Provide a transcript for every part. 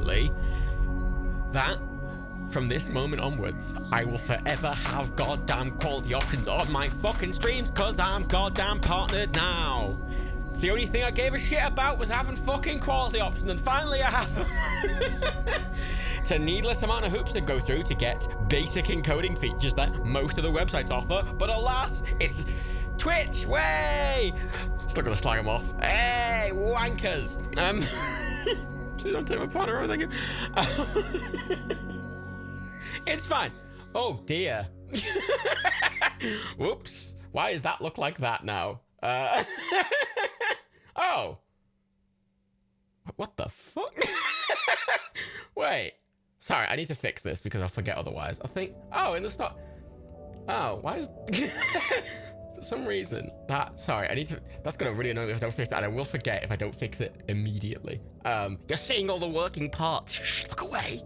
immediately that from this moment onwards, I will forever have goddamn quality options on my fucking streams because I'm goddamn partnered now. The only thing I gave a shit about was having fucking quality options, and finally I have them. It's a needless amount of hoops to go through to get basic encoding features that most of the websites offer, but alas, it's Twitch, way! Still gonna slag them off. Hey, wankers! Please don't take my partner over, thank you. It's fine. Oh dear. Whoops. Why does that look like that now? Oh. What the fuck? Wait. Sorry, I need to fix this because I'll forget otherwise. I think, oh, in the start. Oh, why is... For some reason, sorry, that's gonna really annoy me if I don't fix it, and I will forget if I don't fix it immediately. You're seeing all the working parts. Shh, look away.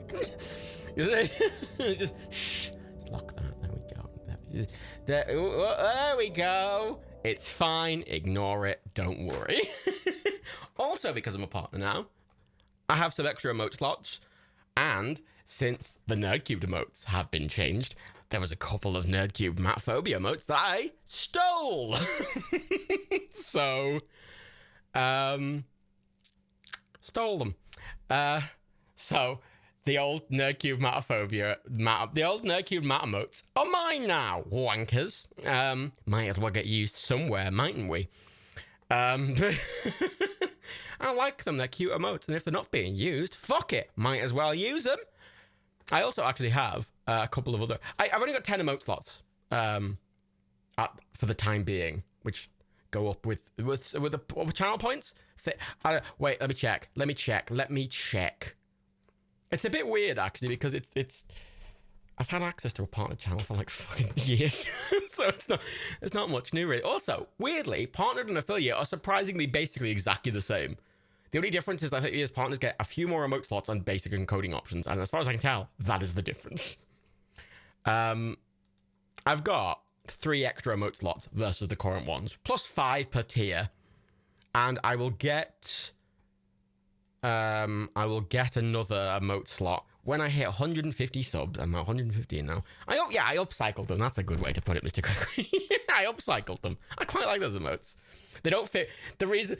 Just, shh, lock that, there we go. There we go. It's fine, ignore it, don't worry. Also, because I'm a partner now, I have some extra emote slots, and since the Nerdcube emotes have been changed, there was a couple of Nerdcube Matphobia emotes that I stole. So, stole them. So the old Nerdcube Matophobia, the old Nerdcube Mat emotes are mine now, wankers. Might as well get used somewhere, mightn't we? I like them, they're cute emotes, and if they're not being used, fuck it, might as well use them. I also actually have a couple of other... I've only got 10 emote slots for the time being, which go up with the channel points. Wait, let me check. It's a bit weird, actually, because it's... I've had access to a partner channel for like fucking years, so it's not much new, really. Also, weirdly, partnered and affiliate are surprisingly basically exactly the same. The only difference is that affiliate partners get a few more emote slots and basic encoding options, and as far as I can tell, that is the difference. I've got 3 extra emote slots versus the current ones, plus 5 per tier, and I will get another emote slot when I hit 150 subs. I'm at 150 now. I upcycled them. That's a good way to put it, Mr. Gregory. I upcycled them. I quite like those emotes. They don't fit. The reason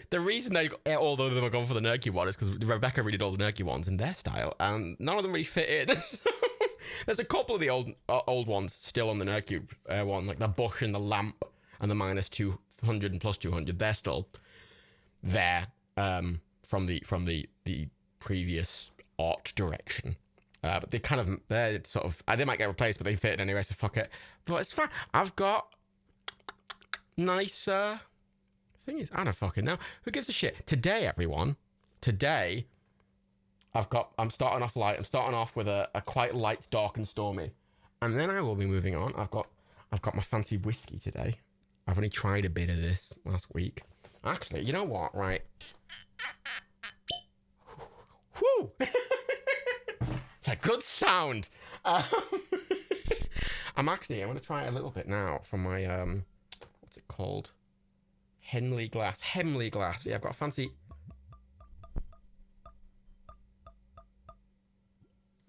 all of them are gone for the Nerdcube one is because Rebecca redid all the Nerdcube ones in their style, and none of them really fit in. There's a couple of the old ones still on the Nerdcube one, like the bush and the lamp and the minus 200 and plus 200. They're still there from the previous art direction. But they might get replaced, but they fit anyway, so fuck it. But it's fine. I've got nicer... Thing is, I don't fucking know. Who gives a shit? Today, everyone. Today, I'm starting off light. I'm starting off with a quite light, dark and stormy. And then I will be moving on. I've got my fancy whiskey today. I've only tried a bit of this last week. Actually, you know what, right? Whew! It's a good sound. I'm going to try it a little bit now from my, what's it called? Hemley glass. Yeah, I've got a fancy...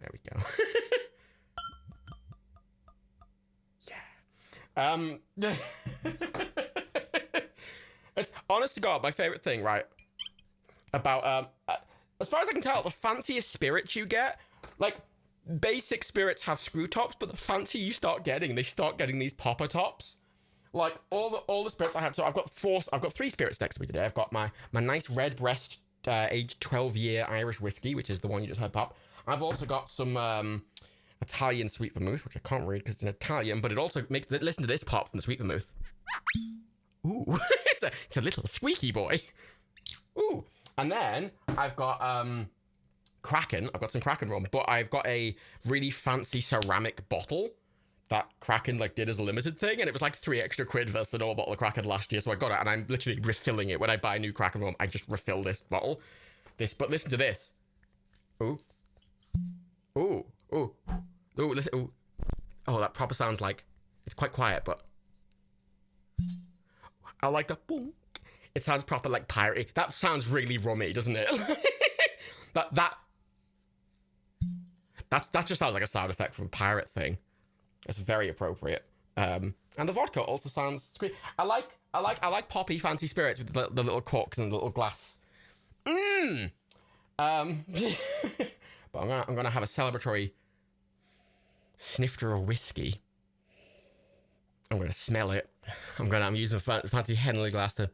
There we go. Yeah. It's, honest to God, my favorite thing, right? About, as far as I can tell, the fanciest spirits you get, like, basic spirits have screw tops, but the fancier you start getting, they start getting these popper tops. Like, all the spirits I have, so I've got 3 spirits next to me today. I've got my nice red breast, aged 12-year Irish whiskey, which is the one you just heard pop. I've also got some Italian sweet vermouth, which I can't read because it's in Italian, but it also makes, listen to this pop from the sweet vermouth. Ooh, it's a little squeaky boy. Ooh, and then I've got Kraken. I've got some Kraken rum, but I've got a really fancy ceramic bottle that Kraken did as a limited thing, and it was like £3 extra versus a normal bottle of Kraken last year, so I got it, and I'm literally refilling it. When I buy a new Kraken rum, I just refill this bottle. But listen to this. Ooh. Ooh. Ooh. Ooh, listen. Ooh. Oh, that proper sounds like... It's quite quiet, but... I like the boom. It sounds proper like piratey. That sounds really rummy, doesn't it? that That just sounds like a sound effect from a pirate thing. It's very appropriate. And the vodka also sounds sweet. I like poppy fancy spirits with the little corks and the little glass. But I'm gonna have a celebratory snifter of whiskey. I'm gonna smell it. I'm using a fancy Henley glass to.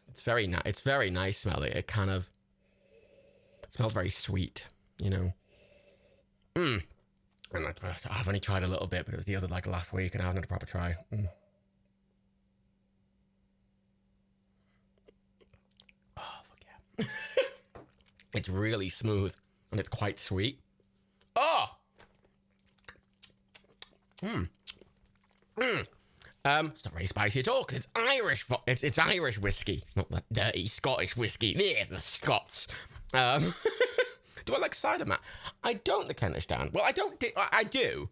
It's very nice. It's very nice smelling. It smells very sweet, you know. And I've only tried a little bit, but it was the other like last week, and I haven't had a proper try. Oh fuck yeah! It's really smooth and it's quite sweet. Oh. It's not very spicy at all because it's Irish. It's Irish whiskey, not that dirty Scottish whiskey. Yeah, the Scots. Do I like cider, Matt? I don't, the Kentish Dan. Well, I don't. I do.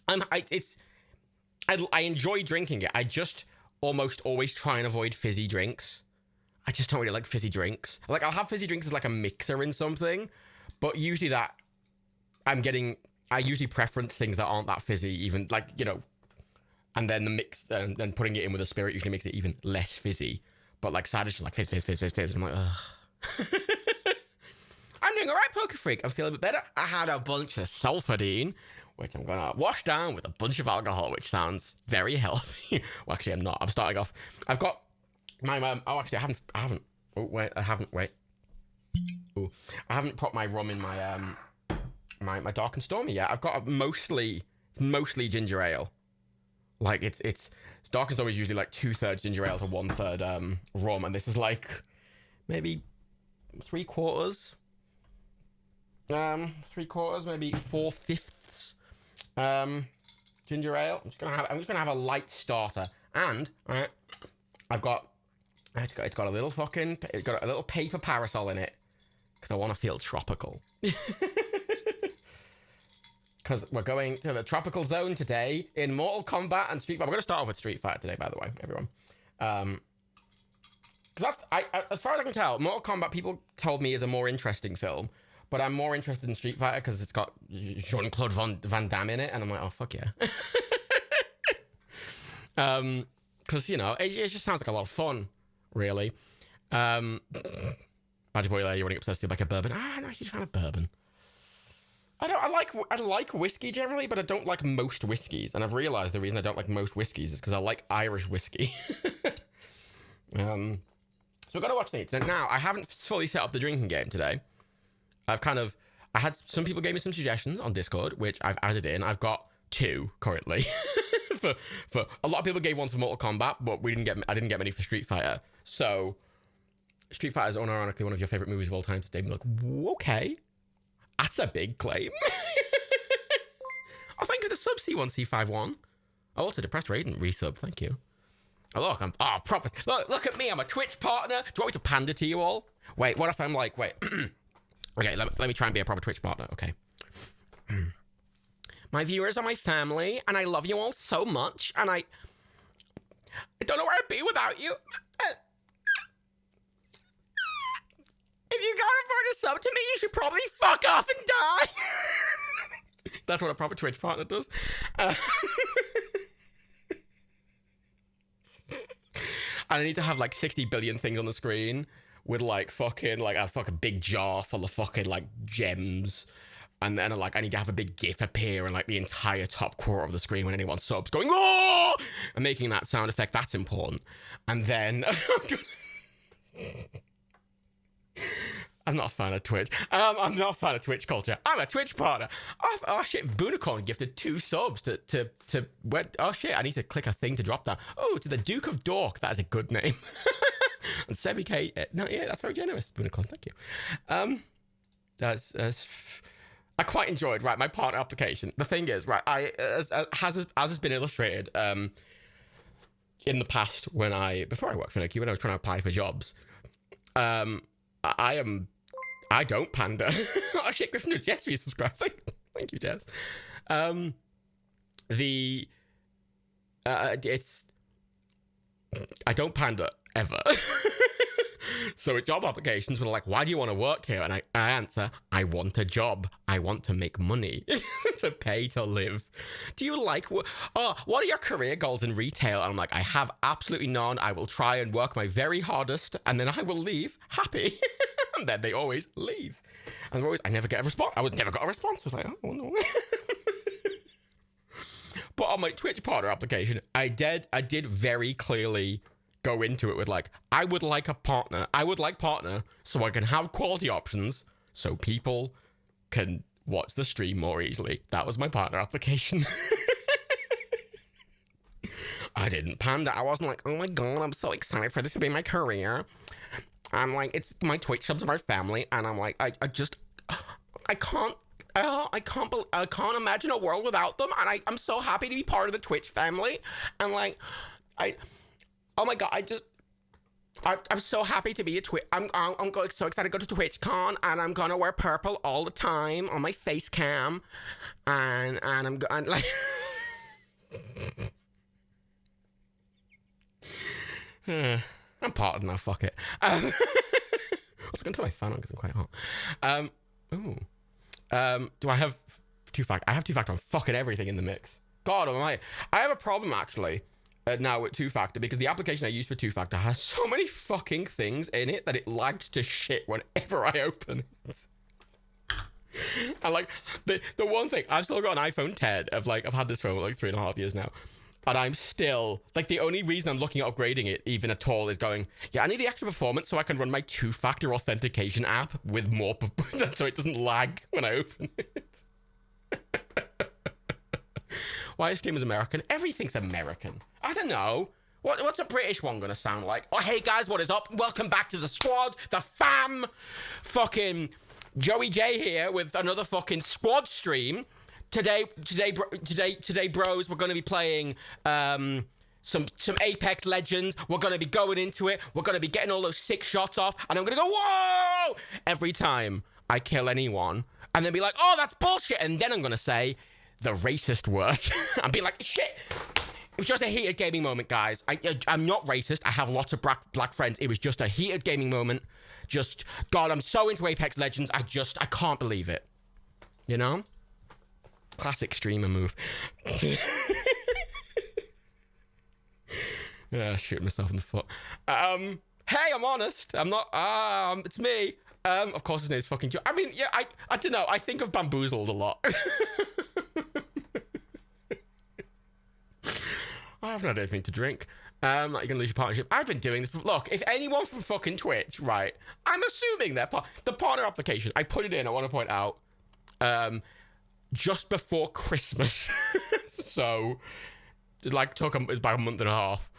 I enjoy drinking it. I just almost always try and avoid fizzy drinks. I just don't really like fizzy drinks. Like, I'll have fizzy drinks as like a mixer in something, but usually I usually preference things that aren't that fizzy, even like, you know, and then the mix, and then putting it in with a spirit usually makes it even less fizzy. But like cider's just like fizz, fizz, fizz, fizz, fizz, and I'm like, ugh. I'm doing all right, Poker Freak. I'm feeling a bit better. I had a bunch of sulfadine, which I'm gonna wash down with a bunch of alcohol, which sounds very healthy. Well, actually, I'm not. I'm starting off. I've got my actually, I haven't. Oh wait, I haven't. Wait. Ooh, I haven't put my rum in my dark and stormy yet. I've got mostly ginger ale. Like it's dark and stormy is usually like 2/3 ginger ale to 1/3 rum, and this is like maybe 3/4. 3/4, maybe 4/5 ginger ale. I'm just gonna have a light starter, and it's got a little paper parasol in it because I want to feel tropical. Because we're going to the tropical zone today in Mortal Kombat and Street Fighter. We're going to start off with Street Fighter today, by the way, everyone. Because as far as I can tell, Mortal Kombat, people told me, is a more interesting film. But I'm more interested in Street Fighter because it's got Jean-Claude Van Damme in it. And I'm like, oh, fuck yeah. Because, you know, it just sounds like a lot of fun, really. Magic Boy, you're running obsessed with like a bourbon. I'm not a huge fan of bourbon. I like whiskey generally, but I don't like most whiskeys. And I've realized the reason I don't like most whiskeys is because I like Irish whiskey. So we've got to watch these. Now, I haven't fully set up the drinking game today. I had some people gave me some suggestions on Discord, which I've added in. I've got 2 currently. for a lot of people gave ones for Mortal Kombat, but I didn't get many for Street Fighter. So Street Fighter is unironically one of your favorite movies of all time today. I'm like, okay, that's a big claim. Oh, thank you for the sub C1C51. Oh, also depressed Raiden resub. Thank you. Oh look, proper. Look at me. I'm a Twitch partner. Do you want me to pander to you all? Wait, what if I'm like, wait. Okay, let me try and be a proper Twitch partner, okay? My viewers are my family, and I love you all so much, and I don't know where I'd be without you. If you can't afford to sub to me, you should probably fuck off and die. That's what a proper Twitch partner does. And I need to have like 60 billion things on the screen with like fucking like a fucking big jar full of fucking like gems, and then like I need to have a big GIF appear in like the entire top quarter of the screen when anyone subs, going oh, and making that sound effect. That's important. And then I'm not a fan of Twitch. I'm not a fan of Twitch culture. I'm a Twitch partner. Oh shit, Budacorn gifted 2 subs to what? Oh shit, I need to click a thing to drop that. Oh, to the Duke of Dork. That is a good name. And Sebi K. No, yeah, that's very generous, Budacorn. Thank you. That's I quite enjoyed my partner application. The thing is, as has been illustrated, in the past before I worked for Nokia, when I was trying to apply for jobs, I don't pander. Oh shit, Griffin to Jess, you subscribe. Thank you, Jess. I don't pander ever. So at job applications, we're like, why do you want to work here? And I answer, I want a job. I want to make money to pay to live. Do you like, what are your career goals in retail? And I'm like, I have absolutely none. I will try and work my very hardest, and then I will leave happy. And then they always leave. And I never get a response. I never got a response. I was like, oh no. But on my Twitch partner application, I did very clearly go into it with like, I would like a partner. I would like partner so I can have quality options so people can watch the stream more easily. That was my partner application. I didn't panda. I wasn't like, oh my god, I'm so excited for this to be my career. I'm like, it's my Twitch subs are my family, and I'm like, I can't imagine a world without them, and I'm so happy to be part of the Twitch family, and like, oh my god, I'm so happy to be a Twitch. I'm so excited to go to TwitchCon, and I'm gonna wear purple all the time on my face cam, and I'm like. I'm parted now, fuck it. I was going to turn my fan on because I'm quite hot. Do I have two-factor? I have two-factor on fucking everything in the mix. God almighty. I have a problem, actually, now with two-factor, because the application I use for two-factor has so many fucking things in it that it lags to shit whenever I open it. And, like, the one thing, I've still got an iPhone 10 I've had this phone for, like, 3.5 years now. And I'm still, like, the only reason I'm looking at upgrading it even at all is going, yeah, I need the extra performance so I can run my two-factor authentication app with more, so it doesn't lag when I open it. Why is streamers American? Everything's American. I don't know. What's a British one gonna sound like? Oh, hey guys, what is up? Welcome back to the squad, the fam. Fucking Joey J here with another fucking squad stream. Today, bros, we're going to be playing some Apex Legends. We're going to be going into it. We're going to be getting all those sick shots off. And I'm going to go, whoa! Every time I kill anyone. And then be like, oh, that's bullshit. And then I'm going to say the racist word. And be like, shit. It was just a heated gaming moment, guys. I'm not racist. I have lots of black friends. It was just a heated gaming moment. Just, God, I'm so into Apex Legends. I can't believe it. You know? Classic streamer move. Yeah, shooting myself in the foot. Hey, I'm honest. I'm not. It's me. Of course his name's fucking Joe. I mean, yeah, I don't know. I think of Bamboozled a lot. I haven't had anything to drink. You're gonna lose your partnership. I've been doing this. Look, if anyone from fucking Twitch, right? I'm assuming they're the partner application. I put it in. I want to point out. Just before Christmas. So, it took about a month and a half.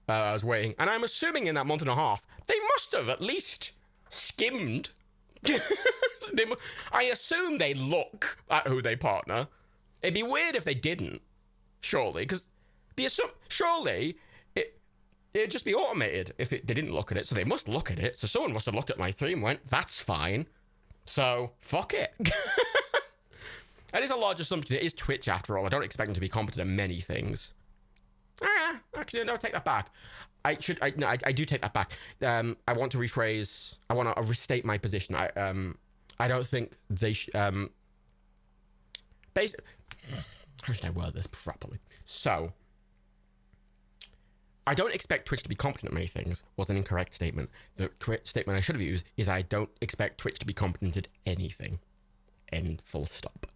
I was waiting. And I'm assuming in that month and a half, they must have at least skimmed. I assume they look at who they partner. It'd be weird if they didn't. Surely. Because surely it'd just be automated if they didn't look at it. So they must look at it. So someone must have looked at my stream and went, that's fine. So, fuck it. That is a large assumption. It is Twitch after all. I don't expect them to be competent at many things. Actually, no, take that back. I do take that back. I want to rephrase. I want to restate my position. I don't think they should. Basically, how should I word this properly? So, I don't expect Twitch to be competent at many things. Was an incorrect statement. The statement I should have used is I don't expect Twitch to be competent at anything. End. Full stop.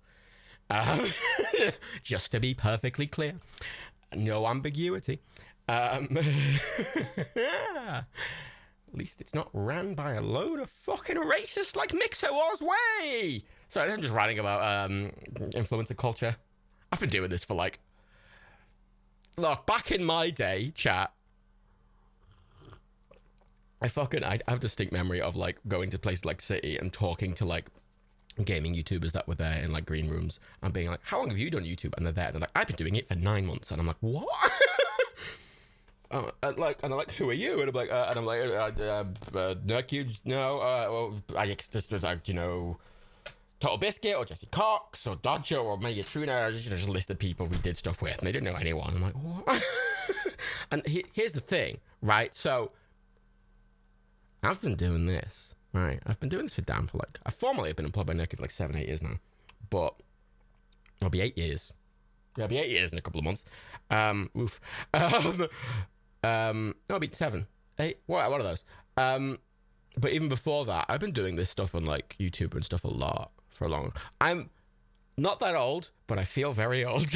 Just to be perfectly clear, no ambiguity. At least it's not ran by a load of fucking racists like Mixer was. Way. Sorry, I'm just writing about influencer culture. I've been doing this for look, back in my day, chat. I have distinct memory of going to places like City and talking to gaming YouTubers that were there in green rooms and being like, how long have you done YouTube? And they're there and they're like, I've been doing it for 9 months. And I'm like, what? And they're like, who are you? And I'm like, Nerdcube, no, well, I just was Total Biscuit or Jesse Cox or Dodger or Megatruna, just a list of people we did stuff with, and they didn't know anyone. I'm like, what? And here's the thing, right? So I've been doing this, right? I've been doing this for damn for like, I formally have been employed by Naked for like 7-8 years now, but it'll be 8 years. Yeah, it'll be 8 years in a couple of months. Oof. It'll be 7, 8. What are those? But even before that, I've been doing this stuff on like YouTube and stuff a lot for a long. I'm not that old, but I feel very old.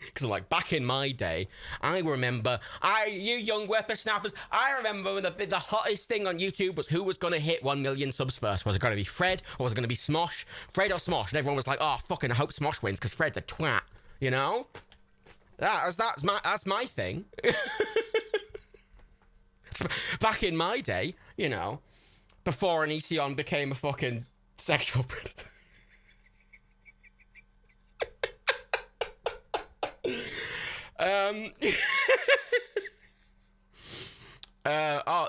Because like back in my day, I remember, you young whippersnappers, I remember when the hottest thing on YouTube was who was going to hit 1 million subs first. Was it going to be Fred or was it going to be Smosh? Fred or Smosh? And everyone was like, oh, fucking I hope Smosh wins because Fred's a twat, you know? That's my thing. Back in my day, you know, before Onision became a fucking sexual predator.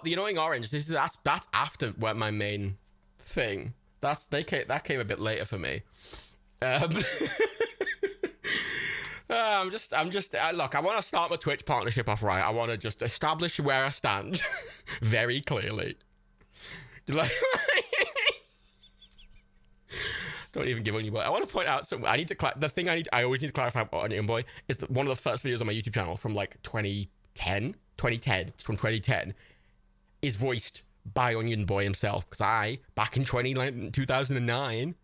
The Annoying Orange. That's after my main thing. That came a bit later for me. Look, I want to start my Twitch partnership off right. I want to just establish where I stand very clearly. Like, don't even give Onion Boy. I want to point out something. I always need to clarify about Onion Boy is that one of the first videos on my YouTube channel from like 2010. It's from 2010. Is voiced by Onion Boy himself because I, back in 2009,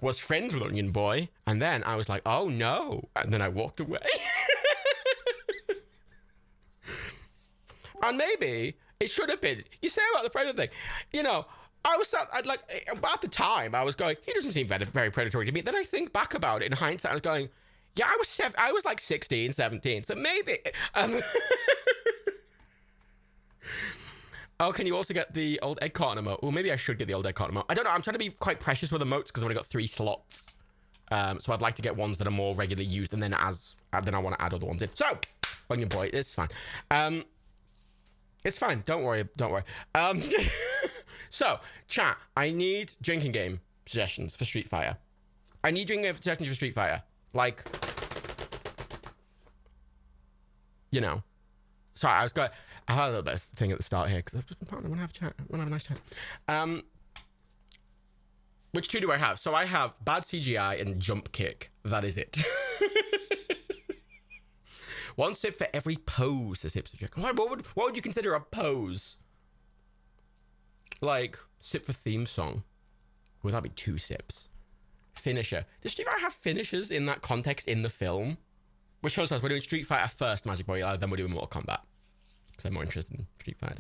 was friends with Onion Boy, and then I was like, oh no, and then I walked away. And maybe it should have been, you say about the predator thing, you know, I'd like, at the time, I was going, he doesn't seem very predatory to me. Then I think back about it in hindsight, I was going, yeah, I was like 16, 17, so maybe, Oh, can you also get the old egg carton emote? Oh, maybe I should get the old egg carton emote. I don't know. I'm trying to be quite precious with emotes because I've only got 3 slots. So I'd like to get ones that are more regularly used, and then I want to add other ones in. So, Onion Boy, it's fine. It's fine. Don't worry. So, chat. I need drinking game suggestions for Street Fighter. Like, you know. Sorry, I had a little bit of thing at the start here because I've just been partnering. I want to have a nice chat. Which 2 do I have? So I have bad CGI and jump kick. That is it. 1 sip for every pose, says Hipster Jack. What would you consider a pose? Like, sip for theme song. Would that be 2 sips? Finisher. Does Street Fighter have finishers in that context in the film? Which shows us we're doing Street Fighter first, Magic Boy, then we're doing Mortal Kombat. Because I'm more interested in Street Fighter.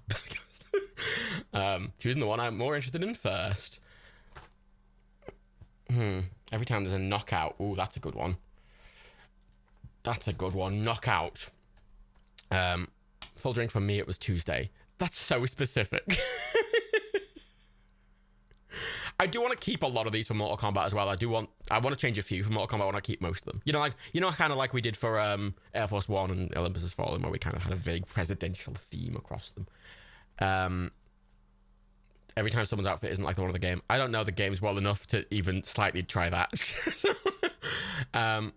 Choosing the one I'm more interested in first. Every time there's a knockout. Ooh, that's a good one. Knockout. Full drink for me, it was Tuesday. That's so specific. I do want to keep a lot of these for Mortal Kombat as well. I want to change a few for Mortal Kombat. I want to keep most of them. Kind of like we did for Air Force One and Olympus Has Fallen, where we kind of had a vague presidential theme across them. Every time someone's outfit isn't like the one of the game. I don't know the games well enough to even slightly try that. So, I'll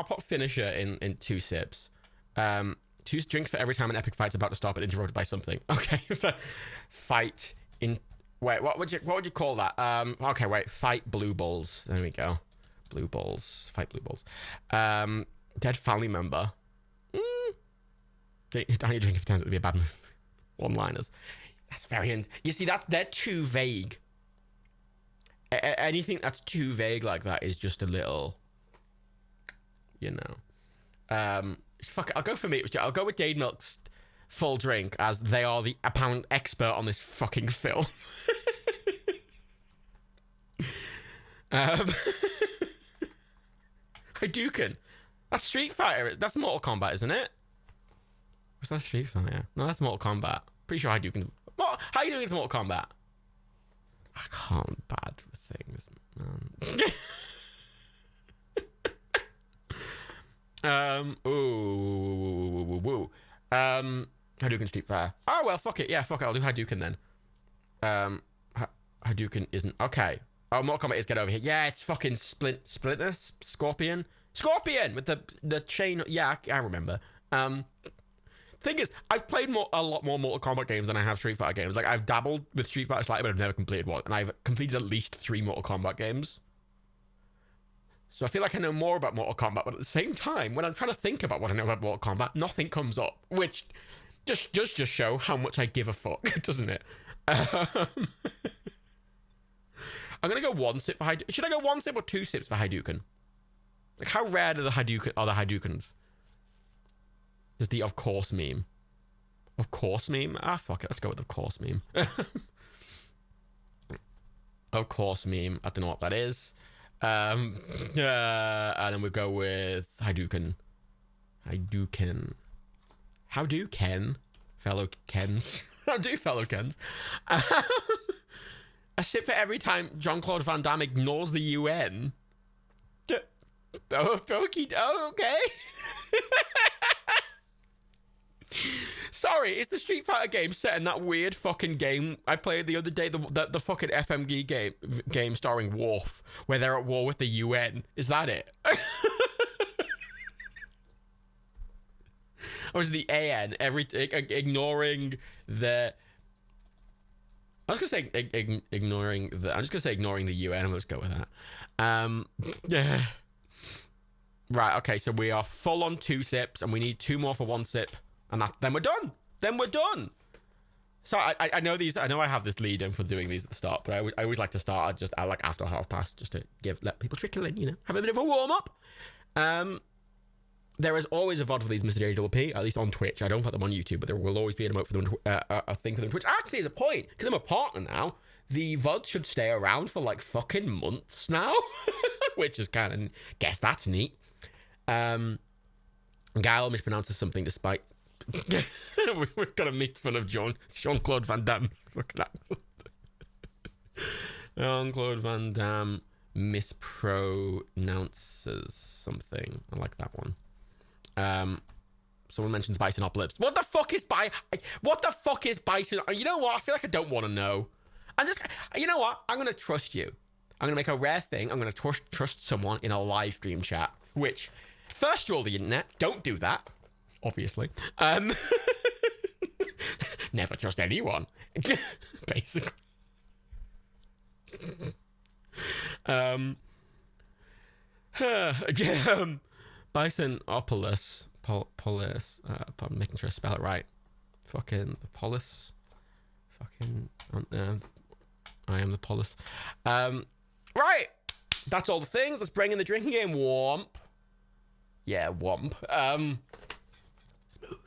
put finisher in 2 sips. 2 drinks for every time an epic fight's about to stop and interrupted by something. Okay, fight in. Wait, what would you call that? Okay, wait, fight blue balls. There we go. Blue balls. Fight blue balls. Dead family member. I need to drink 50 times, it would be a bad move. One-liners. That's very you see, they're too vague. Anything that's too vague like that is just a little, you know. Fuck it, I'll go for me. I'll go with Dade Milk's full drink as they are the apparent expert on this fucking film. Hadouken. That's Street Fighter. That's Mortal Kombat, isn't it? Was that Street Fighter? No, that's Mortal Kombat. Pretty sure Hadouken. How are you doing with Mortal Kombat? I can't bad with things. Hadouken Street Fighter. Oh well, fuck it. Yeah, fuck it. I'll do Hadouken then. Hadouken isn't okay. Oh, Mortal Kombat is Get Over Here. Yeah, it's fucking Splinter, Scorpion with the chain. Yeah, I remember. Thing is, I've played a lot more Mortal Kombat games than I have Street Fighter games. Like, I've dabbled with Street Fighter slightly, but I've never completed one. And I've completed at least 3 Mortal Kombat games. So I feel like I know more about Mortal Kombat, but at the same time, when I'm trying to think about what I know about Mortal Kombat, nothing comes up, which just show how much I give a fuck, doesn't it? I'm gonna go 1 sip for Hadouken. Should I go 1 sip or 2 sips for Hadouken? Like, how rare are the Hadoukens? There's the of course meme. Of course meme? Ah, fuck it. Let's go with of course meme. Of course meme. I don't know what that is. And then we go with Hadouken. Hadouken. How do Ken? Fellow Kens. How do fellow Kens? A sip for every time Jean-Claude Van Damme ignores the UN. Oh, okay. Sorry, it's the Street Fighter game set in that weird fucking game I played the other day, the fucking FMG game starring Worf, where they're at war with the UN. Is that it? Or is it the AN? Ignoring the... I was gonna say ignoring the... I'm just gonna say ignoring the UN, and let's go with that. Yeah. Right, okay, so we are full on 2 sips, and we need 2 more for 1 sip. And then we're done. Then we're done. So I know these. I know I have this lead in for doing these at the start, but I always like to start like after 1/2 just to let people trickle in, you know, have a bit of a warm up. There is always a VOD for these, Mr. JWP, at least on Twitch. I don't put them on YouTube, but there will always be an emote for them, a thing for them on Twitch. Actually, as a point, because I'm a partner now, the VOD should stay around for like fucking months now, which is kind of, guess that's neat. Guile mispronounces something despite. We're gonna make fun of Jean-Claude Van Damme's fucking accent. Jean-Claude Van Damme mispronounces something. I like that one. Someone mentions Bisonopolis. What the fuck is Bison? You know what? I feel like I don't want to know. You know what? I'm gonna trust you. I'm gonna make a rare thing. I'm gonna trust someone in a live stream chat. Which, first rule of the internet, don't do that. Obviously. Never trust anyone. Basically. Bisonopolis. Polis. I'm making sure I spell it right. Fucking the polis. Fucking. I am the polis. Right. That's all the things. Let's bring in the drinking game. Womp. Yeah, womp. Smooth.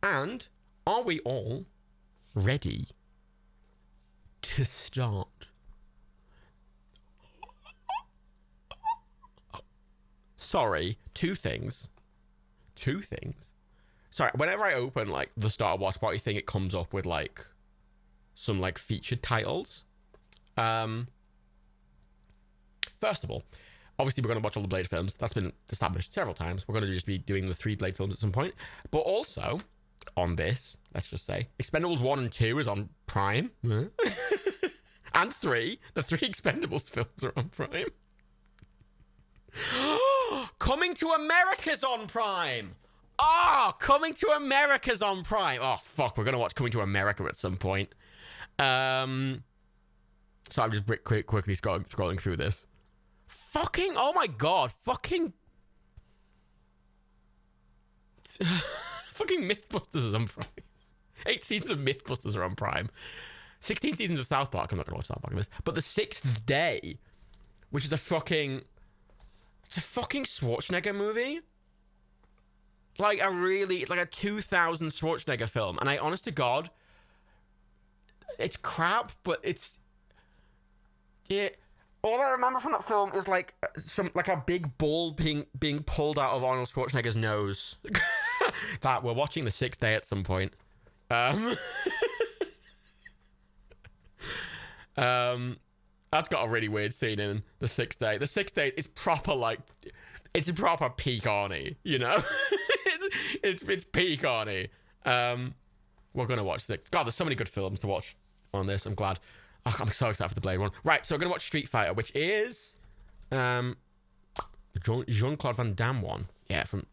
And are we all ready to start? Sorry, 2 things. 2 things. Sorry, whenever I open like the Star Watch Party thing, it comes up with like some like featured titles. First of all, obviously we're going to watch all the Blade films. That's been established several times. We're going to just be doing the 3 Blade films at some point. But also, on this, let's just say, Expendables 1 and 2 is on Prime. And 3. The 3 Expendables films are on Prime. Coming to America's on Prime. Coming to America's on Prime. Oh, fuck. We're going to watch Coming to America at some point. So I'm just quickly scrolling through this. Fucking, oh my god, fucking Mythbusters is on Prime. 8 seasons of Mythbusters are on Prime. 16 seasons of South Park. I'm not gonna watch South Park on this. But The Sixth Day, which is a fucking Schwarzenegger movie. Like a 2000 Schwarzenegger film. And I, honest to God, it's crap, but it's... Yeah. All I remember from that film is like a big ball being pulled out of Arnold Schwarzenegger's nose. That we're watching The Sixth Day at some point. That's got a really weird scene in The Sixth Day. The Sixth Day is proper like, it's a proper peak Arnie, you know. it's peak Arnie. We're gonna watch this. God, there's so many good films to watch on this. I'm glad. Oh, I'm so excited for the Blade one. Right, so we're going to watch Street Fighter, which is Jean-Claude Van Damme one. Yeah, from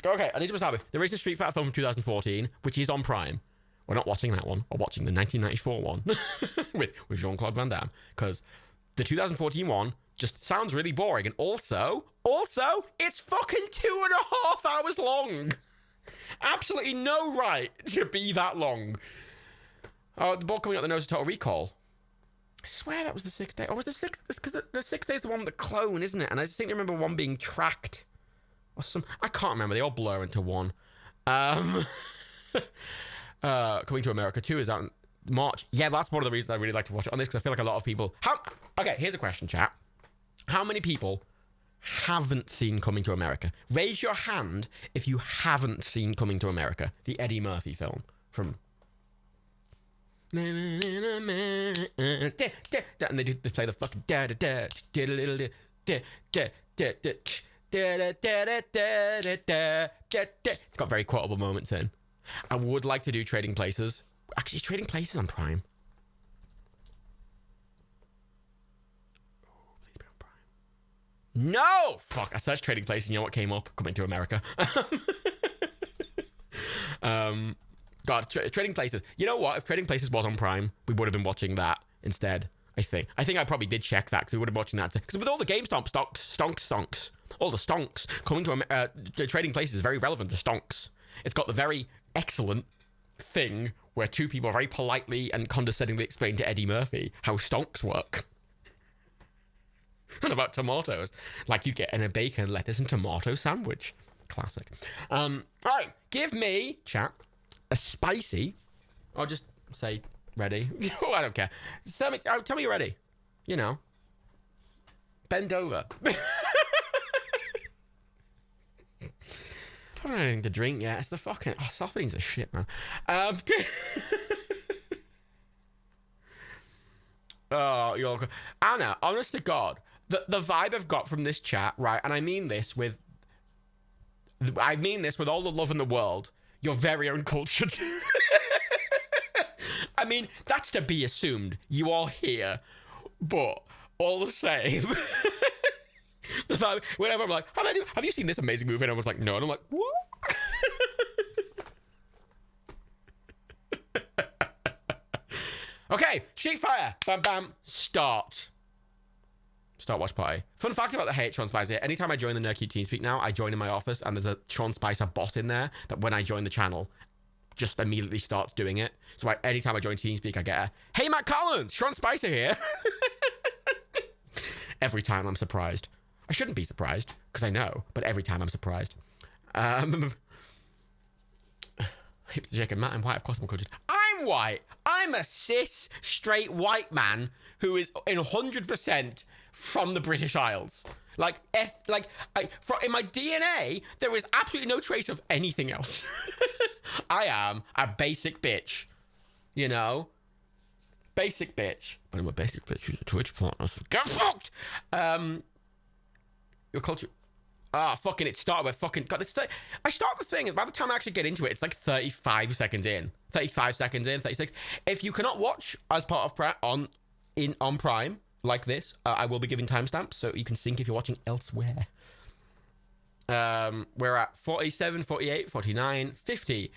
Okay, I need to establish. There is a Street Fighter film from 2014, which is on Prime. We're not watching that one. We're watching the 1994 one with Jean-Claude Van Damme. Because the 2014 one just sounds really boring. And also, it's fucking 2.5 hours long. Absolutely no right to be that long. Oh, the ball coming out the nose of Total Recall. I swear that was the 6th day. Or was the 6th? Because the 6th day is the one with the clone, isn't it? And I just think I remember one being tracked. Or some. I can't remember. They all blur into one. Coming to America 2 is out in March. Yeah, that's one of the reasons I really like to watch it on this, because I feel like a lot of people... Okay, here's a question, chat. How many people haven't seen Coming to America? Raise your hand if you haven't seen Coming to America, the Eddie Murphy film from... And they play the fucking it's got very quotable moments in. I would like to do Trading Places. Actually, is Trading Places on Prime? Oh, please be on Prime. No! Fuck, I searched Trading Places and you know what came up? Coming to America. God, Trading Places. You know what? If Trading Places was on Prime, we would have been watching that instead, I think. I think I probably did check that because we would have been watching that. Because with all the GameStop stonks, all the stonks, coming to Trading Places is very relevant to stonks. It's got the very excellent thing where two people very politely and condescendingly explain to Eddie Murphy how stonks work. And about tomatoes. Like you get in a bacon, lettuce, and tomato sandwich. Classic. Right, give me, chat, a spicy, or just say ready. Oh, I don't care. Tell me you're ready. You know. Bend over. I haven't had anything to drink yet. It's the fucking... Oh, soft beans are shit, man. Oh, you're... Anna, honest to God, the vibe I've got from this chat, right, and I mean this with all the love in the world, you're very uncultured. I mean, that's to be assumed. You are here. But all the same... The vibe, whenever I'm like, have you seen this amazing movie? And everyone's like, no. And I'm like, what? Okay, Street Fighter. Bam, bam. Start watch party. Fun fact about the Hate Sean Spicer. Anytime I join the Nerdcube TeamSpeak now, I join in my office and there's a Sean Spicer bot in there that when I join the channel, just immediately starts doing it. So anytime I join TeamSpeak, I get a, hey, Matt Collins, Sean Spicer here. Every time I'm surprised. I shouldn't be surprised, because I know, but every time I'm surprised. Hipster chicken, Matt, I'm white, of course I'm cultured. I'm white! I'm a cis, straight white man who is in 100% from the British Isles. In my DNA, there is absolutely no trace of anything else. I am a basic bitch. You know? Basic bitch. But I'm a basic bitch who's a Twitch partner, so get fucked! Your culture... fucking it started with fucking... God, I start the thing, and by the time I actually get into it, it's like 35 seconds in. 35 seconds in, 36. If you cannot watch as part of on Prime, like this, I will be giving timestamps, so you can sync if you're watching elsewhere. We're at 47, 48, 49, 50.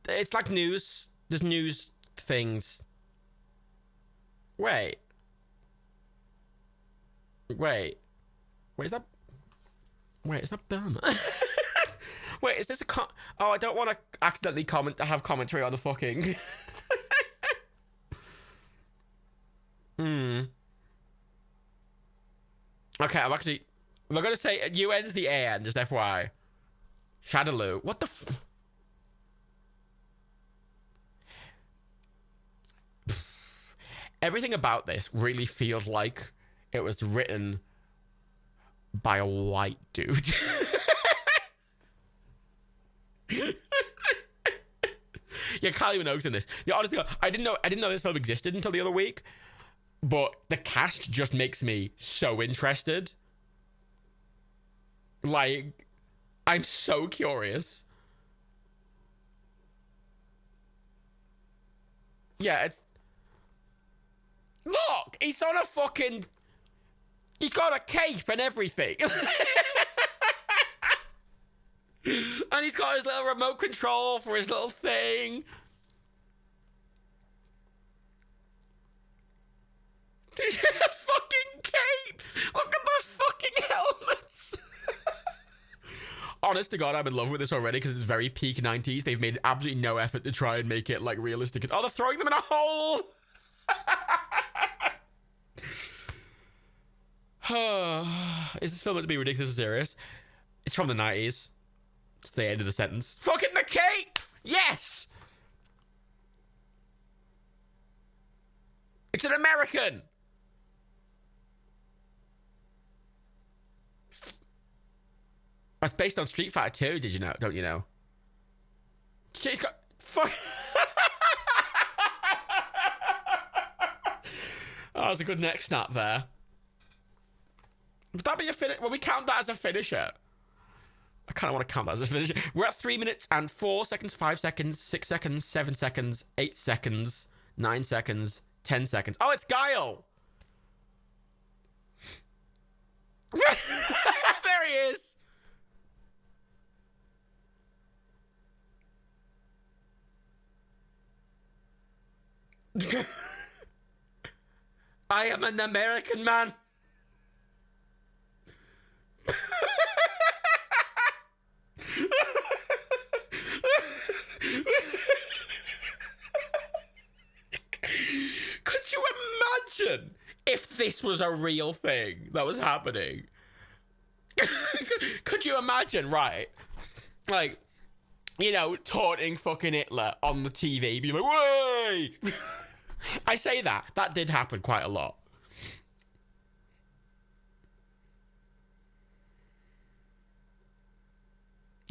It's like news. There's news things. Wait, is that Burma? Wait, is this a oh, I don't want to accidentally have commentary on the fucking... Okay, we're going to say UN's the AN, just FYI. Shadaloo. What the Everything about this really feels like it was written by a white dude. Yeah, Kylie Minogue's in this. Yeah, honestly, I didn't know this film existed until the other week, but the cast just makes me so interested. Like, I'm so curious. Yeah, it's... Look! He's on a fucking... He's got a cape and everything. And he's got his little remote control for his little thing. Fucking cape! Look at the fucking helmets! Honest to God, I'm in love with this already because it's very peak 90s. They've made absolutely no effort to try and make it like realistic. Oh, they're throwing them in a hole! Is this film meant to be ridiculously serious? It's from the 90s. It's the end of the sentence. Fucking the cape! Yes! It's an American! That's based on Street Fighter 2, did you know? Don't you know? She's got... Fuck... Oh, that was a good neck snap there. Would that be a finish? Will we count that as a finisher? I kind of want to count that as a finisher. We're at 3 minutes and 4 seconds, 5 seconds, 6 seconds, 7 seconds, 8 seconds, 9 seconds, 10 seconds. Oh, it's Guile! There he is! I am an American man. Could you imagine if this was a real thing that was happening? Could you imagine, right? Like, you know, taunting fucking Hitler on the TV, being like, "Way!" I say that. That did happen quite a lot.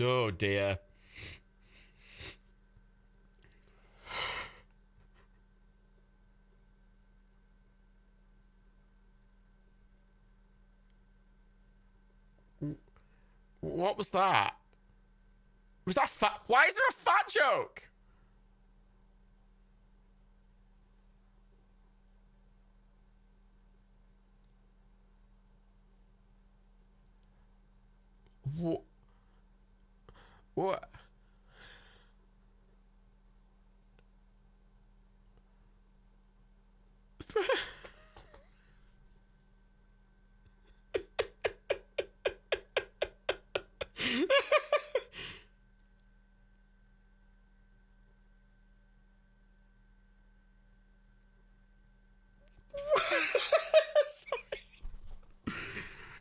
Oh, dear. What was that? Was that fat? Why is there a fat joke? What? What?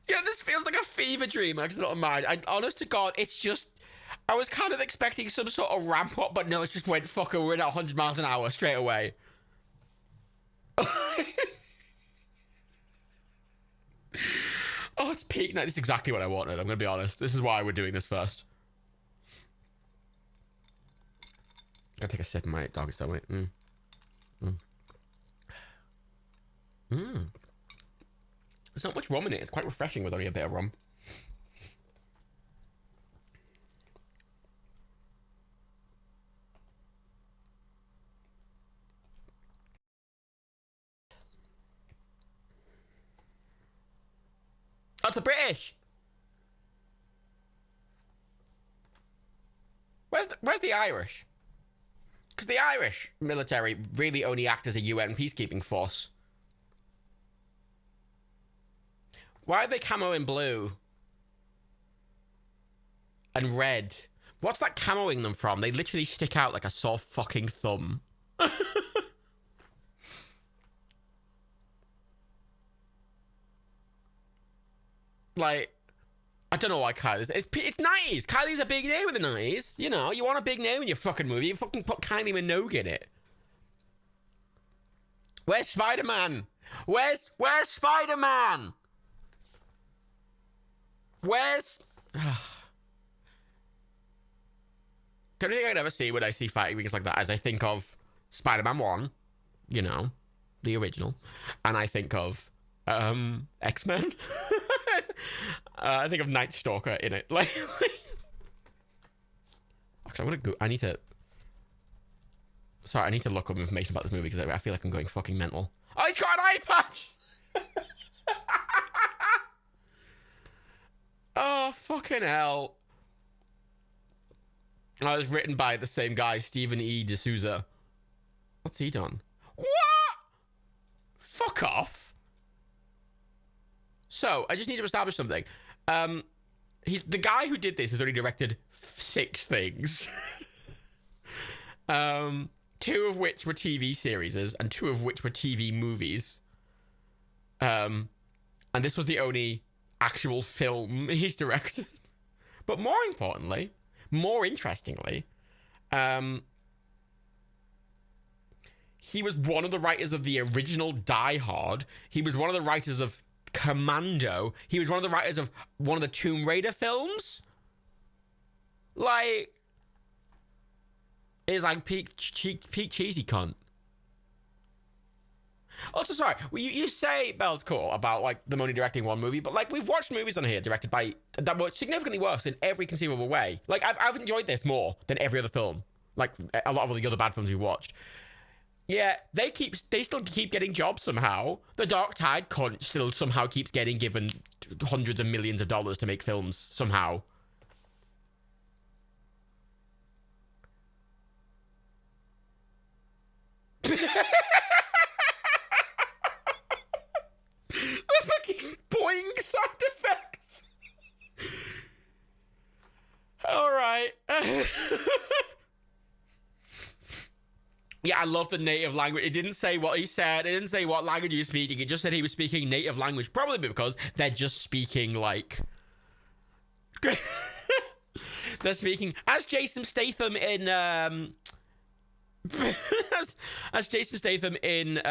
Yeah, this feels like a fever dream. I just don't mind. Honest to God, it's just... I was kind of expecting some sort of ramp up, but no, it just went, fucker, we're at 100 miles an hour straight away. Oh, it's peak night. This is exactly what I wanted. I'm going to be honest. This is why we're doing this first. Gotta take a sip of my doggy style, wait. There's not much rum in it. It's quite refreshing with only a bit of rum. Oh, it's the British. Where's the Irish? Because the Irish military really only act as a UN peacekeeping force. Why are they camo in blue? And red? What's that camoing them from? They literally stick out like a sore fucking thumb. Like, I don't know why Kylie's... It's 90s. Kylie's a big name in the 90s. You know, you want a big name in your fucking movie, you fucking put Kylie Minogue in it. Where's Spider-Man? Where's Spider-Man? Where's... The only thing I can ever see when I see fighting things like that is I think of Spider-Man 1, you know, the original, and I think of X-Men. I think of Night Stalker in it. Like, actually, I'm gonna go. I need to look up information about this movie because I feel like I'm going fucking mental. Oh, he's got an eye patch. Oh, fucking hell. And it was written by the same guy, Stephen E. D'Souza. What's he done? What? Fuck off. So, I just need to establish something. He's the guy who did this has only directed 6 things. 2 of which were TV series, and 2 of which were TV movies. And this was the only actual film he's directed. But more importantly, more interestingly, he was one of the writers of the original Die Hard. He was one of the writers of Commando. He was one of the writers of one of the Tomb Raider films. Like, it's like peak cheesy cunt. Also, sorry, well, you say Bell's cool about, like, them only directing 1 movie, but, like, we've watched movies on here directed by that were significantly worse in every conceivable way. Like, I've enjoyed this more than every other film. Like, a lot of the other bad films we've watched. Yeah, they still keep getting jobs somehow. The Dark Tide cunt still somehow keeps getting given hundreds of millions of dollars to make films somehow. The fucking boing sound effects. All right. Yeah, I love the native language. It didn't say what he said. It didn't say what language he was speaking. It just said he was speaking native language. Probably because they're just speaking like... They're speaking... As Jason Statham in... as Jason Statham in...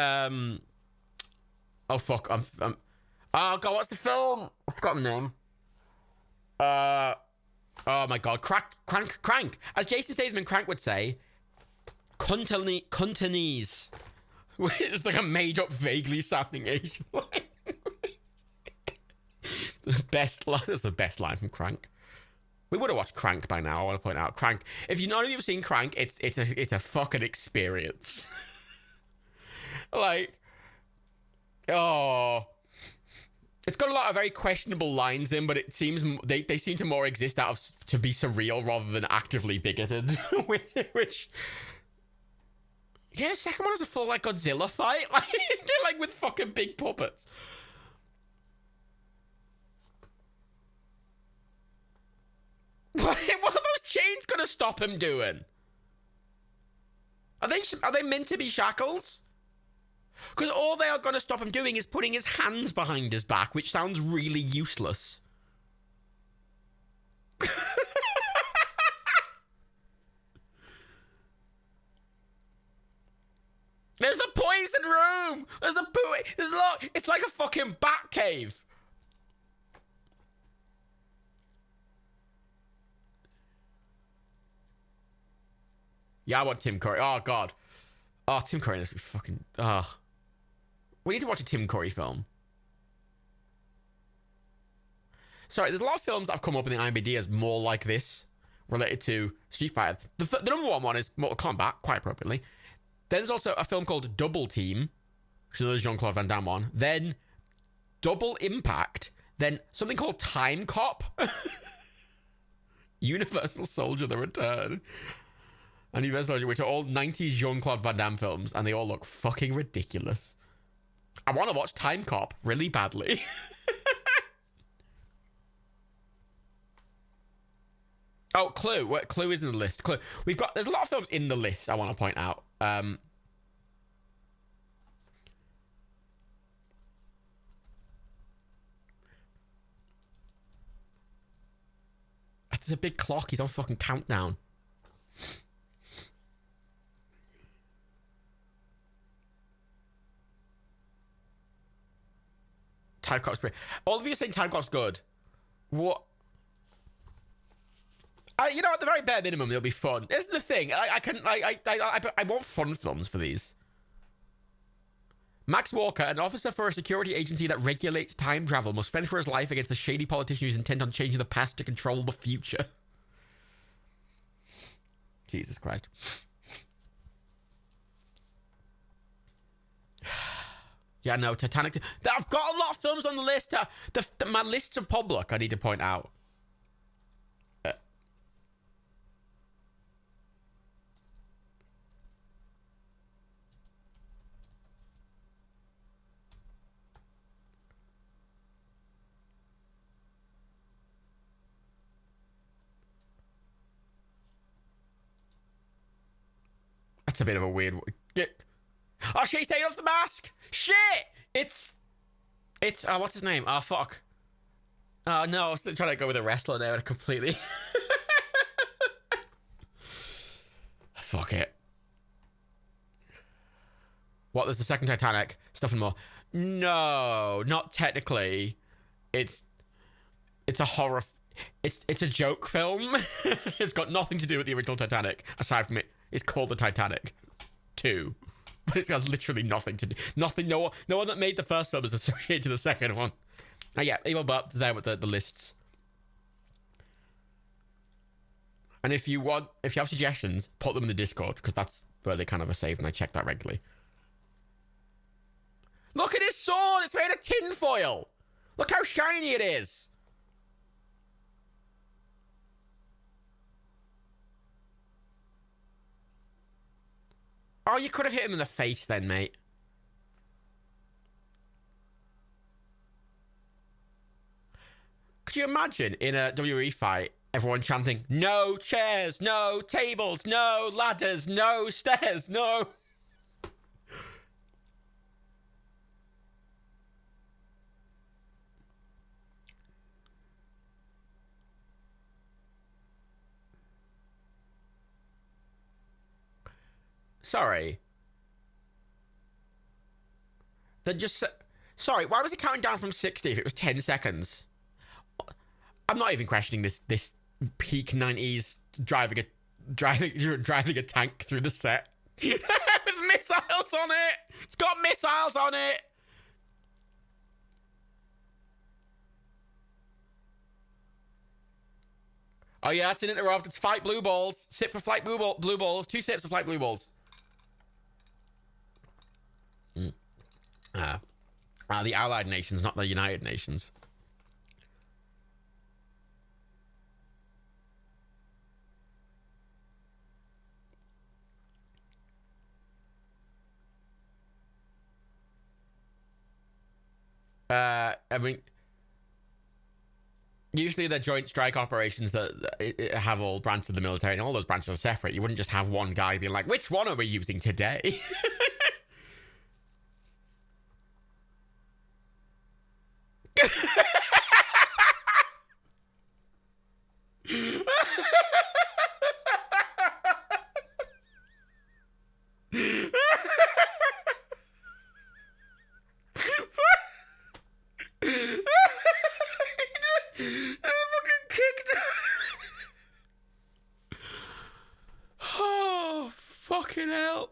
Oh, fuck. Oh, God, what's the film? I forgot the name. Oh, my God. Crank. As Jason Statham in Crank would say... Cuntanese. It's like a made-up, vaguely sounding Asian line. The best line. That's the best line from Crank. We would have watched Crank by now. I want to point out Crank. If none of you have seen Crank, it's a fucking experience. Like, oh, it's got a lot of very questionable lines in, but it seems they seem to more exist out of to be surreal rather than actively bigoted, which. Yeah, the second one is a full, like, Godzilla fight. Like with fucking big puppets. What are those chains gonna stop him doing? Are they meant to be shackles? Because all they are gonna stop him doing is putting his hands behind his back, which sounds really useless. There's a poison room. There's a lot. It's like a fucking bat cave. Yeah, I want Tim Curry. Oh, God. Oh, Tim Curry must be fucking... Oh. We need to watch a Tim Curry film. Sorry, there's a lot of films that have come up in the IMDb as more like this, related to Street Fighter. The number one is Mortal Kombat, quite appropriately. Then there's also a film called Double Team, which is another Jean-Claude Van Damme one. Then Double Impact. Then something called Time Cop. Universal Soldier: The Return. And Universal Soldier, which are all 90s Jean-Claude Van Damme films, and they all look fucking ridiculous. I want to watch Time Cop really badly. Oh, Clue. Clue is in the list. Clue. There's a lot of films in the list I want to point out. There's a big clock. He's on fucking countdown. Time Cop's great. All of you are saying Time Cop's good. What? You know, at the very bare minimum, it'll be fun. This is the thing. I want fun films for these. Max Walker, an officer for a security agency that regulates time travel, must fend for his life against a shady politician who's intent on changing the past to control the future. Jesus Christ. Yeah, no, Titanic. I've got a lot of films on the list. My lists are public, I need to point out. That's a bit of a weird. Oh shit! He's taking off the mask. Shit! It's. Oh, what's his name? Oh fuck. Oh no! I was trying to go with a wrestler there, and completely. Fuck it. What? There's the second Titanic. Stuff and more. No, not technically. It's a horror. It's a joke film. It's got nothing to do with the original Titanic, aside from it's called the Titanic 2. But it has literally nothing to do. Nothing. No one that made the first film is associated to the second one. Yeah, Evil Butt is there with the lists. And if you have suggestions, put them in the Discord, because that's where they kind of are saved, and I check that regularly. Look at his sword! It's made of tinfoil! Look how shiny it is! Oh, you could have hit him in the face then, mate. Could you imagine in a WWE fight, everyone chanting, no chairs, no tables, no ladders, no stairs, no... Sorry. Then just... Sorry, why was it counting down from 60 if it was 10 seconds? I'm not even questioning this peak 90s driving a tank through the set. With missiles on it! It's got missiles on it! Oh yeah, that's an interrupt. It's fight blue balls. Sip for flight blue balls. 2 sips of flight blue balls. The Allied Nations, not the United Nations. I mean, usually they're joint strike operations that have all branches of the military, and all those branches are separate. You wouldn't just have one guy being like, which one are we using today? Oh, fucking hell.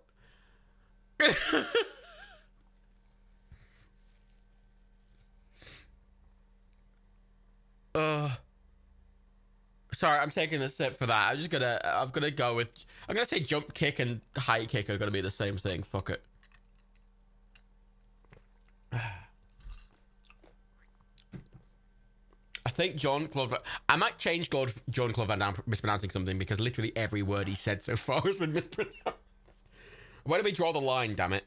Sorry, I'm taking a sip for that. I'm gonna go with, I'm gonna say jump kick and high kick are gonna be the same thing. Fuck it. I think Jean-Claude... I might change Jean-Claude Van Damme mispronouncing something, because literally every word he said so far has been mispronounced. Where do we draw the line, damn it?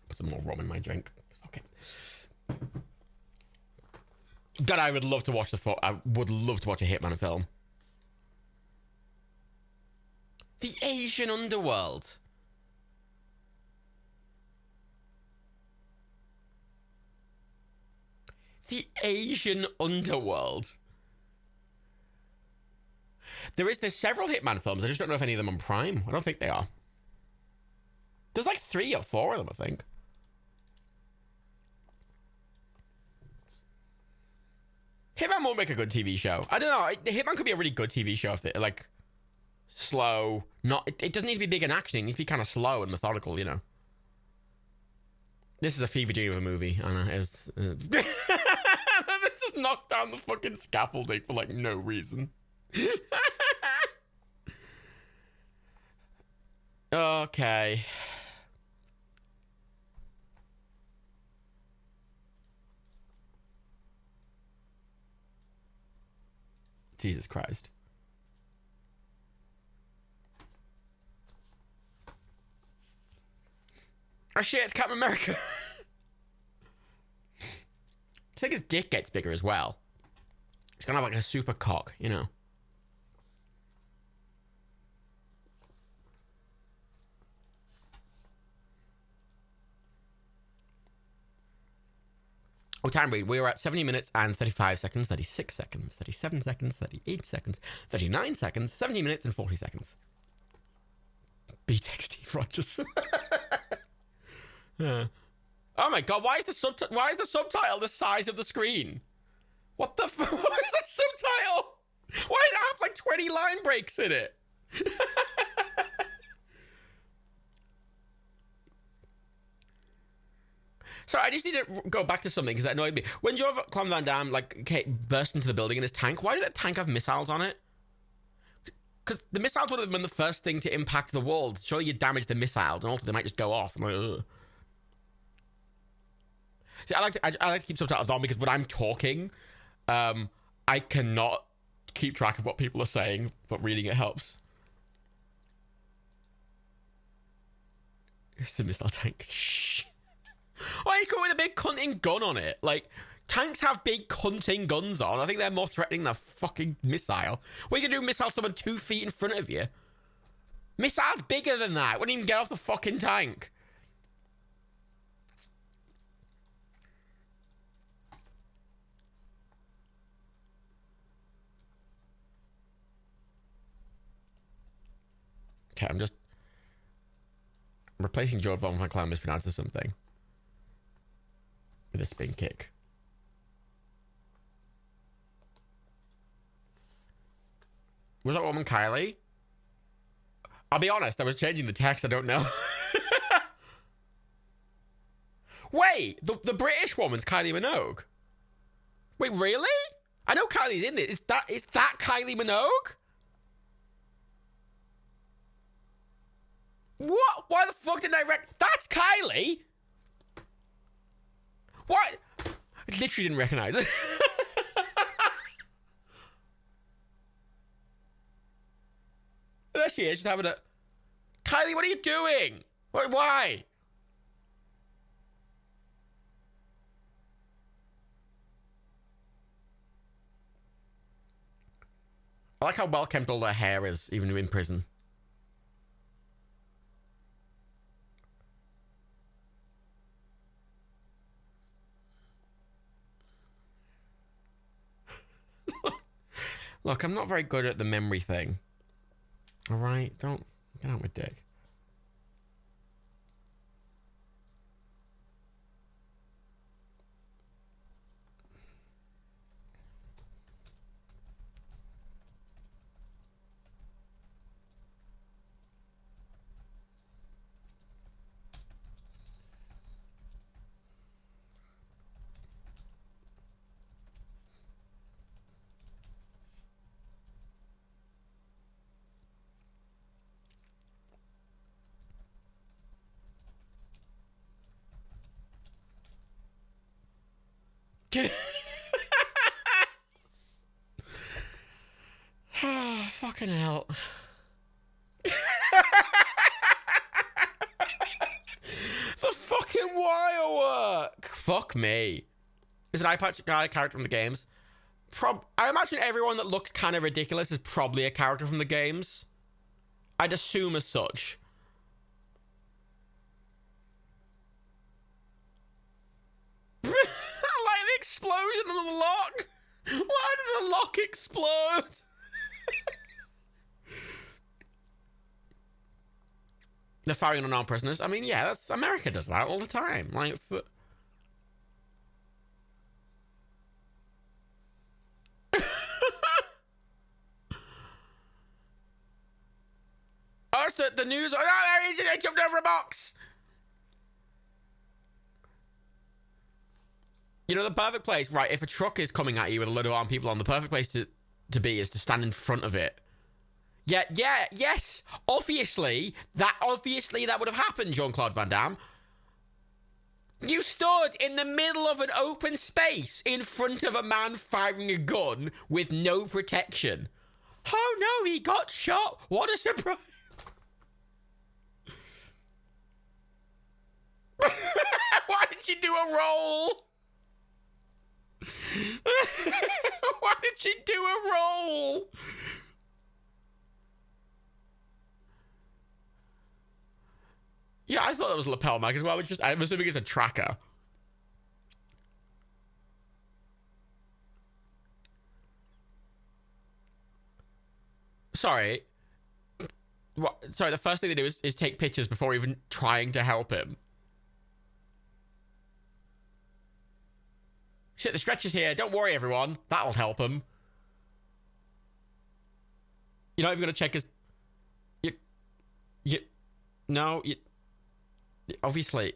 Put some more rum in my drink. Okay. God, I would love to watch I would love to watch a Hitman film. The Asian Underworld. The Asian Underworld. There's several Hitman films. I just don't know if any of them are on Prime. I don't think they are. There's like 3 or 4 of them, I think. Hitman won't make a good TV show. I don't know. Hitman could be a really good TV show if they like slow. It doesn't need to be big in action. It needs to be kind of slow and methodical, you know. This is a fever dream of a movie, and it's this just knocked down the fucking scaffolding for like no reason. Okay. Jesus Christ. Oh shit, it's Captain America. I think his dick gets bigger as well. It's gonna have like a super cock, you know. Oh, time read. We were at 70 minutes and 35 seconds, 36 seconds, 37 seconds, 38 seconds, 39 seconds, 70 minutes and 40 seconds. BTXT Rogers. Yeah. Oh my god, why is the subtitle the size of the screen? What the what is the subtitle? Why did it have like 20 line breaks in it? So I just need to go back to something because that annoyed me. When Jean-Claude Van Damme burst into the building in his tank, why did that tank have missiles on it? Because the missiles would have been the first thing to impact the wall. Surely you damage the missiles, and also they might just go off. I'm like, ugh. See, I like to keep subtitles on because when I'm talking, I cannot keep track of what people are saying, but reading it helps. It's the missile tank. Shh. Why are you coming with a big cunting gun on it? Like, tanks have big cunting guns on. I think they're more threatening than a fucking missile. What are you gonna do, missile someone 2 feet in front of you? Missile's bigger than that. Wouldn't even get off the fucking tank. Okay, I'm replacing George von Clown mispronounced something with a spin kick. Was that woman Kylie? I'll be honest, I was changing the text, I don't know. Wait, the British woman's Kylie Minogue? Wait, really? I know Kylie's in it. Is that Kylie Minogue? What? Why the fuck did I That's Kylie? What? I literally didn't recognize it. There she is, just having a... Kylie, what are you doing? Why? I like how well kept all their hair is, even in prison. Look, I'm not very good at the memory thing. All right, don't get out my dick. Fucking hell. The fucking wire work. Fuck me. Is an iPad guy character from the games? I imagine everyone that looks kind of ridiculous is probably a character from the games. I'd assume as such. Like the explosion on the lock. Why did the lock explode? They're firing on unarmed prisoners. I mean, yeah, that's America does that all the time. Like, oh, it's the news. Oh, there he is. He jumped over a box. You know, the perfect place, right? If a truck is coming at you with a load of armed people on, the perfect place to be is to stand in front of it. Yeah, yes. Obviously that would have happened, Jean-Claude Van Damme. You stood in the middle of an open space in front of a man firing a gun with no protection. Oh no, he got shot. What a surprise. Why did you do a roll? Why did she do a roll? Yeah, I thought that was a lapel mic as well. It's just, I'm assuming it's a tracker. Sorry. What? Sorry, the first thing they do is take pictures before even trying to help him. Shit, the stretcher's here. Don't worry, everyone. That'll help him. You're not even going to check his... No, obviously.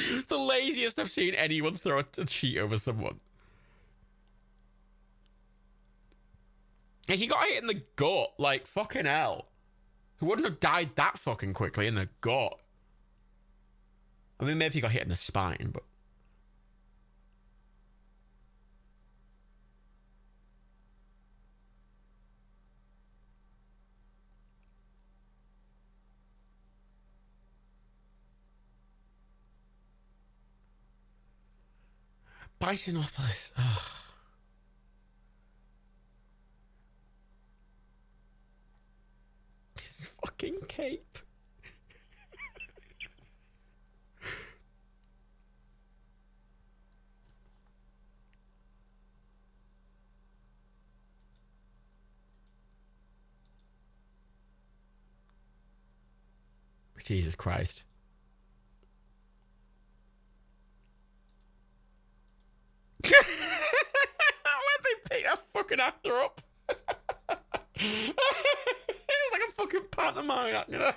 It's the laziest I've seen anyone throw a sheet over someone. Like, he got hit in the gut. Like, fucking hell. He wouldn't have died that fucking quickly in the gut. I mean, maybe he got hit in the spine, but... Bisonopolis. Oh. His fucking cape. Jesus Christ. Where'd they pick that fucking actor up? It was like a fucking pantomime actor.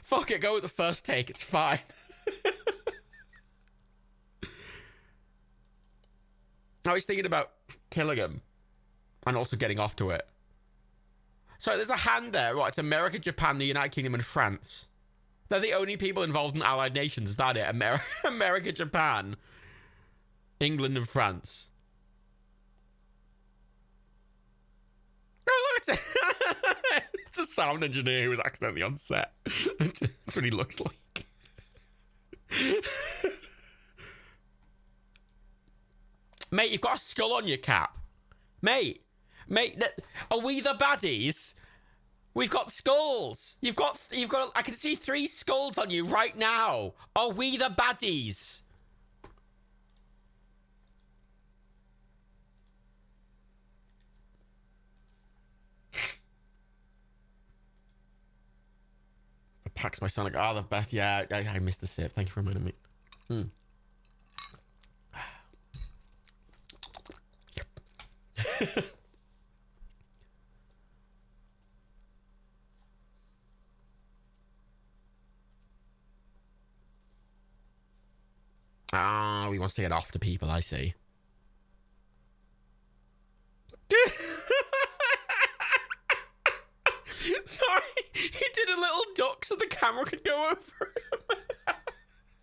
Fuck it, go with the first take, it's fine. I was thinking about killing him and also getting off to it. So there's a hand there. What? It's America, Japan, the United Kingdom, and France. They're the only people involved in allied nations. Is that it? America, Japan, England, and France. Oh, look, it's a sound engineer who was accidentally on set. That's what he looks like. Mate, you've got a skull on your cap. Mate, are we the baddies? We've got skulls. You've got. I can see 3 skulls on you right now. Are we the baddies? The packs my son like, oh, the best. Yeah, I missed the sip. Thank you for reminding me. Ah, he wants to get off to people, I see. Sorry, he did a little duck so the camera could go over him.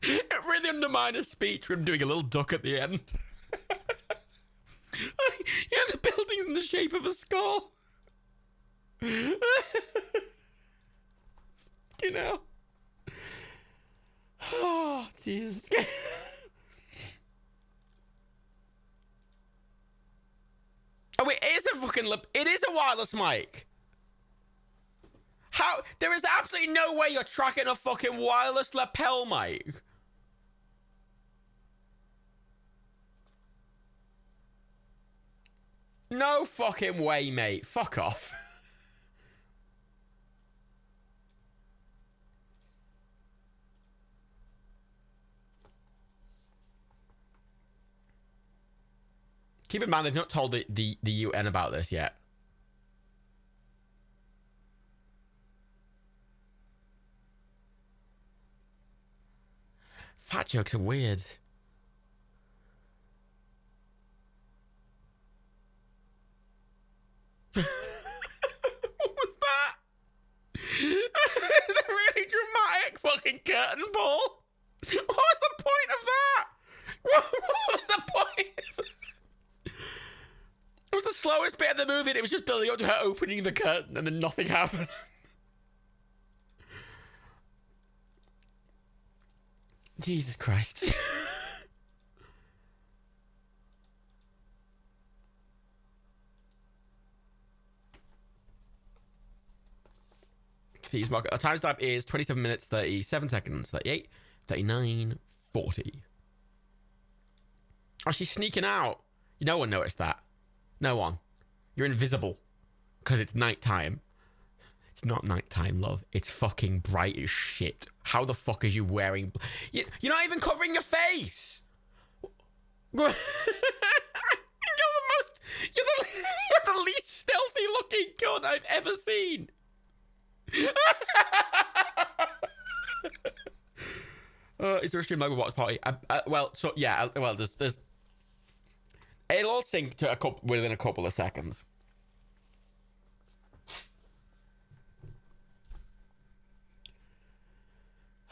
It really undermined his speech from doing a little duck at the end. Yeah, the building's in the shape of a skull. You know. Oh, Jesus. Oh, wait, it is a fucking... It is a wireless mic. How? There is absolutely no way you're tracking a fucking wireless lapel mic. No fucking way, mate. Fuck off. Keep in mind, they've not told the UN about this yet. Fat jokes are weird. What was that? The really dramatic fucking curtain pull. What was the point of that? What was the point? It was the slowest bit of the movie, and it was just building up to her opening the curtain, and then nothing happened. Jesus Christ. Please mark. Our time stamp is 27 minutes, 37 seconds, 38, 39, 40. Oh, she's sneaking out. No one noticed that. No one. You're invisible. Because it's nighttime. It's not nighttime, love. It's fucking bright as shit. How the fuck is you wearing... You're not even covering your face! You're the least stealthy looking gun I've ever seen. Is there a stream mode watch party? Well, so yeah. Well, there's. It'll all sync to within a couple of seconds.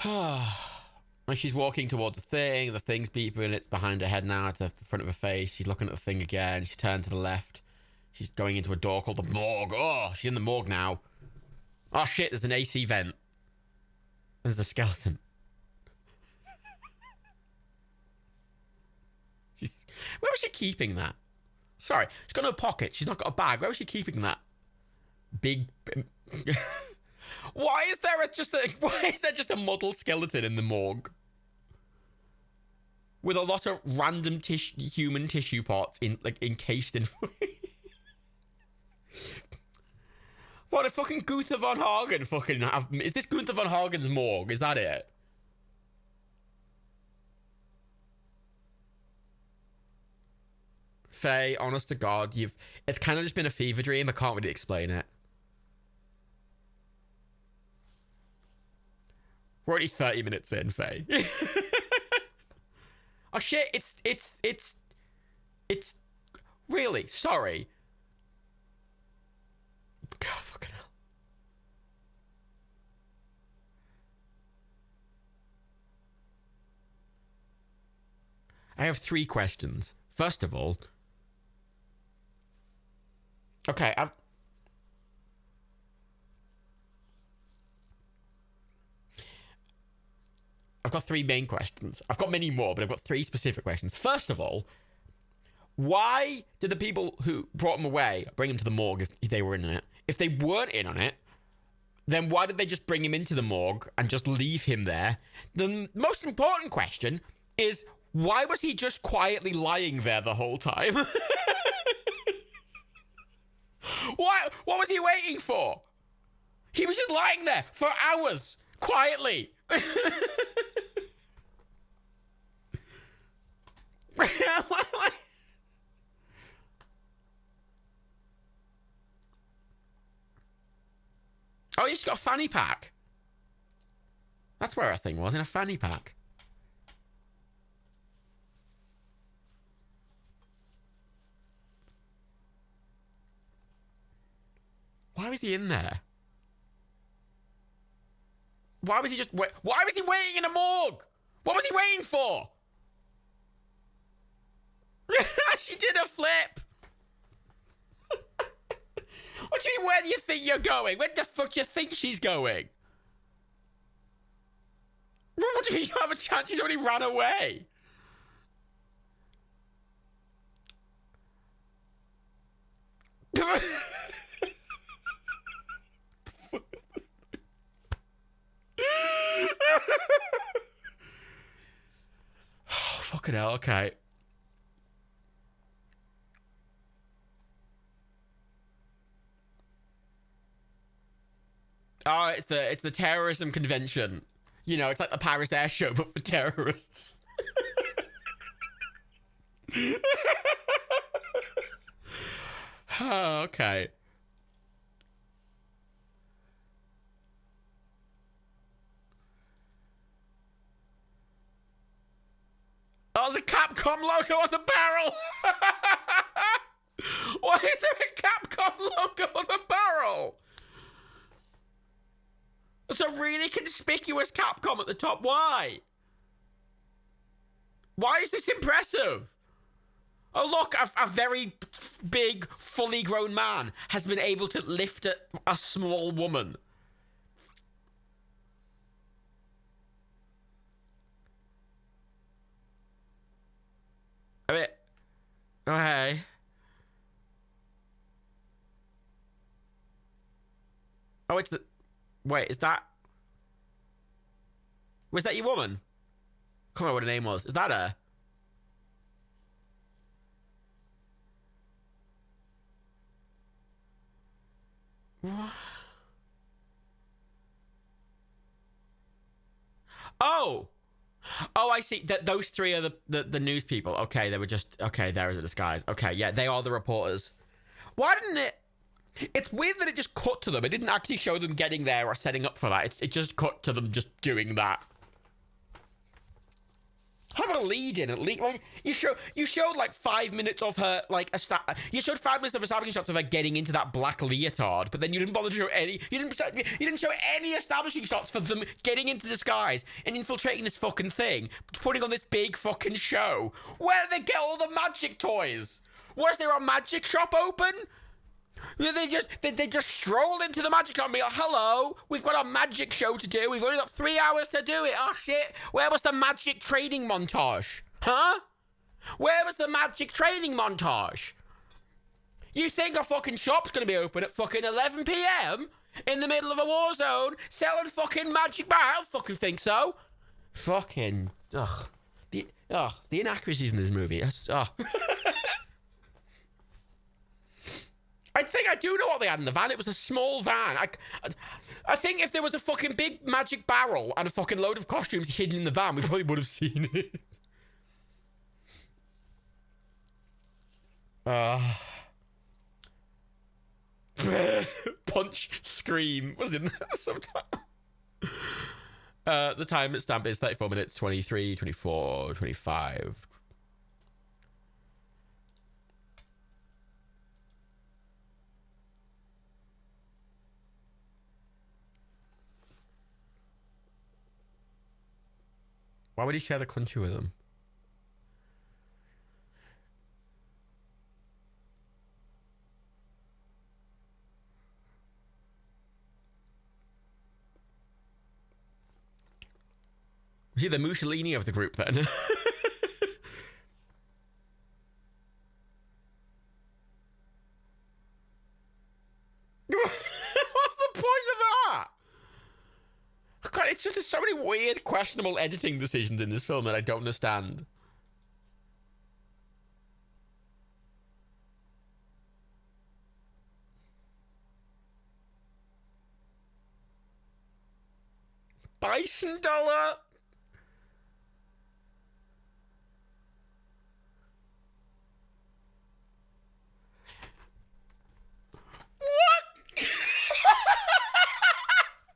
And she's walking towards the thing's beeping, it's behind her head now, at the front of her face. She's looking at the thing again. She's turned to the left. She's going into a door called the morgue. Oh, she's in the morgue now. Oh shit, there's an AC vent. There's a skeleton. Where was she keeping that? Sorry, she's got no pocket. She's not got a bag. Where was she keeping that? Big... Why is there just a model skeleton in the morgue? With a lot of random human tissue parts encased in... What, a fucking Gunther von Hagen fucking have... Is this Gunther von Hagen's morgue? Is that it? Faye, honest to God, it's kind of just been a fever dream. I can't really explain it. We're already 30 minutes in, Faye. Oh shit, it's really, sorry. God, fucking hell. I have 3 questions. First of all, okay, I've got 3 main questions. I've got many more, but I've got 3 specific questions. First of all, why did the people who brought him away bring him to the morgue if they were in on it? If they weren't in on it, then why did they just bring him into the morgue and just leave him there? The most important question is, why was he just quietly lying there the whole time? What was he waiting for? He was just lying there for hours, quietly. Oh, he's got a fanny pack. That's where our thing was, in a fanny pack. Why was he in there? Why was he just... Why was he waiting in a morgue? What was he waiting for? She did a flip. What do you mean, where do you think you're going? Where the fuck do you think she's going? What do you mean you have a chance? She's already ran away. Oh, fucking hell, okay. Oh, it's the terrorism convention. You know, it's like the Paris Air Show, but for terrorists. Oh, okay. Oh, there's a Capcom logo on the barrel! Why is there a Capcom logo on the barrel? It's a really conspicuous Capcom at the top. Why? Why is this impressive? Oh, look, a very big, fully grown man has been able to lift a small woman. Okay. Oh, it's the... Wait, is that... Was that your woman? Can't remember what her name was. Is that her? What? Oh! Oh, I see. Those three are the news people. Okay, they were just... Okay, there is a disguise. Okay, yeah, they are the reporters. Why didn't it... It's weird that it just cut to them. It didn't actually show them getting there or setting up for that. It just cut to them just doing that. Have a lead in at least. Like, you showed like 5 minutes of her like you showed 5 minutes of establishing shots of her getting into that black leotard, but then you didn't bother to show any. You didn't show any establishing shots for them getting into disguise and infiltrating this fucking thing, putting on this big fucking show. Where did they get all the magic toys? Was there a magic shop open? They just stroll into the magic shop and be like, hello, we've got a magic show to do. We've only got 3 hours to do it. Oh, shit. Where was the magic training montage? Huh? Where was the magic training montage? You think a fucking shop's going to be open at fucking 11 p.m. in the middle of a war zone selling fucking magic bar? I don't fucking think so. Fucking, ugh. The inaccuracies in this movie. Ugh. I think I do know what they had in the van. It was a small van. I think if there was a fucking big magic barrel and a fucking load of costumes hidden in the van, we probably would have seen it. Punch, scream was in there sometime. The time stamp is 34 minutes, 23, 24, 25. Why would he share the country with them? Was he the Mussolini of the group then? What's the point of that? God, it's just there's so many weird, questionable editing decisions in this film that I don't understand. Bison dollar? What?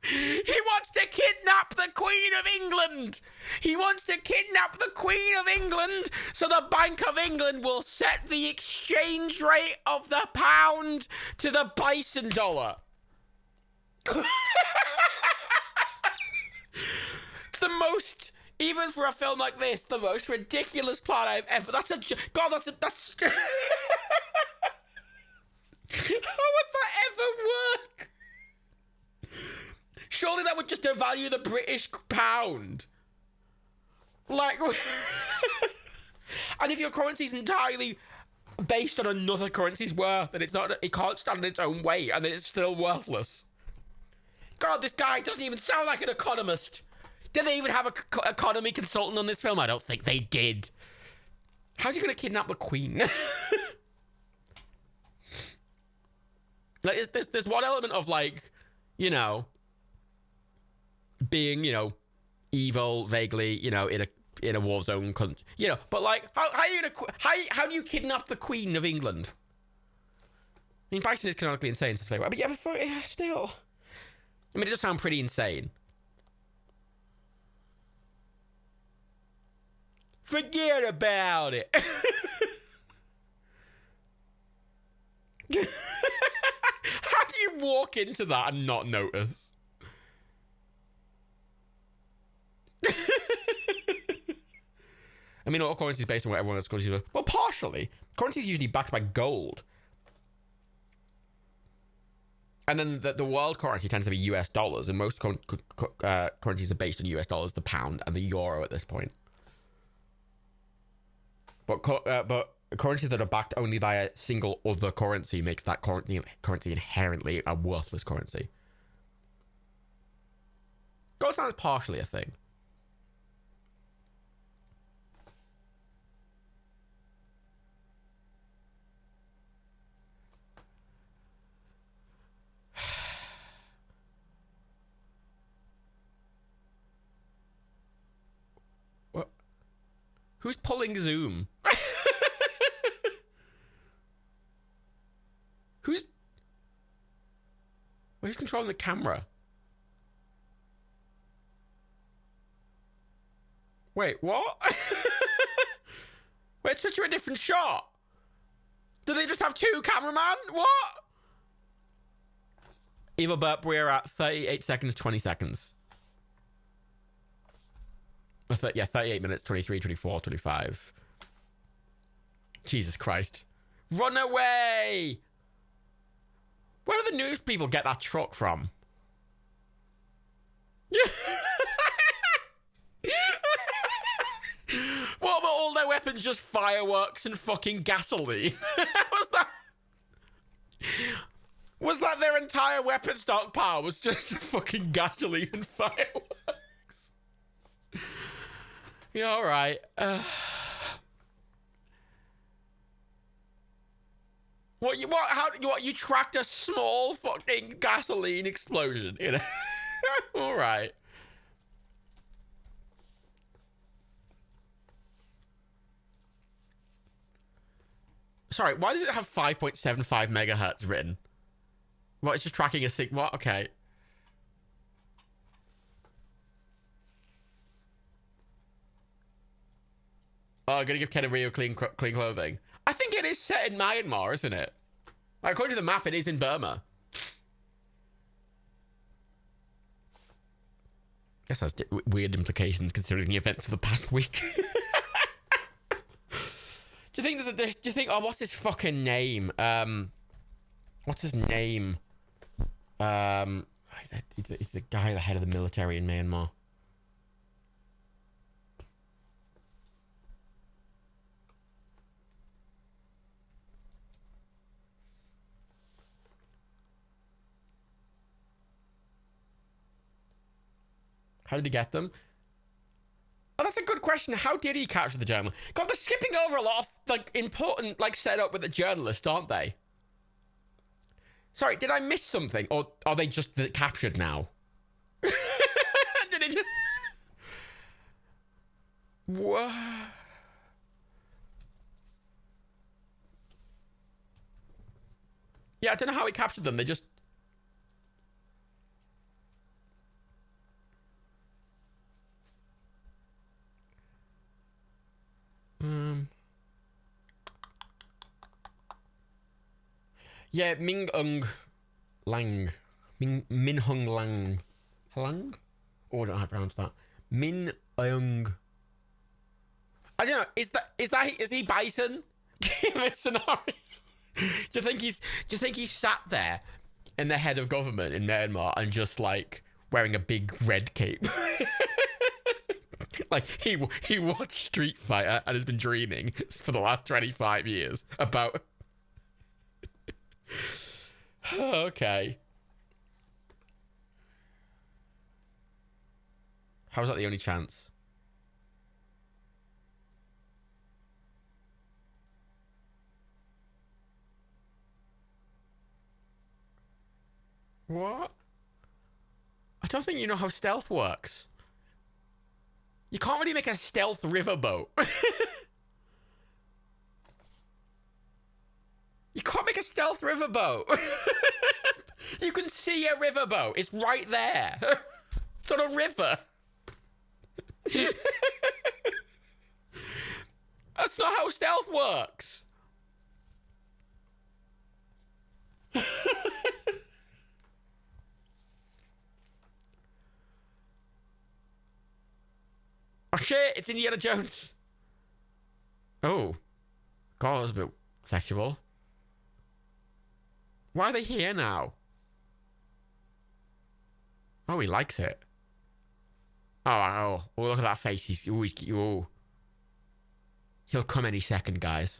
He wants to kidnap the Queen of England. He wants to kidnap the Queen of England so the Bank of England will set the exchange rate of the pound to the bison dollar. It's the most, even for a film like this, the most ridiculous plot I've ever. That's God. That's. How would that ever work? Surely that would just devalue the British pound. Like, and if your currency's entirely based on another currency's worth, and it can't stand in its own weight, and then it's still worthless. God, this guy doesn't even sound like an economist. Did they even have an economy consultant on this film? I don't think they did. How's he going to kidnap the Queen? Like, there's one element of, like, you know, being, you know, evil vaguely, you know, in a war zone, you know, but like, how do you kidnap the Queen of England? I mean, Bison is canonically insane, so but yeah, still, I mean, it does sound pretty insane. Forget about it. How do you walk into that and not notice? I mean, all currency is based on what everyone else currency is. Well, partially. Currency is usually backed by gold. And then the world currency tends to be US dollars, and most currencies are based on US dollars, the pound, and the euro at this point. But currencies that are backed only by a single other currency makes that currency inherently a worthless currency. Gold standard is partially a thing. What? Who's pulling Zoom? Who's controlling the camera? Wait, what? Wait, switch to a different shot. Do they just have two cameramen? What? Evil Burp, we're at 38 seconds, 20 seconds. Yeah, 38 minutes, 23, 24, 25. Jesus Christ. Run away! Where do the news people get that truck from? What were all their weapons just fireworks and fucking gasoline? Was that their entire weapon stockpile was just fucking gasoline and fireworks? Yeah, all right. You tracked a small fucking gasoline explosion, you know? All right. Sorry, why does it have 5.75 megahertz written? What, it's just tracking a what? Okay. Oh, I'm gonna give Ken a real clean clothing. I think it is set in Myanmar, isn't it? Like, according to the map, it is in Burma. Guess that's weird implications considering the events of the past week. Do you think, oh, what's his fucking name? What's his name? He's the guy, the head of the military in Myanmar. How did he get them? Oh, that's a good question. How did he capture the journalist? God, they're skipping over a lot of, like, important, like, setup with the journalist, aren't they? Sorry, did I miss something? Or are they just captured now? Did it just... What? Yeah, I don't know how he captured them. They just... Yeah, Min Aung Lang. Min Hung Lang. Lang? Oh, I don't know how to pronounce that. Min Aung. I don't know. Is he Bison? Give it a scenario. Do you think he's sat there in the head of government in Myanmar and just like wearing a big red cape? Like he watched Street Fighter and has been dreaming for the last 25 years about. Okay. How's that the only chance? What? I don't think you know how stealth works. You can't really make a stealth riverboat. You can't make a stealth riverboat. You can see a riverboat. It's right there. It's on a river. That's not how stealth works. Oh shit, it's Indiana Jones. Oh. God, that was a bit sexual. Why are they here now? Oh, he likes it. Oh, look at that face. He'll come any second, guys.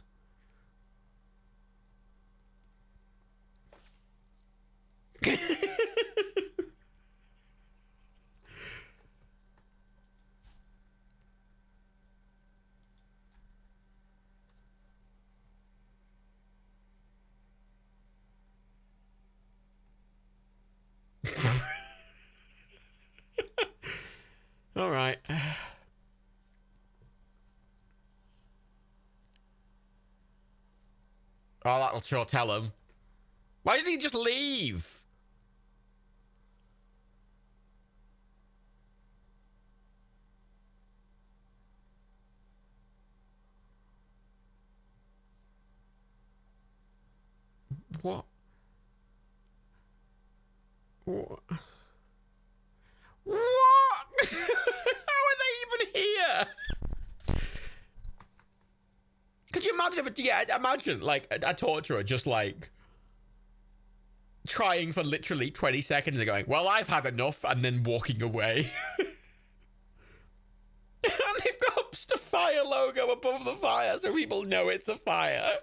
All right. Oh, that'll sure tell him. Why did he just leave? What? What? What? How are they even here? Could you imagine if it, yeah, imagine like a torturer just like trying for literally 20 seconds and going, well, I've had enough, and then walking away. And they've got the fire logo above the fire so people know it's a fire.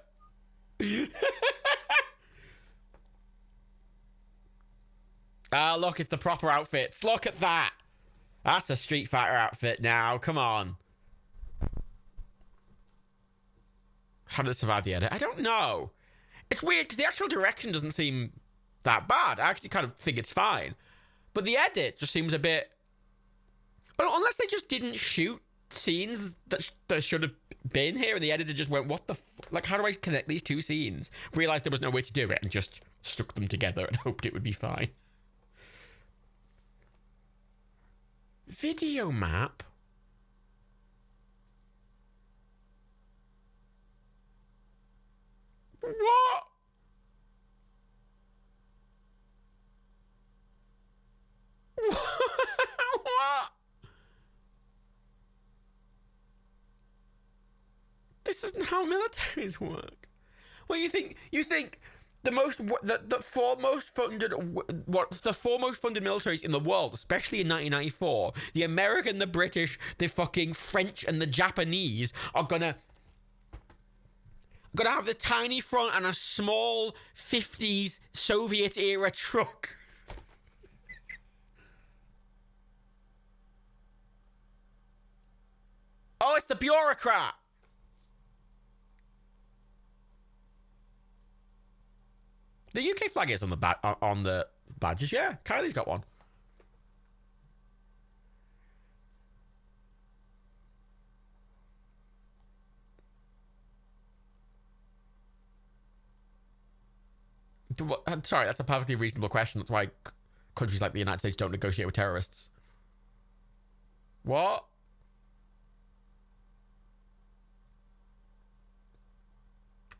Ah, look, it's the proper outfits. Look at that. That's a Street Fighter outfit now. Come on. How did it survive the edit? I don't know. It's weird because the actual direction doesn't seem that bad. I actually kind of think it's fine. But the edit just seems a bit... But unless they just didn't shoot scenes that should have been here and the editor just went, what the... Like, how do I connect these two scenes? Realised there was no way to do it and just stuck them together and hoped it would be fine. Video map? What? What? This isn't how militaries work. Well, you think the four most funded the four most funded militaries in the world, especially in 1994, the American, the British, the fucking French, and the Japanese are gonna have the tiny front and a small 50s Soviet era truck. Oh, it's the bureaucrat. The UK flag is on the badges. Yeah, Kylie's got one. I'm sorry, that's a perfectly reasonable question. That's why countries like the United States don't negotiate with terrorists. What?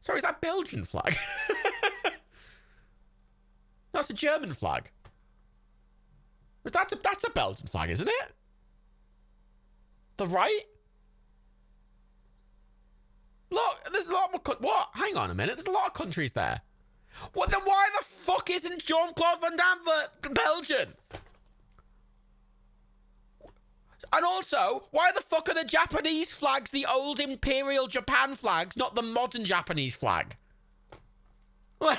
Sorry, is that Belgian flag? No, it's a German flag. That's a Belgian flag, isn't it? The right? Look, there's a lot more... What? Hang on a minute. There's a lot of countries there. What? Then why the fuck isn't Jean-Claude Van Damme for Belgian? And also, why the fuck are the Japanese flags the old Imperial Japan flags, not the modern Japanese flag? What?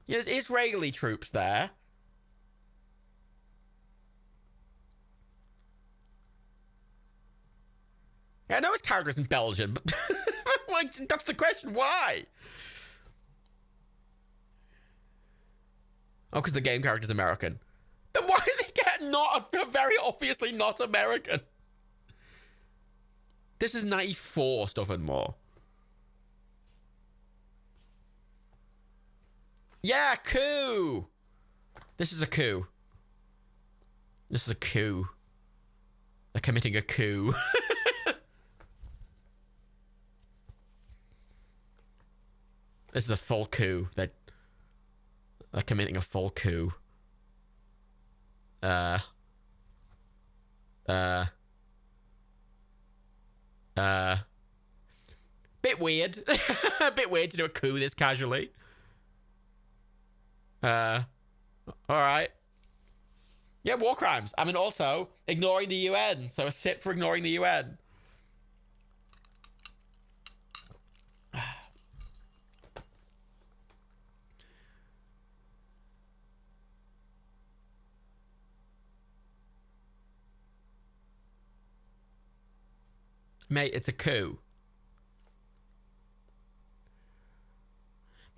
Yeah, there's Israeli troops there. Yeah, I know his character's in Belgium, but like, that's the question. Why? Oh, because the game character's American. Then why did they get not very obviously not American? This is 94 stuff and more. Yeah, coup. This is a coup. This is a coup. They're committing a coup. This is a full coup. They're committing a full coup. Bit weird. A bit weird to do a coup this casually. All right. Yeah, war crimes. I mean, also ignoring the UN. So a sip for ignoring the UN. Mate, it's a coup.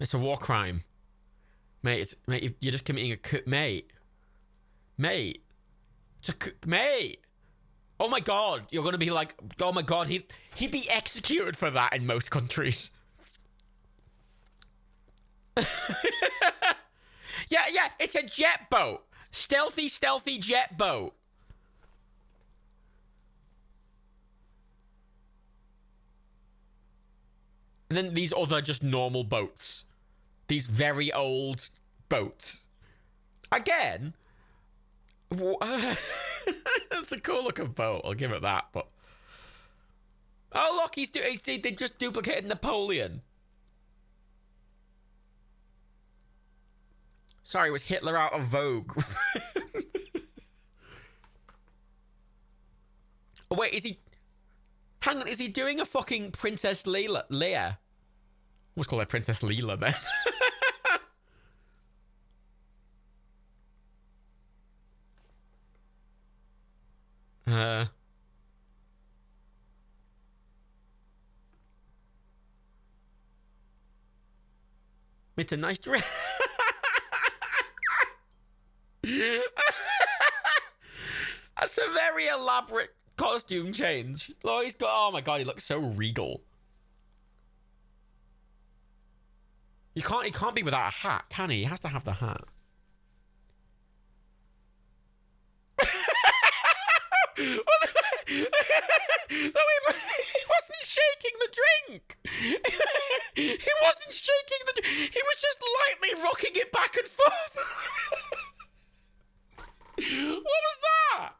It's a war crime. Mate, mate, you're just committing a mate. Mate. Mate. Oh my god, you're gonna be like, oh my god, he'd be executed for that in most countries. Yeah, it's a jet boat. Stealthy jet boat. And then these other just normal boats. These very old boats. Again, it's a cool looking boat. I'll give it that. But oh look, they just duplicated Napoleon. Sorry, was Hitler out of vogue? Oh, wait, is he? Hang on, is he doing a fucking Princess Leia? Let's call her Princess Leela then. It's a nice dress. That's a very elaborate costume change. Oh, he's got. Oh my god, he looks so regal. He can't be without a hat, can he? He has to have the hat. He wasn't shaking the drink. He wasn't shaking the drink. He was just lightly rocking it back and forth. What was that?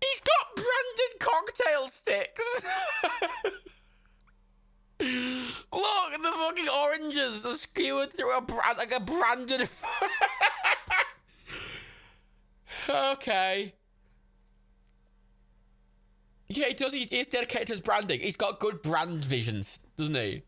He's got branded cocktail sticks. Look, the fucking oranges are skewered through like a branded. Okay. Yeah, he does. He's dedicated to his branding. He's got good brand visions, doesn't he?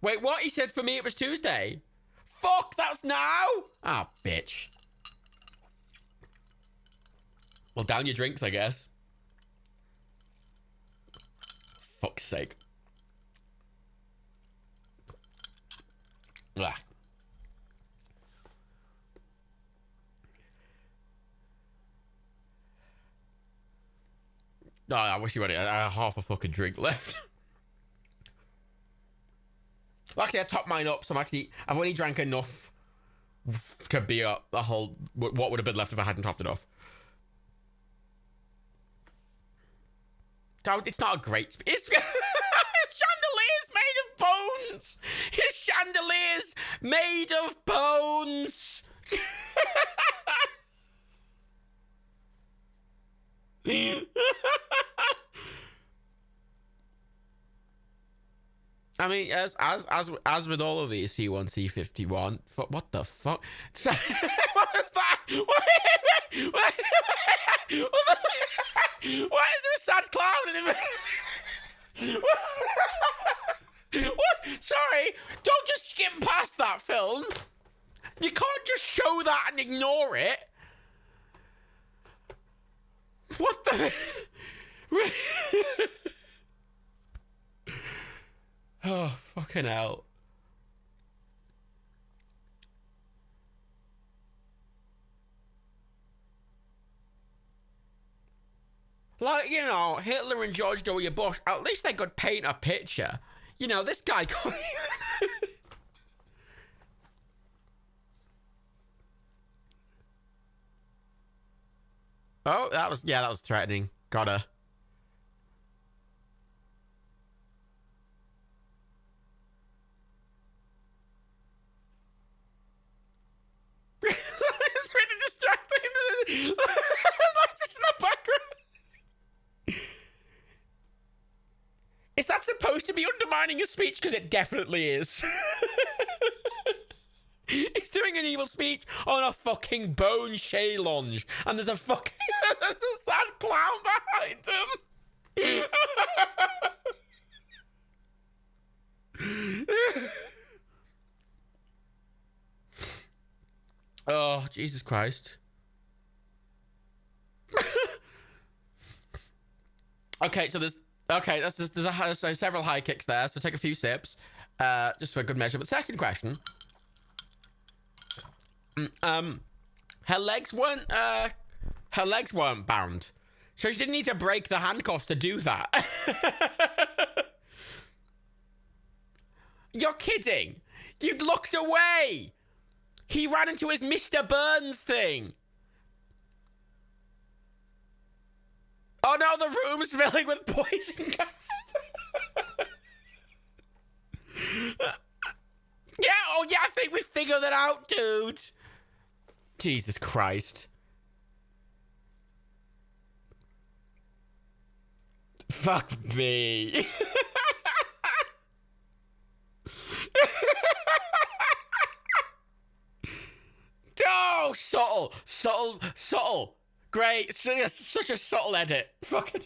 Wait, what? He said for me it was Tuesday. Fuck, that's now? Ah, bitch. Well, down your drinks, I guess. Fuck's sake. Ugh. Oh, I wish you had half a fucking drink left. Well, actually, I topped mine up, so I've only drank enough to be up the whole, what would have been left if I hadn't topped it off. It's not a great... His chandelier's made of bones! His chandelier's made of bones! I mean, as with all of these C1, C51, what the fuck? So, what is that? Why is there a sad clown in it? What? Sorry, don't just skim past that film. You can't just show that and ignore it. What the? Oh, fucking hell. Like, you know, Hitler and George W. Bush, at least they could paint a picture. You know, this guy can't even... Oh, that was threatening. Gotta. It's really distracting. Like just in the background. Is that supposed to be undermining his speech? Because it definitely is. He's doing an evil speech on a fucking bone shay lounge, and there's a fucking there's a sad clown behind him. Oh, Jesus Christ. Okay, so there's several high kicks there, so take a few sips, just for good measure. But second question, her legs weren't bound, so she didn't need to break the handcuffs to do that. You're kidding! You looked away. He ran into his Mr. Burns thing. Oh no, the room's filling with poison gas. Yeah, I think we figured it out, dude. Jesus Christ. Fuck me. Oh, subtle. Great. Such a subtle edit. Fucking.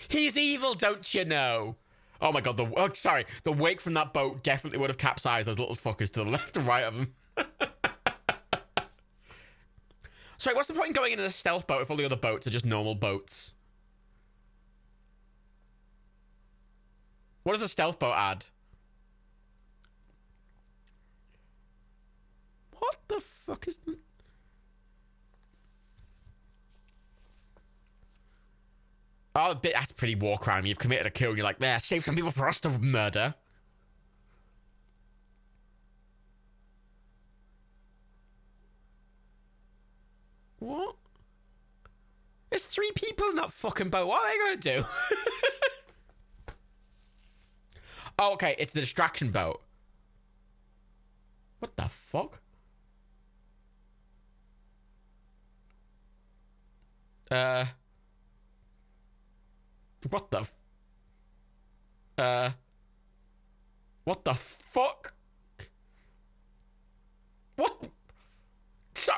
He's evil, don't you know? Oh my god, the wake from that boat definitely would have capsized those little fuckers to the left and right of him. Sorry, what's the point in going in a stealth boat if all the other boats are just normal boats? What does a stealth boat add? What the fuck is... Oh, that's a pretty war crime. You've committed a kill and you're like, there, save some people for us to murder. What? There's 3 people in that fucking boat. What are they gonna do? Oh, okay, it's the distraction boat. What the fuck? What the... What the fuck? What?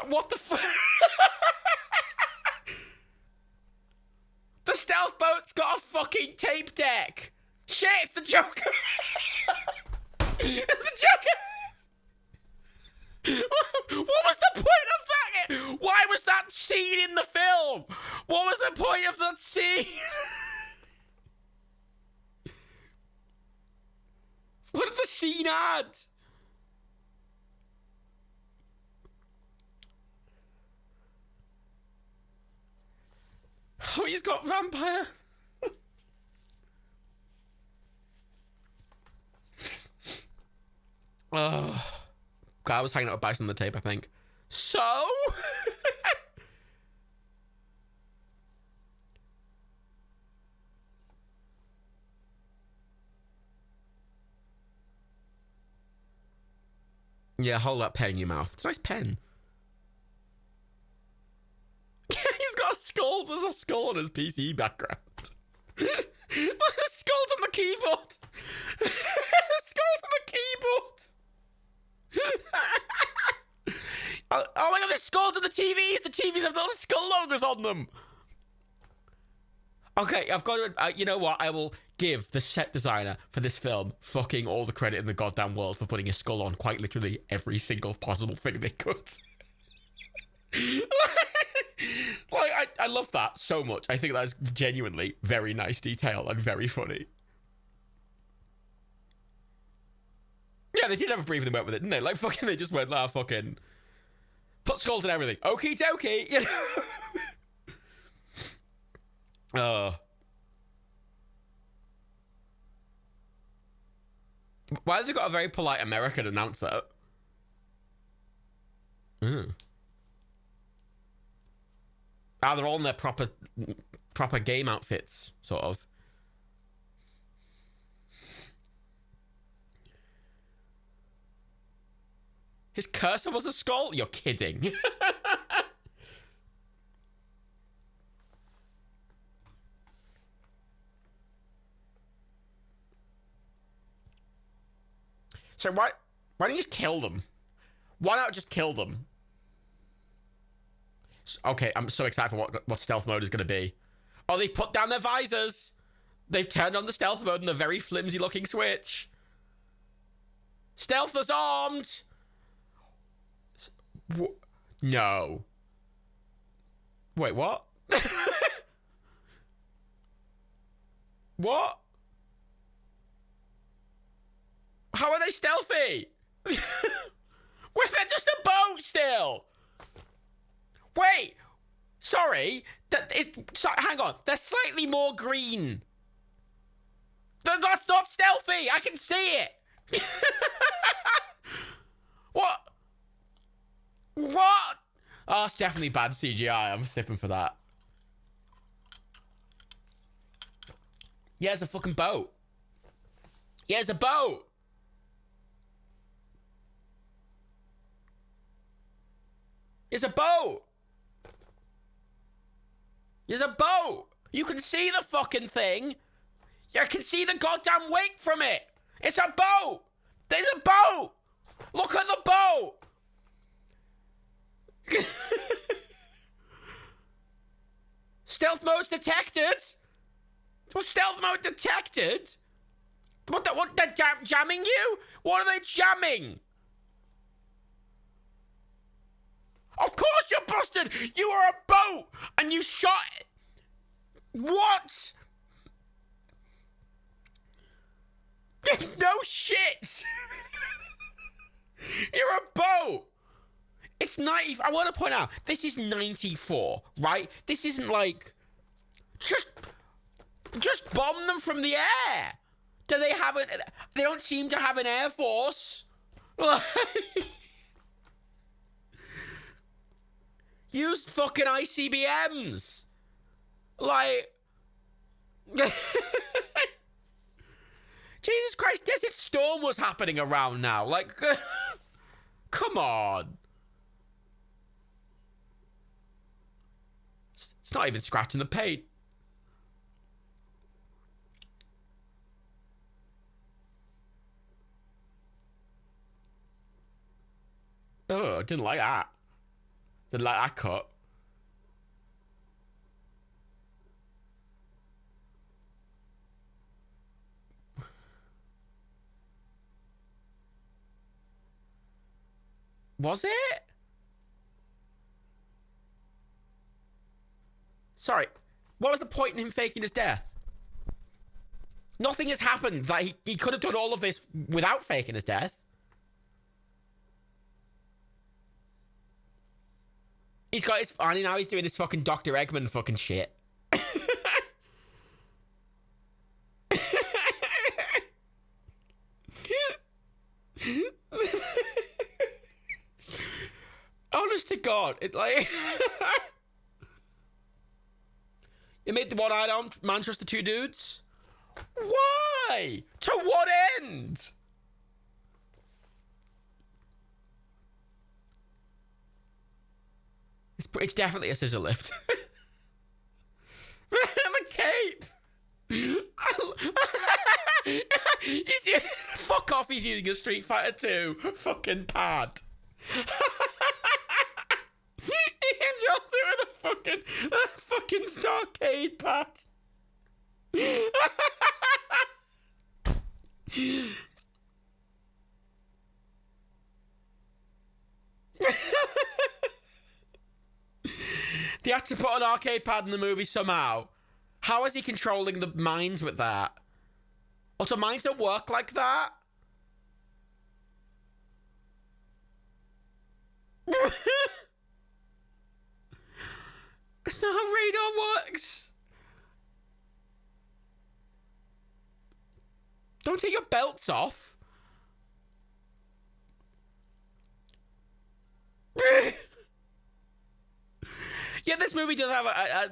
What the fuck? The stealth boat's got a fucking tape deck. Shit, it's the Joker. It's the Joker. What was the point of that? Why was that scene in the film? What was the point of that scene? What did the scene add? Oh, he's got vampire. Oh. God, I was hanging out with Bison on the tape, I think. So? Yeah, hold that pen in your mouth. It's a nice pen. He's got a skull. There's a skull on his PC background. A skull on the keyboard. A skull on the keyboard. Oh my god, there's skulls on the TVs. The TVs have little skull logos on them. Okay, I've got to... you know what? I will give the set designer for this film fucking all the credit in the goddamn world for putting a skull on quite literally every single possible thing they could. Like, I love that so much. I think that's genuinely very nice detail and very funny. Yeah, they did have a brief and they went with it, didn't they? Like, fucking, they just went, fucking... Put skulls in everything. Okie dokie, you know? Why have they got a very polite American announcer? They're all in their proper game outfits, sort of. His cursor was a skull? You're kidding. So why don't you just kill them? Why not just kill them? Okay, I'm so excited for what stealth mode is going to be. Oh, they put down their visors. They've turned on the stealth mode and the very flimsy looking switch. Stealth is armed. No. Wait, what? What? How are they stealthy? Wait, they're just a boat still. Wait. Sorry. Hang on. They're slightly more green. That's not stealthy. I can see it. What? What? Oh, it's definitely bad CGI. I'm sipping for that. Yeah, it's a fucking boat. Yeah, it's a boat. It's a boat. It's a boat. You can see the fucking thing. You can see the goddamn wing from it. It's a boat. There's a boat. Look at the boat. Stealth mode's detected. Was stealth mode detected? What? They're jamming you? What are they jamming? Of course you're busted. You were a boat and you shot it. What? No shit. You're a boat. It's 90. I want to point out, this is 94, right? This isn't like just bomb them from the air. Do they have it? They don't seem to have an air force. Use fucking ICBMs. Like, Jesus Christ, Desert Storm was happening around now. Like, come on. It's not even scratching the paint. Oh, I didn't like that. Didn't like that cut. Was it? Sorry. What was the point in him faking his death? Nothing has happened. Like, he could have done all of this without faking his death. He's got his... And now he's doing his fucking Dr. Eggman fucking shit. Honest to God, it like... You made the one-eyed man trust the two dudes? Why? To what end? It's definitely a scissor lift. The cape. Fuck off, he's using a Street Fighter 2 fucking pad. He dropped it with a fucking Starcade pad. They had to put an arcade pad in the movie somehow. How is he controlling the mines with that? Also, mines don't work like that. That's not how radar works. Don't take your belts off. Yeah, this movie does have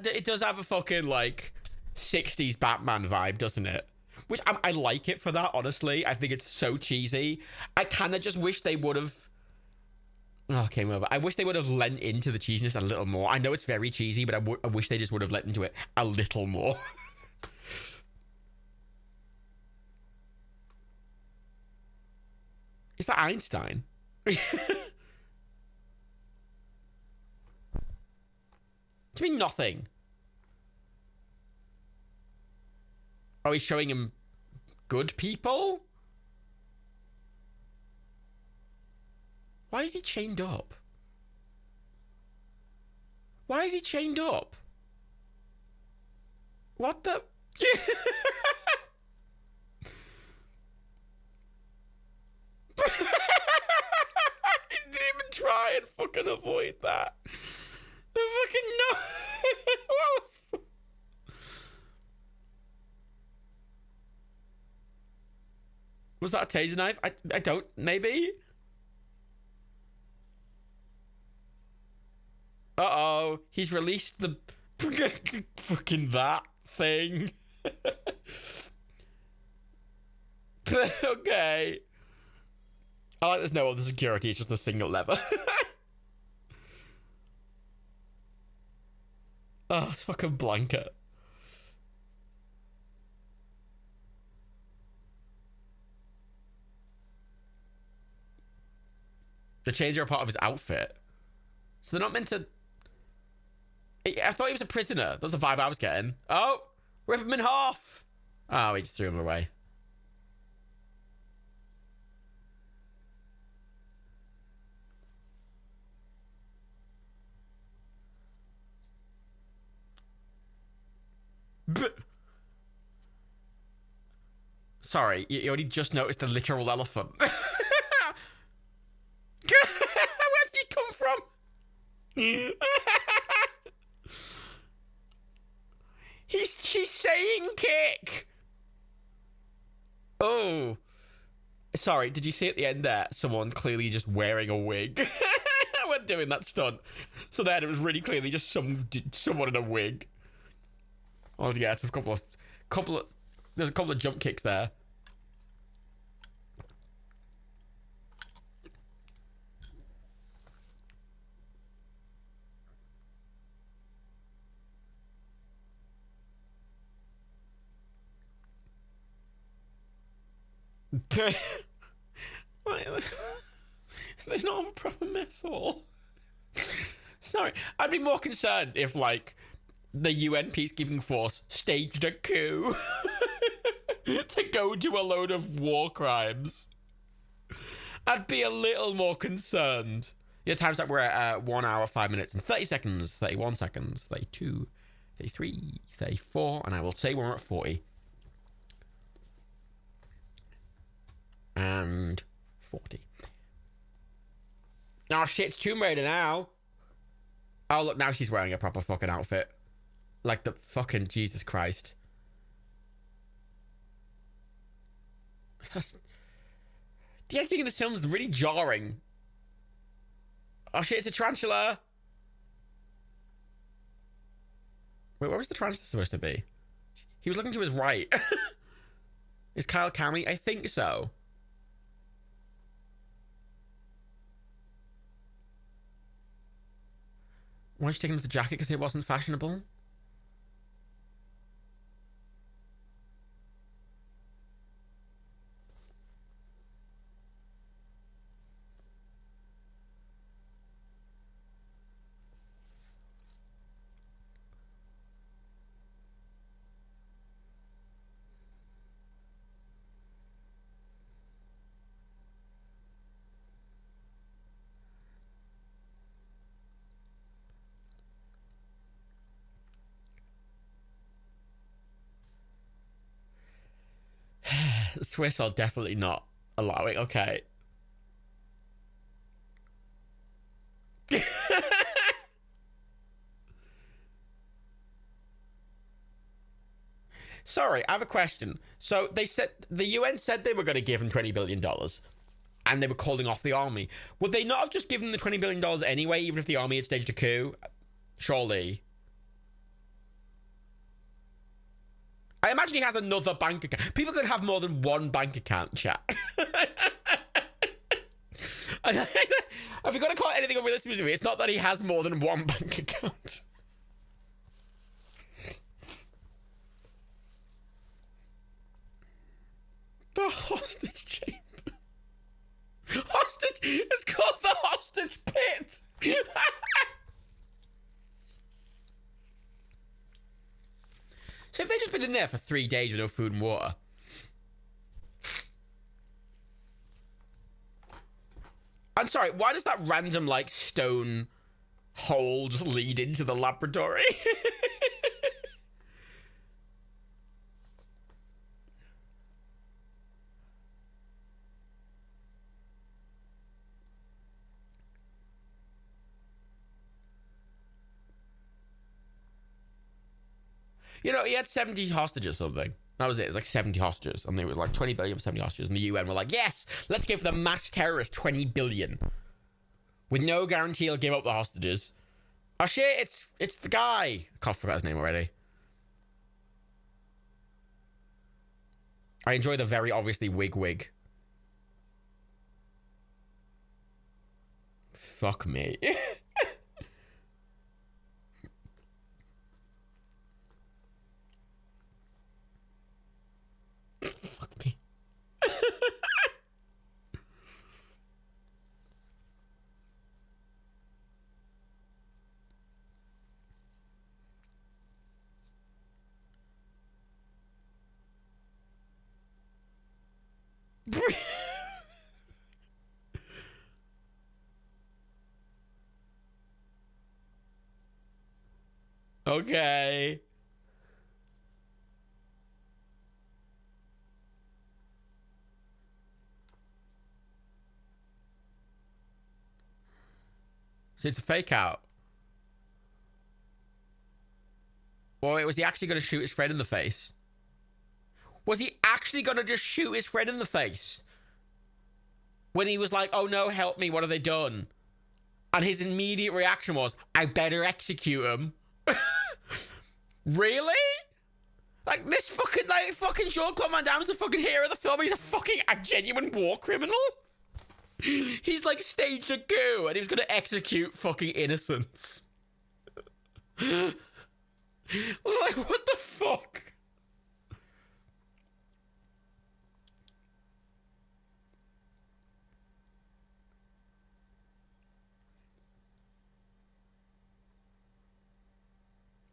it does have a fucking like 60s Batman vibe, doesn't it? Which I like it for that, honestly. I think it's so cheesy. I kind of just wish they would have... Oh, came over. I wish they would have lent into the cheesiness a little more. I know it's very cheesy, but I wish they just would have lent into it a little more. Is that Einstein? Do you mean nothing? Are we showing him good people? Why is he chained up? Why is he chained up? What the? He didn't even try and fucking avoid that. The fucking no. Was that a taser knife? I don't. Maybe. Uh-oh. He's released the fucking that thing. Okay. I like there's no other security, it's just a single lever. Oh, it's fucking blanket. The chains are a part of his outfit. So they're not meant to... I thought he was a prisoner. That was the vibe I was getting. Oh, rip him in half. Oh, he just threw him away. Sorry, you only just noticed the literal elephant. Where'd he come from? She's saying kick. Oh. Sorry, did you see at the end there someone clearly just wearing a wig? I wasn't doing that stunt. So then it was really clearly just someone in a wig. Oh yeah, it's a couple of there's a couple of jump kicks there. They don't have a proper missile. Sorry, I'd be more concerned if, like, the UN peacekeeping force staged a coup to go do a load of war crimes. I'd be a little more concerned. Yeah, times that we're at 1 hour, 5 minutes, and 30 seconds, 31 seconds, 32, 33, 34, and I will say we're at 40. And 40. Oh shit, it's Tomb Raider now. Oh look, now she's wearing a proper fucking outfit. Like the fucking Jesus Christ. The editing in this film is really jarring. Oh shit, it's a tarantula. Wait, where was the tarantula supposed to be? He was looking to his right. Is Kyle Cammy? I think so. Why is she taking off the jacket? Because it wasn't fashionable? The Swiss are definitely not allowing. Okay. Sorry, I have a question. So they said the UN said they were going to give him $20 billion and they were calling off the army. Would they not have just given the $20 billion anyway, even if the army had staged a coup? Surely. I imagine he has another bank account. People could have more than one bank account, chat. If you're going to call it anything unrealistic with me, it's not that he has more than one bank account. The hostage chamber. Hostage! It's called the hostage pit! So if they've just been in there for 3 days with no food and water. I'm sorry, why does that random, like, stone holes lead into the laboratory. You know, he had 70 hostages or something. That was it. It was like 70 hostages. And it was like 20 billion for 70 hostages. And the UN were like, yes, let's give the mass terrorist 20 billion. With no guarantee he'll give up the hostages. Oh shit, it's the guy. I can't forget his name already. I enjoy the very obviously wig. Fuck me. Fuck me. Okay. So it's a fake out. Or was he actually going to shoot his friend in the face? Was he actually going to just shoot his friend in the face? When he was like, oh no, help me, what have they done? And his immediate reaction was, I better execute him. Really? Like, this fucking Jean-Claude Van Damme's the fucking hero of the film. He's a genuine war criminal. He's like staged a coup and he's gonna execute fucking innocents. Like, what the fuck?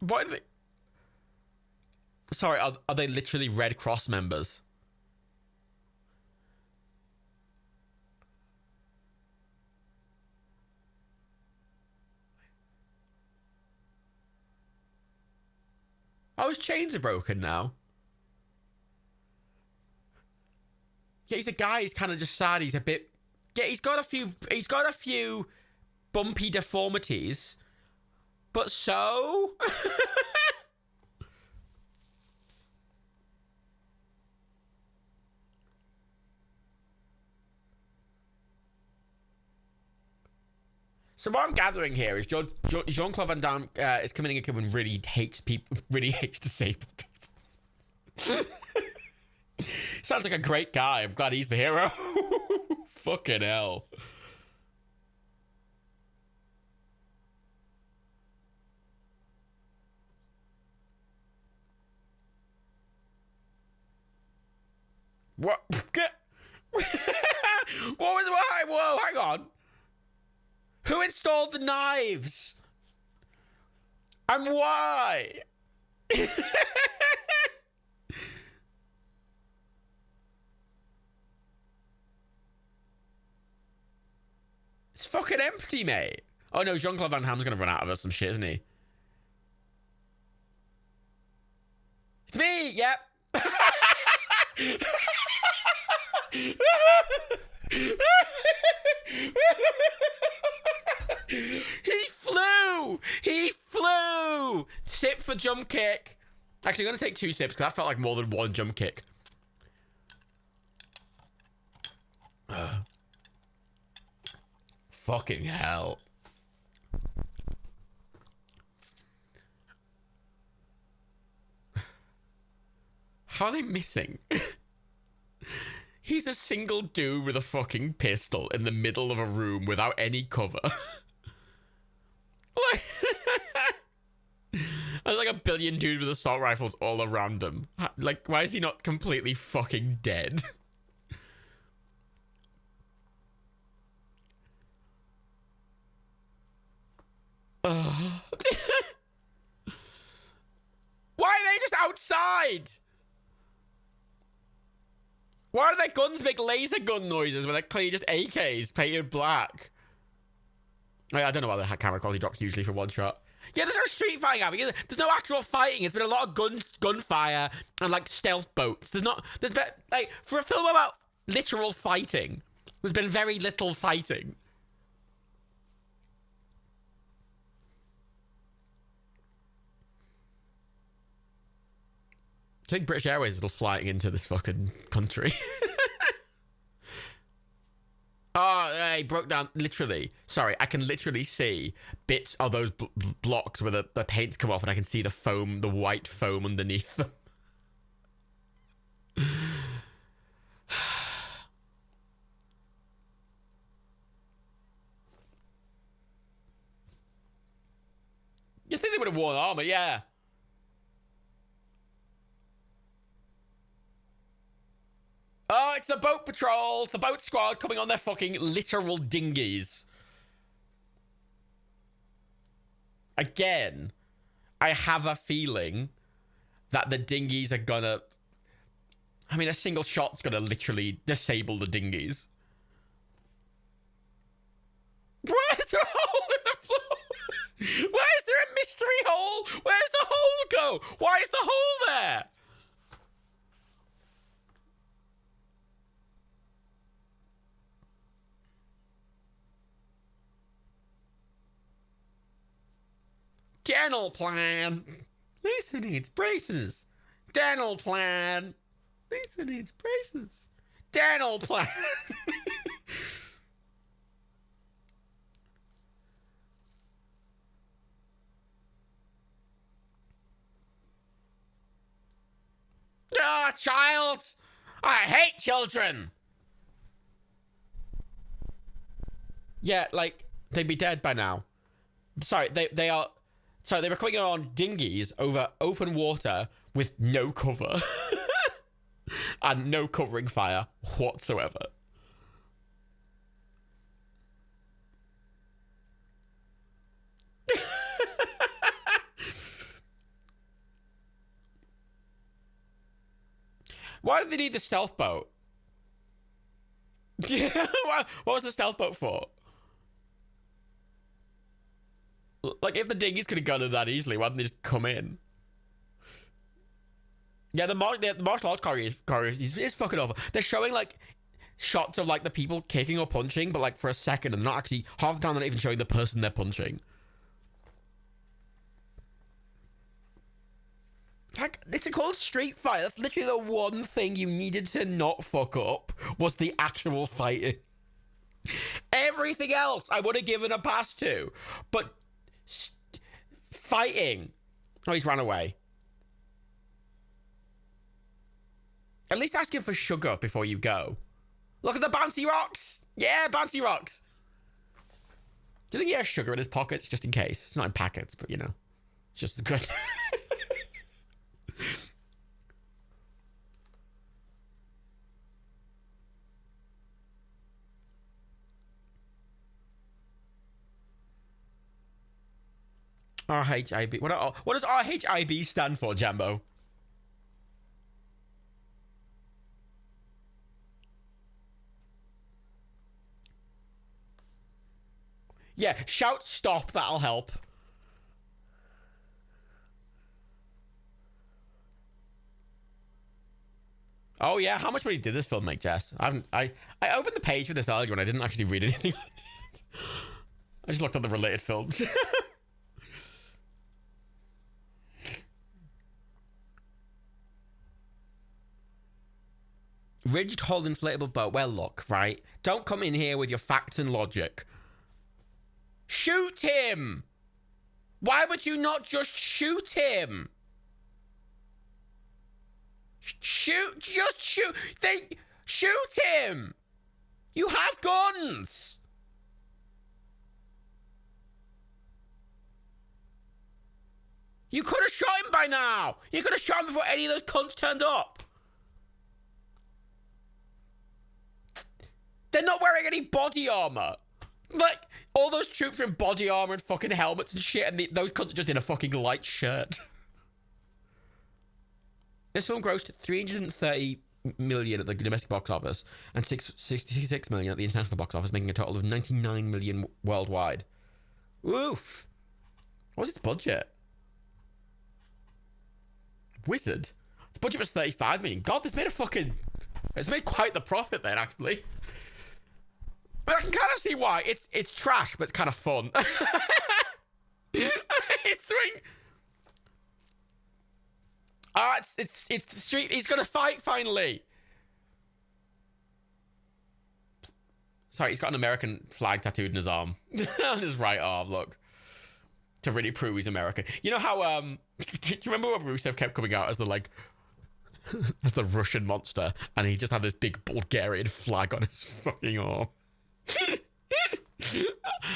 Why do they... Sorry, are they literally Red Cross members? Oh, his chains are broken now. Yeah, he's a guy. He's kind of just sad. He's a bit... Yeah, he's got a few bumpy deformities. But so... So what I'm gathering here is Jean-Claude Van Damme is committing a crime and really hates people, really hates disabled people. Sounds like a great guy. I'm glad he's the hero. Fucking hell. What? Whoa, hang on. Who installed the knives? And why? It's fucking empty, mate. Oh no, Jean-Claude Van Damme's gonna run out of us some shit, isn't he? It's me, yep. He flew! Sip for jump kick. Actually, I'm gonna take 2 sips because that felt like more than 1 jump kick. Fucking hell. How are they missing? He's a single dude with a fucking pistol in the middle of a room without any cover. Like, there's like a billion dudes with assault rifles all around him. Like, why is he not completely fucking dead? Why are they just outside? Why do their guns make laser gun noises when they're clearly just AKs painted black? I don't know why the camera quality drops usually for one shot. Yeah, there's no street fighting happening. There's no actual fighting. It's been a lot of gunfire and like stealth boats. There's been like for a film about literal fighting, there's been very little fighting. I think British Airways is still flying into this fucking country. Oh, he broke down, literally. Sorry, I can literally see bits of those blocks where the paint's come off and I can see the foam, the white foam underneath them. You think they would have worn armor, yeah. Oh, it's the boat patrol, the boat squad coming on their fucking literal dinghies. Again, I have a feeling that the dinghies are gonna... I mean, a single shot's gonna literally disable the dinghies. Where's the hole in the floor? Why is there a mystery hole? Where's the hole go? Why is the hole there? Dental plan. Lisa needs braces. Dental plan. Lisa needs braces. Dental plan. Ah, child. I hate children. Yeah, like, they'd be dead by now. Sorry, they are... So they were coming on dinghies over open water with no cover. And no covering fire whatsoever. Why did they need the stealth boat? Yeah, what was the stealth boat for? Like, if the dinghies could have gone in that easily, why didn't they just come in? Yeah, the martial arts choreography is fucking over. They're showing, like, shots of, like, the people kicking or punching, but, like, for a second, and not actually... Half the time, they're not even showing the person they're punching. Like, it's called Street Fight. That's literally the one thing you needed to not fuck up, was the actual fighting. Everything else, I would have given a pass to. But... fighting. Oh, he's ran away. At least ask him for sugar before you go. Look at the bouncy rocks. Yeah, bouncy rocks. Do you think he has sugar in his pockets just in case? It's not in packets, but you know, it's just good. RHIB. What does RHIB stand for, Jambo? Yeah, shout stop, that'll help. Oh yeah, how much money did this film make, Jess? I opened the page for this earlier and I didn't actually read anything on it. I just looked at the related films. Rigid hull inflatable boat. Well, look, right? Don't come in here with your facts and logic. Shoot him! Why would you not just shoot him? Shoot! Just shoot! Shoot him! You have guns! You could have shot him by now! You could have shot him before any of those cunts turned up! They're not wearing any body armor. Like, all those troops are in body armor and fucking helmets and shit, and those cunts are just in a fucking light shirt. This film grossed 330 million at the domestic box office and 66 million at the international box office, making a total of 99 million worldwide. Oof. What was its budget? Wizard? Its budget was 35 million. God, this made a fucking... It's made quite the profit then, actually. But I can kind of see why. It's trash, but it's kind of fun. It's swing. It's the street. He's gonna fight finally. Sorry, he's got an American flag tattooed in his arm. On his right arm, look. To really prove he's American. You know how, do you remember when Rusev kept coming out as the, like, as the Russian monster, and he just had this big Bulgarian flag on his fucking arm?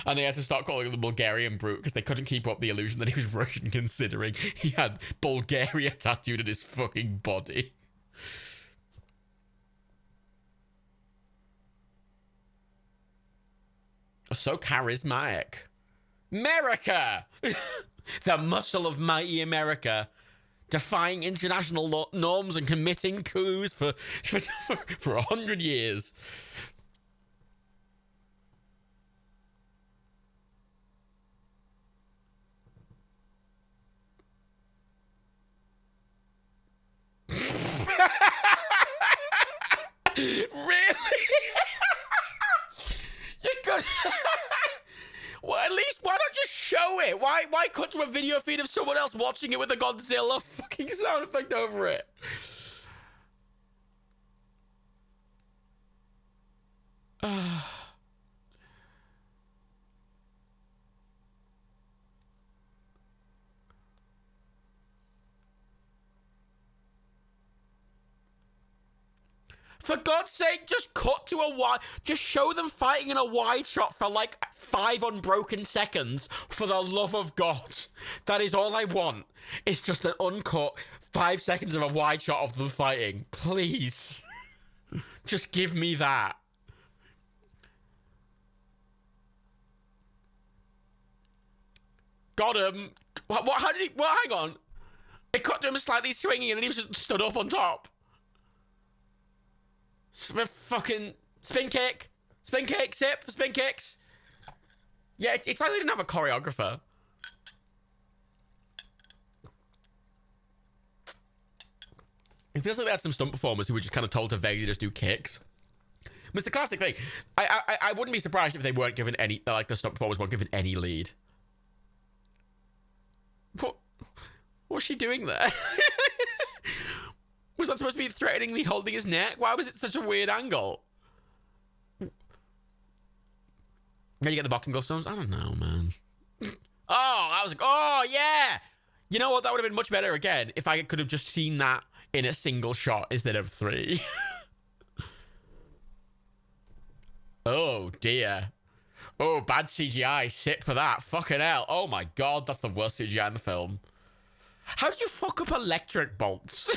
And they had to start calling him the Bulgarian Brute because they couldn't keep up the illusion that he was Russian, considering he had Bulgaria tattooed on his fucking body. So charismatic. America! The muscle of mighty America. Defying international norms and committing coups for 100 years. Really? You could... Well, at least, why not just show it? Why cut to a video feed of someone else watching it with a Godzilla fucking sound effect over it? For God's sake, just cut to a wide... Just show them fighting in a wide shot for, like, 5 unbroken seconds. For the love of God. That is all I want. It's just an uncut 5 seconds of a wide shot of them fighting. Please. Just give me that. Got him. What? How did he... What? Hang on. It cut to him slightly swinging and then he was just stood up on top. Fucking spin kick, sip for spin kicks. Yeah, it's like they didn't have a choreographer. It feels like they had some stunt performers who were just kind of told to vaguely just do kicks. But it's the classic thing. I wouldn't be surprised if they weren't given any, like the stunt performers weren't given any lead. What's she doing there? Was that supposed to be threateningly holding his neck? Why was it such a weird angle? Now you get the boxing customs? I don't know, man. Oh, I was like, oh, yeah. You know what? That would have been much better again if I could have just seen that in a single shot instead of 3. Oh, dear. Oh, bad CGI. Sit for that. Fucking hell. Oh, my God. That's the worst CGI in the film. How did you fuck up electric bolts?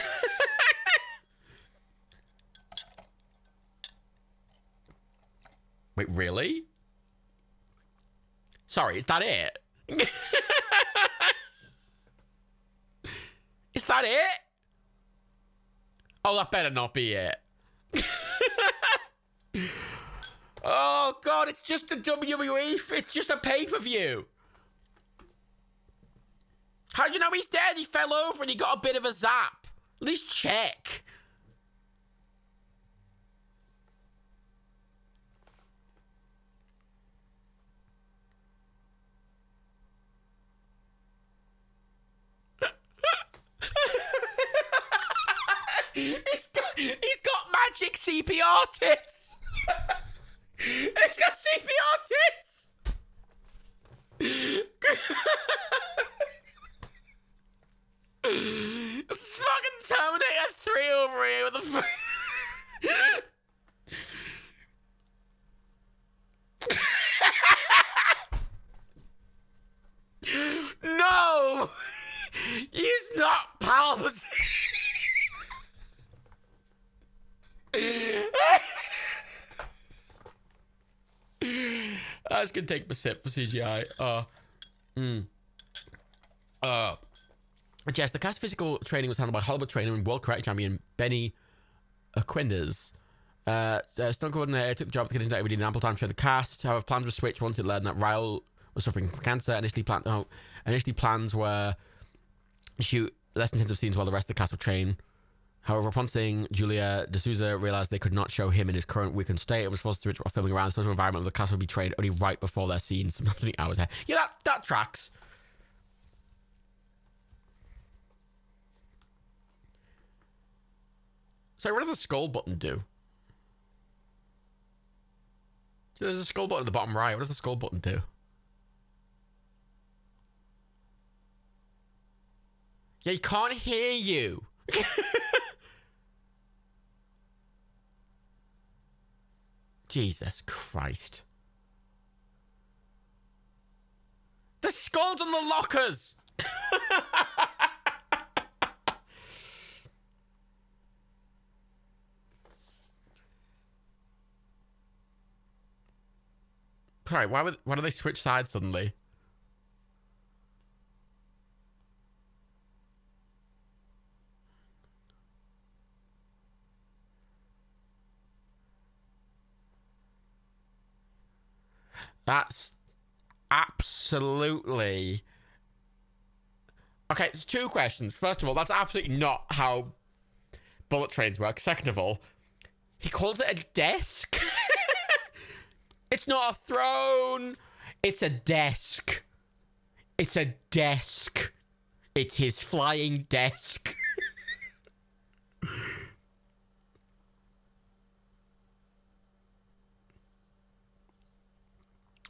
Wait, really? Sorry, is that it? Is that it? Oh, that better not be it. Oh, God, it's just a WWE. It's just a pay-per-view. How'd you know he's dead? He fell over and he got a bit of a zap. At least check. He's got magic CPR tits. He's got CPR tits. It's fucking Terminator 3 over here with the No! He's not Palpatine! I was gonna take a sip for CGI. Yes, the cast physical training was handled by Hollywood trainer and world karate champion Benny Quinders. Stunt coordinator took the job to get into within ample time to train the cast. However, plans were switched once it learned that Ryle was suffering from cancer. Initially plans were to shoot less intensive scenes while the rest of the cast were trained. However, upon seeing Julia D'Souza realized they could not show him in his current weakened state and was forced to switch filming around the special environment where the cast would be trained only right before their scenes, sometimes only hours ahead. Yeah, that tracks. So what does the skull button do? There's a skull button at the bottom right. What does the skull button do? Yeah, he can't hear you. Jesus Christ. The skull's on the lockers! Sorry, why do they switch sides suddenly? That's absolutely... Okay, there's two questions. First of all, that's absolutely not how bullet trains work. Second of all, he calls it a desk? It's not a throne. It's a desk. It's a desk. It's his flying desk.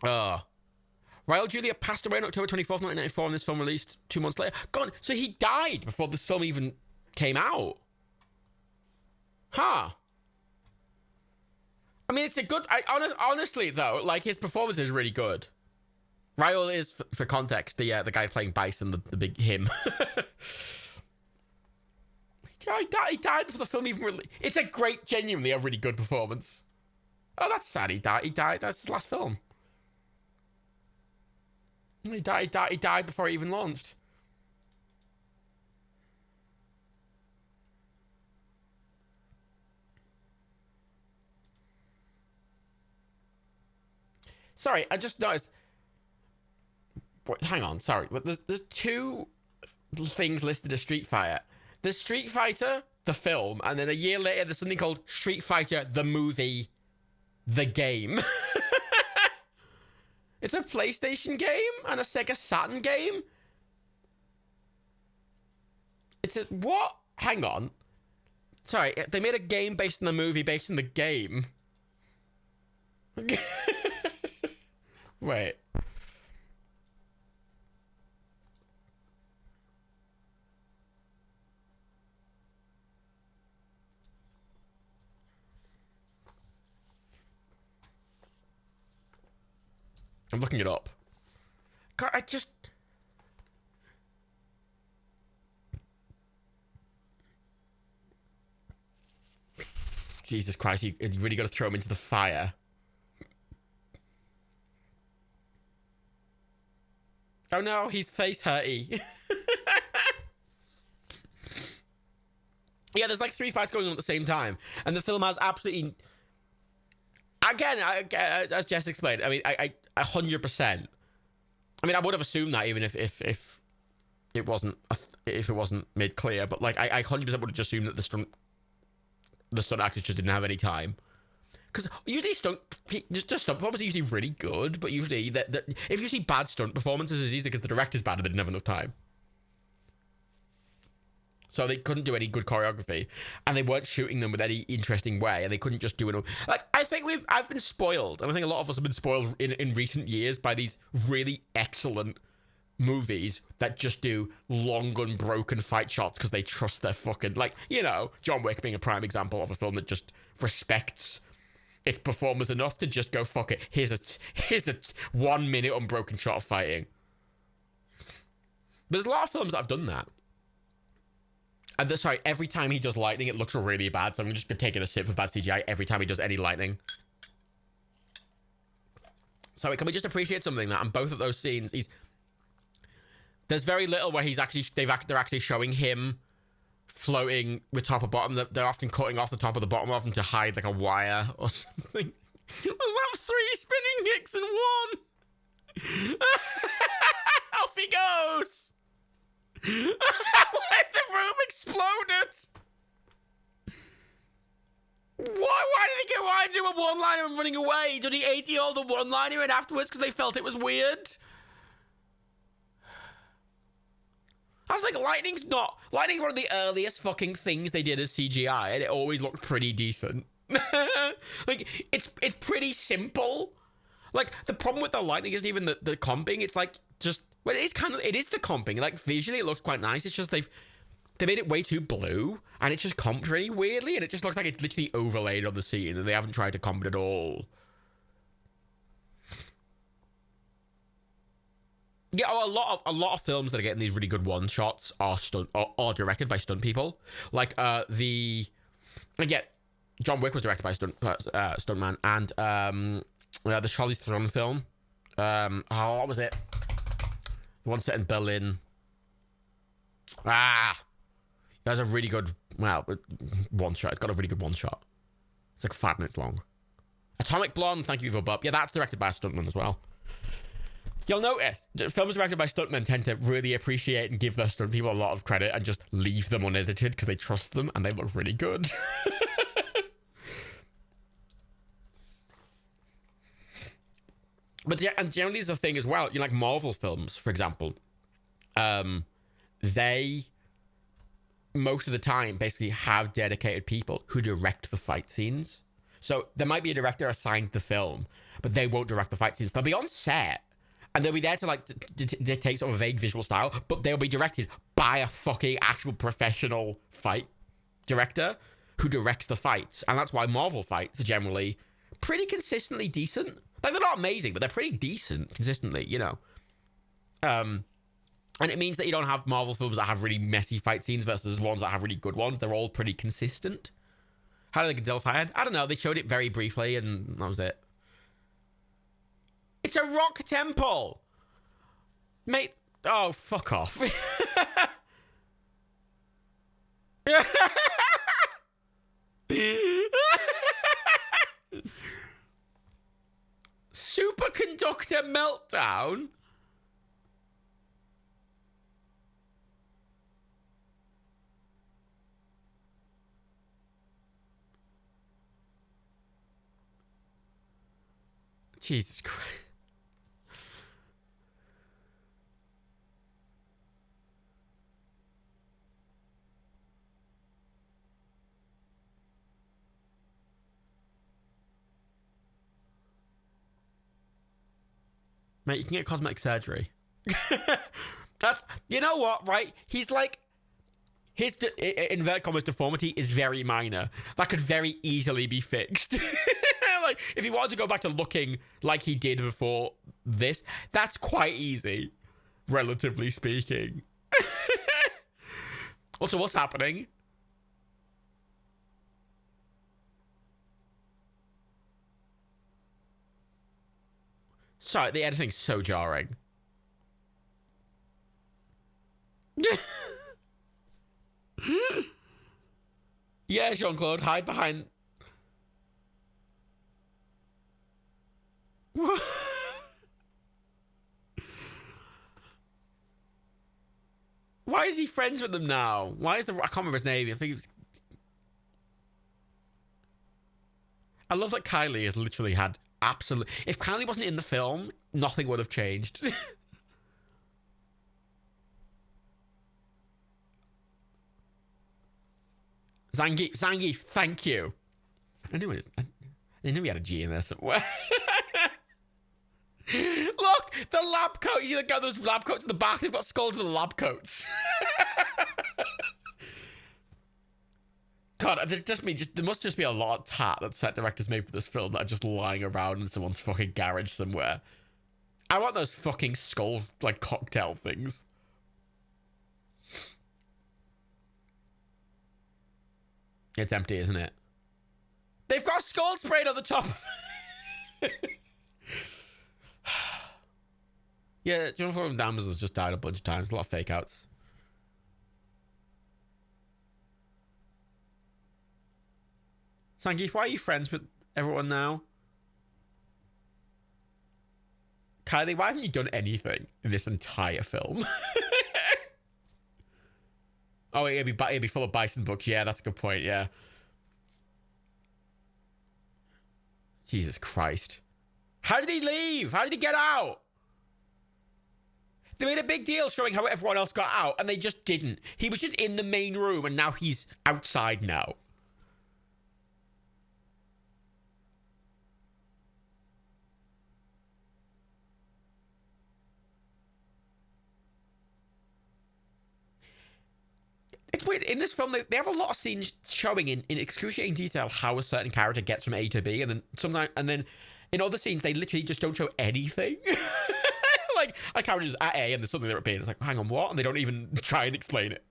Raul Julia passed away on October 24th, 1994, and this film released 2 months later. Gone. So he died before this film even came out. Huh. I mean, it's a good... honestly, though, like, his performance is really good. Raul is, for context, the guy playing Bison, the big him. He died before the film even released. It's a genuinely a really good performance. Oh, that's sad. He died. That's his last film. He died before he even launched. Sorry, I just noticed. Wait, hang on, sorry, but there's two things listed as Street Fighter. There's Street Fighter, the film, and then a year later there's something called Street Fighter, the movie, the game. It's a PlayStation game and a Sega Saturn game. It's a what? Hang on. Sorry, they made a game based on the movie based on the game. Wait. I'm looking it up. God, I just... Jesus Christ, you really got to throw him into the fire. Oh no, he's face hurty. Yeah, there's like 3 fights going on at the same time. And the film has absolutely... Again, as Jess explained, I mean, I 100%. I mean, I would have assumed that even if it wasn't made clear, but like I 100% would have just assumed that the stunt actors just didn't have any time. Because usually stunt performances are usually really good, but usually if you see bad stunt performances, it's usually because the director's bad and they didn't have enough time. So they couldn't do any good choreography, and they weren't shooting them with any interesting way, and they couldn't just do it. Like, I think I've been spoiled, and I think a lot of us have been spoiled in recent years by these really excellent movies that just do long unbroken fight shots because they trust their fucking, like, you know, John Wick being a prime example of a film that just respects its performers enough to just go, fuck it, here's a 1 minute unbroken shot of fighting. There's a lot of films that have done that. And sorry, every time he does lightning, it looks really bad. So I'm just taking a sip of bad CGI every time he does any lightning. So can we just appreciate something that on both of those scenes, there's very little where they're actually showing him floating with top or bottom. They're often cutting off the top or the bottom of them to hide like a wire or something. Was that 3 spinning kicks in one? Off he goes. Where's the room exploded? Why did he go? Why do a one-liner and running away? Did he ADR the one-liner in afterwards because they felt it was weird? I was like, Lightning's one of the earliest fucking things they did as CGI, and it always looked pretty decent. Like, it's pretty simple. Like, the problem with the Lightning isn't even the comping. It's like, just, well, it is the comping. Like, visually it looks quite nice. It's just they made it way too blue, and it's just comped really weirdly, and it just looks like it's literally overlaid on the scene, and they haven't tried to comp it at all. Yeah, a lot of films that are getting these really good one shots are directed by stunt people. Like John Wick was directed by stuntman, and the Charlize Theron film. What was it? The one set in Berlin. That's a really good one shot. It's got a really good one shot. It's like 5 minutes long. Atomic Blonde. Thank you for Bub. Yeah, that's directed by a stuntman as well. You'll notice films directed by stuntmen tend to really appreciate and give their stunt people a lot of credit and just leave them unedited because they trust them and they look really good. But yeah, and generally is the thing as well. You know, like Marvel films, for example. They most of the time basically have dedicated people who direct the fight scenes. So there might be a director assigned the film, but they won't direct the fight scenes. They'll be on set. And they'll be there to like dictate sort of a vague visual style, but they'll be directed by a fucking actual professional fight director who directs the fights. And that's why Marvel fights are generally pretty consistently decent. Like, they're not amazing, but they're pretty decent consistently, you know. And it means that you don't have Marvel films that have really messy fight scenes versus ones that have really good ones. They're all pretty consistent. How do they get fired? I don't know. They showed it very briefly, and that was it. It's a rock temple! Mate, oh, fuck off. Superconductor meltdown? Jesus Christ. Mate, you can get cosmetic surgery. That's, you know what, right? He's like, his invert commas deformity is very minor. That could very easily be fixed. Like, if he wanted to go back to looking like he did before this, that's quite easy, relatively speaking. Also, what's happening? Sorry, the editing's so jarring. Yeah, Jean-Claude, hide behind... Why is he friends with them now? Why is the... I can't remember his name. I think he was... I love that Kylie has literally had absolute... If Kylie wasn't in the film, nothing would have changed. Zangief, thank you. I knew he had a G in there somewhere. Look, the lab coat. You got those lab coats in the back. They've got skulls in the lab coats. God, there must just be a lot of tat that set directors made for this film that are just lying around in someone's fucking garage somewhere. I want those fucking skull, like, cocktail things. It's empty, isn't it? They've got skull sprayed on the top. Yeah, Jonathan Dambers has just died a bunch of times. A lot of fake outs. Zangief, why are you friends with everyone now? Kylie, why haven't you done anything in this entire film? Oh, it'd be full of bison books. Yeah, that's a good point. Yeah. Jesus Christ. How did he leave? How did he get out? They made a big deal showing how everyone else got out, and they just didn't. He was just in the main room, and now he's outside now. It's weird. In this film, they have a lot of scenes showing in excruciating detail how a certain character gets from A to B, and then in other scenes they literally just don't show anything. Like a character's at A and there's something they're at B, and it's like, hang on, what? And they don't even try and explain it.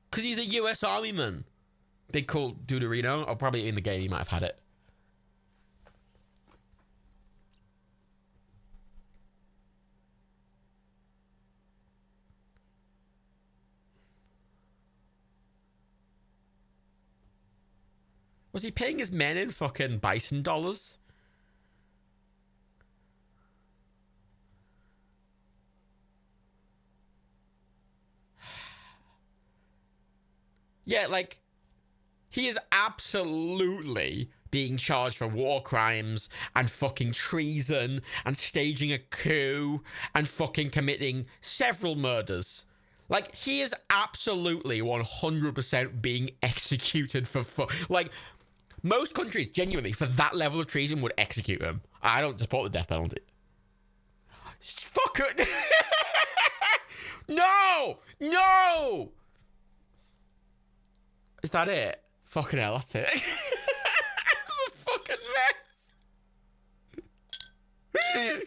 Because he's a US Army man. Big cool Duderino, or probably in the game he might have had it. Was he paying his men in fucking bison dollars? Yeah, like, he is absolutely being charged for war crimes and fucking treason and staging a coup and fucking committing several murders. Like, he is absolutely 100% being executed for like, most countries, genuinely, for that level of treason, would execute him. I don't support the death penalty. Fuck it! No! No! Is that it? Fucking hell, that's it. It's a fucking mess.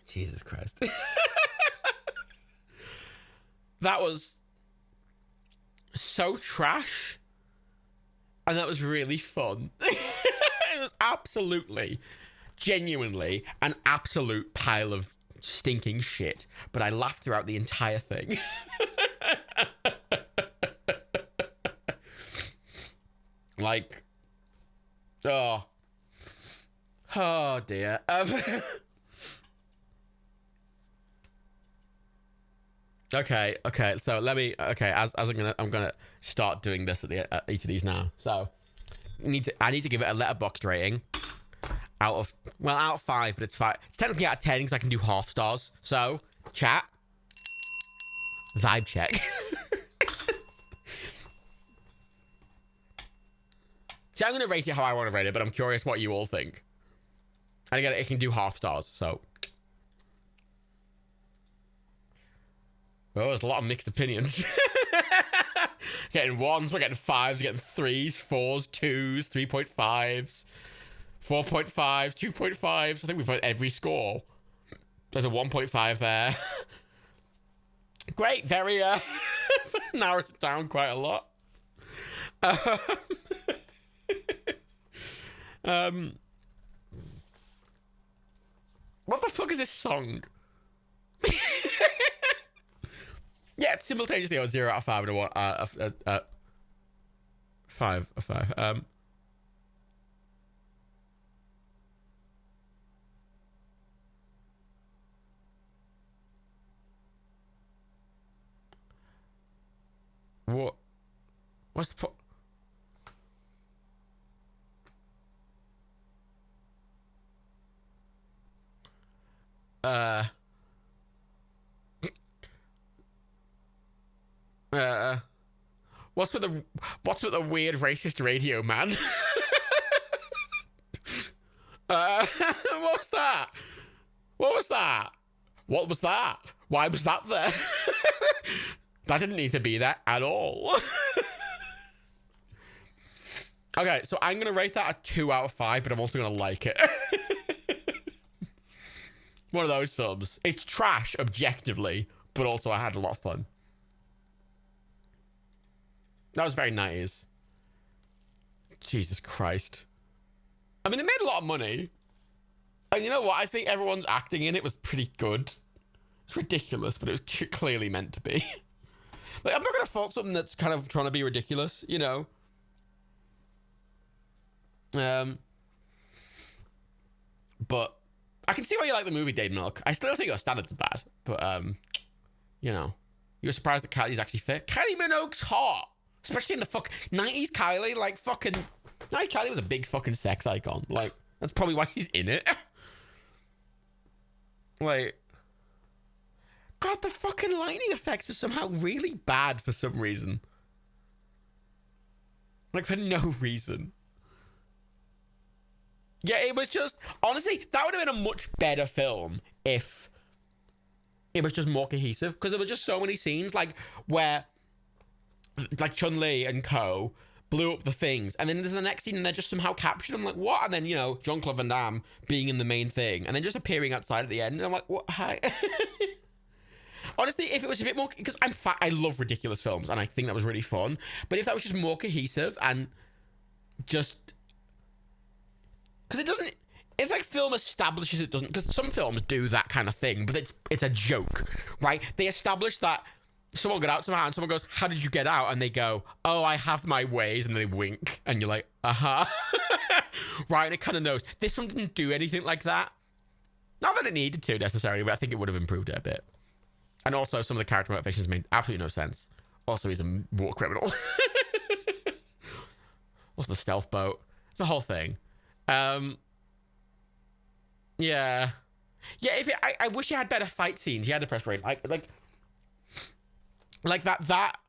Jesus Christ. That was so trash, and that was really fun. It was absolutely, genuinely, an absolute pile of stinking shit, but I laughed throughout the entire thing. Like, oh dear. Okay. So let me. Okay, as I'm gonna start doing this at each of these now. So I need to give it a letterboxd rating out of 5, but it's 5. It's technically out of 10 because I can do half stars. So chat, vibe check. So I'm gonna rate it how I want to rate it, but I'm curious what you all think. And again, it can do half stars. So. Oh, there's a lot of mixed opinions. Getting 1s, we're getting 5s, we're getting 3s, 4s, 2s, 3.5s, 4.5, 2.5s. I think we've got every score. There's a 1.5 there. Great, very narrows it down quite a lot. What the fuck is this song? Yeah, it's simultaneously a 0 out of 5 and a 1 5 of 5. What? What's the point? What's with the weird racist radio man? What was that? What was that? What was that? Why was that there? That didn't need to be there at all. Okay, so I'm gonna rate that a 2 out of 5, but I'm also gonna like it. One of those subs. It's trash objectively, but also I had a lot of fun. That was very 90s. Jesus Christ. I mean, it made a lot of money. And you know what? I think everyone's acting in it was pretty good. It's ridiculous, but it was clearly meant to be. Like, I'm not gonna fault something that's kind of trying to be ridiculous, you know. But I can see why you like the movie Dade Milk. I still don't think your standards are bad, but you know, you were surprised that Kylie's actually fit. Kylie Minogue's hot, especially in the 90s. Kylie, like fucking 90s Kylie was a big fucking sex icon. Like that's probably why he's in it. Like, God, the fucking lightning effects were somehow really bad for some reason. Like for no reason. Yeah, it was just, honestly, that would have been a much better film if it was just more cohesive, because there were just so many scenes like where like Chun-Li and co blew up the things, and then there's the next scene and they're just somehow captured. I'm like, what? And then, you know, Jean-Claude Van Damme being in the main thing and then just appearing outside at the end, and I'm like, what? Hi. Honestly, if it was a bit more, because I love ridiculous films and I think that was really fun, but if that was just more cohesive and just, because it doesn't, it's like film establishes it doesn't, because some films do that kind of thing, but it's a joke, right? They establish that someone got out somehow and someone goes, how did you get out? And they go, oh, I have my ways, and they wink, and you're like, uh-huh. Right, and it kind of knows. This one didn't do anything like that. Not that it needed to necessarily, but I think it would have improved it a bit. And also, some of the character motivations made absolutely no sense. Also, he's a war criminal. Also, the stealth boat. It's a whole thing. Yeah. Yeah, I wish you had better fight scenes. You had to press rate. Like that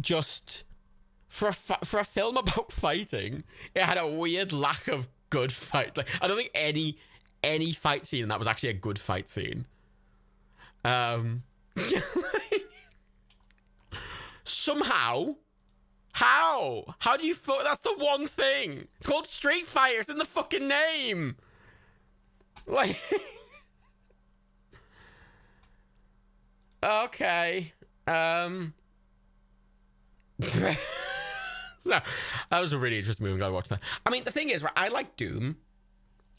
just for a film about fighting, it had a weird lack of good fight. Like, I don't think any fight scene in that was actually a good fight scene. Somehow, how do you fuck? That's the one thing. It's called Street Fighter. It's in the fucking name. Like, okay. So that was a really interesting movie. I gotta watch that. I mean, the thing is, right, I like Doom.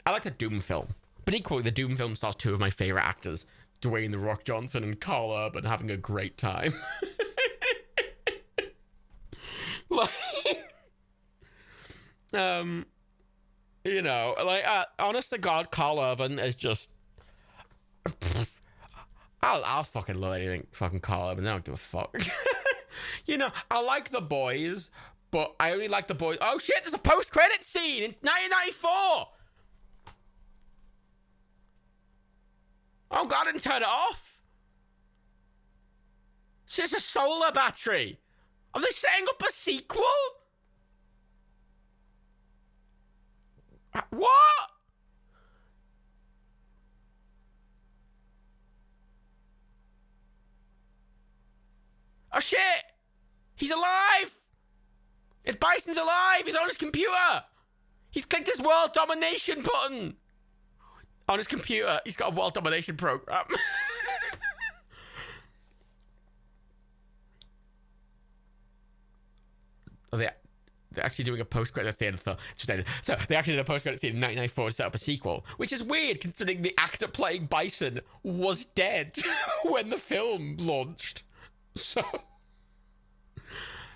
I like the Doom film, but equally, the Doom film stars two of my favorite actors, Dwayne The Rock Johnson and Carl Urban, having a great time. Like, you know, like, honest to God, Carl Urban is just, I'll fucking love anything fucking Carl Urban. I don't give a fuck. You know, I like The Boys, but I only like The Boys. Oh shit, there's a post-credit scene in 1994. Oh God, I didn't turn it off. So it's a solar battery. Are they setting up a sequel? What? Oh shit! He's alive! It's Bison's alive! He's on his computer! He's clicked his world domination button! On his computer, he's got a world domination program. Oh, they're actually doing a post-credit at the end of the film. So they actually did a post-credit scene in 1994 to set up a sequel, which is weird considering the actor playing Bison was dead when the film launched. So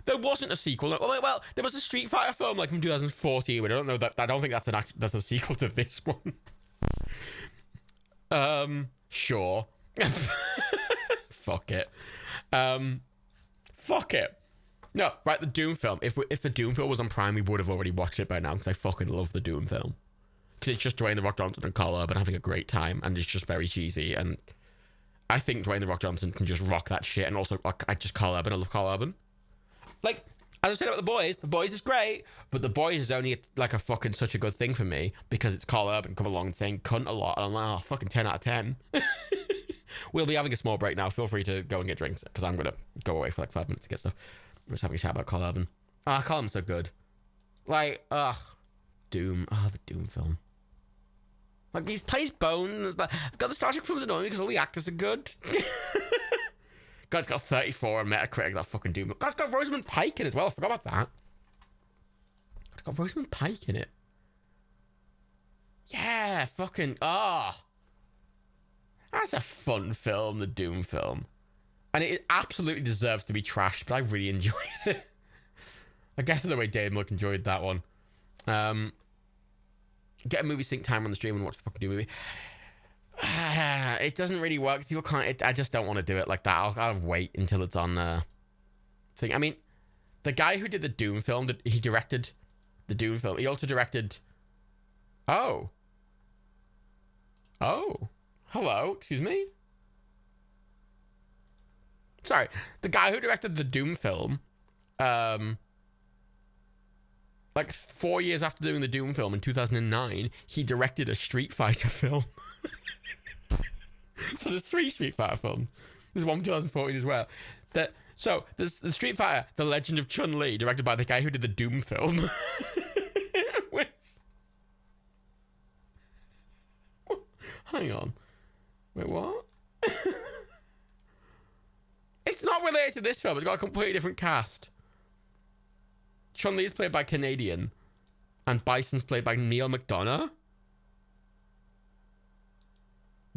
there wasn't a sequel. Well, there was a Street Fighter film like from 2014, but I don't know that. I don't think that's a sequel to this one. Sure. Fuck it. Fuck it. No, right, the Doom film. If the Doom film was on Prime, we would have already watched it by now, because I fucking love the Doom film. Because it's just Dwayne The Rock Johnson and Carl Urban having a great time, and it's just very cheesy, and I think Dwayne The Rock Johnson can just rock that shit, and also, I just Carl Urban. I love Carl Urban. Like, as I said about The Boys is great, but The Boys is only, like, a fucking such a good thing for me, because it's Carl Urban come along and saying cunt a lot, and I'm like, oh, fucking 10 out of 10. We'll be having a small break now. Feel free to go and get drinks, because I'm going to go away for, like, 5 minutes to get stuff. We're just having a chat about Carl Urban. Carl Urban's so good. Like, Doom. The Doom film. Like, he plays Bones. God, the Star Trek film's annoying because all the actors are good. God, it's got 34 on Metacritic, that fucking Doom. God, it's got Rosamund Pike in as well. I forgot about that. God, it's got Rosamund Pike in it. Yeah, fucking, that's a fun film, the Doom film. And it absolutely deserves to be trashed, but I really enjoyed it. I guess in the way Dave Muck enjoyed that one. Get a movie sync time on the stream and watch the fucking new movie. It doesn't really work. People can't. I just don't want to do it like that. I'll wait until it's on the thing. I mean, the guy who did the Doom film, he directed the Doom film. He also directed. Oh. Hello. Excuse me. Sorry, the guy who directed the Doom film, like 4 years after doing the Doom film in 2009, he directed a Street Fighter film. So there's 3 Street Fighter films. There's one from 2014 as well. So there's the Street Fighter, The Legend of Chun-Li, directed by the guy who did the Doom film. Hang on. Wait, what? It's not related to this film. It's got a completely different cast. Chun-Li is played by Canadian, and Bison's played by Neil McDonough.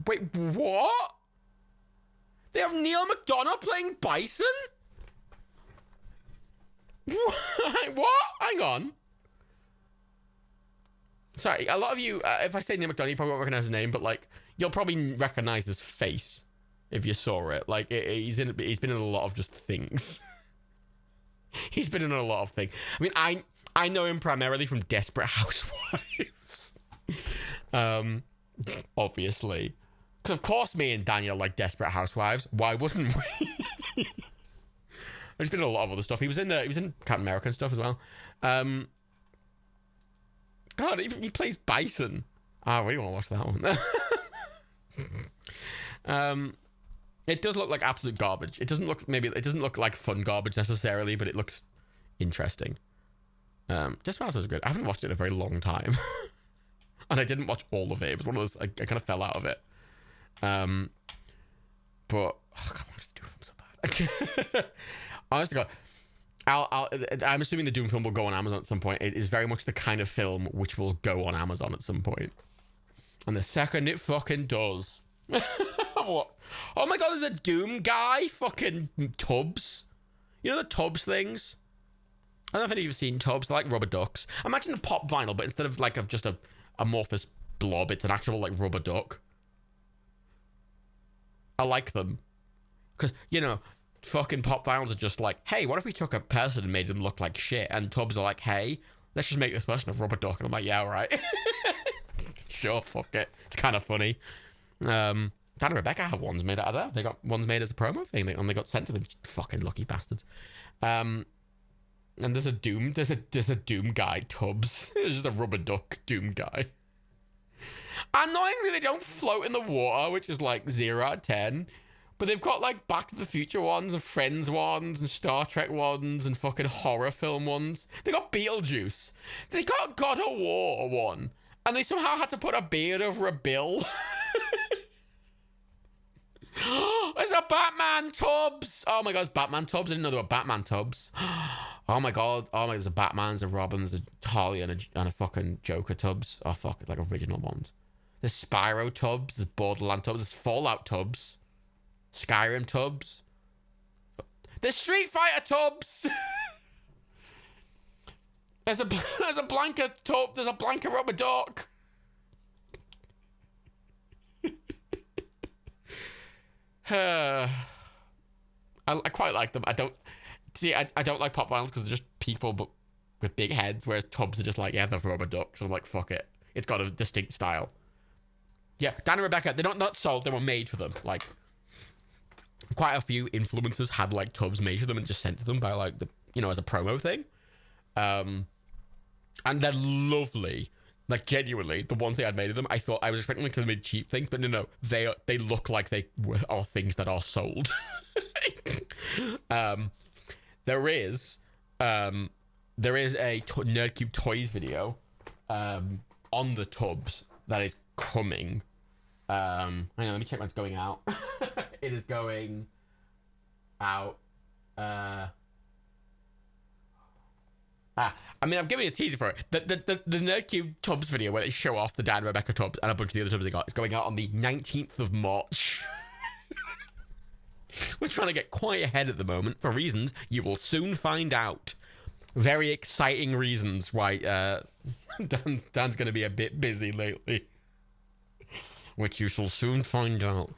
Wait, what? They have Neil McDonough playing Bison? What? Hang on. Sorry, a lot of you, if I say Neil McDonough, you probably won't recognize his name, but like, you'll probably recognize his face if you saw it. Like, he's been in a lot of just things. He's been in a lot of things. I mean, I know him primarily from Desperate Housewives. Obviously. Because of course me and Daniel like Desperate Housewives. Why wouldn't we? There's been a lot of other stuff. He was in Captain America and stuff as well. God, he plays Bison. I really want to watch that one. It does look like absolute garbage. It doesn't look like fun garbage necessarily, but it looks interesting. Desperate Housewives was good. I haven't watched it in a very long time. And I didn't watch all of it. It was one of those, I kind of fell out of it. But oh God, I want to do film so bad. Honestly, God, I'm assuming the Doom film will go on Amazon at some point. It is very much the kind of film which will go on Amazon at some point. And the second it fucking does, what? Oh my God, there's a Doom guy, fucking Tubs. You know the Tubs things? I don't know if any of you've seen Tubs. They're like rubber ducks. Imagine a pop vinyl, but instead of like just a amorphous blob, it's an actual like rubber duck. I like them. Because, you know, fucking pop vinyls are just like, hey, what if we took a person and made them look like shit? And Tubs are like, hey, let's just make this person a rubber duck. And I'm like, yeah, all right. Sure, fuck it. It's kind of funny. Dan and Rebecca have ones made out of that. They got ones made as a promo thing, and they got sent to them. Fucking lucky bastards. And there's a Doom guy, Tubs. There's just a rubber duck Doom guy. Annoyingly, they don't float in the water, which is like 0 out of 10. But they've got like Back to the Future ones, and Friends ones, and Star Trek ones, and fucking horror film ones. They got Beetlejuice. They got God of War one. And they somehow had to put a beard over a bill. There's a Batman Tubs. Oh my God, it's Batman Tubs. I didn't know there were Batman Tubs. Oh my God. There's a Batman, there's a Robin, there's a Harley, and a fucking Joker Tubs. Oh fuck, it's like original ones. There's Spyro Tubs, there's Borderland Tubs, there's Fallout Tubs, Skyrim Tubs. There's Street Fighter Tubs. There's a Blanka Tub, there's a Blanka Rubber Duck. I quite like them. I don't like pop vinyls because they're just people but with big heads, whereas Tubs are just like, yeah, they're rubber ducks. So I'm like, fuck it. It's got a distinct style. Yeah, Dan and Rebecca, they're not sold, they were made for them. Like, quite a few influencers had like Tubs made for them and just sent to them by like as a promo thing. And they're lovely. Like, genuinely, the one thing I'd made of them, I was expecting them to make cheap things, but no, they look like they are things that are sold. There is a Nerdcube Toys video on the Tubs that is coming. Hang on, let me check when it's going out. It is going out. I mean, I'm giving you a teaser for it. The Nerdcube Tubs video where they show off the Dan and Rebecca Tubs and a bunch of the other Tubs they got is going out on the 19th of March. We're trying to get quite ahead at the moment for reasons you will soon find out. Very exciting reasons why Dan's going to be a bit busy lately, which you shall soon find out.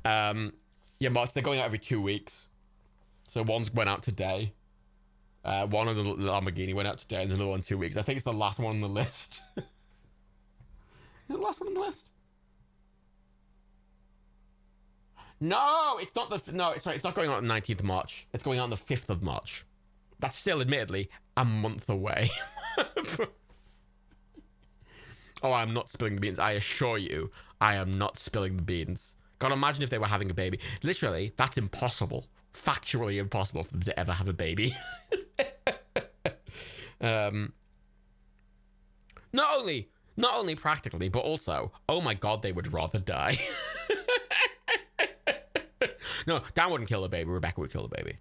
Yeah, March, they're going out every 2 weeks. So one's went out today. One of the Lamborghini went out today, and there's another one in 2 weeks. I think it's the last one on the list. Is it the last one on the list? No, it's not the... No, sorry, it's not going out on the 19th of March. It's going out on the 5th of March. That's still, admittedly, a month away. Oh, I'm not spilling the beans. I assure you, I am not spilling the beans. God, imagine if they were having a baby. Literally, that's impossible. Factually impossible for them to ever have a baby. Not only practically, but also, oh my God, they would rather die. No, Dan wouldn't kill the baby. Rebecca would kill the baby.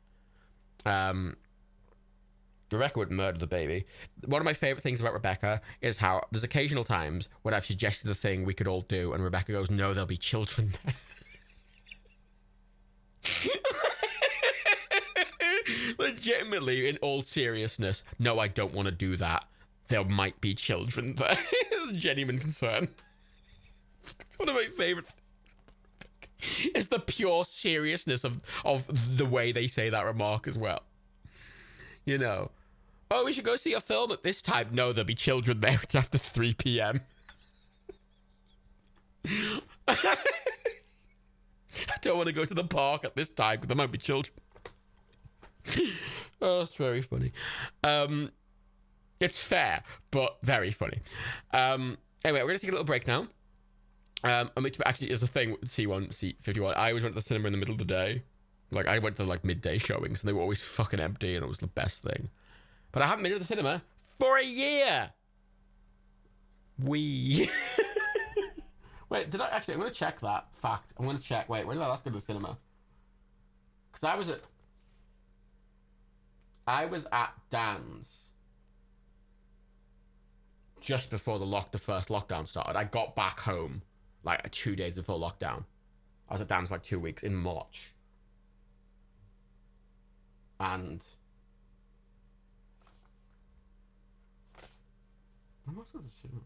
Rebecca would murder the baby. One of my favorite things about Rebecca is how there's occasional times when I've suggested a thing we could all do, and Rebecca goes, "No, there'll be children there." Legitimately, in all seriousness, no, I don't want to do that. There might be children there. It's a genuine concern. It's one of my favorite things. It's the pure seriousness of the way they say that remark as well. You know, oh, we should go see a film at this time. No, there'll be children there. It's after 3 p.m. I don't want to go to the park at this time because there might be children. Oh, it's very funny. It's fair, but very funny. Anyway, we're going to take a little break now. Actually, it's a thing, C1, C51. I always went to the cinema in the middle of the day. Like, I went to, like, midday showings, and they were always fucking empty, and it was the best thing. But I haven't been to the cinema for a year! Wait, I'm going to check that fact. I'm going to check. Wait, when did I last go to the cinema? Because I was at Dan's just before the first lockdown started. I got back home like 2 days before lockdown. I was at Dan's for like 2 weeks in March. And I must go to the cinema.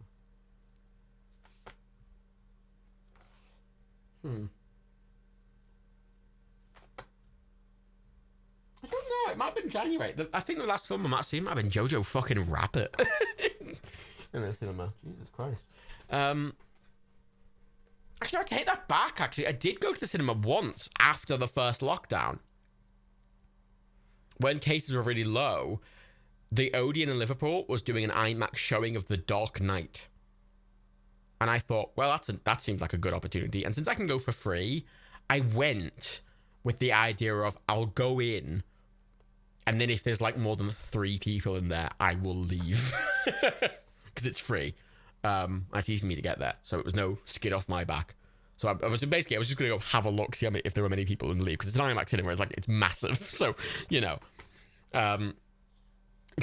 I don't know. It might have been January. I think the last film I might have seen might have been Jojo fucking Rabbit in the cinema. Jesus Christ. Actually, I take that back. Actually, I did go to the cinema once after the first lockdown. When cases were really low, the Odeon in Liverpool was doing an IMAX showing of The Dark Knight. And I thought, well, that seems like a good opportunity. And since I can go for free, I went with the idea of I'll go in, and then if there's like more than 3 people in there, I will leave. Because it's free. It's easy for me to get there. So it was no skid off my back. So I was just going to go have a look, see if there were many people and leave. Because it's an IMAX cinema, it's massive. So, you know.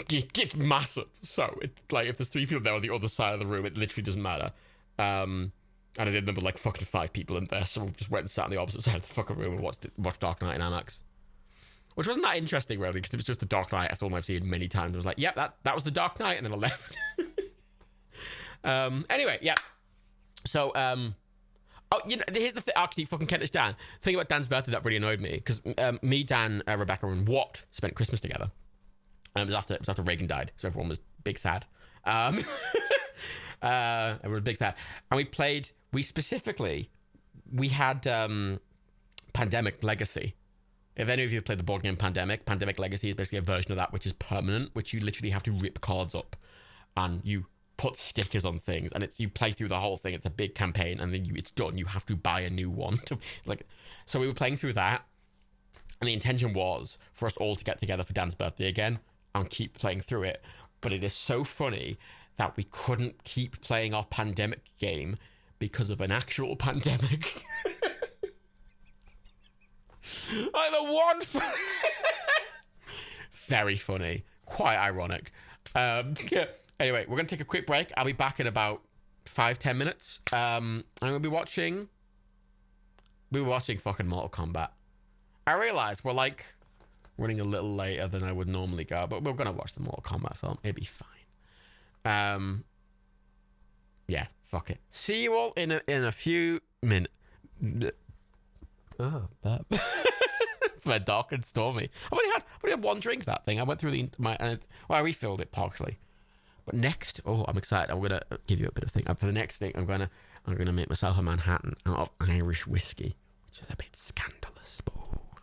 It's massive. So, it's like, if there's 3 people there on the other side of the room, it literally doesn't matter. And I did number like fucking 5 people in there, so we just went and sat on the opposite side of the fucking room and watched Dark Knight in IMAX. Which wasn't that interesting, really, because it was just the Dark Knight, a film I've seen many times. I was like, yep, that was the Dark Knight, and then I left. Anyway, yeah. So, oh, you know, here's the thing, actually, fucking Kentish Dan. The thing about Dan's birthday that really annoyed me, because me, Dan, Rebecca, and Watt spent Christmas together. And it was after Reagan died, so everyone was big sad. Everyone was big sad. And we had Pandemic Legacy. If any of you have played the board game Pandemic Legacy is basically a version of that which is permanent, which you literally have to rip cards up and you put stickers on things, and you play through the whole thing. It's a big campaign, and then it's done. You have to buy a new one. So we were playing through that, and the intention was for us all to get together for Dan's birthday again and keep playing through it. But it is so funny that we couldn't keep playing our pandemic game because of an actual pandemic. Like the one... Very funny. Quite ironic. Anyway, we're going to take a quick break. I'll be back in about 5-10 minutes. I'm going to be watching fucking Mortal Kombat. I realize we're like running a little later than I would normally go, but we're gonna watch the Mortal Kombat film. It'll be fine. Yeah, fuck it. See you all in a few minutes. Oh, that. For dark and stormy. I've only had one drink. That thing. I went through I refilled it partially. But next, I'm excited. I'm gonna give you a bit of thing. For the next thing, I'm gonna make myself a Manhattan out of Irish whiskey, which is a bit scandalous, but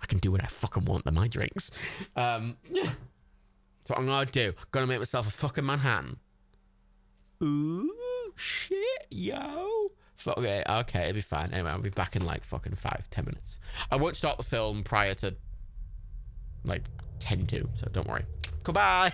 I can do what I fucking want with my drinks. So what I'm gonna do, gonna make myself a fucking Manhattan. Ooh, shit, yo. Okay, it'll be fine. Anyway, I'll be back in like fucking 5-10 minutes. I won't start the film prior to like 10 to, so don't worry. Goodbye.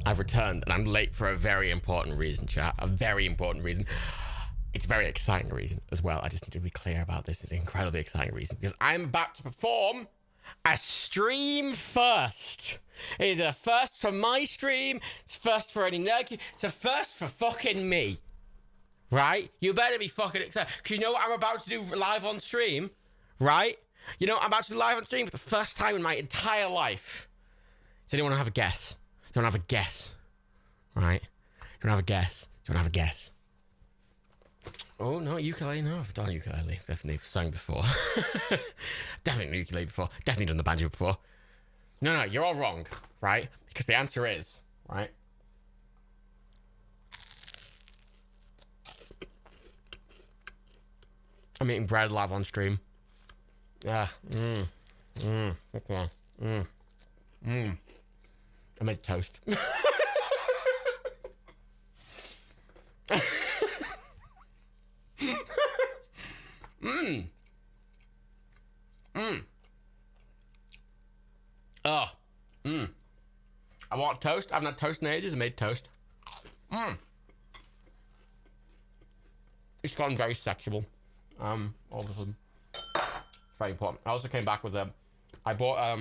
I've returned, and I'm late for a very important reason, chat. A very important reason. It's a very exciting reason as well. I just need to be clear about this. It's an incredibly exciting reason because I'm about to perform a stream first. It is a first for my stream. It's first for any nerd. It's a first for fucking me. Right? You better be fucking excited. Because you know what I'm about to do live on stream? Right? You know what I'm about to do live on stream for the first time in my entire life? Does anyone have a guess? Don't have a guess. Right? Don't have a guess. Don't have a guess. Oh, no, ukulele. No, I've done ukulele. Definitely sung before. Definitely ukulele before. Definitely done the banjo before. No, you're all wrong, right? Because the answer is, right? I'm eating bread live on stream. Okay. I made toast. I want toast. I haven't had toast in ages. I made toast. It's gotten very sexual. All of a sudden. It's very important. I also came back with I bought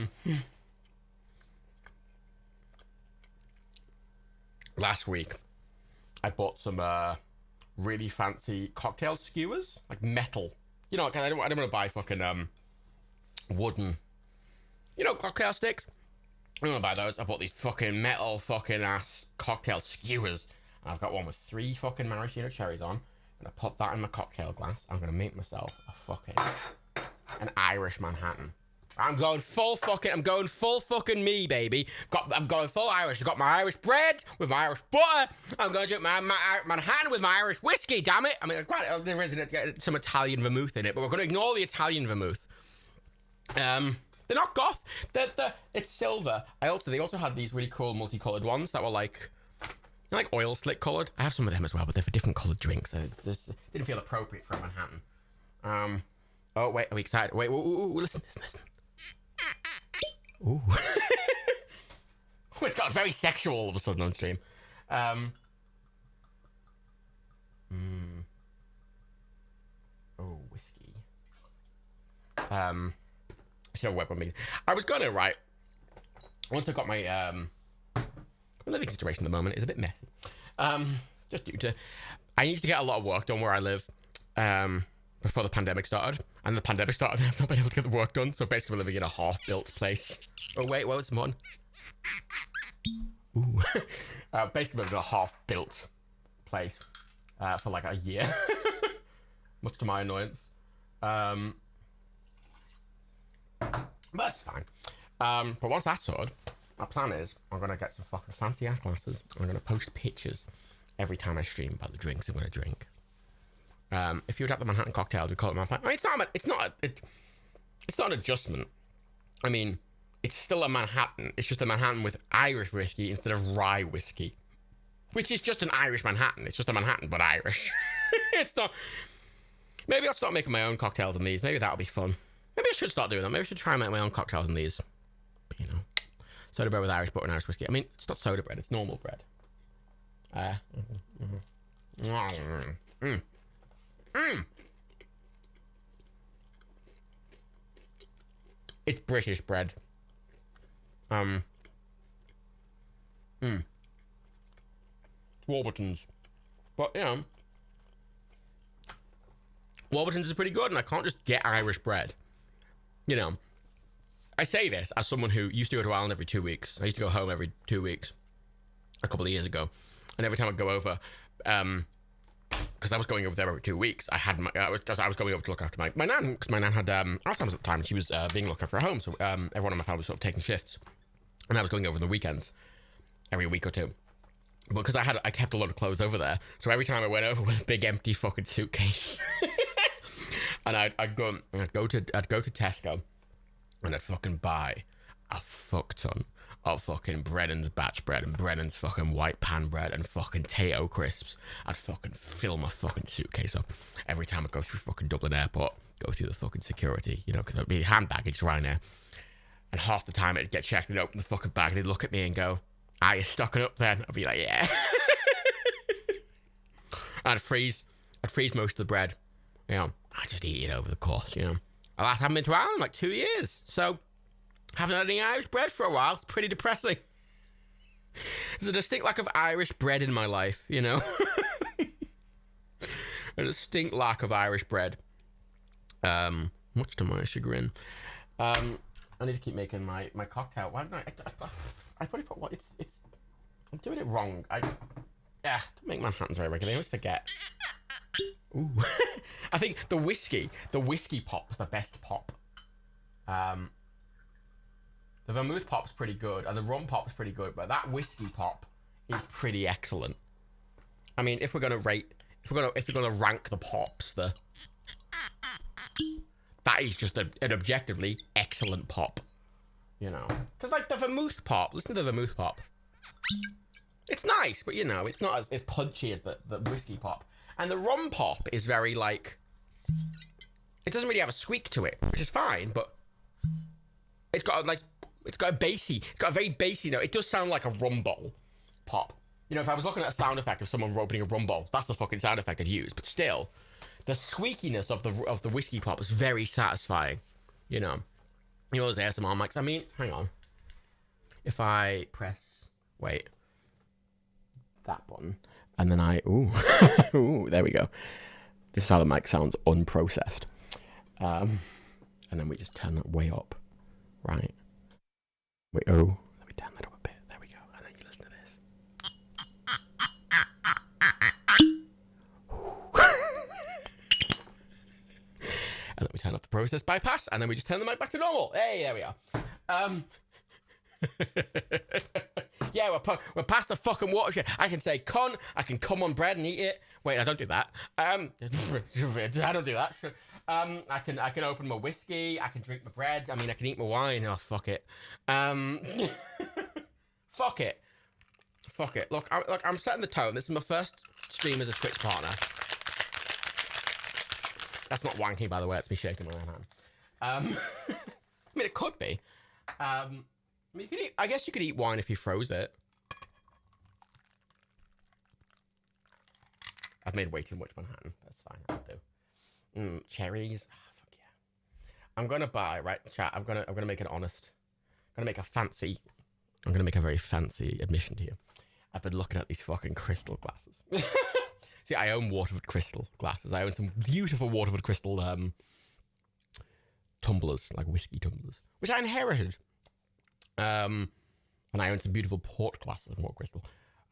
last week I bought some really fancy cocktail skewers, like metal. You know, I don't want to buy fucking wooden, you know, cocktail sticks. I don't want to buy those. I bought these fucking metal fucking ass cocktail skewers. And I've got one with 3 fucking maraschino cherries on. And I put that in my cocktail glass. I'm gonna make myself an Irish Manhattan. I'm going full fucking me, baby. I'm going full Irish. I've got my Irish bread with my Irish butter. I'm going to drink my Manhattan with my Irish whiskey, damn it. I mean, granted, there isn't some Italian vermouth in it, but we're going to ignore the Italian vermouth. They're not goth. It's silver. They also had these really cool multicolored ones that were like oil slick colored. I have some of them as well, but they're for different colored drinks. So it didn't feel appropriate for a Manhattan. Oh, wait, are we excited? Wait, ooh, listen. Ooh. It's got very sexual all of a sudden on stream. Oh, whiskey. I should have a webcam meeting. I was gonna, right, once I got my living situation at the moment is a bit messy. Just due to, I need to get a lot of work done where I live, before the pandemic started. And the pandemic started, I've not been able to get the work done. So basically we're living in a half-built place. Oh wait, what was the one? Ooh. Basically we're living in a half-built place for like a year. Much to my annoyance. But that's fine. But once that's sorted, my plan is I'm going to get some fucking fancy ass glasses. I'm going to post pictures every time I stream about the drinks I'm going to drink. If you would have the Manhattan cocktail, we call it Manhattan. I mean, it's not an adjustment. I mean, it's still a Manhattan. It's just a Manhattan with Irish whiskey instead of rye whiskey, which is just an Irish Manhattan. It's just a Manhattan, but Irish. It's not. Maybe I'll start making my own cocktails in these. Maybe that'll be fun. Maybe I should start doing that. Maybe I should try and make my own cocktails in these. But, you know, soda bread with Irish butter and Irish whiskey. I mean, it's not soda bread. It's normal bread. It's British bread. Warburton's. But, you know, Warburton's is pretty good, and I can't just get Irish bread. You know, I say this as someone who used to go to Ireland every 2 weeks. I used to go home every 2 weeks a couple of years ago. And every time I'd go over, because I was going over there every 2 weeks, I was going over to look after my nan, because my nan had Alzheimer's at the time, and she was being looked after at home, so everyone in my family was sort of taking shifts, and I was going over on the weekends every week or two. But because I kept a lot of clothes over there, so every time I went over with a big empty fucking suitcase, and I'd go to Tesco, and I'd fucking buy a fuck ton of fucking Brennan's batch bread and Brennan's fucking white pan bread and fucking Tayto crisps. I'd fucking fill my fucking suitcase up every time I go through fucking Dublin Airport, go through the fucking security, you know, because I'd be hand baggage right there. And half the time it'd get checked and open the fucking bag, and they'd look at me and go, "Ah, you're stocking up then?" I'd be like, "Yeah." I'd freeze most of the bread. You know, I just eat it over the course. You know, I haven't been to Ireland in like 2 years, so haven't had any Irish bread for a while. It's pretty depressing. There's a distinct lack of Irish bread in my life. You know, a distinct lack of Irish bread. Much to my chagrin. I need to keep making my cocktail. Why didn't I probably put what it's. I'm doing it wrong. Don't make Manhattans very regularly. I always forget. Ooh. I think the whiskey pop was the best pop. The vermouth pop's pretty good, and the rum pop's pretty good, but that whiskey pop is pretty excellent. I mean, if we're gonna rank the pops, that is just an objectively excellent pop. You know, because like the vermouth pop, listen to the vermouth pop. It's nice, but you know, it's not as punchy as the whiskey pop. And the rum pop is very like, it doesn't really have a squeak to it, which is fine, but it's got a very bassy note. It does sound like a rum bottle pop. You know, if I was looking at a sound effect of someone opening a rum bottle, that's the fucking sound effect I'd use. But still, the squeakiness of the whiskey pop is very satisfying. You know, those ASMR mics. I mean, hang on. If I press, wait, that button, and then ooh, there we go. This is how the mic sounds unprocessed. And then we just turn that way up, right? Wait, let me turn that up a bit. There we go. And then you listen to this. And then we turn off the process bypass, and then we just turn the mic back to normal. Hey, there we are. Yeah, we're past the fucking watershed. I can say "con," I can come on bread and eat it. Wait, I don't do that. I don't do that. I can open my whiskey. I can drink my bread. I mean, I can eat my wine. Oh, fuck it. Fuck it. Look, I'm setting the tone. This is my first stream as a Twitch partner. That's not wanking, by the way. It's me shaking my hand. I mean, it could be. I mean, I guess you could eat wine if you froze it. I've made way too much Manhattan. That's fine. I'll do. Cherries. Oh, fuck yeah. I'm gonna buy, right, chat. I'm gonna make an honest. I'm gonna make a very fancy admission to you. I've been looking at these fucking crystal glasses. See, I own Waterford crystal glasses. I own some beautiful Waterford crystal tumblers, like whiskey tumblers, which I inherited. And I own some beautiful port glasses of Waterford crystal.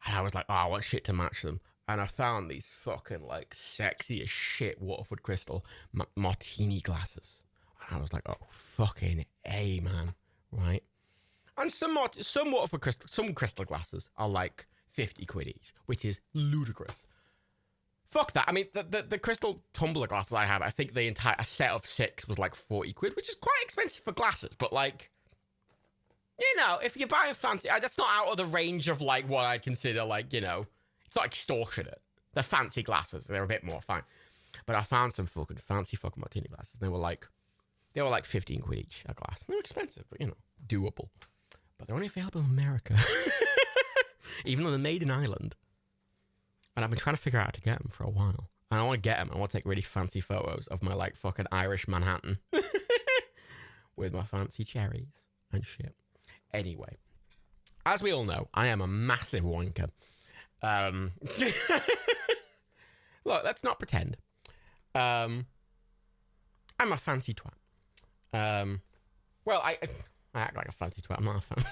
And I was like, oh, I want shit to match them. And I found these fucking, like, sexy as shit Waterford crystal martini glasses. And I was like, oh, fucking A, man. Right? And some Waterford crystal, some crystal glasses are like 50 quid each, which is ludicrous. Fuck that. I mean, the crystal tumbler glasses I have, I think the entire set of 6 was like 40 quid, which is quite expensive for glasses. But, like, you know, if you're buying fancy, that's not out of the range of, like, what I'd consider, like, you know, it's not extortionate. They're fancy glasses. They're a bit more fine. But I found some fucking fancy fucking martini glasses. They were like 15 quid each a glass. They're expensive, but, you know, doable. But they're only available in America. Even though they're made in Ireland. And I've been trying to figure out how to get them for a while. And I want to get them. I want to take really fancy photos of my, like, fucking Irish Manhattan. With my fancy cherries and shit. Anyway. As we all know, I am a massive wanker. Look, let's not pretend. I'm a fancy twat. Well, I act like a fancy twat. I'm not a fan.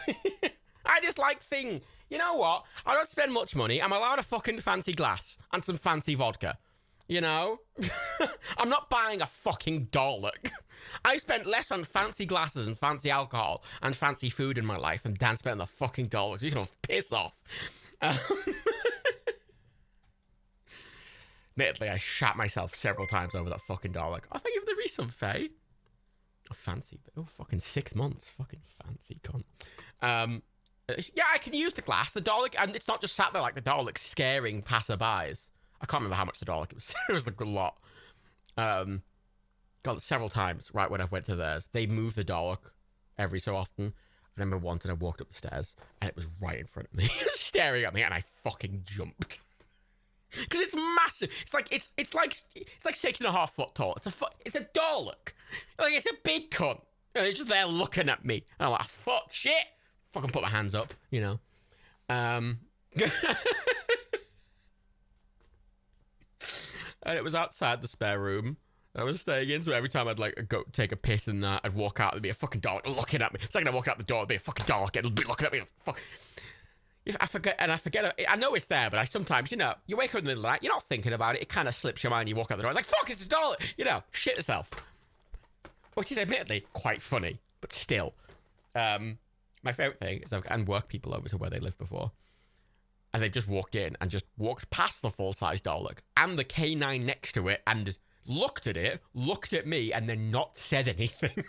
I just like things. You know what? I don't spend much money. I'm allowed a fucking fancy glass and some fancy vodka. You know? I'm not buying a fucking Dalek. I spent less on fancy glasses and fancy alcohol and fancy food in my life than Dan spent on the fucking Dalek. You can piss off. Admittedly, I shat myself several times over that fucking Dalek. I think if there is some Faye. Fancy. Oh, fucking 6 months. Fucking fancy cunt. Yeah, I can use the glass. The Dalek, and it's not just sat there like the Dalek scaring passerbys. I can't remember how much the Dalek was. It was a good lot. Got several times, right, when I went to theirs. They move the Dalek every so often. remember once I walked up the stairs and it was right in front of me, staring at me, and I fucking jumped. Because it's massive. It's like 6.5 foot tall. It's a Dalek. Like, it's a big cunt. And it's just there looking at me. And I'm like, fuck, shit. Fucking put my hands up, you know. And it was outside the spare room I was staying in, so every time I'd like go take a piss in that, I'd walk out, there'd be a fucking Dalek looking at me. It's like I walk out the door, there'd be a fucking Dalek, it'll be looking at me. Fuck. If I forget, I know it's there, but I sometimes, you know, you wake up in the middle of the night, you're not thinking about it, it kind of slips your mind, you walk out the door, it's like, fuck, it's a Dalek, you know, shit yourself. Which is admittedly quite funny, but still. My favourite thing is I've gotten work people over to where they live before, and they've just walked in and just walked past the full-size Dalek and the K9 next to it and just looked at it, looked at me, and then not said anything.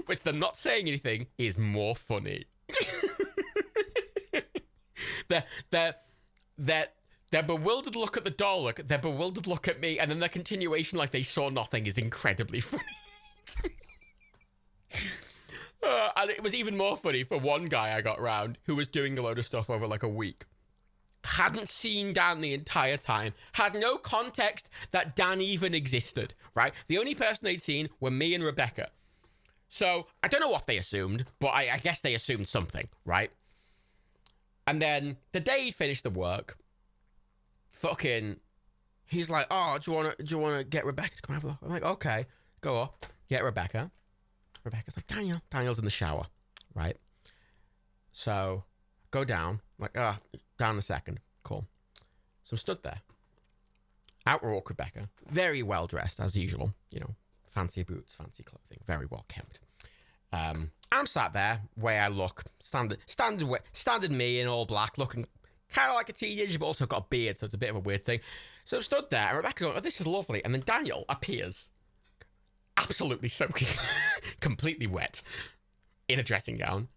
Which them not saying anything is more funny. Their bewildered look at the Dalek, their bewildered look at me, and then their continuation like they saw nothing is incredibly funny. And it was even more funny for one guy I got round who was doing a load of stuff over like a week. Hadn't seen Dan the entire time, had no context that Dan even existed, right? The only person they'd seen were me and Rebecca. So I don't know what they assumed, but I guess they assumed something, right? And then the day he finished the work, he's like, oh, do you wanna get Rebecca to come have a look? I'm like, okay, go up, get Rebecca. Rebecca's like, Daniel's in the shower, right? So go down, like, down a second, cool. So I'm stood there. Out walk Rebecca, very well dressed as usual, you know, fancy boots, fancy clothing, very well kept. I'm sat there, way I look, standard me in all black, looking kind of like a teenager, but also got a beard, so it's a bit of a weird thing. So I'm stood there, and Rebecca's going, oh, this is lovely. And then Daniel appears, absolutely soaking, completely wet, in a dressing gown,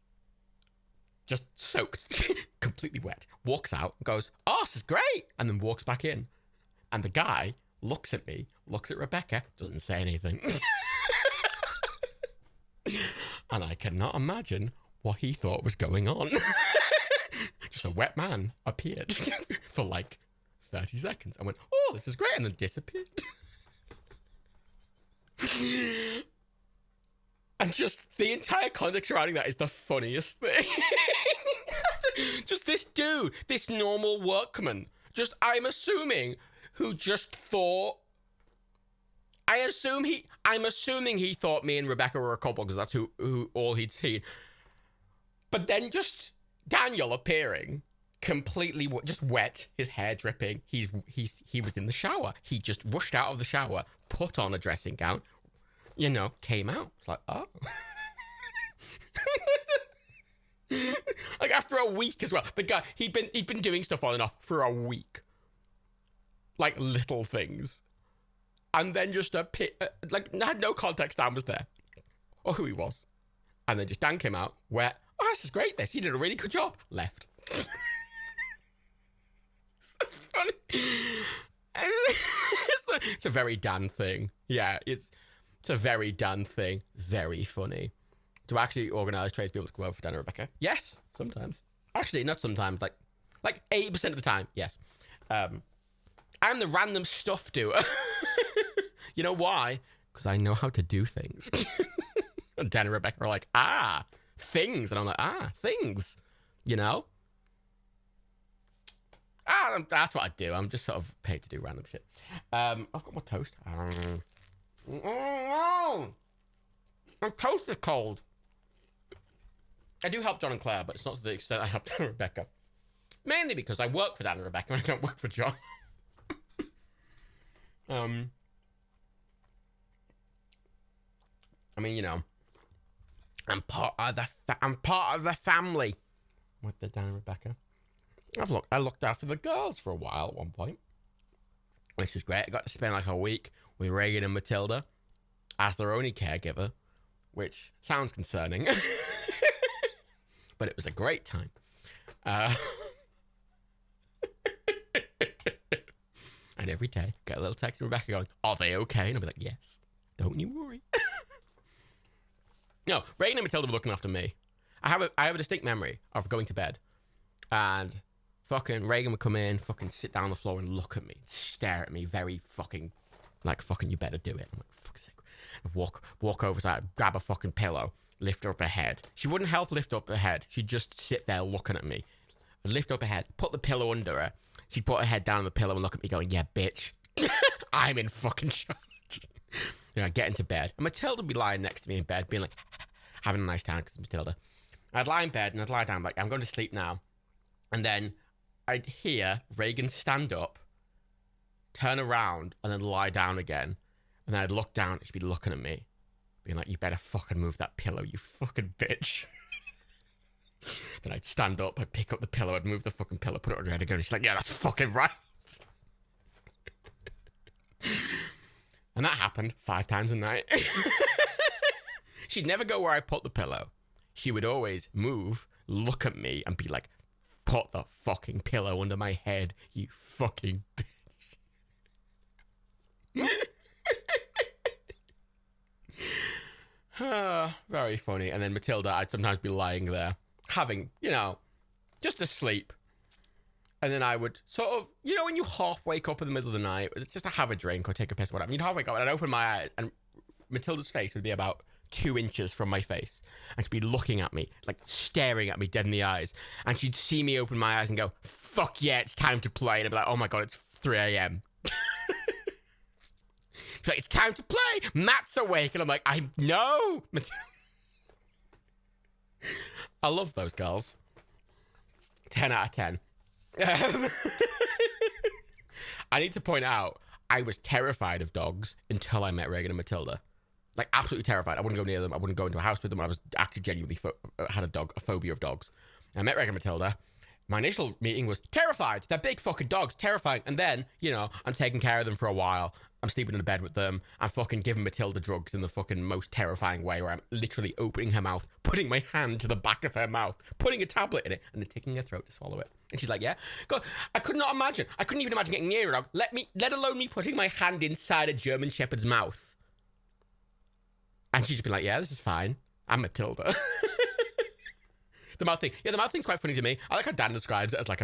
just soaked, completely wet, walks out, and goes, oh, this is great, and then walks back in. And the guy looks at me, looks at Rebecca, doesn't say anything. And I cannot imagine what he thought was going on. Just a wet man appeared for like 30 seconds. I went, oh, this is great, and then disappeared. And just the entire context surrounding that is the funniest thing. Just this dude, this normal workman, just, I'm assuming, who just thought, I'm assuming he thought me and Rebecca were a couple because that's who all he'd seen. But then just Daniel appearing, completely just wet, his hair dripping. He was in the shower. He just rushed out of the shower, put on a dressing gown, you know, came out. It's like, oh. Like after a week as well. The guy, he'd been doing stuff on and off for a week. Like little things. And then just like had no context. Dan was there, or who he was, and then just Dan came out. Where, oh, this is great. This, you did a really good job. Left. So funny. It's a very Dan thing. Yeah, it's a very Dan thing. Very funny. To actually organise tradespeople to come over for dinner, Rebecca. Yes, sometimes. Actually, not sometimes. Like 80% of the time. Yes. I'm the random stuff doer. You know why? Because I know how to do things. And Dan and Rebecca are like, things. And I'm like, things. You know? That's what I do. I'm just sort of paid to do random shit. I've got my toast. My toast is cold. I do help John and Claire, but it's not to the extent I help Dan and Rebecca. Mainly because I work for Dan and Rebecca and I don't work for John. I mean, you know, I'm part of the family with the Dan and Rebecca. I looked after the girls for a while at one point, which was great. I got to spend like a week with Reagan and Matilda as their only caregiver, which sounds concerning, but it was a great time. And every day, get a little text from Rebecca going, are they okay? And I'll be like, yes, don't you worry. No, Reagan and Matilda were looking after me. I have a distinct memory of going to bed, and fucking Reagan would come in, fucking sit down on the floor and look at me, stare at me, very fucking like fucking you better do it. I'm like fuck's sake. I'd walk over to her, grab a fucking pillow, lift her up her head. She wouldn't help lift up her head. She'd just sit there looking at me. I'd lift up her head, put the pillow under her. She'd put her head down on the pillow and look at me, going, "Yeah, bitch, I'm in fucking charge." You know, get into bed, and Matilda would be lying next to me in bed, being like, having a nice time because it's Matilda. I'd lie in bed and I'd lie down like, I'm going to sleep now. And then I'd hear Reagan stand up, turn around, and then lie down again. And then I'd look down and she'd be looking at me, being like, "You better fucking move that pillow, you fucking bitch." Then I'd stand up, I'd pick up the pillow, I'd move the fucking pillow, put it on her head again. And she's like, "Yeah, that's fucking right." And that happened 5 times a night. She'd never go where I put the pillow. She would always move, look at me, and be like, "Put the fucking pillow under my head, you fucking bitch." Very funny. And then Matilda, I'd sometimes be lying there, having, you know, just asleep. And then I would sort of, you know, when you half wake up in the middle of the night, just to have a drink or take a piss or whatever, you'd half wake up and I'd open my eyes and Matilda's face would be about 2 inches from my face. And she'd be looking at me, like staring at me dead in the eyes. And she'd see me open my eyes and go, "Fuck yeah, it's time to play." And I'd be like, "Oh my God, it's 3 a.m. She's like, "It's time to play. Matt's awake." And I'm like, "I know." I love those girls. 10 out of 10. I need to point out, I was terrified of dogs until I met Reagan and Matilda. Like, absolutely terrified. I wouldn't go near them. I wouldn't go into a house with them. I was actually genuinely had a phobia of dogs. I met Reagan and Matilda. My initial meeting was terrified. They're big fucking dogs, terrifying. And then, you know, I'm taking care of them for a while. I'm sleeping in the bed with them. I'm fucking giving Matilda drugs in the fucking most terrifying way, where I'm literally opening her mouth, putting my hand to the back of her mouth, putting a tablet in it, and then taking her throat to swallow it. And she's like, "Yeah." God, I could not imagine. I couldn't even imagine getting near a dog. Let alone me putting my hand inside a German Shepherd's mouth. And she'd just be like, "Yeah, this is fine. I'm Matilda." The mouth thing. Yeah, the mouth thing's quite funny to me. I like how Dan describes it as like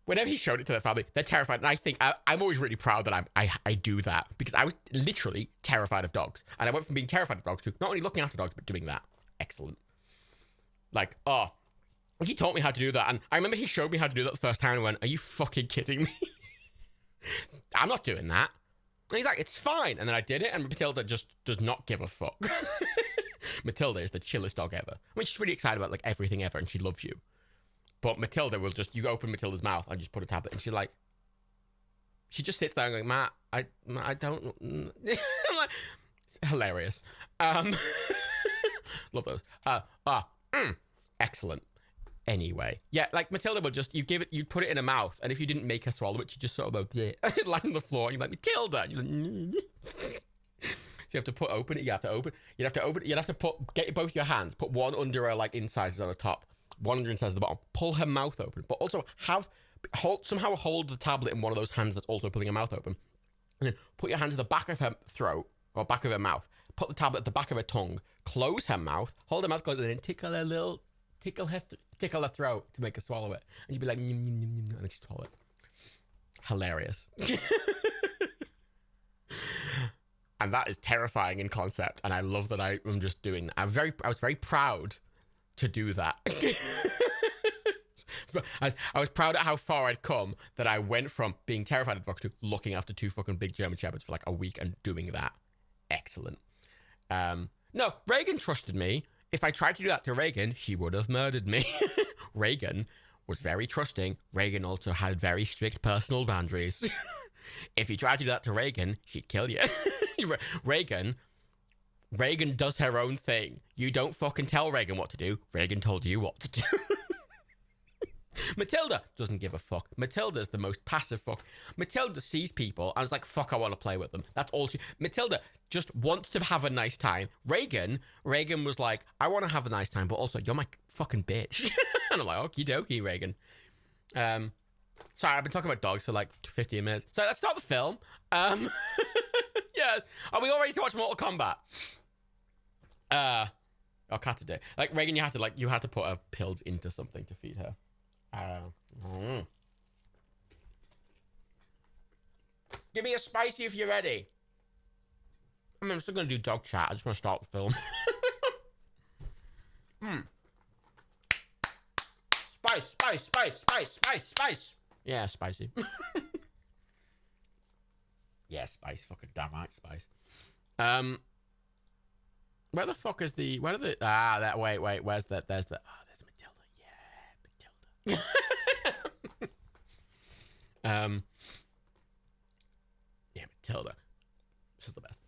whenever he showed it to their family, they're terrified. And I think I'm always really proud that I do that, because I was literally terrified of dogs. And I went from being terrified of dogs to not only looking after dogs, but doing that. Excellent. Like, oh, he taught me how to do that. And I remember he showed me how to do that the first time and I went, "Are you fucking kidding me?" I'm not doing that. And he's like, "It's fine." And then I did it, and Matilda just does not give a fuck. Matilda is the chillest dog ever. I mean, she's really excited about like everything ever, and she loves you. But Matilda will just, you open Matilda's mouth and just put a tablet, and she's like, she just sits there and going, "Matt, I don't." Like, hilarious. Love those. Excellent. Anyway, yeah, like Matilda would just, you'd put it in her mouth, and if you didn't make her swallow it, she'd just sort of go, it'd land on the floor, and you're like, "Matilda," and you're like, so you have to open it, you'd have to get both your hands, put one under her, like, incisors on the top, one under incisors at the bottom, pull her mouth open, but also somehow hold the tablet in one of those hands that's also pulling her mouth open, and then put your hand to the back of her throat, or back of her mouth, put the tablet at the back of her tongue, close her mouth, hold her mouth closed, and then tickle her throat to make her swallow it. And she'd be like, "Nyum, nyum, nyum, nyum," and then she'd swallow it. Hilarious. And that is terrifying in concept, and I love that I am just doing that. I was very proud to do that. I was proud at how far I'd come, that I went from being terrified of dogs to looking after 2 fucking big German Shepherds for like a week and doing that. Excellent. No, Reagan trusted me. If I tried to do that to Reagan, she would have murdered me. Reagan was very trusting. Reagan also had very strict personal boundaries. If you tried to do that to Reagan, she'd kill you. Reagan does her own thing. You don't fucking tell Reagan what to do. Reagan told you what to do. Matilda doesn't give a fuck. Matilda's the most passive fuck. Matilda sees people and is like, "Fuck, I want to play with them." That's all Matilda just wants to have a nice time. Reagan was like, "I want to have a nice time, but also you're my fucking bitch." And I'm like, "Okie dokie, Reagan." Sorry, I've been talking about dogs for like 15 minutes. So let's start the film. Yeah. Are we all ready to watch Mortal Kombat? Or Kata did. Like Reagan, you had to put her pills into something to feed her. Mm. Give me a spicy if you're ready. I mean, I'm still gonna do dog chat. I just want to start the film. Spice. Yeah, spicy. Yeah, spice. Fucking damn right, spice. Where the fuck is the? Where are the? That. Wait. Where's that? There's the. Oh, there's Matilda. Yeah, Matilda. Yeah, Matilda. She's the best.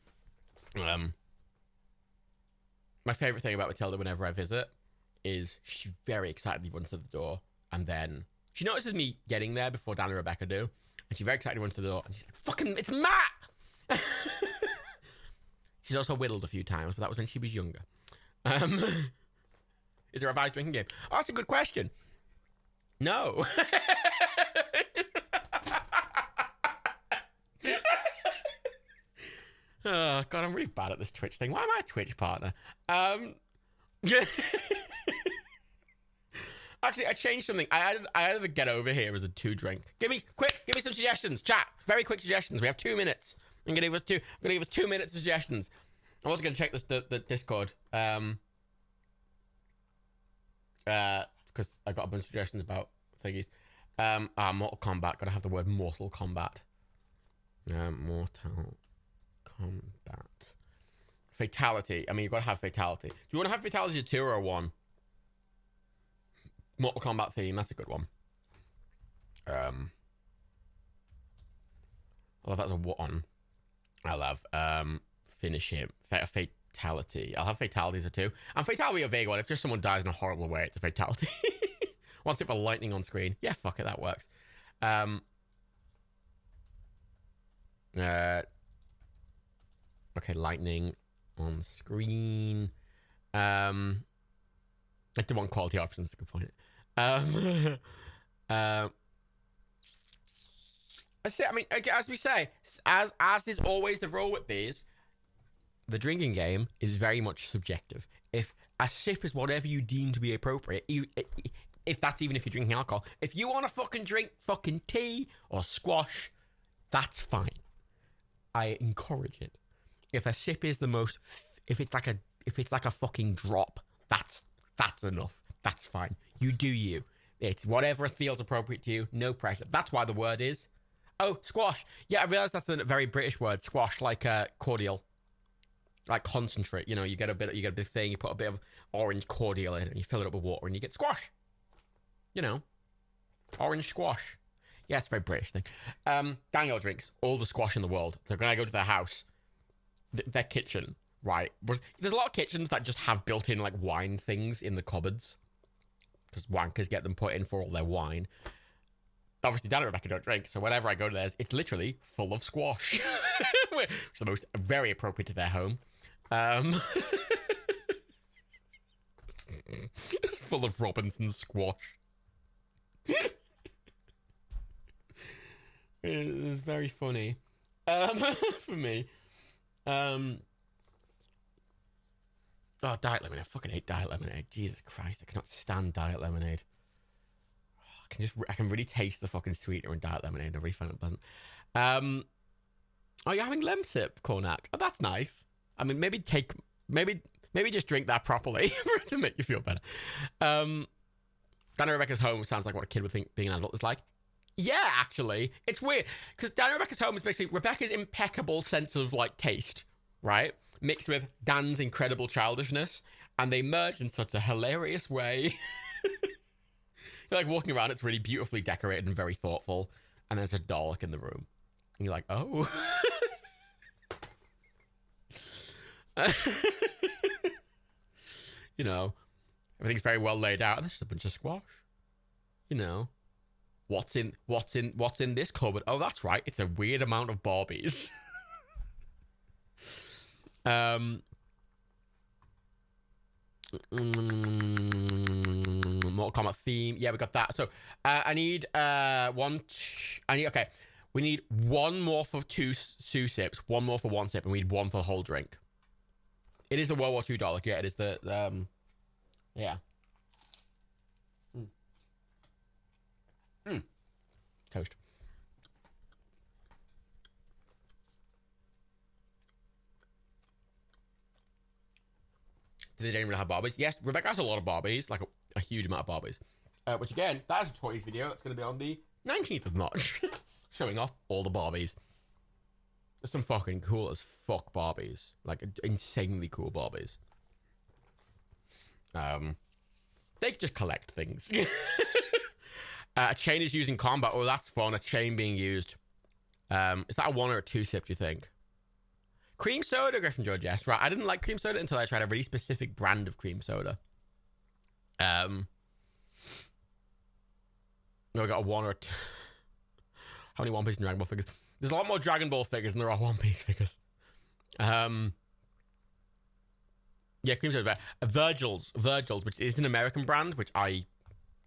My favorite thing about Matilda whenever I visit is she's very excitedly runs to the door, and then she notices me getting there before Dan and Rebecca do, and she's very excited to run to the door, and she's like, "Fucking, it's Matt!" She's also whittled a few times, but that was when she was younger. Is there a revised drinking game? Oh, that's a good question. No. Oh, God, I'm really bad at this Twitch thing. Why am I a Twitch partner? Actually, I changed something. I added the get over here as a 2 drink. Give me some suggestions. Chat. Very quick suggestions. We have 2 minutes. I'm gonna give us 2 minutes of suggestions. I'm also gonna check the Discord. Because I got a bunch of suggestions about thingies. Mortal Kombat. Gotta have the word Mortal Kombat. Mortal Kombat. Fatality. I mean, you've got to have fatality. Do you want to have fatality 2 or 1? Mortal Kombat theme. That's a good one. I'll have that as a 1. I'll have finish him. Fatality. I'll have fatality as a 2. And fatality a vague one. If just someone dies in a horrible way, it's a fatality. Once it for lightning on screen. Yeah, fuck it, that works. Okay, lightning on screen. I did want quality options. That's a good point. I mean, as we say, as is always the rule with these, the drinking game is very much subjective. If a sip is whatever you deem to be appropriate, if that's even if you're drinking alcohol, if you want to fucking drink fucking tea or squash, that's fine. I encourage it. If a sip is the most, if it's like a fucking drop, that's enough. That's fine. You do you. It's whatever feels appropriate to you. No pressure. That's why the word is. Oh, squash. Yeah, I realize that's a very British word. Squash, like cordial, like concentrate. You know, you get a bit of thing. You put a bit of orange cordial in, and you fill it up with water, and you get squash. You know, orange squash. Yeah, it's a very British thing. Daniel drinks all the squash in the world. So when I go to their house, their kitchen, right? There's a lot of kitchens that just have built-in like wine things in the cupboards because wankers get them put in for all their wine. Obviously, Dan and Rebecca don't drink, so whenever I go to theirs, it's literally full of squash, which is the most very appropriate to their home. It's full of Robinson squash. It's very funny for me. Oh, Diet Lemonade. I fucking hate Diet Lemonade. Jesus Christ, I cannot stand Diet Lemonade. I can really taste the fucking sweetener in Diet Lemonade. I really find it pleasant. Oh, you're having Lemsip, Cornac. Oh, that's nice. I mean, maybe just drink that properly to make you feel better. Dan and Rebecca's home sounds like what a kid would think being an adult is like. Yeah, actually. It's weird. Because Dan and Rebecca's home is basically Rebecca's impeccable sense of, like, taste, right? Mixed with Dan's incredible childishness. And they merge in such a hilarious way. You're, like, walking around. It's really beautifully decorated and very thoughtful. And there's a Dalek in the room. And you're like, oh. You know, everything's very well laid out. There's just a bunch of squash. You know. What's in this cupboard? Oh, that's right. It's a weird amount of Barbies. Mortal Kombat theme. Yeah, we got that. So I need okay. We need 1 more for 2 sips, 1 more for 1 sip, and we need 1 for the whole drink. It is the World War II Dalek. Yeah, it is the yeah. Toast. They didn't really have Barbies. Yes, Rebecca has a lot of Barbies, like a huge amount of Barbies. Which again, that is a toys video. It's going to be on the 19th of March, showing off all the Barbies. There's some fucking cool as fuck Barbies, like insanely cool Barbies. They just collect things. A chain is used in combat. Oh, that's fun. A chain being used. Is that a 1 or a 2 sip, do you think? Cream soda, Gryffindor, yes. Right, I didn't like cream soda until I tried a really specific brand of cream soda. No, we got a 1 or a 2. How many One Piece and Dragon Ball figures? There's a lot more Dragon Ball figures than there are One Piece figures. Yeah, cream soda. Virgil's, which is an American brand, which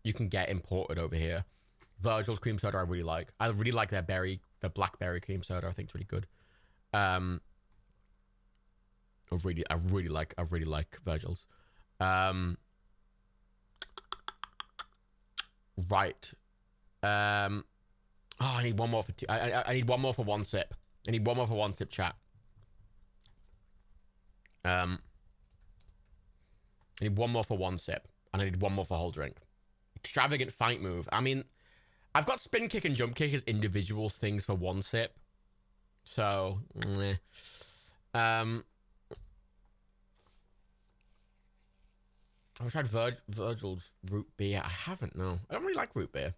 you can get imported over here. Virgil's cream soda I really like. I really like their blackberry cream soda. I think it's really good. I really like Virgil's. Right. Oh, I need one more for two. I need one more for 1 sip. I need one more for 1 sip, chat. I need one more for 1 sip, and I need one more for whole drink. Extravagant fight move. I mean, I've got spin kick and jump kick as individual things for 1 sip. So, meh. I've tried Virgil's root beer. I haven't, no. I don't really like root beer.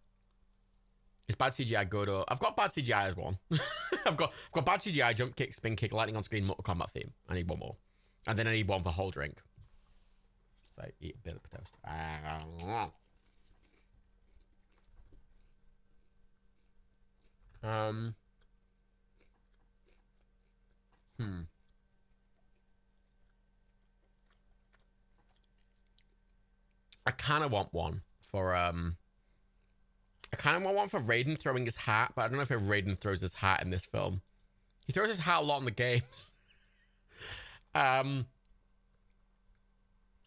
Is bad CGI good or... I've got bad CGI as one. I've got bad CGI, jump kick, spin kick, lightning on screen, Mortal Kombat theme. I need one more. And then I need one for whole drink. So eat a bit of toast. I kind of want one for I kind of want one for Raiden throwing his hat, but I don't know if Raiden throws his hat in this film. He throws his hat a lot in the games. I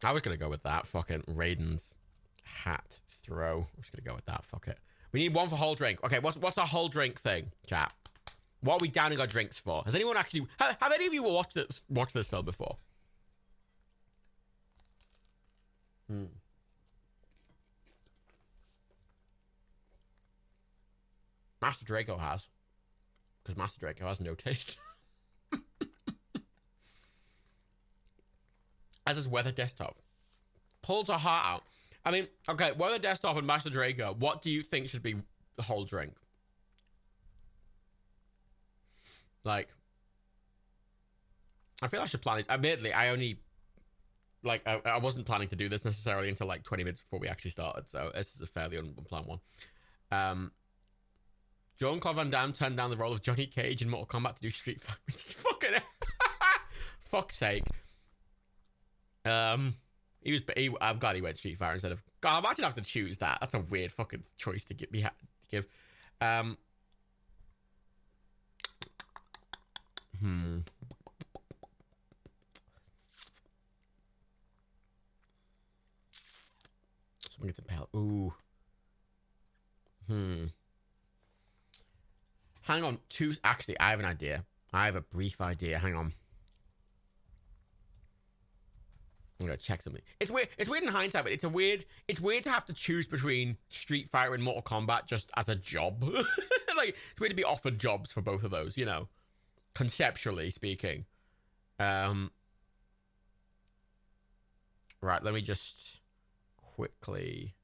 was gonna go with that. Fucking Raiden's hat throw. I'm just gonna go with that. Fuck it. We need one for whole drink. Okay, what's our whole drink thing, chat? What are we downing our drinks for? Has anyone actually... Have any of you watched this film before? Master Draco has. Because Master Draco has no taste. As his Weather Desktop. Pulls her heart out. I mean, okay, Weather Desktop and Master Draco, what do you think should be the whole drink? Like, I feel I should plan this. Admittedly, I only... Like, I wasn't planning to do this necessarily until like 20 minutes before we actually started, so this is a fairly unplanned one. Jean-Claude Van Damme turned down the role of Johnny Cage in Mortal Kombat to do Street Fighter. Fucking fuck's sake. I'm glad he went Street Fighter instead of... God, imagine I have to choose that. That's a weird fucking choice to give. Someone gets impaled. Ooh. Hang on. Actually, I have an idea. I have a brief idea. Hang on. I'm gonna check something. It's weird. It's weird in hindsight, but it's weird to have to choose between Street Fighter and Mortal Kombat just as a job. Like, it's weird to be offered jobs for both of those, you know, conceptually speaking. Right, let me just quickly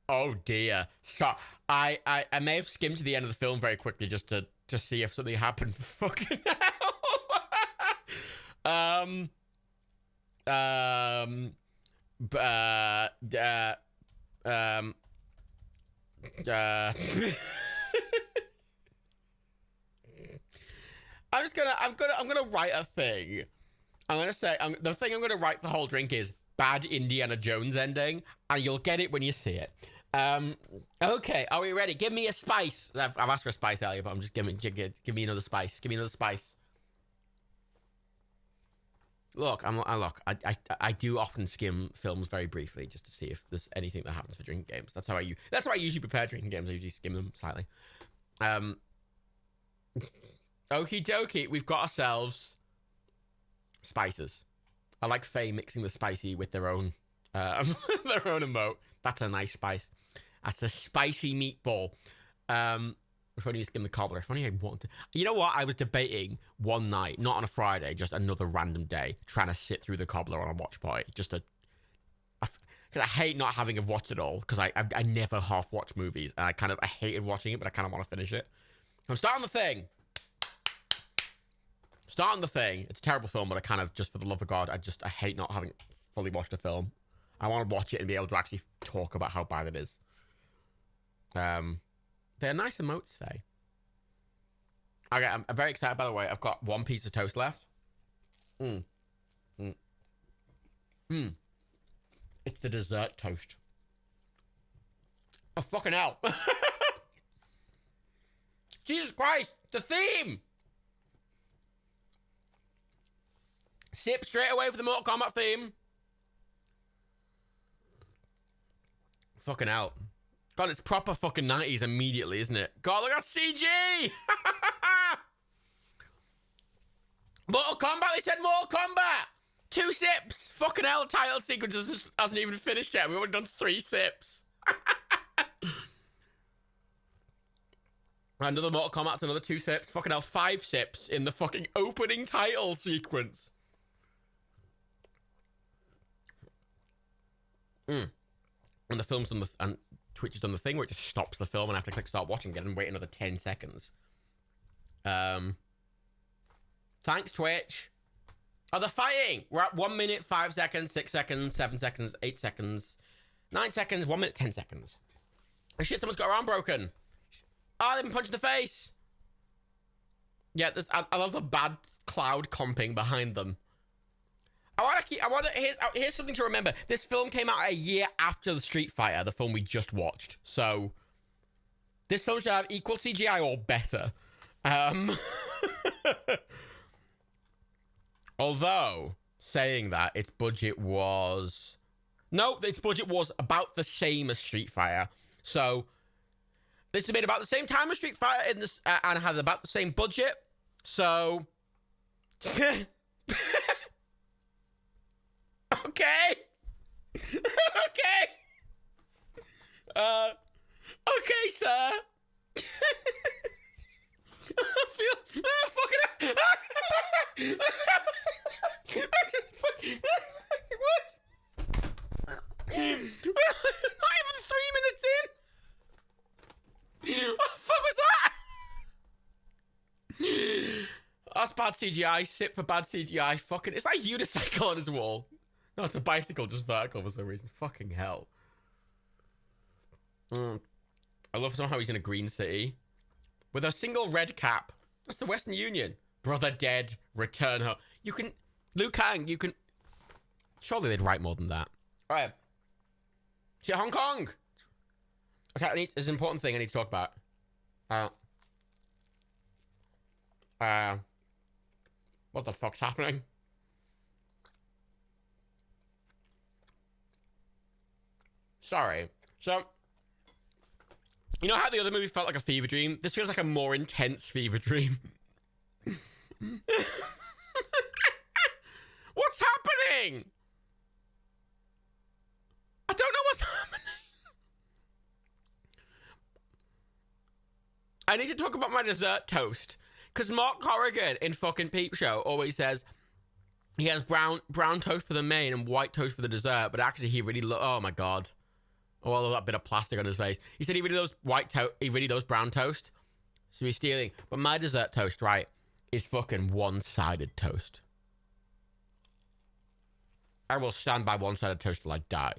oh dear. So I may have skimmed to the end of the film very quickly just to see if something happened. Fucking hell. I'm gonna write a thing. I'm gonna say the thing I'm gonna write for the whole drink is bad Indiana Jones ending, and you'll get it when you see it. Um. Okay, are we ready? Give me a spice. I've asked for a spice earlier, but I'm just give me another spice. Give me another spice. Look, I do often skim films very briefly just to see if there's anything that happens for drinking games. That's how I usually prepare drinking games. I usually skim them slightly. Um, Okie dokie, we've got ourselves spices. I like Faye mixing the spicy with their own their own emote. That's a nice spice. That's a spicy meatball. If only you skim the cobbler. If only I wanted to. You know what? I was debating one night, not on a Friday, just another random day, trying to sit through the cobbler on a watch party. Just to. Because I hate not having watched it all, because I never half watch movies. And I hated watching it, but I kind of want to finish it. I'm starting the thing. It's a terrible film, but I kind of, just for the love of God, I hate not having fully watched a film. I want to watch it and be able to actually talk about how bad it is. They're nice emotes, Faye. Okay, I'm very excited, by the way. I've got one piece of toast left. It's the dessert toast. Oh, fucking hell. Jesus Christ, the theme! Sip straight away for the Mortal Kombat theme. Fucking hell. God, it's proper fucking 90s immediately, isn't it? God, look at CG! Mortal Kombat, they said Mortal Kombat! 2 sips! Fucking hell, the title sequence hasn't even finished yet. We've already done 3 sips. Another Mortal Kombat, another 2 sips. Fucking hell, 5 sips in the fucking opening title sequence. And the film's done and Twitch has done the thing where it just stops the film and I have to click start watching again and wait another 10 seconds. Thanks, Twitch. Oh, they're fighting. We're at 1 minute, 5 seconds, 6 seconds, 7 seconds, 8 seconds, 9 seconds, 1 minute, 10 seconds. Oh shit, someone's got her arm broken. Oh, they've been punched in the face. Yeah, I love the bad cloud comping behind them. Here's something to remember. This film came out a year after the Street Fighter, the film we just watched. So, this film should have equal CGI or better. Although, saying that, its budget was about the same as Street Fighter. So, this is made about the same time as Street Fighter and has about the same budget. So, okay. Okay. Okay, sir. I feel fucking. What? Not even 3 minutes in. What the fuck was that? That's bad CGI. Sit for bad CGI. Fucking. It's like a unicycle on his wall. No, it's a bicycle, just vertical for some reason. Fucking hell. I love somehow he's in a green city. With a single red cap. That's the Western Union. Brother dead. Return home. You can... Liu Kang, you can... Surely they'd write more than that. Alright. Shit, Hong Kong! Okay, there's an important thing I need to talk about. What the fuck's happening? Sorry. So, you know how the other movie felt like a fever dream? This feels like a more intense fever dream. What's happening? I don't know what's happening. I need to talk about my dessert toast. Because Mark Corrigan in fucking Peep Show always says he has brown toast for the main and white toast for the dessert. But actually he really... oh my God. Oh, all of that bit of plastic on his face. He said he really loves he really loves brown toast. So he's stealing. But my dessert toast, right, is fucking one-sided toast. I will stand by one-sided toast till I die.